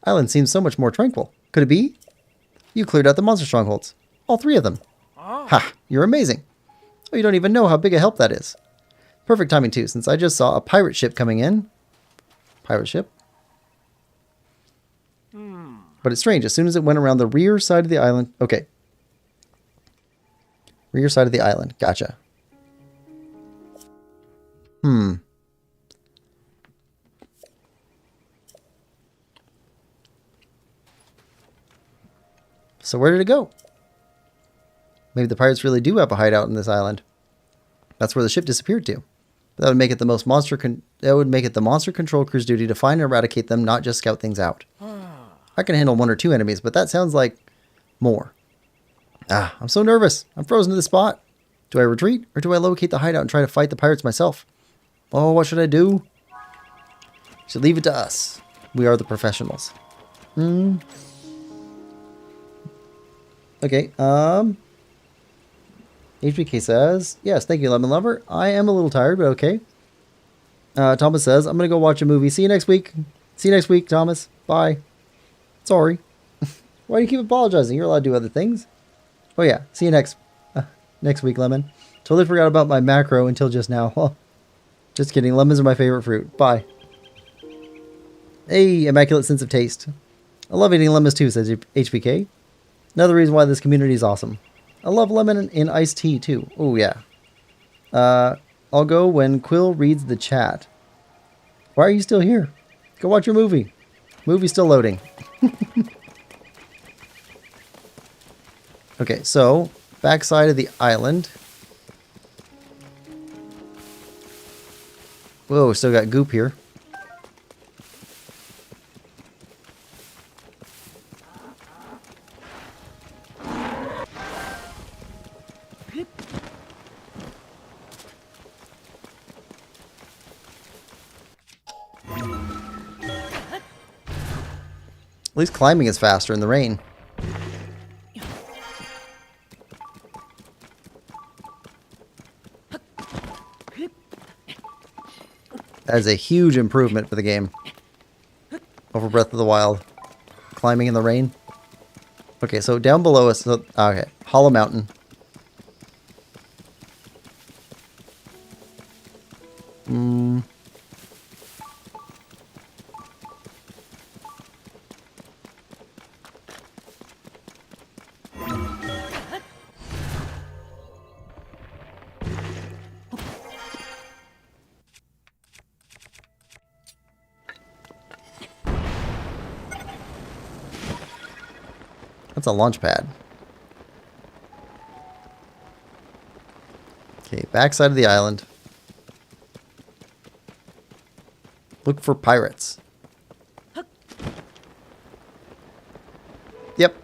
Island seems so much more tranquil. Could it be? You cleared out the monster strongholds. All 3 of them. Ha! You're amazing. Oh, you don't even know how big a help that is. Perfect timing too, since I just saw a pirate ship coming in. Pirate ship? But it's strange. As soon as it went around the rear side of the island... Okay. Rear side of the island. Gotcha. So where did it go? Maybe the pirates really do have a hideout in this island. That's where the ship disappeared to. That would make it the monster control crew's duty to find and eradicate them, not just scout things out. I can handle 1 or 2 enemies, but that sounds like more. Ah, I'm so nervous. I'm frozen to the spot. Do I retreat or do I locate the hideout and try to fight the pirates myself? Oh, what should I do? Should leave it to us. We are the professionals. Okay, HBK says, yes, thank you, Lemon Lover. I am a little tired, but okay. Thomas says, I'm going to go watch a movie. See you next week. See you next week, Thomas. Bye. Sorry. Why do you keep apologizing? You're allowed to do other things. Oh, yeah. See you next week, Lemon. Totally forgot about my macro until just now. Oh, just kidding. Lemons are my favorite fruit. Bye. Hey, immaculate sense of taste. I love eating lemons too, says HBK. Another reason why this community is awesome. I love lemon in iced tea too. Oh yeah. I'll go when Quill reads the chat. Why are you still here? Go watch your movie. Movie's still loading. Okay, so backside of the island. Whoa, still got goop here. At least climbing is faster in the rain. That is a huge improvement for the game over Breath of the Wild. Climbing in the rain. Okay, so down below us... Okay, Hollow Mountain. That's a launch pad. Okay, backside of the island. Look for pirates. Yep.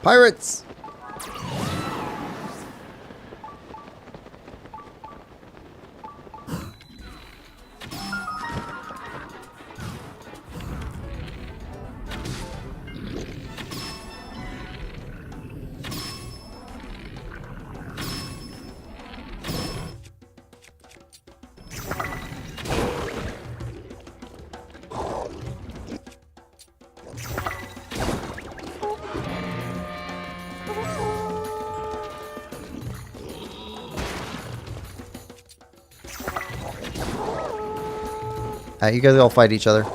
Pirates! You guys all fight each other.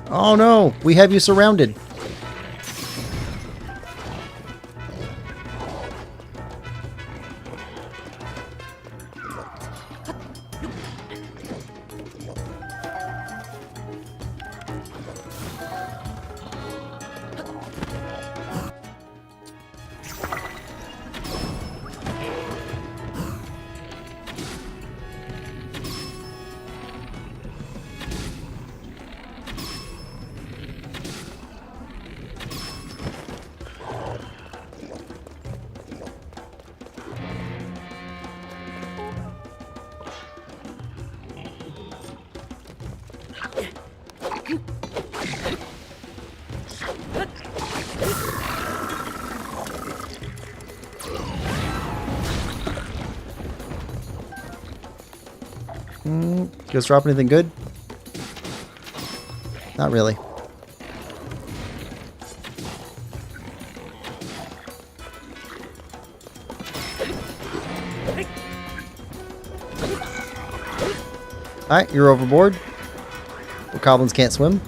Oh no, we have you surrounded. You guys drop anything good? Not really. Alright, you're overboard. The goblins can't swim.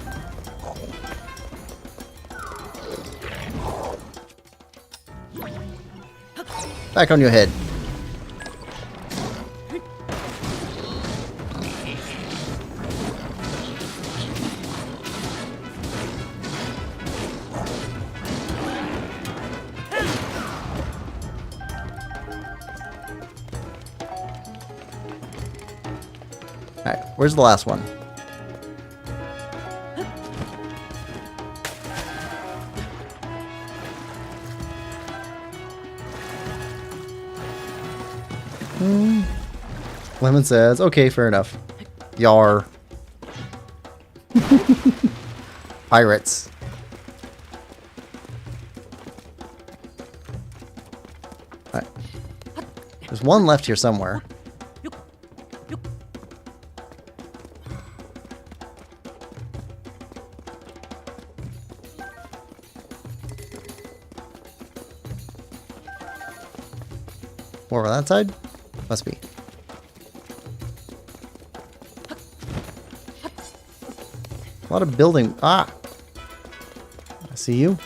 Back on your head. Alright, where's the last one? Lemon says, okay, fair enough. Yar. Pirates. Alright. There's one left here somewhere. More on that side? Must be. A lot of building. Ah! I see you.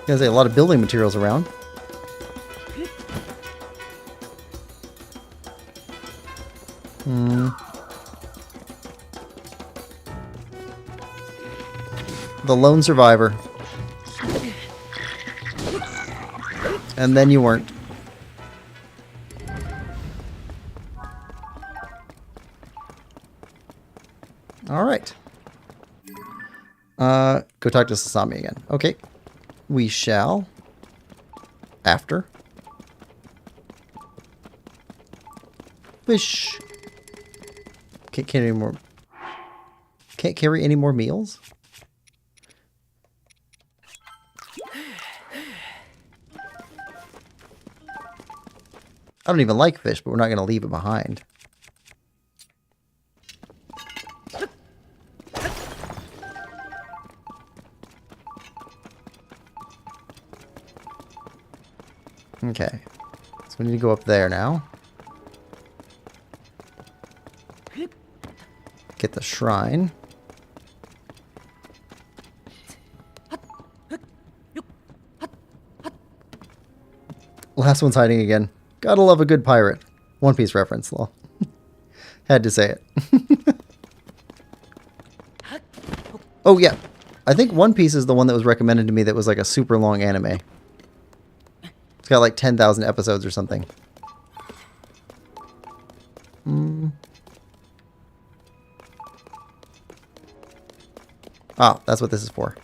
There's a lot of building materials around. The lone survivor. And then you weren't. Alright. Go talk to Sasami again. Okay. We shall. After. Fish. Can't carry any more. Can't carry any more meals? I don't even like fish, but we're not going to leave it behind. Okay. So we need to go up there now. Get the shrine. Last one's hiding again. Gotta love a good pirate. One Piece reference, lol. Had to say it. Oh, yeah. I think One Piece is the one that was recommended to me that was like a super long anime. It's got like 10,000 episodes or something. Oh, that's what this is for.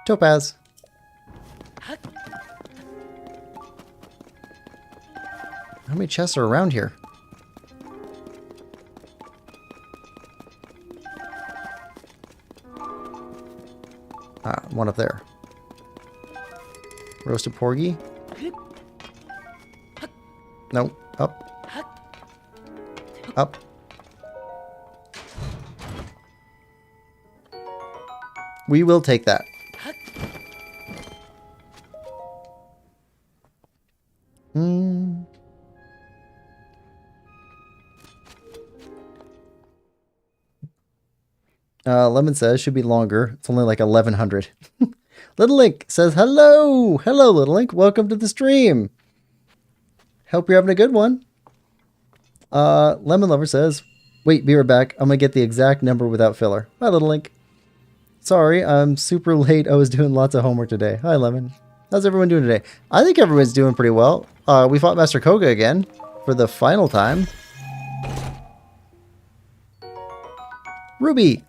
Topaz. How many chests are around here? Ah, one up there. Roasted porgy. No, up. Up. We will take that. Lemon says should be longer. It's only like 1100. Little Link says hello. Hello, Little Link. Welcome to the stream. Hope you're having a good one. Lemon Lover says, wait, be right back. I'm going to get the exact number without filler. Hi, Little Link. Sorry, I'm super late. I was doing lots of homework today. Hi, Lemon. How's everyone doing today? I think everyone's doing pretty well. We fought Master Koga again for the final time. Ruby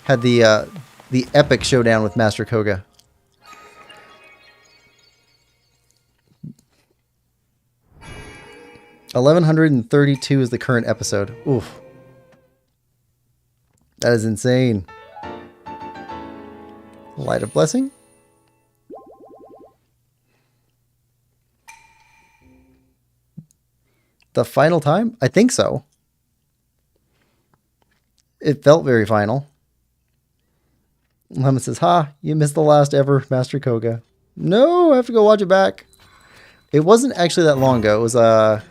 had the epic showdown with Master Koga. $1,132 is the current episode. Oof. That is insane. Light of Blessing. The final time? I think so. It felt very final. Lemon says, ha, you missed the last ever Master Koga. No, I have to go watch it back. It wasn't actually that long ago. It was,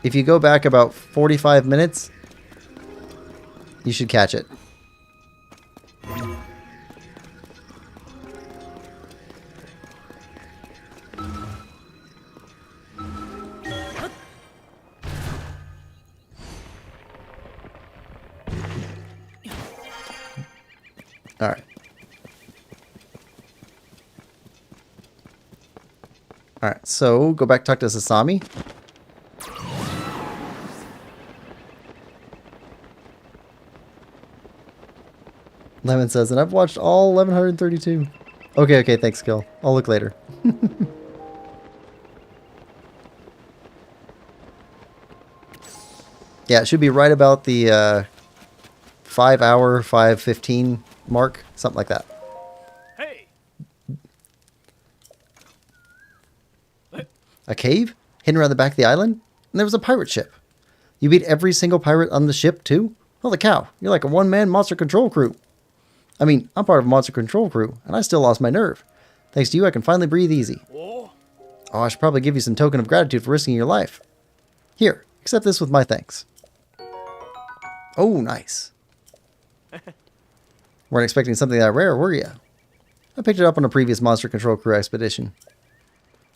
if you go back about 45 minutes, you should catch it. All right. All right, so go back, talk to Sasami. Lemon says, and I've watched all 1132. Okay, thanks, Gil. I'll look later. Yeah, it should be right about the 5 hour, 5:15 mark, something like that. Hey. A cave hidden around the back of the island, and there was a pirate ship. You beat every single pirate on the ship too? Holy cow, you're like a one-man monster control crew. I mean, I'm part of a monster control crew, and I still lost my nerve. Thanks to you, I can finally breathe easy. Oh, I should probably give you some token of gratitude for risking your life. Here, accept this with my thanks. Oh, nice. Weren't expecting something that rare, were you? I picked it up on a previous monster control crew expedition.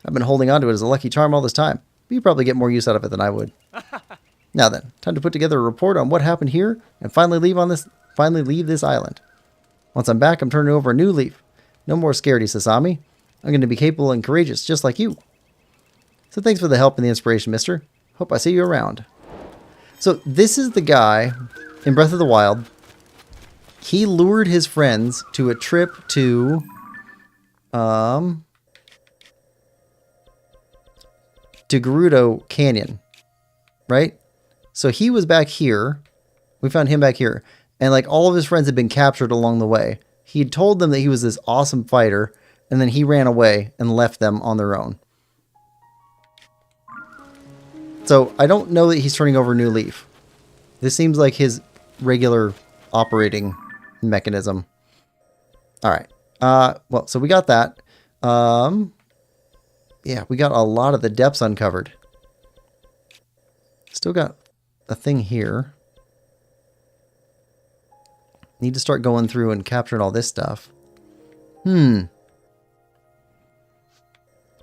I've been holding on to it as a lucky charm all this time, but you probably get more use out of it than I would. Now then, time to put together a report on what happened here and finally leave this island. Once I'm back, I'm turning over a new leaf. No more scaredy, Sasami. I'm going to be capable and courageous, just like you. So thanks for the help and the inspiration, mister. Hope I see you around. So this is the guy in Breath of the Wild. He lured his friends to a trip to Gerudo Canyon, right? So he was back here. We found him back here. And like all of his friends had been captured along the way. He had told them that he was this awesome fighter, and then he ran away and left them on their own. So I don't know that he's turning over a new leaf. This seems like his regular operating mechanism. All right. Well, so we got that. Yeah, we got a lot of the depths uncovered. Still got a thing here. Need to start going through and capturing all this stuff. We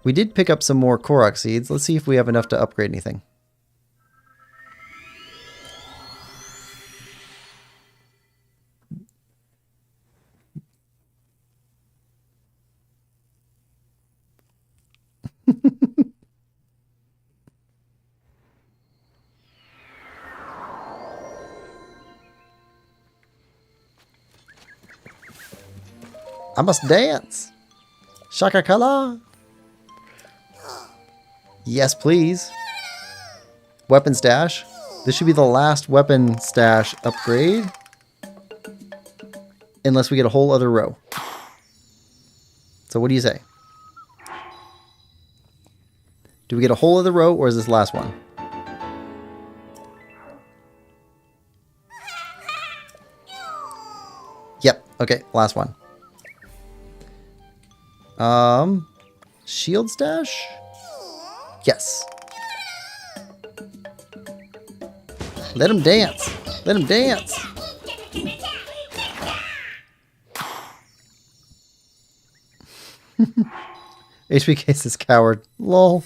did pick up some more Korok seeds. Let's see if we have enough to upgrade anything. I must dance. Shaka Kala. Yes, please. Weapon stash. This should be the last weapon stash upgrade. Unless we get a whole other row. So what do you say? Do we get a whole other row or is this the last one? Yep. Okay, last one. Shield stash? Yes. Let him dance. Let him dance. HBK is coward. Lol.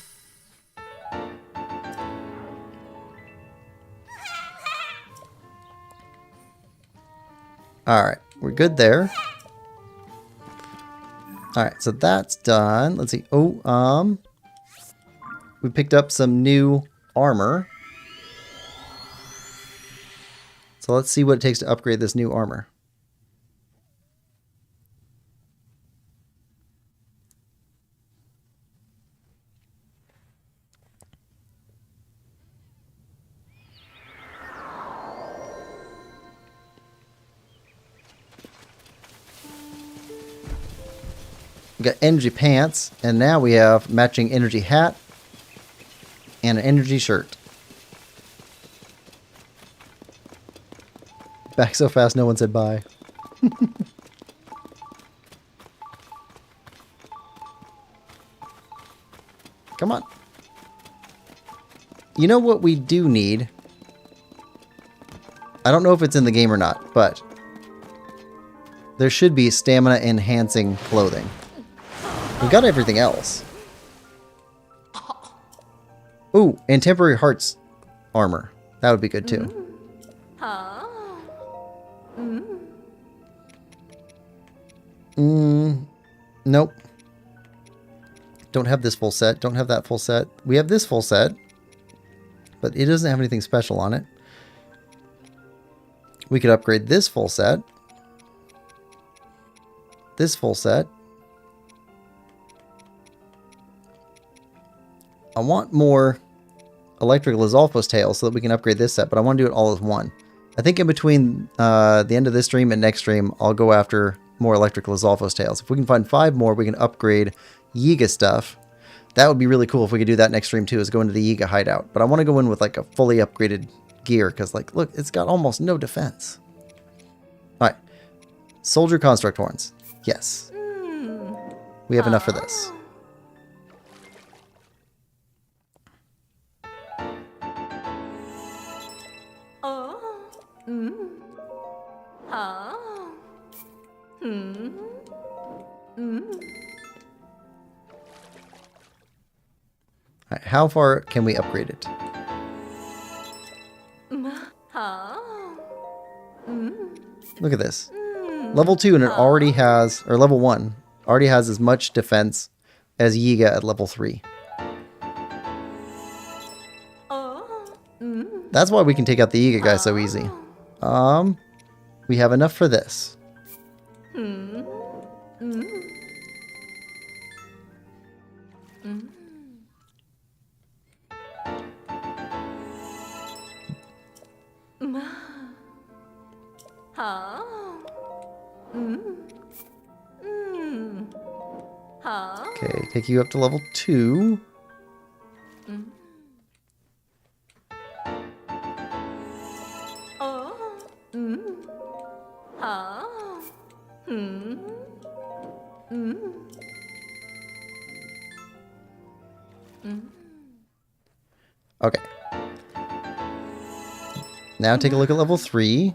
Alright, we're good there. Alright, so that's done. Let's see. Oh, we picked up some new armor. So let's see what it takes to upgrade this new armor. We got energy pants, and now we have matching energy hat and an energy shirt. Back so fast, no one said bye. Come on. You know what we do need? I don't know if it's in the game or not, but there should be stamina enhancing clothing. We've got everything else. Ooh, and temporary hearts armor. That would be good too. Nope. Don't have this full set. Don't have that full set. We have this full set, but it doesn't have anything special on it. We could upgrade this full set. This full set. I want more electric Lizalfos tails so that we can upgrade this set, but I want to do it all as one. I think in between the end of this stream and next stream, I'll go after more electric Lizalfos tails. If we can find 5 more, we can upgrade Yiga stuff. That would be really cool if we could do that next stream too, is go into the Yiga hideout. But I want to go in with like a fully upgraded gear because, like, look, it's got almost no defense. All right. Soldier construct horns. Yes. We have enough for this. Alright, how far can we upgrade it? Look at this. Level 2 and it already has, or level 1, already has as much defense as Yiga at level 3. That's why we can take out the Yiga guy so easy. We have enough for this. Okay, take you up to level 2. Okay. Now take a look at level 3.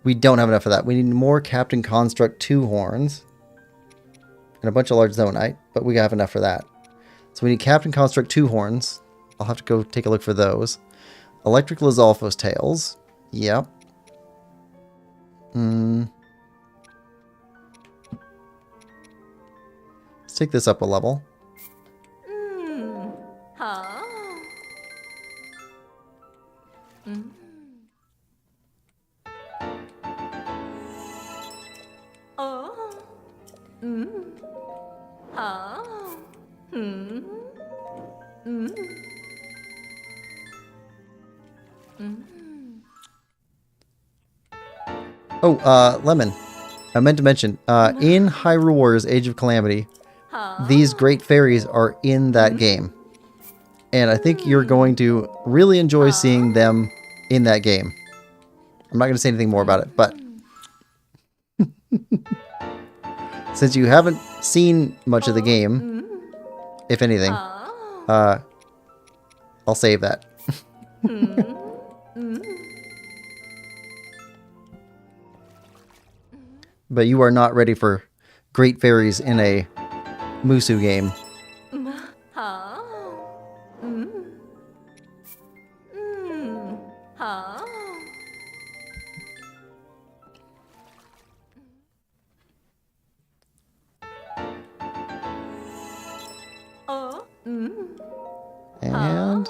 We don't have enough of that. We need more Captain Construct 2 horns. And a bunch of large Zonite, but we have enough for that. So we need Captain Construct 2 horns. I'll have to go take a look for those. Electric Lizalfos tails. Yep. Let's take this up a level. Oh, Lemon. I meant to mention, in Hyrule Warriors Age of Calamity, these great fairies are in that game. And I think you're going to really enjoy seeing them in that game. I'm not going to say anything more about it, but since you haven't seen much of the game, if anything, I'll save that. But you are not ready for great fairies in a Musu game. And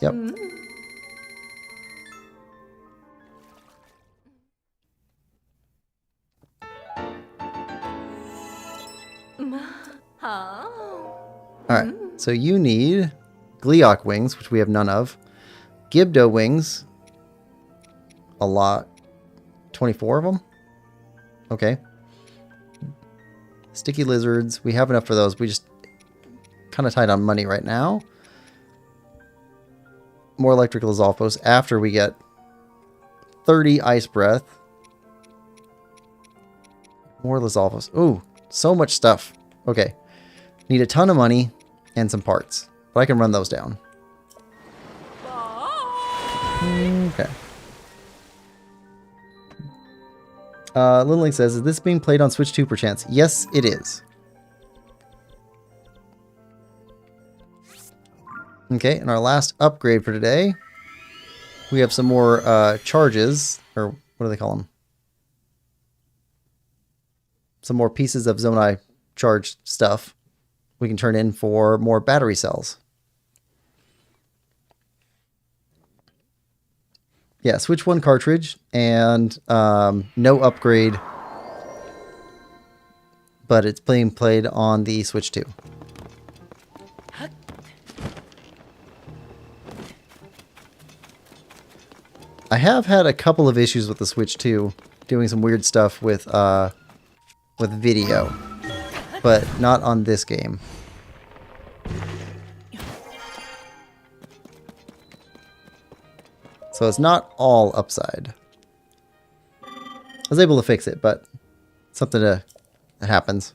yep. Alright, so you need Gleeok wings, which we have none of. Gibdo wings. A lot. 24 of them? Okay. Sticky lizards. We have enough for those. We just kind of tight on money right now. More electrical Zolfos after we get 30 ice breath. More Lizalfos. Ooh, so much stuff. Okay. Need a ton of money and some parts. But I can run those down. Okay. Little Link says, is this being played on Switch 2 perchance? Yes, it is. Okay, and our last upgrade for today, we have some more charges, or what do they call them? Some more pieces of Zonai charged stuff we can turn in for more battery cells. Yeah, Switch 1 cartridge and no upgrade, but it's being played on the Switch 2. I have had a couple of issues with the Switch 2, doing some weird stuff with video, but not on this game. So it's not all upside. I was able to fix it, but something that happens.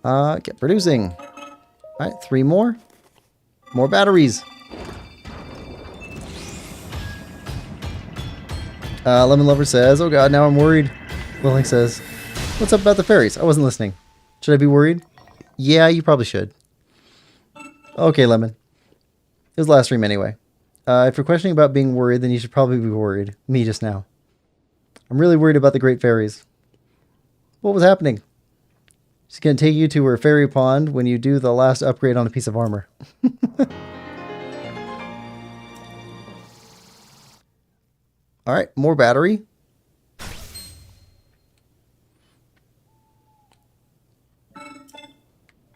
Get producing. All right, 3 more. More batteries. Lemon Lover says, oh god, now I'm worried. Lilink says, what's up about the fairies? I wasn't listening. Should I be worried? Yeah, you probably should. Okay, Lemon. It was the last stream anyway. If you're questioning about being worried, then you should probably be worried. Me just now. I'm really worried about the great fairies. What was happening? She's going to take you to her fairy pond when you do the last upgrade on a piece of armor. Alright, more battery.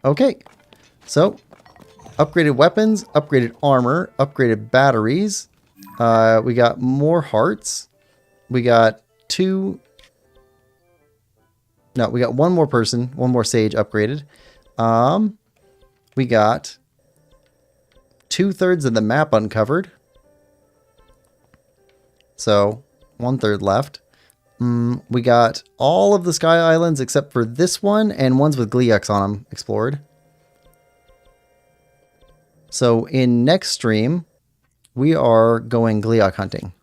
Okay, so upgraded weapons, upgraded armor, upgraded batteries. We got more hearts. We got we got one more person, one more sage upgraded. We got 2/3 of the map uncovered. So 1/3 left. We got all of the Sky Islands except for this one and ones with Gleeoks on them explored. So in next stream, we are going Gleeok hunting.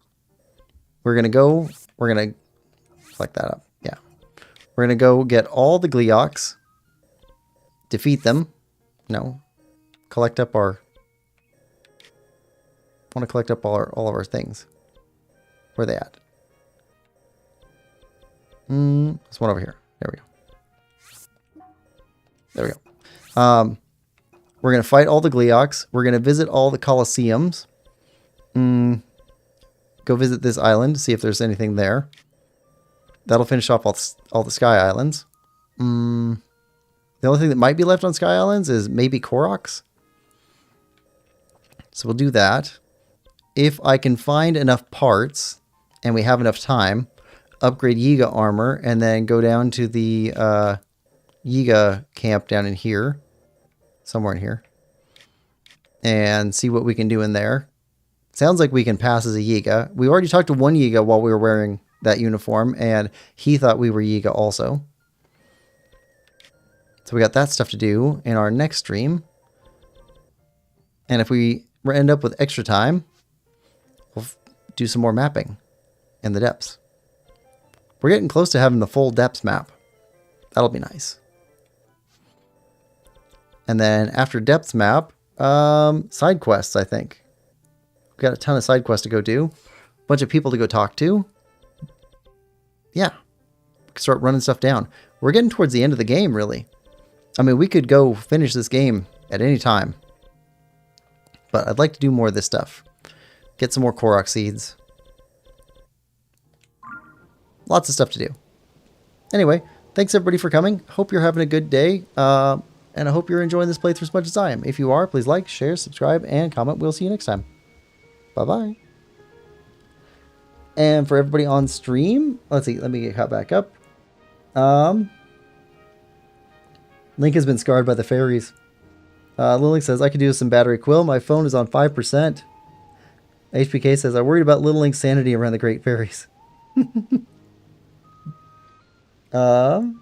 We're going to select that up. Yeah. We're going to go get all the Gleeoks, defeat them. No. Collect up our... I want to collect up all of our things. Where are they at? There's one over here. There we go. There we go. We're going to fight all the Gleeoks. We're going to visit all the Colosseums. Go visit this island, see if there's anything there. That'll finish off all the Sky Islands. The only thing that might be left on Sky Islands is maybe Koroks. So we'll do that. If I can find enough parts and we have enough time, upgrade Yiga armor and then go down to the Yiga camp down in here. Somewhere in here. And see what we can do in there. Sounds like we can pass as a Yiga. We already talked to one Yiga while we were wearing that uniform, and he thought we were Yiga also. So we got that stuff to do in our next stream. And if we end up with extra time, we'll do some more mapping in the depths. We're getting close to having the full depths map. That'll be nice. And then after depths map, side quests, I think. We've got a ton of side quests to go do. A bunch of people to go talk to. Yeah. We can start running stuff down. We're getting towards the end of the game, really. I mean, we could go finish this game at any time. But I'd like to do more of this stuff. Get some more Korok seeds. Lots of stuff to do. Anyway, thanks everybody for coming. Hope you're having a good day. And I hope you're enjoying this playthrough as much as I am. If you are, please like, share, subscribe, and comment. We'll see you next time. Bye-bye. And for everybody on stream, let's see, let me get caught back up. Link has been scarred by the fairies. Lily says, I could do with some battery. Quill, my phone is on 5%. HPK says, I worried about Little Link's sanity around the Great Fairies. I'm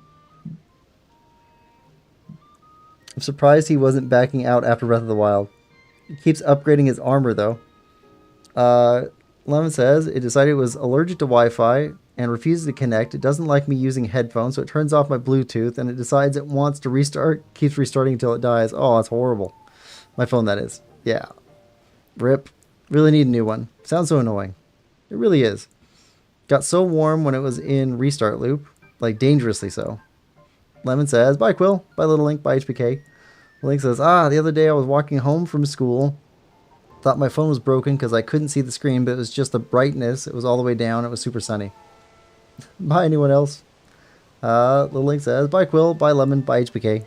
surprised he wasn't backing out after Breath of the Wild. He keeps upgrading his armor, though. Lemon says, it decided it was allergic to Wi-Fi and refuses to connect. It doesn't like me using headphones, so it turns off my Bluetooth, and it decides it wants to restart, keeps restarting until it dies. Oh, that's horrible. My phone, that is. Yeah. RIP. Really need a new one. Sounds so annoying. It really is. Got so warm when it was in restart loop. Like, dangerously so. Lemon says, bye Quill, bye Little Link, bye HPK. Link says, the other day I was walking home from school. Thought my phone was broken because I couldn't see the screen, but it was just the brightness. It was all the way down. It was super sunny. Bye anyone else. Little Link says, bye Quill, bye Lemon, bye HPK.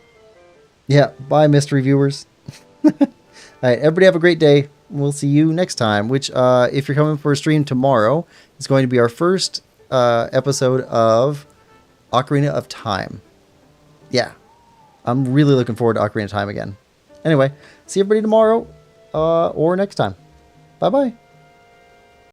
Yeah, bye mystery viewers. Alright, everybody have a great day. We'll see you next time, which, if you're coming for a stream tomorrow, is going to be our first episode of Ocarina of Time. Yeah, I'm really looking forward to Ocarina of Time again. Anyway, see everybody tomorrow or next time. Bye-bye.